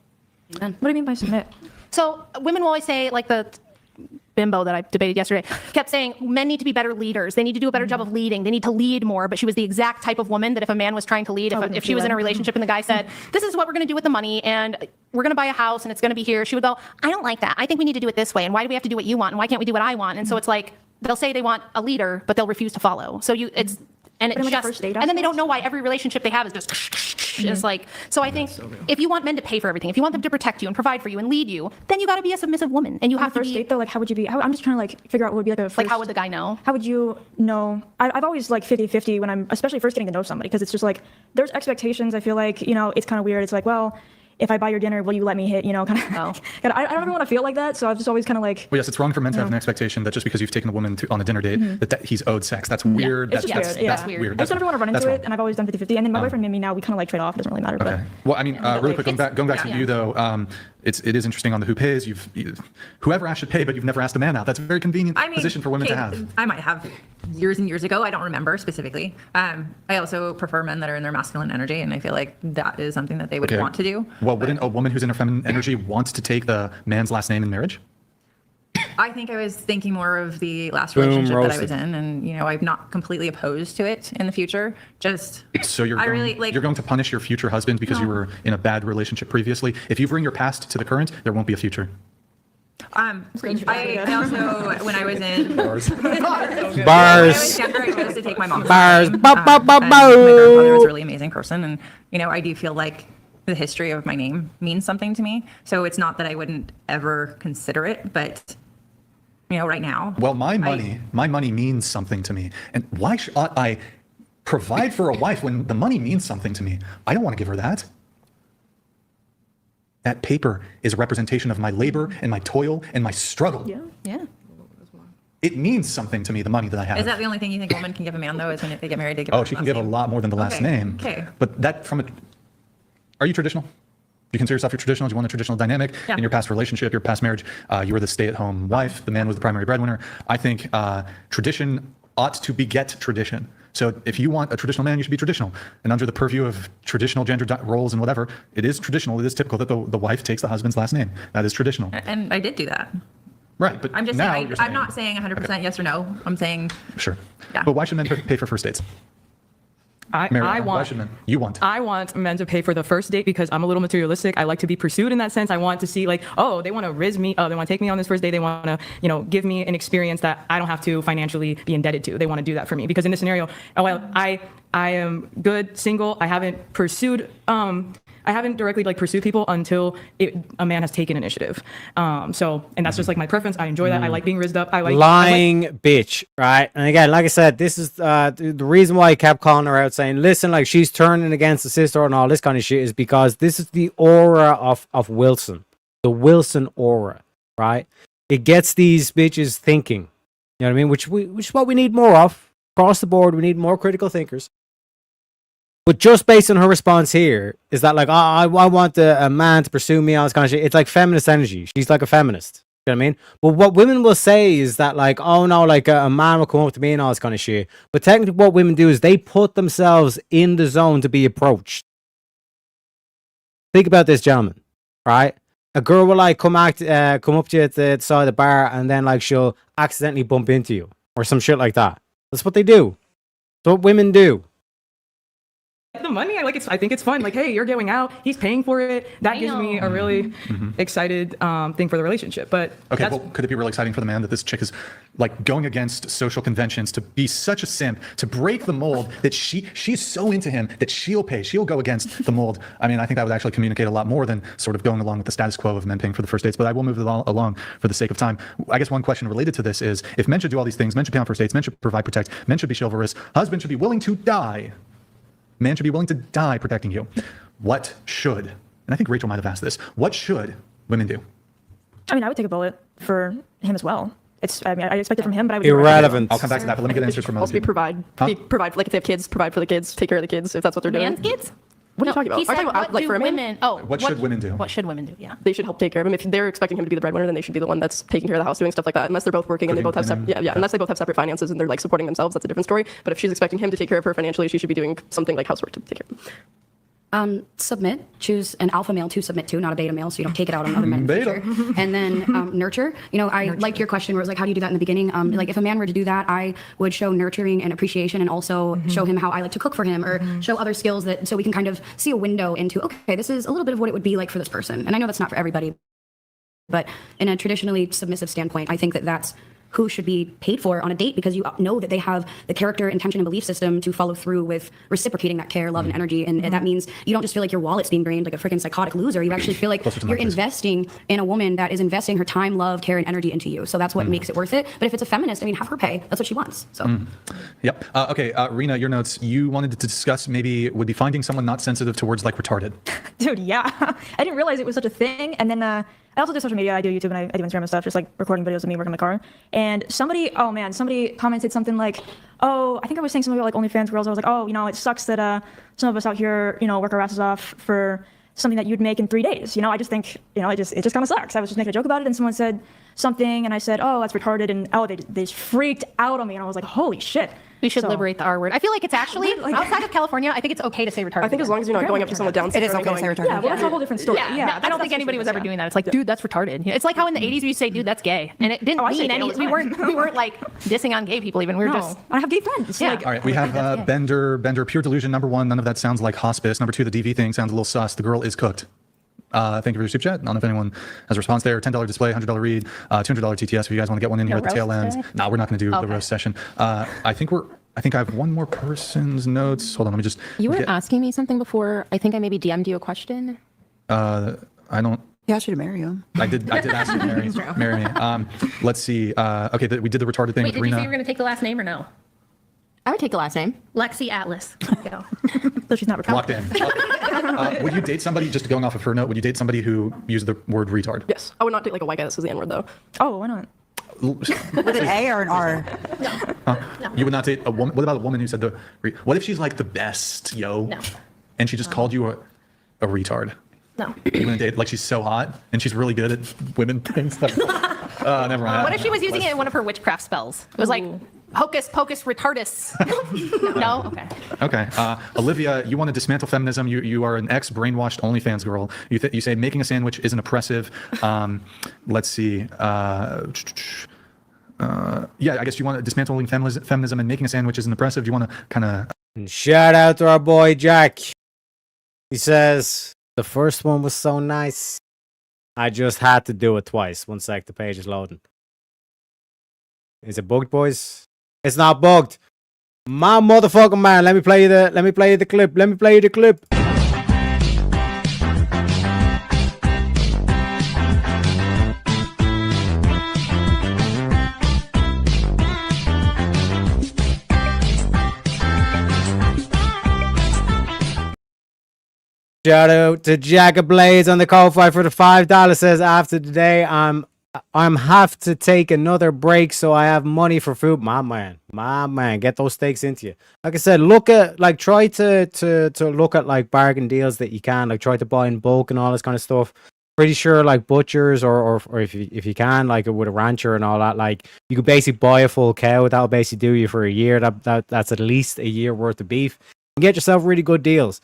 I: What do you mean by submit?
K: So women will always say, like the bimbo that I debated yesterday, kept saying men need to be better leaders. They need to do a better job of leading. They need to lead more. But she was the exact type of woman that if a man was trying to lead, if she was in a relationship and the guy said, this is what we're going to do with the money and we're going to buy a house and it's going to be here, she would go, I don't like that. I think we need to do it this way. And why do we have to do what you want? And why can't we do what I want? And so it's like, they'll say they want a leader, but they'll refuse to follow. So it's
I: like a first date
K: and then they don't know why every relationship they have is just, it's like, so I think if you want men to pay for everything, if you want them to protect you and provide for you and lead you, then you got to be a submissive woman. And you have to
I: first
K: be.
I: date though, like how would you be? I'm just trying to like figure out what would be like a first,
K: Like, how would the guy know?
I: How would you know? I've always like 50-50 when I'm especially first getting to know somebody because it's just like there's expectations. I feel like it's kind of weird. It's like, well, if I buy your dinner, will you let me hit? Kind of. I don't ever want to feel like that, so I've just always kind of like.
L: Well, yes, it's wrong for men to have an expectation that just because you've taken a woman on a dinner date, that he's owed sex. That's weird.
I: It's just weird.
L: That's weird.
I: I just never want to run into it, and I've always done 50-50. And then my boyfriend and me now we kind of like trade off. It doesn't really matter.
L: Okay. Well, I mean, really quick, going back to you though, it is interesting on the who pays. Whoever asked should pay, but you've never asked a man out. That's a very convenient position for women to have.
M: I might have years and years ago. I don't remember specifically. I also prefer men that are in their masculine energy, and I feel like that is something that they would want to do.
L: Well, wouldn't a woman who's in her feminine energy want to take the man's last name in marriage?
M: I think I was thinking more of the last
A: Boom,
M: relationship that I
A: roasted.
M: was in, and I'm not completely opposed to it in the future. Just
L: So you're going to punish your future husband because you were in a bad relationship previously. If you bring your past to the current, there won't be a future.
M: I also when I was in
A: Bars.
M: When I was younger, I chose to take my mom's
A: Bars.
M: name.
A: Ba, ba, ba,
M: And my grandfather was a
A: ba.
M: really amazing person, and I do feel like the history of my name means something to me. So it's not that I wouldn't ever consider it, but right now.
L: Well, my money means something to me, and why should I provide for a wife when the money means something to me? I don't want to give her that. That paper is a representation of my labor and my toil and my struggle.
M: Yeah.
L: It means something to me, the money that I have.
M: Is that the only thing you think a woman can give a man though? Is when if they get married, they give.
L: Oh, she can give a lot more than the last
M: Okay,
L: name.
M: okay.
L: But that are you traditional? you consider yourself your traditional? Do you want a traditional dynamic in your past relationship, your past marriage? You were the stay-at-home wife. The man was the primary breadwinner. I think tradition ought to beget tradition. So if you want a traditional man, you should be traditional. And under the purview of traditional gender roles and whatever, it is traditional, it is typical that the wife takes the husband's last name. That is traditional.
M: And I did do that.
L: Right, but
M: I'm just
L: now
M: saying,
L: you're
M: I'm not saying 100% yes or no. I'm saying,
L: Sure.
M: Yeah.
L: But why should men pay for first dates? Mary, why should men? You want.
P: I want men to pay for the first date because I'm a little materialistic. I like to be pursued in that sense. I want to see like, oh, they want to riz me. Oh, they want to take me on this first date. They want to, give me an experience that I don't have to financially be indebted to. They want to do that for me because in this scenario, well, I am good, single. I haven't pursued. I haven't directly pursued people until a man has taken initiative. And that's just like my preference. I enjoy that. I like being rizzed up. I like
A: lying bitch, right? And again, like I said, this is the reason why I kept calling her out, saying, "Listen, like she's turning against the sister and all this kind of shit," is because this is the aura of Wilson, the Wilson aura, right? It gets these bitches thinking. You know what I mean? Which is what we need more of across the board. We need more critical thinkers. But just based on her response here, is that like, I want a man to pursue me, all this kind of shit. It's like feminist energy. She's like a feminist. You know what I mean? But what women will say is that like, oh no, like a man will come up to me and all this kind of shit. But technically what women do is they put themselves in the zone to be approached. Think about this, gentlemen, right? A girl will like come up to you at the side of the bar and then like she'll accidentally bump into you or some shit like that. That's what they do. That's what women do.
P: the money. I think it's fun. Like, hey, you're going out. He's paying for it. That gives me a really excited thing for the relationship. But
L: okay, well, could it be really exciting for the man that this chick is like going against social conventions, to be such a simp, to break the mold that she's so into him that she'll pay, she'll go against the mold. I mean, I think that would actually communicate a lot more than sort of going along with the status quo of men paying for the first dates. But I will move it along for the sake of time. I guess one question related to this is, if men should do all these things, men should pay on first dates, men should provide, protect, men should be chivalrous, husbands should be willing to die. Man should be willing to die protecting you. What should, and I think Rachel might have asked this, what should women do?
I: I mean, I would take a bullet for him as well. I expect it from him, but I would
A: irrelevant.
L: I'll come back to that, but let me get answers from
O: also provide, like if they have kids, provide for the kids, take care of the kids, if that's what they're doing.
J: Man's kids?
I: What are you talking about?
J: He said,
I: about
J: what
I: for a man?
J: women? Oh,
L: what should women do?
J: What should women do? Yeah,
I: they should help take care of him. If they're expecting him to be the breadwinner, then they should be the one that's taking care of the house, doing stuff like that. Unless they're both working and they both have unless they both have separate finances and they're like supporting themselves, that's a different story. But if she's expecting him to take care of her financially, she should be doing something like housework to take care of him.
T: Submit. Choose an alpha male to submit to, not a beta male, so you don't take it out on other men.
L: Beta.
T: And then nurture. You know, I like your question where it was like, how do you do that in the beginning? Like if a man were to do that, I would show nurturing and appreciation, and also show him how I like to cook for him, or show other skills that, so we can kind of see a window into, okay, this is a little bit of what it would be like for this person. And I know that's not for everybody, but in a traditionally submissive standpoint, I think that that's who should be paid for on a date, because you know that they have the character, intention, and belief system to follow through with reciprocating that care, love, and energy. And that means you don't just feel like your wallet's being drained like a freaking psychotic loser. You actually feel like you're investing in a woman that is investing her time, love, care, and energy into you. So that's what makes it worth it. But if it's a feminist, I mean, have her pay. That's what she wants. So.
L: Yep. Okay, Rena, your notes. You wanted to discuss maybe would be finding someone not sensitive to words like retarded.
I: Dude, yeah. I didn't realize it was such a thing. And then I also do social media. I do YouTube and I do Instagram and stuff, just like recording videos of me working in the car. And somebody commented something like, oh, I think I was saying something about like OnlyFans girls. I was like, oh, you know, it sucks that some of us out here, you know, work our asses off for something that you'd make in 3 days. You know, I just think, you know, it just kind of sucks. I was just making a joke about it, and someone said something, and I said, oh, that's retarded, and they just freaked out on me, and I was like, holy shit.
J: We should liberate the R word. I feel like it's actually, outside of California, I think it's okay to say retarded.
I: I think as long as you're not going up to someone downstairs.
N: It is okay to say retarded.
I: Yeah, well, that's a whole different story.
J: Yeah, I don't think anybody was ever doing that. It's like, dude, that's retarded. It's like how in the 80s we used to say, dude, that's gay. And it didn't mean any, we weren't like dissing on gay people even. We were just.
I: I have gay friends.
J: Yeah.
L: All right, we have Bender, pure delusion. Number one, none of that sounds like hospice. Number two, the DV thing sounds a little sus. The girl is cooked. Thank you for your super chat. I don't know if anyone has a response there. $10 display, $100 read, $200 TTS if you guys want to get one in here at the tail end. No, we're not going to do the roast session. I think I have one more person's notes. Hold on, let me just.
Q: You were asking me something before. I think I maybe DM'd you a question.
L: I don't.
N: He asked you to marry him.
L: I did ask you to marry me. Let's see. Okay, we did the retarded thing with
J: Wait, did
L: Rena.
J: you say you were going to take the last name or no?
Q: I would take the last name.
J: Lexi Atlas.
I: So she's not retarded.
L: Locked in. Would you date somebody, just going off of her note, would you date somebody who used the word retard?
I: Yes. I would not date like a white guy that says the N-word though. Oh, why not?
N: With an A or an R?
L: No. You would not date a woman? What about a woman who said what if she's like the best, yo?
J: No.
L: And she just called you a retard?
K: No.
L: You wouldn't date, like she's so hot and she's really good at women things. Never mind.
K: What if she was using it in one of her witchcraft spells? It was like hocus pocus retardus. No? Okay.
L: Okay. Olivia, you want to dismantle feminism. You are an ex-brainwashed OnlyFans girl. You say making a sandwich isn't oppressive. Let's see. Yeah, I guess you want to dismantling feminism and making a sandwich isn't oppressive. You want to kind of...
A: Shout out to our boy Jack. He says, the first one was so nice. I just had to do it twice. One sec, the page is loading. Is it bugged, boys? It's not bugged. My motherfucking man. Let me play you the clip. Shout out to Jack of Blades on the Ko-Fi for the $5. Says after today I'm have to take another break so I have money for food. My man, get those steaks into you. Like I said, try to look at like bargain deals that you can, like try to buy in bulk and all this kind of stuff. Pretty sure like butchers or if you can, like with a rancher and all that, like you could basically buy a full cow. That'll basically do you for a year. That's at least a year worth of beef. You can get yourself really good deals.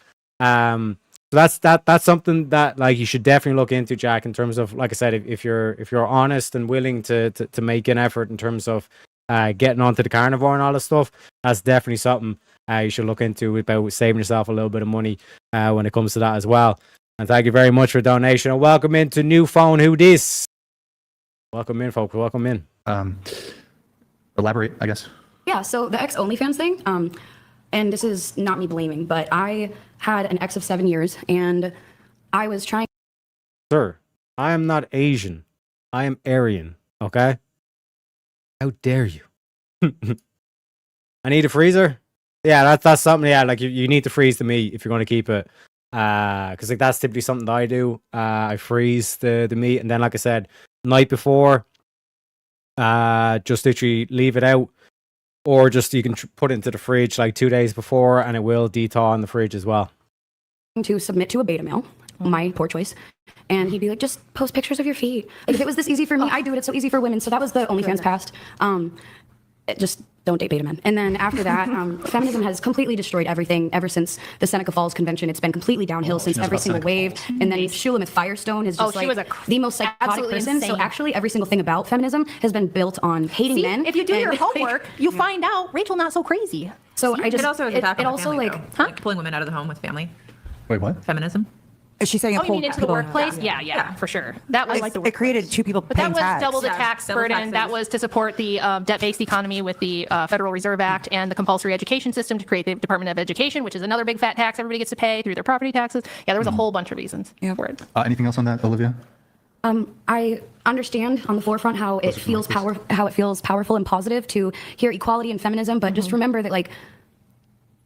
A: So that's something that like you should definitely look into, Jack, in terms of, like I said, if you're honest and willing to make an effort in terms of getting onto the carnivore and all this stuff, that's definitely something you should look into about saving yourself a little bit of money when it comes to that as well. And thank you very much for donation. And welcome into New Phone Who Dis. Welcome in, folks. Welcome in.
L: Elaborate, I guess.
T: Yeah, so the ex OnlyFans thing, and this is not me blaming, but I had an ex of 7 years, and I was trying...
A: Sir, I am not Asian. I am Aryan, okay? How dare you? I need a freezer? Yeah, that's something, yeah, like you need to freeze the meat if you're going to keep it. Because like that's typically something that I do. I freeze the meat, and then, like I said, night before, just literally leave it out. Or just you can put it into the fridge like 2 days before, and it will de-thaw in the fridge as well.
T: To submit to a beta male, my poor choice, and he'd be like, just post pictures of your feet. Like, if it was this easy for me, I do it. It's so easy for women. So that was the OnlyFans past. Just don't date beta men. And then after that, feminism has completely destroyed everything ever since the Seneca Falls Convention. It's been completely downhill since every single wave. And then Shulamith Firestone is just the most psychotic person.
B: insane.
T: So actually, every single thing about feminism has been built on hating men.
B: If you do your
T: and,
B: homework, you find out Rachel not so crazy.
T: So I just
M: it also has
T: it,
M: attack
T: it
M: on the
T: also
M: family,
T: like
M: though. Like pulling women out of the home with family.
L: Wait, what?
M: Feminism.
N: She's saying
K: Oh, you mean into the workplace? Yeah, for sure. That was
N: it created two people
K: But
N: paying
K: that was
N: tax.
K: double the tax burden. That was to support the debt-based economy with the Federal Reserve Act and the compulsory education system to create the Department of Education, which is another big fat tax everybody gets to pay through their property taxes. Yeah, there was a whole bunch of reasons for it.
L: Anything else on that, Olivia?
T: I understand on the forefront how it feels powerful and positive to hear equality and feminism, but just remember that like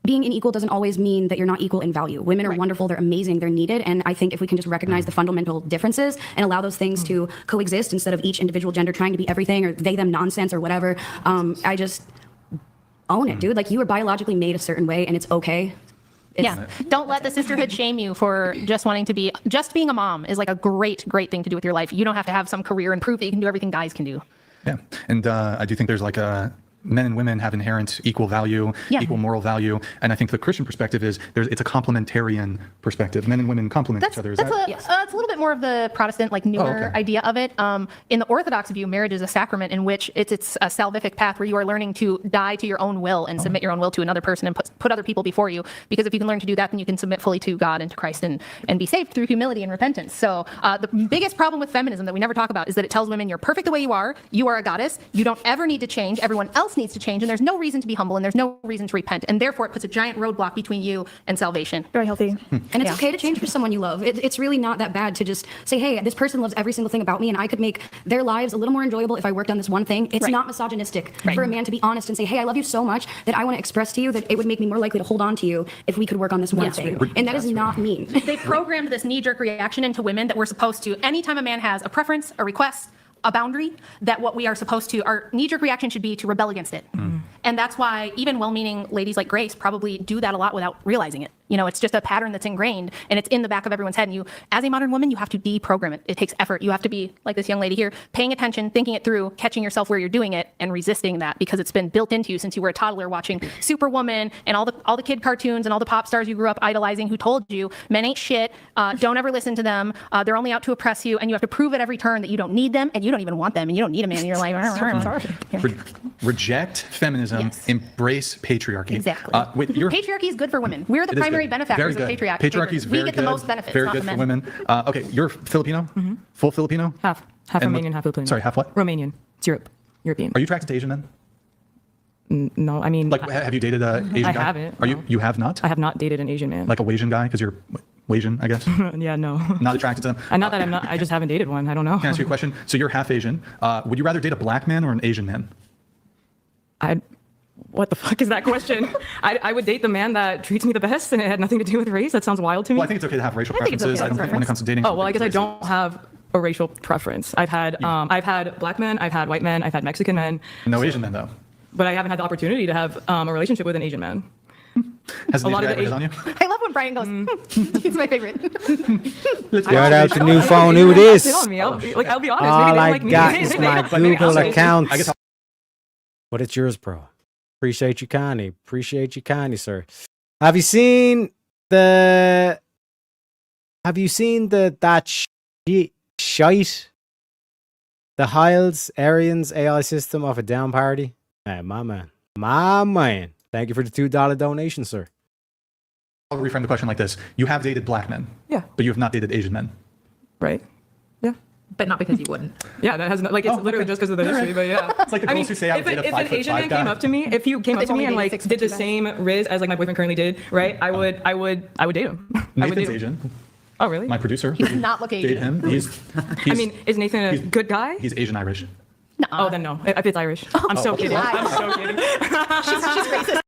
T: being unequal doesn't always mean that you're not equal in value. Women are wonderful, they're amazing, they're needed, and I think if we can just recognize the fundamental differences and allow those things to coexist instead of each individual gender trying to be everything or they them nonsense or whatever, I just own it, dude. Like, you were biologically made a certain way and it's okay.
K: Yeah, don't let the sisterhood shame you for just wanting to be, just being a mom is like a great thing to do with your life. You don't have to have some career and prove that you can do everything guys can do.
L: Yeah, and I do think there's like men and women have inherent equal value, equal moral value, and I think the Christian perspective is it's a complementarian perspective. Men and women complement each other.
K: It's a little bit more of the Protestant, like newer idea of it. In the Orthodox view, marriage is a sacrament in which it's a salvific path where you are learning to die to your own will and submit your own will to another person and put other people before you. Because if you can learn to do that, then you can submit fully to God and to Christ and be saved through humility and repentance. So the biggest problem with feminism that we never talk about is that it tells women you're perfect the way you are a goddess, you don't ever need to change, everyone else needs to change, and there's no reason to be humble and there's no reason to repent, and therefore it puts a giant roadblock between you and salvation.
I: Very healthy.
T: And it's okay to change for someone you love. It's really not that bad to just say, hey, this person loves every single thing about me and I could make their lives a little more enjoyable if I worked on this one thing. It's not misogynistic for a man to be honest and say, hey, I love you so much that I want to express to you that it would make me more likely to hold on to you if we could work on this one thing. And that is not mean.
K: They programmed this knee-jerk reaction into women that we're supposed to, anytime a man has a preference, a request, a boundary, that what we are supposed to, our knee-jerk reaction should be to rebel against it. And that's why even well-meaning ladies like Grace probably do that a lot without realizing it. You know, it's just a pattern that's ingrained and it's in the back of everyone's head. And you, as a modern woman, you have to deprogram it. It takes effort. You have to be like this young lady here, paying attention, thinking it through, catching yourself where you're doing it, and resisting that because it's been built into you since you were a toddler, watching Superwoman and all the kid cartoons and all the pop stars you grew up idolizing who told you men ain't shit. Don't ever listen to them. They're only out to oppress you, and you have to prove at every turn that you don't need them and you don't even want them and you don't need a man in your life. I'm sorry.
L: Reject feminism, embrace patriarchy.
K: Exactly.
L: You're
K: Patriarchy is good for women. We're the
L: It is
K: primary
L: good.
K: benefactors
L: Very
K: of
L: good.
K: patriarchy.
L: Patriarchy is very
K: We get the
L: good,
K: most benefits.
L: Very
K: not
L: good
K: the
L: for
K: men.
L: women. Okay, you're Filipino? Full Filipino?
P: Half
L: And
P: Romanian, half Filipino.
L: Sorry, half what?
P: Romanian. It's European.
L: Are you attracted to Asian men?
P: No, I mean,
L: Like, have you dated an Asian
P: I
L: guy?
P: haven't,
L: Are
P: no.
L: you have not?
P: I have not dated an Asian man.
L: Like a Asian guy, because you're Asian, I guess.
P: Yeah, no.
L: Not attracted to them.
P: Not that I'm not. I just haven't dated one. I don't know.
L: Can I ask you a question? So you're half Asian. Would you rather date a black man or an Asian man?
P: What the fuck is that question? I would date the man that treats me the best, and it had nothing to do with race. That sounds wild to me.
L: Well, I think it's okay to have racial
P: I think it's
L: preferences.
P: okay
L: I
P: to
L: don't
P: have
L: think when it comes to dating.
P: Oh well, I guess I don't have a racial preference. I've had black men, I've had white men, I've had Mexican men.
L: No Asian men though.
P: But I haven't had the opportunity to have a relationship with an Asian man.
L: Has
P: a lot of the
L: on you?
K: I love when Brian goes, he's my favorite.
A: Shout out to new phone. Who it is?
P: I'll be honest. Maybe
A: All
P: they
A: I
P: don't like me.
A: got is my Google account.
L: I guess
A: But it's yours, bro. Appreciate you, Connie. Appreciate you, Connie, sir. Have you seen that shite? The Hiles Arians AI system of a down party? Hey, my man. My man. Thank you for the $2 donation, sir.
L: I'll reframe the question like this. You have dated black men.
P: Yeah.
L: But you have not dated Asian men.
P: Right.
M: But not because you wouldn't.
P: Yeah, that has not, like, it's literally just because of the history, but yeah.
L: It's like the girls who say I would date a
P: if an
L: 5'5"
P: Asian man
L: guy.
P: came up to me, if you came up to me and like did the same riz as like my boyfriend currently did, right? I would date him. I would
L: Nathan's
P: date him.
L: Asian.
P: Oh really?
L: My producer.
K: He does not look
L: Date
K: Asian.
L: him. He's
P: I mean, is Nathan a good guy?
L: He's Asian Irish.
P: Oh, then no. If it's Irish. I'm so kidding. I'm so kidding.
K: She's racist.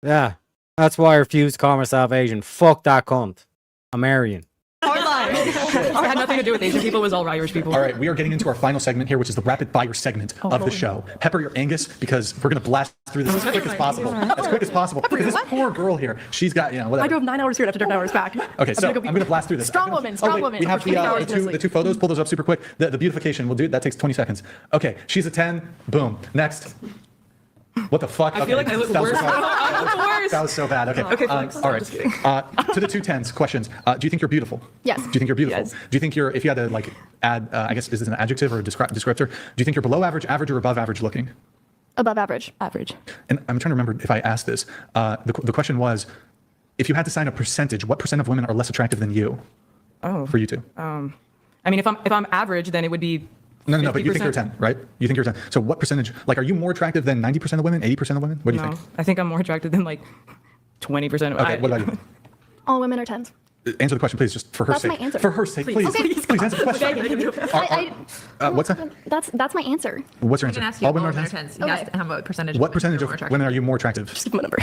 A: Yeah. That's why I refuse to call myself Asian. Fuck that cunt. I'm Aryan.
P: It had nothing to do with Asian people. It was all Irish people.
L: All right, we are getting into our final segment here, which is the rapid fire segment of the show. Pepper your Angus because we're going to blast through this as quick as possible. As quick as possible. Because this poor girl here, she's got,
P: I
L: whatever.
P: drove 9 hours here and after 9 hours back.
L: Okay, so I'm going to blast through this.
K: Strong woman, strong woman.
L: We have the two photos. Pull those up super quick. The beautification, we'll do it. That takes 20 seconds. Okay, she's a 10. Boom. Next. What the fuck?
P: I feel like I look worse. I look worse.
L: That was so bad. Okay.
P: Okay, flex.
L: All right.
P: Just kidding.
L: To the 210s, questions. Do you think you're beautiful?
K: Yes.
L: Do you think you're beautiful?
P: Yes.
L: Do you think if you had to like add, I guess, is this an adjective or a descriptor? Do you think you're below average, average, or above average looking?
K: Above average.
P: Average.
L: And I'm trying to remember if I asked this. The question was, if you had to sign a percentage, what percent of women are less attractive than you?
P: Oh.
L: For you two.
P: I mean, if I'm average, then it would be.
L: No, but you think you're 10, right? You think you're 10. So what percentage, like, are you more attractive than 90% of women, 80% of women? What do you
P: No,
L: think?
P: I think I'm more attractive than like 20% of.
L: Okay, what about you?
J: All women are 10s.
L: Answer the question, please, just for her
J: That's
L: sake.
J: my answer.
L: For her sake, please.
J: Okay.
L: Please answer the question. What's that?
J: That's my answer.
L: What's your
M: I can
L: answer?
M: ask you all women are
L: 10s?
M: 10s. You asked how about percentage.
L: What percentage of women are you more attractive?
P: Just give me a number.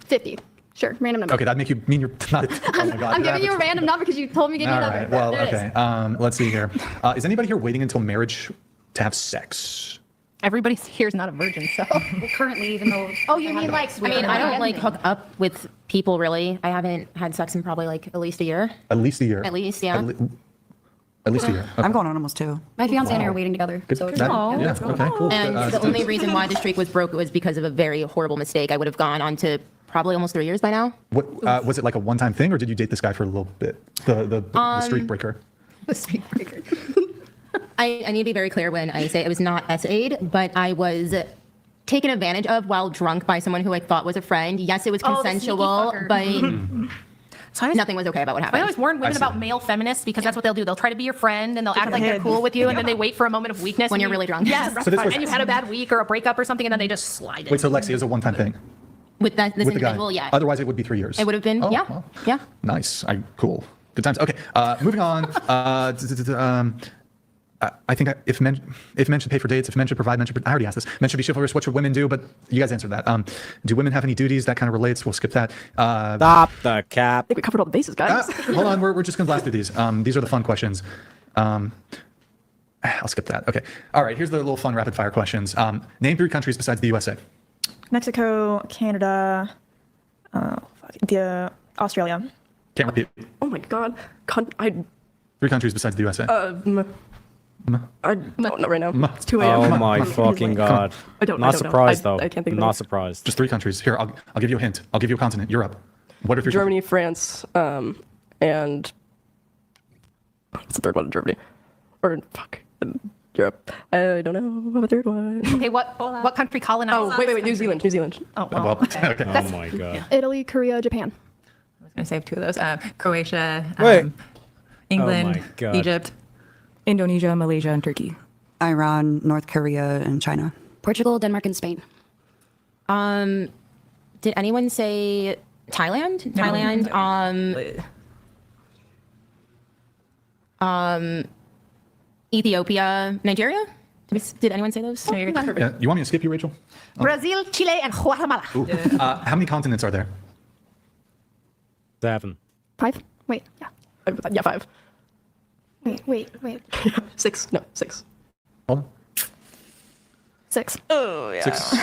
J: 50. Sure, random number.
L: Okay, that mean you're not. Oh my God.
J: I'm giving you a random number because you told me to give you
L: All
J: a number.
L: right. Well,
J: There it is.
L: okay. Let's see here. Is anybody here waiting until marriage to have sex?
K: Everybody here's not a virgin, so.
T: Currently, even though.
J: Oh, you mean like?
Q: I mean, I don't like hook up with people really. I haven't had sex in probably like at least a year.
L: At least a year.
Q: At least, yeah.
L: At least a year. Okay.
N: I'm going on almost 2.
T: My fiance and I are waiting together.
L: Good.
T: So it's
L: Yeah. Okay. Cool.
Q: And the only reason why the streak was broke was because of a very horrible mistake. I would have gone on to probably almost 3 years by now.
L: What was it like a one-time thing, or did you date this guy for a little bit? The streak breaker.
K: The street breaker.
Q: I need to be very clear when I say it was not essayed, but I was taken advantage of while drunk by someone who I thought was a friend. Yes, it was
K: Oh, the sneaky
Q: consensual,
K: fucker.
Q: but
K: So
Q: nothing was okay about what
K: I
Q: happened.
K: always warn women about male feminists because that's what they'll do. They'll try to be your friend and they'll act like they're cool with you, and then they wait for a moment of weakness
Q: When
K: and
Q: you're really drunk.
K: Yes,
L: So this was-
K: and you had a bad week or a breakup or something, and then they just slide it.
L: Wait, so Lexi is a one-time thing
Q: With this
L: with the guy.
Q: individual, yeah.
L: Otherwise, it would be 3 years.
Q: It would have been,
L: Oh,
Q: yeah,
L: well.
Q: yeah.
L: Nice. Cool. Good times. Okay. Moving on. I think if men should pay for dates, if men should provide, I already asked this. Men should be chivalrous. What should women do? But you guys answered that. Do women have any duties? That kind of relates. We'll skip that.
A: Stop the cap.
P: I think we covered all the bases, guys.
L: Hold on. We're just going to blast through these. These are the fun questions. I'll skip that. Okay. All right. Here's the little fun rapid fire questions. Name 3 countries besides the USA.
I: Mexico, Canada, The Australia.
L: Can't repeat.
O: Oh my God.
L: 3 countries besides the USA.
O: I don't know right now. It's 2 a.m.
A: Oh my fucking god.
O: I don't
A: Not
O: know.
A: surprised though.
O: I can't think of
A: Not
O: it.
A: surprised.
L: Just 3 countries. Here, I'll give you a hint. I'll give you a continent. Europe. What are 3
O: Germany, France, and what's the third one? Germany, or Europe. I don't know what the third one.
K: Okay, what country colonized?
O: Oh, wait, New Zealand.
K: Oh,
L: Well, okay.
A: Oh my god.
J: Italy, Korea, Japan.
M: I was going to say 2 of those. Croatia,
A: Wait.
M: England,
A: Oh my God.
M: Egypt.
P: Indonesia, Malaysia, and Turkey.
N: Iran, North Korea, and China.
T: Portugal, Denmark, and Spain.
Q: Did anyone say Thailand?
M: No.
Q: Thailand. Ethiopia, Nigeria. Did anyone say those?
L: Yeah, you want me to skip you, Rachel?
K: Brazil, Chile, and Guatemala.
L: Ooh. How many continents are there?
A: 7.
J: 5? Wait, yeah.
O: Yeah, 5.
J: Wait.
O: 6. No, 6.
L: Hold on.
J: 6.
O: Oh yeah.
L: 6.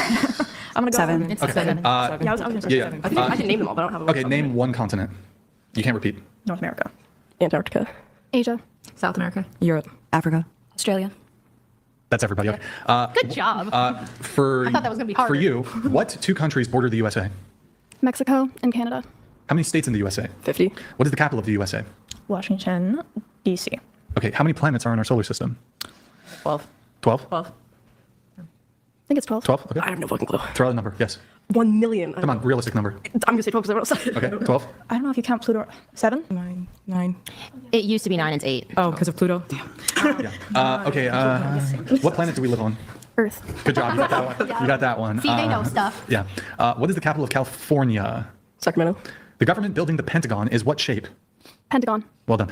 I: I'm gonna go
N: 7.
O: It's
L: Okay.
O: 7.
I: Yeah, I was gonna say 7.
O: I didn't name them all, but I don't have them.
L: Okay, name 1 continent. You can't repeat.
I: North America.
O: Antarctica.
J: Asia.
M: South America.
I: Europe.
N: Africa.
T: Australia.
L: That's everybody. Okay.
K: Good job.
L: For
K: I thought that was gonna be
L: For
K: harder.
L: you, what 2 countries border the USA?
J: Mexico and Canada.
L: How many states in the USA?
O: 50.
L: What is the capital of the USA?
I: Washington, D.C.
L: Okay, how many planets are in our solar system?
O: 12.
L: 12?
O: 12.
J: I think it's 12.
L: 12? Okay.
O: I have no fucking clue.
L: Throw out a number. Yes.
O: 1 million.
L: Come on, realistic number.
O: I'm gonna say 12 because I wrote
L: Okay, 12?
I: I don't know if you count Pluto. 7?
P: 9.
Q: It used to be 9, it's 8.
P: Oh, because of Pluto.
L: Okay, what planet do we live on?
J: Earth.
L: Good job. You got that one. You got that one.
K: See, they know stuff.
L: Yeah. What is the capital of California?
O: Sacramento.
L: The government building the Pentagon is what shape?
J: Pentagon.
L: Well done.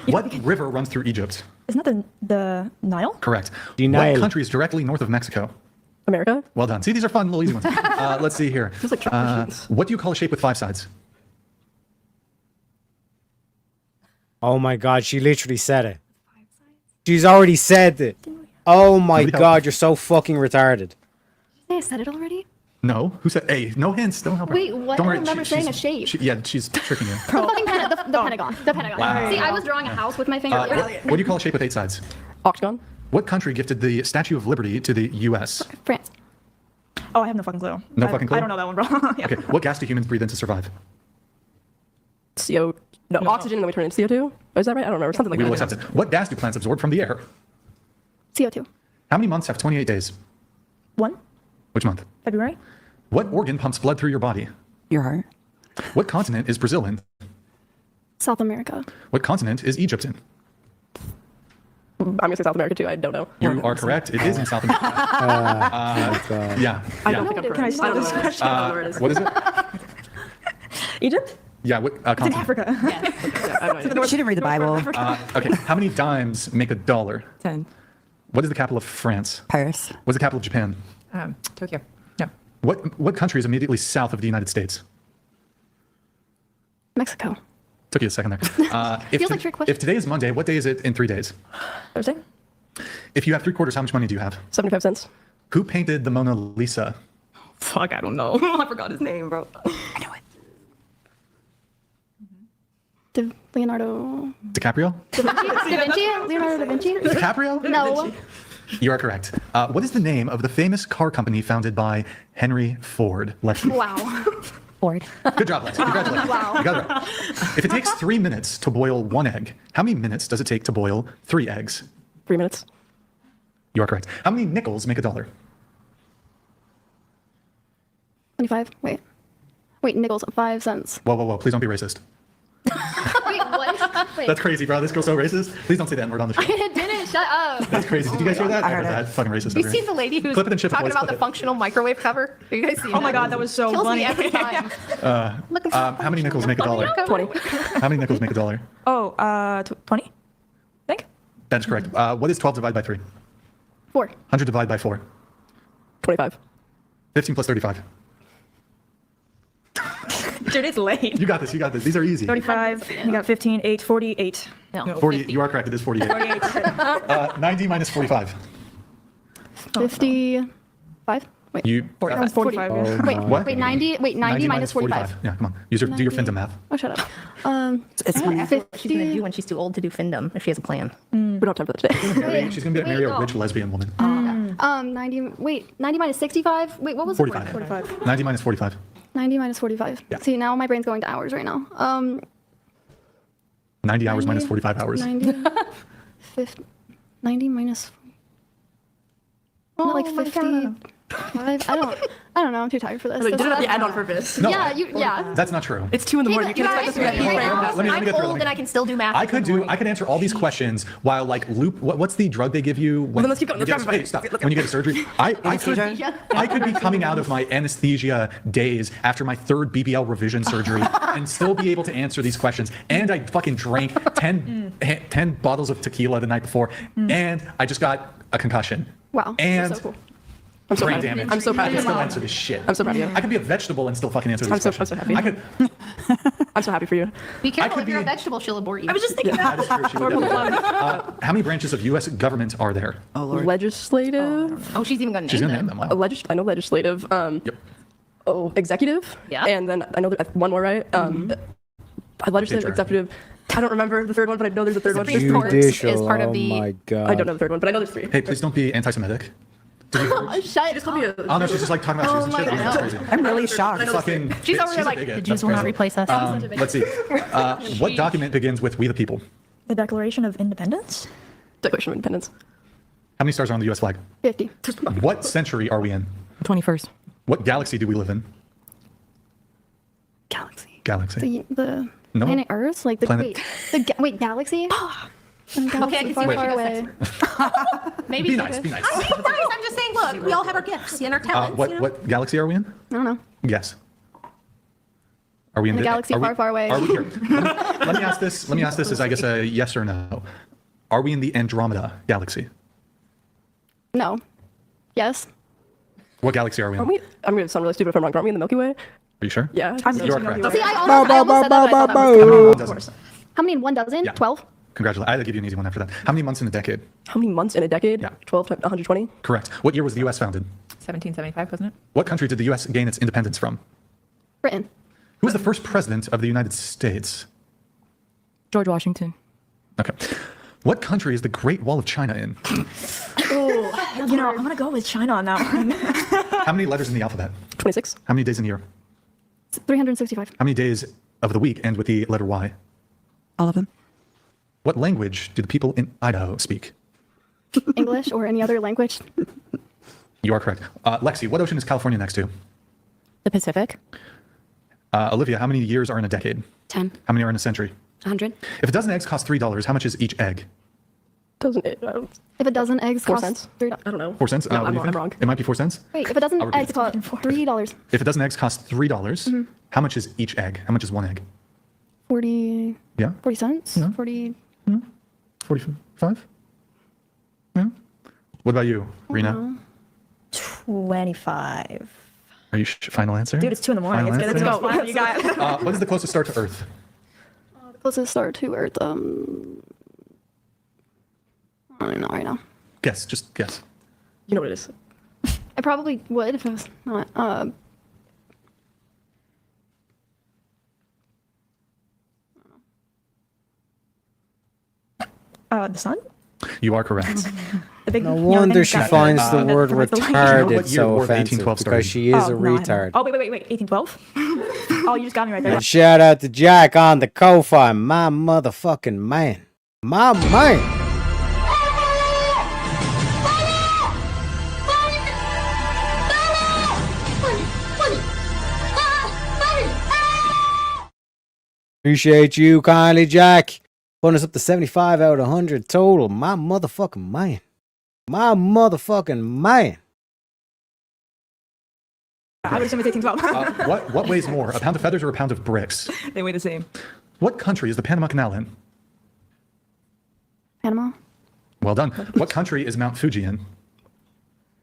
L: What river runs through Egypt?
I: Isn't that the Nile?
L: Correct.
A: The
L: What
A: Nile.
L: country is directly north of Mexico?
O: America.
L: Well done. See, these are fun, little easy ones. Let's see here.
O: Feels like trick questions.
L: What do you call a shape with 5 sides?
A: Oh my god, she literally said it. She's already said it. Oh my
L: Nobody help.
A: god, you're so fucking retarded.
J: I said it already?
L: No. Who said? Hey, no hints. Don't help her.
J: Wait, what?
L: Don't
J: I
L: worry.
J: remember saying a shape.
L: Yeah, she's tricking you.
J: The fucking the Pentagon. The Pentagon.
L: Wow.
J: See, I was drawing a house with my finger.
L: What do you call a shape with 8 sides?
O: Octagon.
L: What country gifted the Statue of Liberty to the U.S.?
J: France.
I: Oh, I have no fucking clue.
L: No fucking clue?
I: I don't know that one, bro. Yeah.
L: Okay. What gas do humans breathe in to survive?
O: Oxygen, and then we turn into CO2. Is that right? I don't remember. Something like
L: We will
O: that.
L: accept it. What gas do plants absorb from the air?
J: CO2.
L: How many months have 28 days?
I: 1.
L: Which month?
I: February.
L: What organ pumps blood through your body?
N: Your heart.
L: What continent is Brazil in?
J: South America.
L: What continent is Egypt in?
O: I'm gonna say South America too. I don't know.
L: You are correct. It is in South America. Yeah.
O: I don't think I'm
I: Can I
O: correct.
I: stop this question?
O: I don't know where it is.
L: What is it?
I: Egypt?
L: Yeah. What
I: It's in
L: continent?
I: Africa.
O: I have no idea.
N: She didn't read the Bible.
L: Okay. How many dimes make a dollar?
P: 10.
L: What is the capital of France?
N: Paris.
L: What's the capital of Japan?
M: Tokyo. No.
L: What country is immediately south of the United States?
J: Mexico.
L: Took you a second there.
J: Feels like trick question.
L: If today is Monday, what day is it in 3 days?
O: Thursday.
L: If you have 3/4, how much money do you have?
O: 75 cents.
L: Who painted the Mona Lisa?
P: Fuck, I don't know. I forgot his name, bro.
N: I know it.
J: Leonardo.
L: DiCaprio?
J: Da Vinci? Leonardo da Vinci?
L: DiCaprio?
J: No.
L: You are correct. What is the name of the famous car company founded by Henry Ford? Lexi.
J: Wow.
T: Ford.
L: Good job, Lexi. Congratulations.
J: Wow.
L: You got it right. If it takes 3 minutes to boil 1 egg, how many minutes does it take to boil 3 eggs?
O: 3 minutes.
L: You are correct. How many nickels make a dollar?
J: 25. Wait, nickels. 5 cents.
L: Whoa, whoa, whoa. Please don't be racist.
J: Wait, what? Wait.
L: That's crazy, bro. This girl's so racist. Please don't say that word on the show.
J: I didn't. Shut up.
L: That's crazy. Did you guys hear that?
N: I heard
L: that. Fucking racist.
K: You
L: over
K: see
L: here.
K: the lady who's
L: Clip it and ship it,
K: talking
L: boys.
K: about
L: Clip
K: the
L: it.
K: functional microwave cover? Are you guys see
I: Oh my god, that was so
K: Kills
I: funny.
K: me every time.
L: How many nickels make a dollar?
O: 20.
L: How many nickels make a dollar?
I: Oh, 20? I think.
L: That's correct. What is 12 divided by 3?
J: 4.
L: 100 divided by 4.
O: 25.
L: 15 plus 35.
I: Dude, it's late.
L: You got this. You got this. These are easy.
I: 35. You got 15, 8, 48.
K: No.
L: 40. You are correct. It is 48.
I: 48.
L: 90 minus 45.
J: 55. Wait,
L: You.
I: 45.
A: Oh
J: Wait,
A: my
J: wait, 90. Wait, 90 minus 45.
L: Yeah, come on. Do your Finda math.
J: Oh, shut up.
B: It's
J: fine.
B: what she's gonna do when she's too old to do Findom if she has a plan.
O: We don't have time for that today.
L: She's gonna marry a rich lesbian woman.
J: 90. Wait, 90 minus 65. Wait, what was
L: 45.
J: the word?
I: 45.
L: 90 minus 45.
J: 90 minus 45.
L: Yeah.
J: See, now my brain's going to hours right now.
L: 90 hours minus 45 hours.
J: 90. 50, 90 minus. Not like 55. I don't know. I'm too tired for this.
O: You did it at the end on purpose.
L: No.
J: Yeah, yeah.
L: That's not true.
O: It's 2 in the morning. You can expect us to be
L: Let me get through.
B: Old and I can still do math.
L: I could answer all these questions while like what's the drug they give you when
O: then let's keep going.
L: you get,
O: Let's
L: hey, stop. When you get a surgery? I could be coming out of my anesthesia days after my 3rd BBL revision surgery and still be able to answer these questions. And I fucking drank 10 bottles of tequila the night before, and I just got a concussion.
J: Wow.
L: And
J: so cool.
O: I'm so
L: brain
O: proud.
L: damage.
O: I'm so proud
L: I
O: of
L: can
O: you.
L: still answer this shit.
O: I'm so proud of you.
L: I could be a vegetable and still fucking answer these
O: I'm
L: questions.
O: so happy.
L: I could.
O: I'm so happy for you.
B: Be careful.
L: could
B: If you're a
L: be-
B: vegetable, she'll abort you.
O: I was just thinking
L: That is
O: that.
L: true. She would definitely- how many branches of U.S. government are there?
O: Legislative.
B: Oh, she's even gonna
L: She's
B: name
L: gonna name
B: them.
L: them. Wow.
O: I know legislative. Executive.
B: Yeah.
O: And then I know one more, right? Legislative,
L: Teacher.
O: executive. I don't remember the third one, but I know there's a third one.
B: Supreme Court
A: Judicial.
B: is part of
A: Oh
B: the.
A: my god.
O: I don't know the third one, but I know there's 3.
L: Hey, please don't be anti-Semitic.
J: Shut
O: Just call me a.
L: Oh no, she's just like talking about Jews and shit. I mean, that's crazy.
N: I'm really shocked.
L: Fucking.
B: She's over there
L: a
B: like,
L: bigot.
B: the
L: That's
B: Jews will not
L: crazy.
B: replace us.
L: Let's see. What document begins with "We the People"?
I: The Declaration of Independence?
O: Declaration of Independence.
L: How many stars are on the U.S. flag?
J: 50.
L: What century are we in?
P: 21st.
L: What galaxy do we live in?
J: Galaxy.
L: Galaxy.
J: The
L: No.
J: planet Earth? Like the
L: Planet-
J: wait, galaxy? Galaxy
B: Okay, I can see
J: far,
B: what
J: far
B: you're
J: away.
B: Maybe
L: Be nice. Be nice.
B: I'm being nice. I'm just saying, look, we all have our gifts and our talents. you know?
L: What galaxy are we in?
J: I don't know.
L: Yes. Are we in
J: The galaxy
L: are we-
J: far, far away.
L: Are we here? Let me ask this. Let me ask this as I guess a yes or no. Are we in the Andromeda galaxy?
J: No. Yes.
L: What galaxy are we in?
O: Aren't we? I'm gonna sound really stupid if I'm wrong. Aren't we in the Milky Way?
L: Are you sure?
O: Yeah.
L: You are correct.
J: See, I almost said that, but I thought that was
L: How many in one
J: coming.
L: dozen?
J: How many in one dozen?
L: Yeah.
J: 12?
L: Congratulations. I had to give you an easy one after that. How many months in a decade?
O: How many months in a decade?
L: Yeah.
O: 12 times 120.
L: Correct. What year was the U.S. founded?
M: 1775, wasn't it?
L: What country did the U.S. gain its independence from?
J: Britain.
L: Who was the first president of the United States?
P: George Washington.
L: Okay. What country is the Great Wall of China in?
I: Oh, I'm gonna go with China on that one.
L: How many letters in the alphabet?
O: 26.
L: How many days in a year?
J: 365.
L: How many days of the week end with the letter Y?
N: All of them.
L: What language do the people in Idaho speak?
J: English or any other language?
L: You are correct. Lexi, what ocean is California next to?
B: The Pacific.
L: Olivia, how many years are in a decade?
T: 10.
L: How many are in a century?
T: 100.
L: If a dozen eggs cost $3, how much is each egg?
O: Doesn't it?
J: If a dozen eggs
O: 4
J: cost
O: cents?
J: $3.
O: I don't know.
L: 4 cents?
O: No,
L: What do
O: I'm
L: you think?
O: wrong.
L: It might be 4 cents.
J: Wait, if a dozen
L: I'll repeat
J: eggs cost $3.
L: If a dozen eggs cost $3, how much is each egg? How much is one egg?
J: 40
L: Yeah?
J: 40 cents?
L: No.
J: 40
L: 45? Yeah? What about you, Rena?
I: 25.
L: Are you final answer?
I: Dude, it's 2 in the morning.
L: Final
I: Let's
L: answer?
I: go. You got it.
L: What is the closest star to Earth?
J: The closest star to Earth. I don't know right now.
L: Guess. Just guess.
O: You know what it is.
J: I probably would if it was not.
I: The sun?
L: You are correct.
I: The big,
A: No wonder she finds the word
L: what
A: retarded
L: year
A: so
L: War of
A: offensive
L: 1812
A: because
L: started?
A: she is a retard.
I: Oh, wait. 1812? Oh, you just got me right there.
A: And shout out to Jack on the Ko-Fi, my motherfucking man. My man. Appreciate you kindly, Jack. Putting us up to 75 out of 100 total. My motherfucking man. My motherfucking man.
I: I would assume it's 1812.
L: What weighs more, a pound of feathers or a pound of bricks?
I: They weigh the same.
L: What country is the Panama Canal in?
J: Panama?
L: Well done. What country is Mount Fuji in?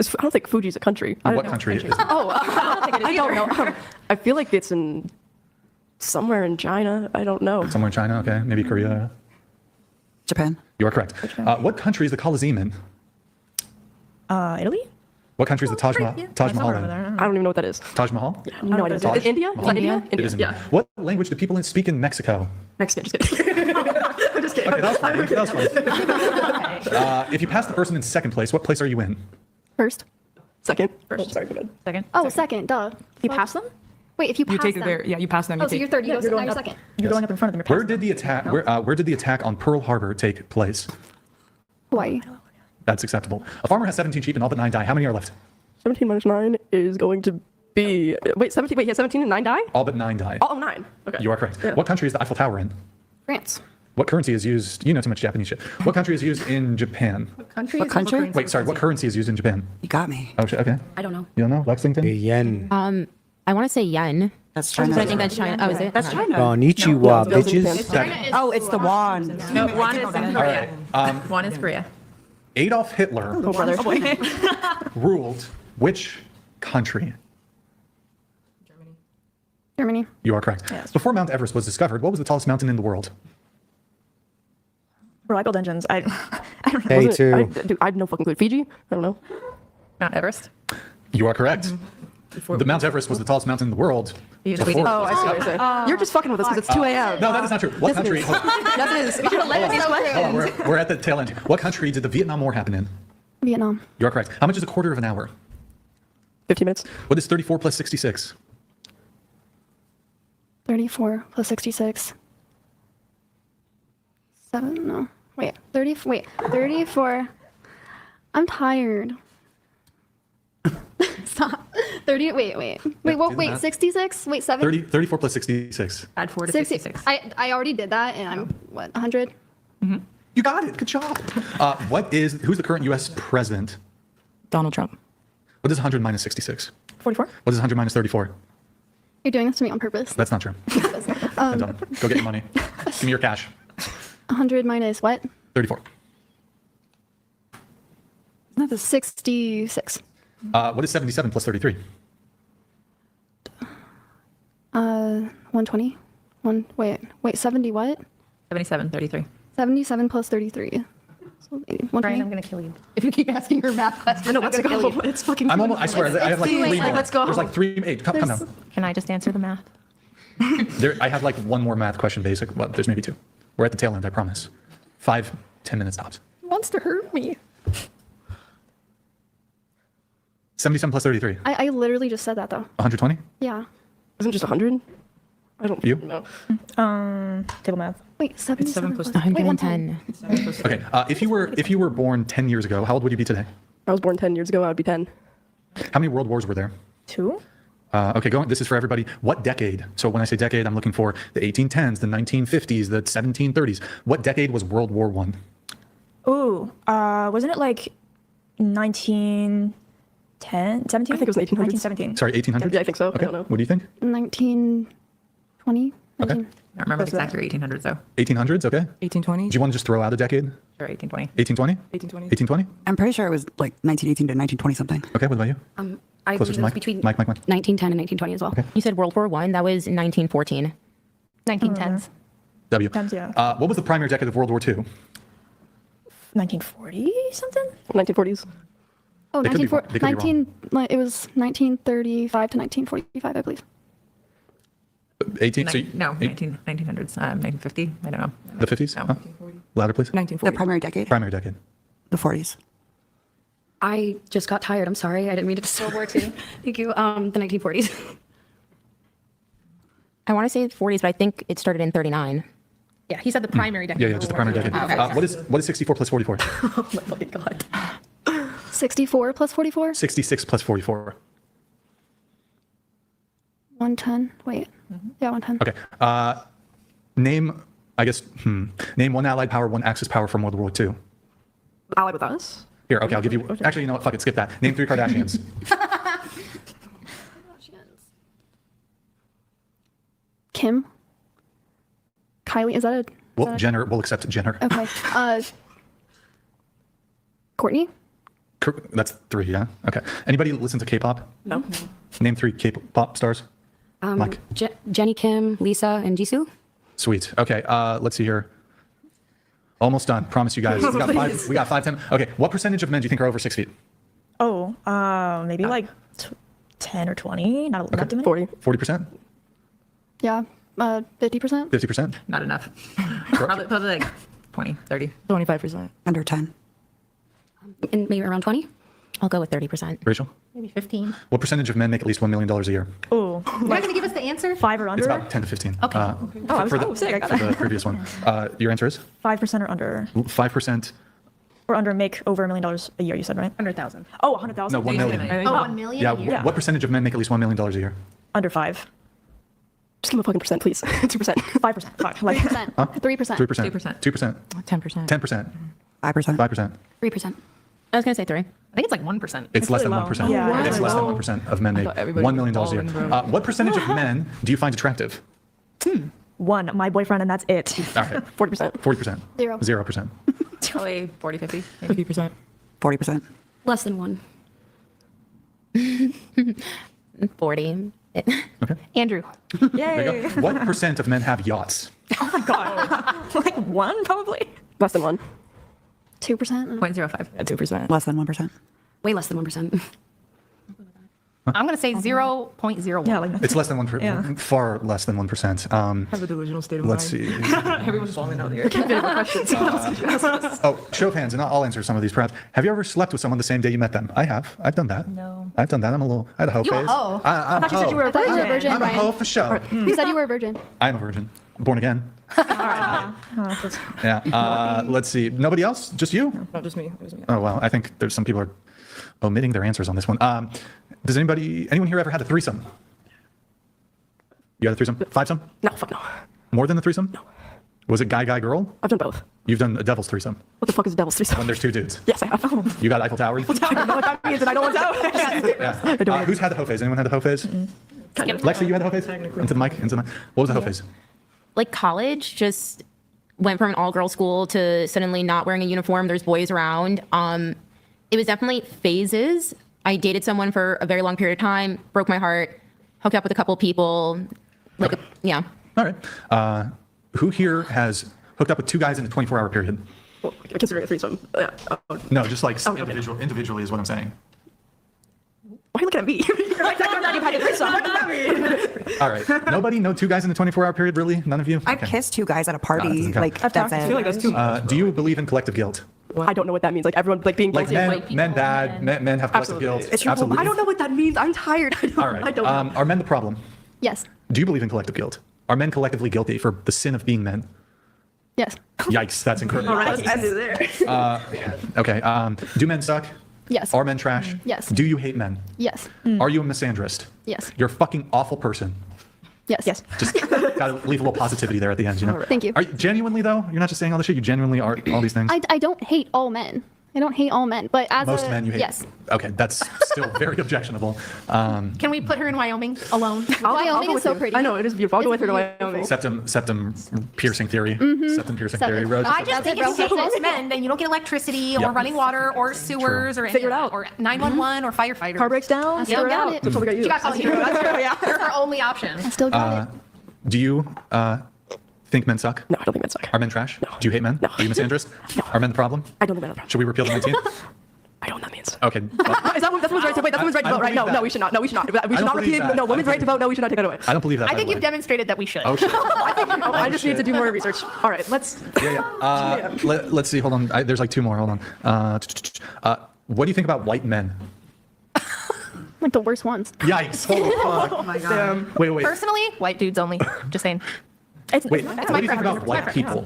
O: I don't think Fuji's a country. I don't
L: What
O: know.
L: country is it?
O: Oh, I don't know. I feel like it's in somewhere in China. I don't know.
L: Somewhere in China, okay. Maybe Korea.
N: Japan.
L: You are correct. What country is the Colosseum in?
I: Italy?
L: What country is the Taj Mahal in?
O: I don't even know what that is.
L: Taj Mahal?
O: No idea.
L: Taj
O: India? Is
L: Mahal?
O: that India?
L: It is India.
O: Yeah.
L: What language do people speak in Mexico?
O: Mexican. Just kidding. I'm just kidding.
L: Okay, that was funny. If you pass the person in second place, what place are you in?
J: First.
O: Second.
I: First. Sorry, go ahead.
M: Second.
J: Oh, second. Duh.
I: If you pass them?
J: Wait, if you pass
P: You take
J: them.
P: it there. Yeah, you pass them.
J: Oh,
P: You
J: so
P: take
J: you're third. You
O: Yeah,
J: go
O: you're
J: now
O: going
J: you're
O: up.
J: second.
O: You're going up in front of them.
L: Where did the attack? Where did the attack on Pearl Harbor take place?
J: Hawaii.
L: That's acceptable. A farmer has 17 sheep and all but 9 die. How many are left?
O: 17 minus 9 is going to be... Wait, 17? Wait, he has 17 and 9 die?
L: All but 9 die.
O: Oh, 9. Okay.
L: You are correct.
O: Yeah.
L: What country is the Eiffel Tower in?
J: France.
L: What currency is used? You know too much Japanese shit. What country is used in Japan?
N: What country?
L: Wait, sorry. What currency is used in Japan?
N: You got me.
L: Oh, shit. Okay.
T: I don't know.
L: You don't know? Lexington?
A: Yen.
Q: I want to say yen.
N: That's China.
Q: But I think that's China. Oh, is it?
N: That's China.
A: Konnichiwa, bitches.
N: Oh, it's the won.
M: No, one is in Korea.
L: right.
M: One is Korea.
L: Adolf Hitler
O: Oh, brother.
L: ruled which country?
J: Germany.
L: You are correct. Before Mount Everest was discovered, what was the tallest mountain in the world?
I: Bro, I build engines. I don't know.
A: K2.
I: Dude, I have no fucking clue. Fiji? I don't know.
M: Mount Everest.
L: You are correct. The Mount Everest was the tallest mountain in the world.
M: You just
L: before-
I: Oh, I see what you're saying. You're just fucking with us because it's 2 a.m.
L: No, that is not true. What country?
I: Yes, it is. You should have let us these questions.
L: Hold on, we're at the tail end. What country did the Vietnam War happen in?
J: Vietnam.
L: You are correct. How much is a quarter of an hour?
I: 15 minutes.
L: What is 34 plus 66?
J: 34 plus 66. 7, no. Wait, 34. I'm tired. Stop. 30, wait, 66? Wait, 7?
L: 34 plus 66.
M: Add 4 to
J: 60.
M: 56.
J: I already did that, and I'm, what, 100?
L: You got it. Good job. Who's the current U.S. president?
P: Donald Trump.
L: What is 100 minus 66?
I: 44?
L: What is 100 minus 34?
J: You're doing this to me on purpose.
L: That's not true. Go get your money. Give me your cash.
J: 100 minus what?
L: 34.
J: Isn't that the 66?
L: What is 77 plus 33?
J: 120? Wait, 70 what?
M: 77, 33.
J: 77 plus 33. So 80, 120.
M: Brian, I'm going to kill you. If you keep asking her math questions,
I: No,
M: I'm
I: let's
M: going to kill
I: go.
M: you.
I: It's fucking.
L: I'm almost, I swear, I have like
J: Wait,
L: 3 more.
J: let's go.
L: There's like 3, 8. Come now.
M: Can I just answer the math?
L: I have like one more math question basic. Well, there's maybe 2. We're at the tail end, I promise. 5, 10 minutes tops.
J: He wants to hurt me.
L: 77 plus 33.
J: I literally just said that though.
L: 120?
J: Yeah.
I: Isn't it just 100? I don't
L: You?
I: know. Table math.
J: Wait, 77
P: plus
J: plus
Q: 110.
L: Okay. If you were born 10 years ago, how old would you be today?
I: I was born 10 years ago. I would be 10.
L: How many world wars were there?
I: 2?
L: Okay, this is for everybody. What decade? So when I say decade, I'm looking for the 1810s, the 1950s, the 1730s. What decade was World War I?
I: Ooh, wasn't it like 1910, 17? I think it was 1917.
L: Sorry, 1800s?
I: Yeah, I think so.
L: Okay.
I: I don't know.
L: What do you think?
J: 1920?
L: Okay.
M: I don't remember the exact year 1800s, though.
L: 1800s, okay.
P: 1820?
L: Do you want to just throw out a decade?
M: Sure, 1820.
L: 1820?
P: 1820?
L: 1820?
N: I'm pretty sure it was like 1918 to 1920 something.
L: Okay, what about you?
T: I
L: Closer
T: believe
L: to
T: it was
L: Mike.
T: between
L: Mike.
T: 1910 and 1920 as well.
Q: You said World War I. That was in 1914.
J: 1910s.
L: W.
I: Times, yeah.
L: What was the primary decade of World War II?
I: 1940 something? 1940s.
J: Oh,
L: They could be wrong. They could be wrong.
J: It was 1935 to 1945, I believe.
L: 18? So
M: No, 1900s, 1950. I don't know.
L: the 50s? Huh? Louder, please.
P: 1940.
N: The primary decade?
L: Primary decade.
N: The 40s.
T: I just got tired. I'm sorry. I didn't mean to. World War II. Thank you. The 1940s.
Q: I want to say 40s, but I think it started in 39.
B: Yeah, he said the primary decade.
L: Yeah, just the primary decade. What is 64 plus 44?
I: Oh my fucking god.
J: 64 plus 44?
L: 66 plus 44.
J: 110. Wait. Yeah, 110.
L: Okay. Name one Allied power, one Axis power from World War II.
I: Allied with us?
L: Here, okay, I'll give you. Actually, you know what? Fuck it, skip that. Name 3 Kardashians.
J: Kim? Kylie? Is that a...
L: Well, Jenner. We'll accept Jenner.
J: Okay. Courtney?
L: That's 3, yeah? Okay. Anybody listen to K-pop?
I: No.
L: Name 3 K-pop stars. Mike.
T: Jenny Kim, Lisa, and Jisoo.
L: Sweet. Okay, let's see here. Almost done. Promise you guys. We got 5, 10. Okay, what percentage of men do you think are over 6 feet?
I: Maybe like 10 or 20. Not too many.
O: 40.
L: 40%?
J: Yeah, 50%.
L: 50%?
M: Not enough. Probably like 20, 30.
P: 25%.
N: Under 10.
T: And maybe around 20?
Q: I'll go with 30%.
L: Rachel?
B: Maybe 15.
L: What percentage of men make at least $1 million a year?
I: Oh,
B: You're not going to give us the answer?
I: 5 or under?
L: It's about 10 to 15.
B: Okay.
I: Sick. I got
L: For the
I: that.
L: previous one. Your answer is?
I: 5% or under.
L: 5%.
I: Or under make over $1 million a year, you said, right?
B: 100,000.
I: Oh, 100,000?
L: No, 1 million.
B: Oh, 1 million?
L: Yeah,
B: a year?
L: what percentage of men make at least $1 million a year?
I: Under 5.
O: Just give me a fucking percent, please. 2%.
I: 5%. 5. Like
J: 3%.
L: Huh?
J: 3%.
L: 3%. 2%.
P: 10%.
L: 10%.
N: 5%.
L: 5%.
T: 3%.
Q: I was going to say 3.
B: I think it's like 1%.
L: It's less than
I: low.
L: 1%.
I: Yeah,
L: It's less than 1% of men make
O: thought everybody
L: $1 million a
O: was
L: year.
O: all in, bro.
L: What percentage of men do you find attractive?
I: 1, my boyfriend, and that's it.
L: All right.
O: 40%.
L: 40%.
J: 0%.
L: 0%.
M: Probably 40, 50.
P: 50%.
N: 40%.
T: Less than 1.
Q: 40.
B: Andrew.
L: There you go. What percent of men have yachts?
I: Oh my God. Like 1, probably?
O: Less than 1.
J: 2%.
M: 0.05.
P: Yeah, 2%.
N: Less than 1%.
T: Way less than 1%.
B: I'm going to say 0.01.
I: Yeah, like
L: It's less than 1%.
I: Yeah.
L: Far less than 1%.
P: Have a delusional state of
L: Let's
P: mind.
L: see.
P: Everyone's falling out here.
L: Oh, show of hands, and I'll answer some of these perhaps. Have you ever slept with someone the same day you met them? I have. I've done that.
B: No.
L: I've done that. I had a hoe
B: You a
L: phase.
B: hoe?
L: I'm
I: I thought you said you were a
J: I thought you were a
I: virgin.
J: virgin,
L: I'm a hoe
J: Brian.
L: for sure.
J: You said you were a virgin.
L: I'm a virgin. Born again. Yeah. Let's see. Nobody else? Just you?
P: No, just me. It was me.
L: Oh, well, I think there's some people are omitting their answers on this one. Does anyone here ever had a threesome? You had a threesome? Fivesome?
O: No, fuck no.
L: More than a threesome? No. Was it guy, girl?
O: I've done both.
L: You've done a devil's threesome.
O: What the fuck is a devil's threesome?
L: When there's two dudes.
O: Yes, I have.
L: You got Eiffel Tower?
O: I don't know what that means, and I don't want to.
L: Yeah. Who's had the hoe phase? Anyone had the hoe phase? Lexi, you had the hoe phase? Into the mic? What was the hoe phase?
Q: Like college, just went from an all-girl school to suddenly not wearing a uniform. There's boys around. It was definitely phases. I dated someone for a very long period of time, broke my heart, hooked up with a couple of people. Yeah.
L: All right. Who here has hooked up with two guys in a 24-hour period?
O: Well, considering a threesome. Yeah.
L: No, just like
O: Okay.
L: individually is what I'm saying.
O: Why are you looking at me? You're like, you've had a threesome. What does that mean?
L: All right. Nobody? No two guys in a 24-hour period, really? None of you?
N: I've kissed 2 guys at a
L: No, it
N: party.
L: doesn't count.
N: Like, that's
O: I feel like that's
N: it.
O: too.
L: Do you believe in collective guilt?
O: I don't know what that means. Like everyone, like being
L: Like
O: guilty.
L: men have collective guilt. Absolutely.
O: I don't know what that means. I'm tired.
L: All right.
O: I don't know.
L: Are men the problem?
J: Yes.
L: Do you believe in collective guilt? Are men collectively guilty for the sin of being men?
J: Yes.
L: Yikes, that's incredible.
O: All right, let's end it there.
L: Okay. Do men suck?
J: Yes.
L: Are men trash?
J: Yes.
L: Do you hate men?
J: Yes.
L: Are you a misandrist?
J: Yes.
L: You're a fucking awful person.
J: Yes.
I: Yes.
L: Just gotta leave a little positivity there at the end, you know?
J: Thank you.
L: Are you genuinely, though? You're not just saying all this shit? You genuinely are all these things?
J: I don't hate all men. I don't hate all men, but as
L: Most
J: a
L: men you hate?
J: yes,
L: Okay, that's still very objectionable.
B: Can we put her in Wyoming alone?
J: Wyoming is so pretty.
O: I know, it is beautiful. I'll go with her to Wyoming.
L: Septum piercing theory.
J: Mm-hmm.
L: Septum piercing theory. Rose?
B: I just think if you hate most men, then you don't get electricity or
L: Yep.
B: running water or sewers or
O: Figure it out.
B: or 911 or firefighters.
O: Car breaks down.
J: still
O: Figure it
J: got
O: out.
J: it.
O: That's what we got you.
B: She got called you.
O: That's true, yeah.
B: You're her only option.
J: I still got it.
L: Do you think men suck?
O: No, I don't think men suck.
L: Are men trash?
O: No.
L: Do you hate men?
O: No.
L: Are you misandrist?
O: No.
L: Are men the problem?
O: I don't think men are the problem.
L: Should we repeal the 19th?
O: I don't know what that means.
L: Okay. well,
O: Is that woman's right to wait? That's women's right to
L: I
O: vote, right?
L: believe
O: No,
L: that.
O: we should not. No, we should not. We
L: I
O: should
L: don't
O: not
L: believe
O: repeat.
L: that.
O: No,
L: I
O: women's
L: don't
O: right to vote. No, we should not take that away.
L: I don't believe that.
B: I
L: by
B: think
L: the
B: you've
L: way.
B: demonstrated that we should.
L: Okay.
O: I just need to do more research. All right, let's.
L: Yeah. Let's see. Hold on. There's like 2 more. Hold on. What do you think about white men?
J: Like the worst ones.
L: Yikes. Holy fuck.
N: Oh my God.
L: Wait.
B: Personally, white dudes only. Just saying.
L: Wait. What
B: my
L: do you think
B: preference.
L: about white people?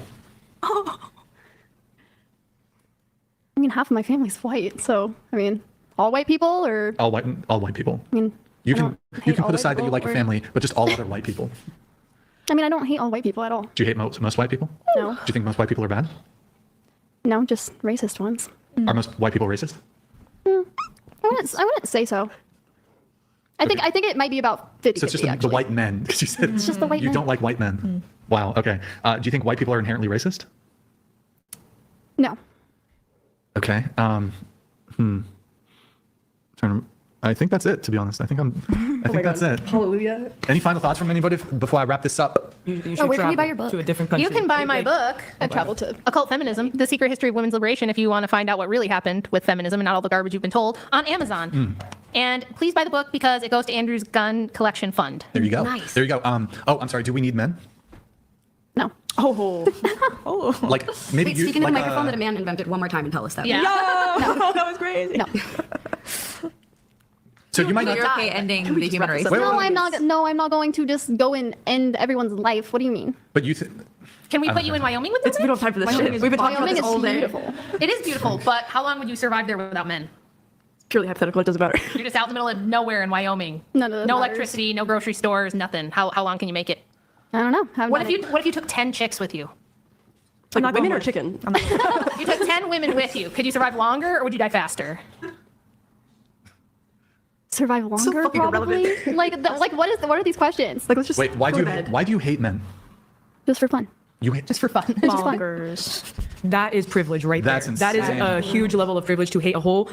J: I mean, half of my family's white, so I mean, all white people, or
L: All white people.
J: I mean,
L: You
J: I
L: can
J: don't hate
L: put
J: all
L: aside
J: white
L: that you like your
J: people, or-
L: family, but just all other white people.
J: I mean, I don't hate all white people at all.
L: Do you hate most white people?
J: No,
L: Do you think most white people are bad?
J: no, just racist ones.
L: Are most white people racist?
J: I wouldn't say so. I think it might be about 50-50,
L: So it's just the
J: actually.
L: white men, because you said
J: It's just the white
L: you
J: men.
L: don't like white men. Wow. Okay. Do you think white people are inherently racist?
J: No.
L: Okay. Trying to I think that's it, to be honest. I think that's it.
O: Hallelujah.
L: Any final thoughts from anybody before I wrap this up?
P: You should
B: where can
P: travel
B: you buy your book?
P: to a different country.
K: You can buy my book,
O: Travel to
K: Occult Feminism, The Secret History of Women's Liberation, if you want to find out what really happened with feminism and not all the garbage you've been told, on Amazon. And please buy the book because it goes to Andrew's gun collection fund.
L: There you go.
B: Nice.
L: There you go. Oh, I'm sorry. Do we need men?
K: No.
O: Oh.
L: Like maybe
T: Wait,
L: you.
T: speak into
L: like,
T: the microphone that a man invented one more time and tell us that.
K: Yeah.
O: No, that was crazy.
B: No.
L: So you might not.
M: You're okay ending the human race.
J: No, I'm not. No, I'm not going to just go and end everyone's life. What do you mean?
L: But you.
K: Can we put you in Wyoming with them?
O: We don't have time for this shit. We've been talking about
J: Wyoming
O: this
J: is
O: all day.
J: beautiful.
K: It is beautiful, but how long would you survive there without men?
O: Purely hypothetical. It doesn't matter.
K: You're just out in the middle of nowhere in Wyoming.
J: None of that
K: No
J: matters.
K: electricity, no grocery stores, nothing. How long can you make it?
J: I don't know.
K: What if you took 10 chicks with you?
O: Like women or chicken?
K: You took 10 women with you. Could you survive longer or would you die faster?
J: Survive longer,
O: fucking
J: probably.
O: irrelevant.
J: like what are these questions?
O: Like let's just
L: Wait. Why
O: go
L: do
O: ahead.
L: you hate men?
J: Just for fun.
L: You hate.
K: Just for fun.
P: Bonkers. That is privilege right
L: That's
P: there. That is
L: insane.
P: a huge level of privilege to hate a whole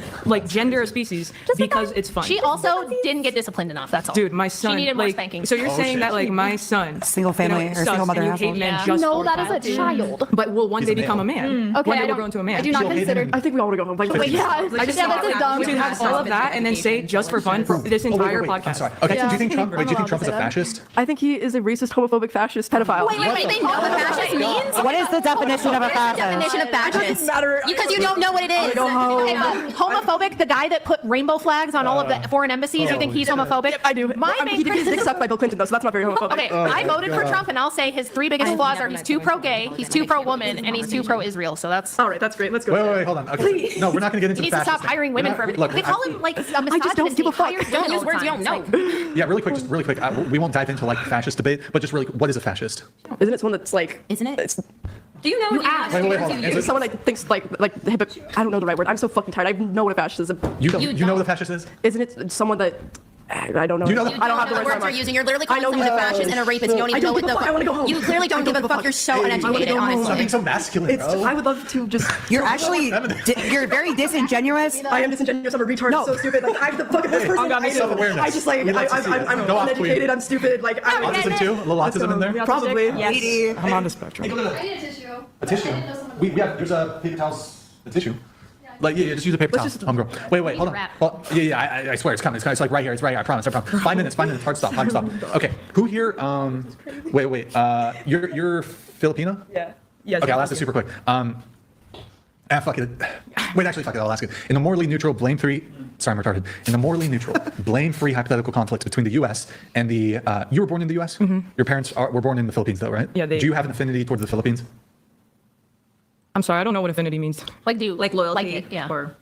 P: gender or species because it's fun.
K: She also didn't get disciplined enough. That's all.
P: Dude, my son.
K: She needed more
P: like,
K: spanking.
P: So you're saying
L: shit.
P: that like my son,
N: Single family or
P: sucks
N: single mother
P: and you
N: household.
P: hate men
K: Yeah.
P: just
J: No,
P: for
J: that is a child.
P: But will one
L: He's
P: day
L: a male.
P: become a man.
J: Okay,
P: One day
J: I
P: will
J: don't.
P: grow into a man.
J: I do not
L: She'll hate
J: consider.
L: him.
O: I think we all want to go home. Like,
J: Yeah,
O: I just
J: yeah, that's dumb.
P: To have all of that and then say just for fun for this entire
L: Wait,
P: podcast.
L: I'm sorry. Okay. Do you think Trump?
O: I'm
L: Wait, do you think
O: allowed
L: Trump
O: to
L: is a
O: say that.
L: fascist?
O: I think he is a racist, homophobic, fascist, pedophile.
Q: Wait, they know what fascist means?
N: What is the definition of a fascist?
Q: Definition of fascist.
O: matter.
Q: Because you don't know what it is.
K: Okay, but homophobic, the guy that put rainbow flags on all of the foreign embassies, you think he's homophobic?
O: Yep, I do.
K: My
O: He
K: main
O: did his dick sucked by Bill Clinton, though, so that's not very homophobic.
K: Okay, I voted for Trump, and I'll say his three biggest flaws are he's too pro-gay, he's too pro-woman, and he's too pro-Israel. So that's.
O: All right, that's great. Let's go.
L: Wait, hold on. Okay. No, we're not going to get into
K: He
L: the
K: needs to stop
L: fascist thing.
K: hiring women for everything.
L: Look,
K: They call him like a misogynist.
O: I just don't give a fuck.
K: Don't
Q: Use words you don't know.
L: Yeah, really quick. We won't dive into like the fascist debate, but just really, what is a fascist?
O: Isn't it someone that's like?
Q: Isn't it?
O: It's,
Q: Do you know?
O: You asked.
L: Wait, hold on. Is it-
O: someone that thinks like I don't know the right word. I'm so fucking tired. I know what a fascist is.
L: You know what a fascist is?
O: Isn't it someone that? I don't know.
L: You know
Q: You don't know the words you're using. You're literally calling
O: I know
Q: someone a
O: these
Q: fascist and a rapist. You don't even know what the.
O: I want to go home.
Q: You clearly don't give a fuck. You're so uneducated,
L: Stop being
Q: honestly.
L: so masculine, bro.
O: I would love to just.
N: You're actually, you're very disingenuous.
O: I am disingenuous. I'm a retard.
N: No.
O: I'm so stupid. Like I'm the fucking best person.
L: got me self-awareness.
O: I just like
L: We like to see it.
O: I'm
L: No off
O: uneducated.
L: tweet.
O: I'm stupid. Like I'm
L: Autism too? A little autism in there?
O: Probably.
P: Yes. I'm on the spectrum.
L: A tissue. There's a paper towels. A tissue. Like yeah, just use a paper towel. Homegirl. Wait, hold on.
K: wrap.
L: Well, I swear it's coming. It's like right here. It's right here. I promise. 5 minutes. Hard stop. Okay. Who here? Wait. You're Filipino?
O: Yeah. Yes.
L: Okay, I'll ask this super quick. Fuck it. Wait, actually, fuck it. I'll ask it. In the morally neutral, blame-free hypothetical conflict between the U.S. and the, you were born in the U.S. Your parents were born in the Philippines, though, right?
P: Yeah,
L: Do you have an affinity towards the Philippines?
P: I'm sorry, I don't know what affinity means.
K: Like, do you
M: Like loyalty.
K: Like it, yeah.
M: Or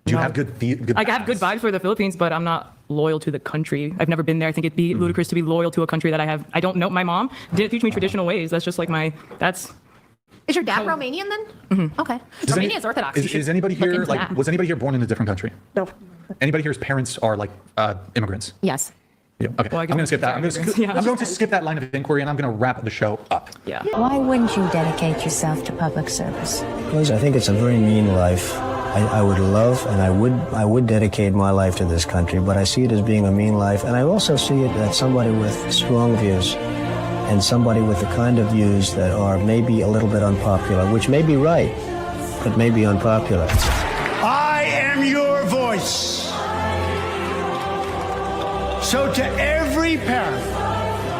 L: Do you have good?
P: Like, I have good vibes for the Philippines, but I'm not loyal to the country. I've never been there. I think it'd be ludicrous to be loyal to a country that I don't know. My mom didn't teach me traditional ways. That's just like
K: Is your dad Romanian then? Okay. Romania is Orthodox. You should
L: Is anybody
K: look
L: here
K: into that.
L: was anybody here born in a different country?
O: No.
L: Anybody here's parents are like immigrants?
K: Yes.
L: Yeah. Okay.
P: Well, I
L: I'm going to skip that.
P: Yeah.
L: I'm going to skip that line of inquiry, and I'm going to wrap the show up.
P: Yeah.
G: Why wouldn't you dedicate yourself to public service?
R: Because I think it's a very mean life. I would love and I would dedicate my life to this country, but I see it as being a mean life, and I also see it as somebody with strong views and somebody with the kind of views that are maybe a little bit unpopular, which may be right, but may be unpopular.
S: I am your voice. So to every parent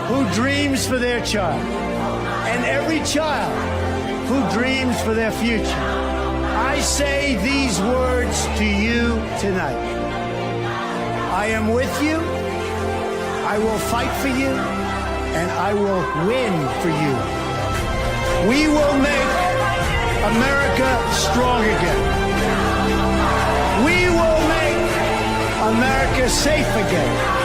S: who dreams for their child and every child who dreams for their future, I say these words to you tonight. I am with you, I will fight for you, and I will win for you. We will make America strong again. We will make America safe again.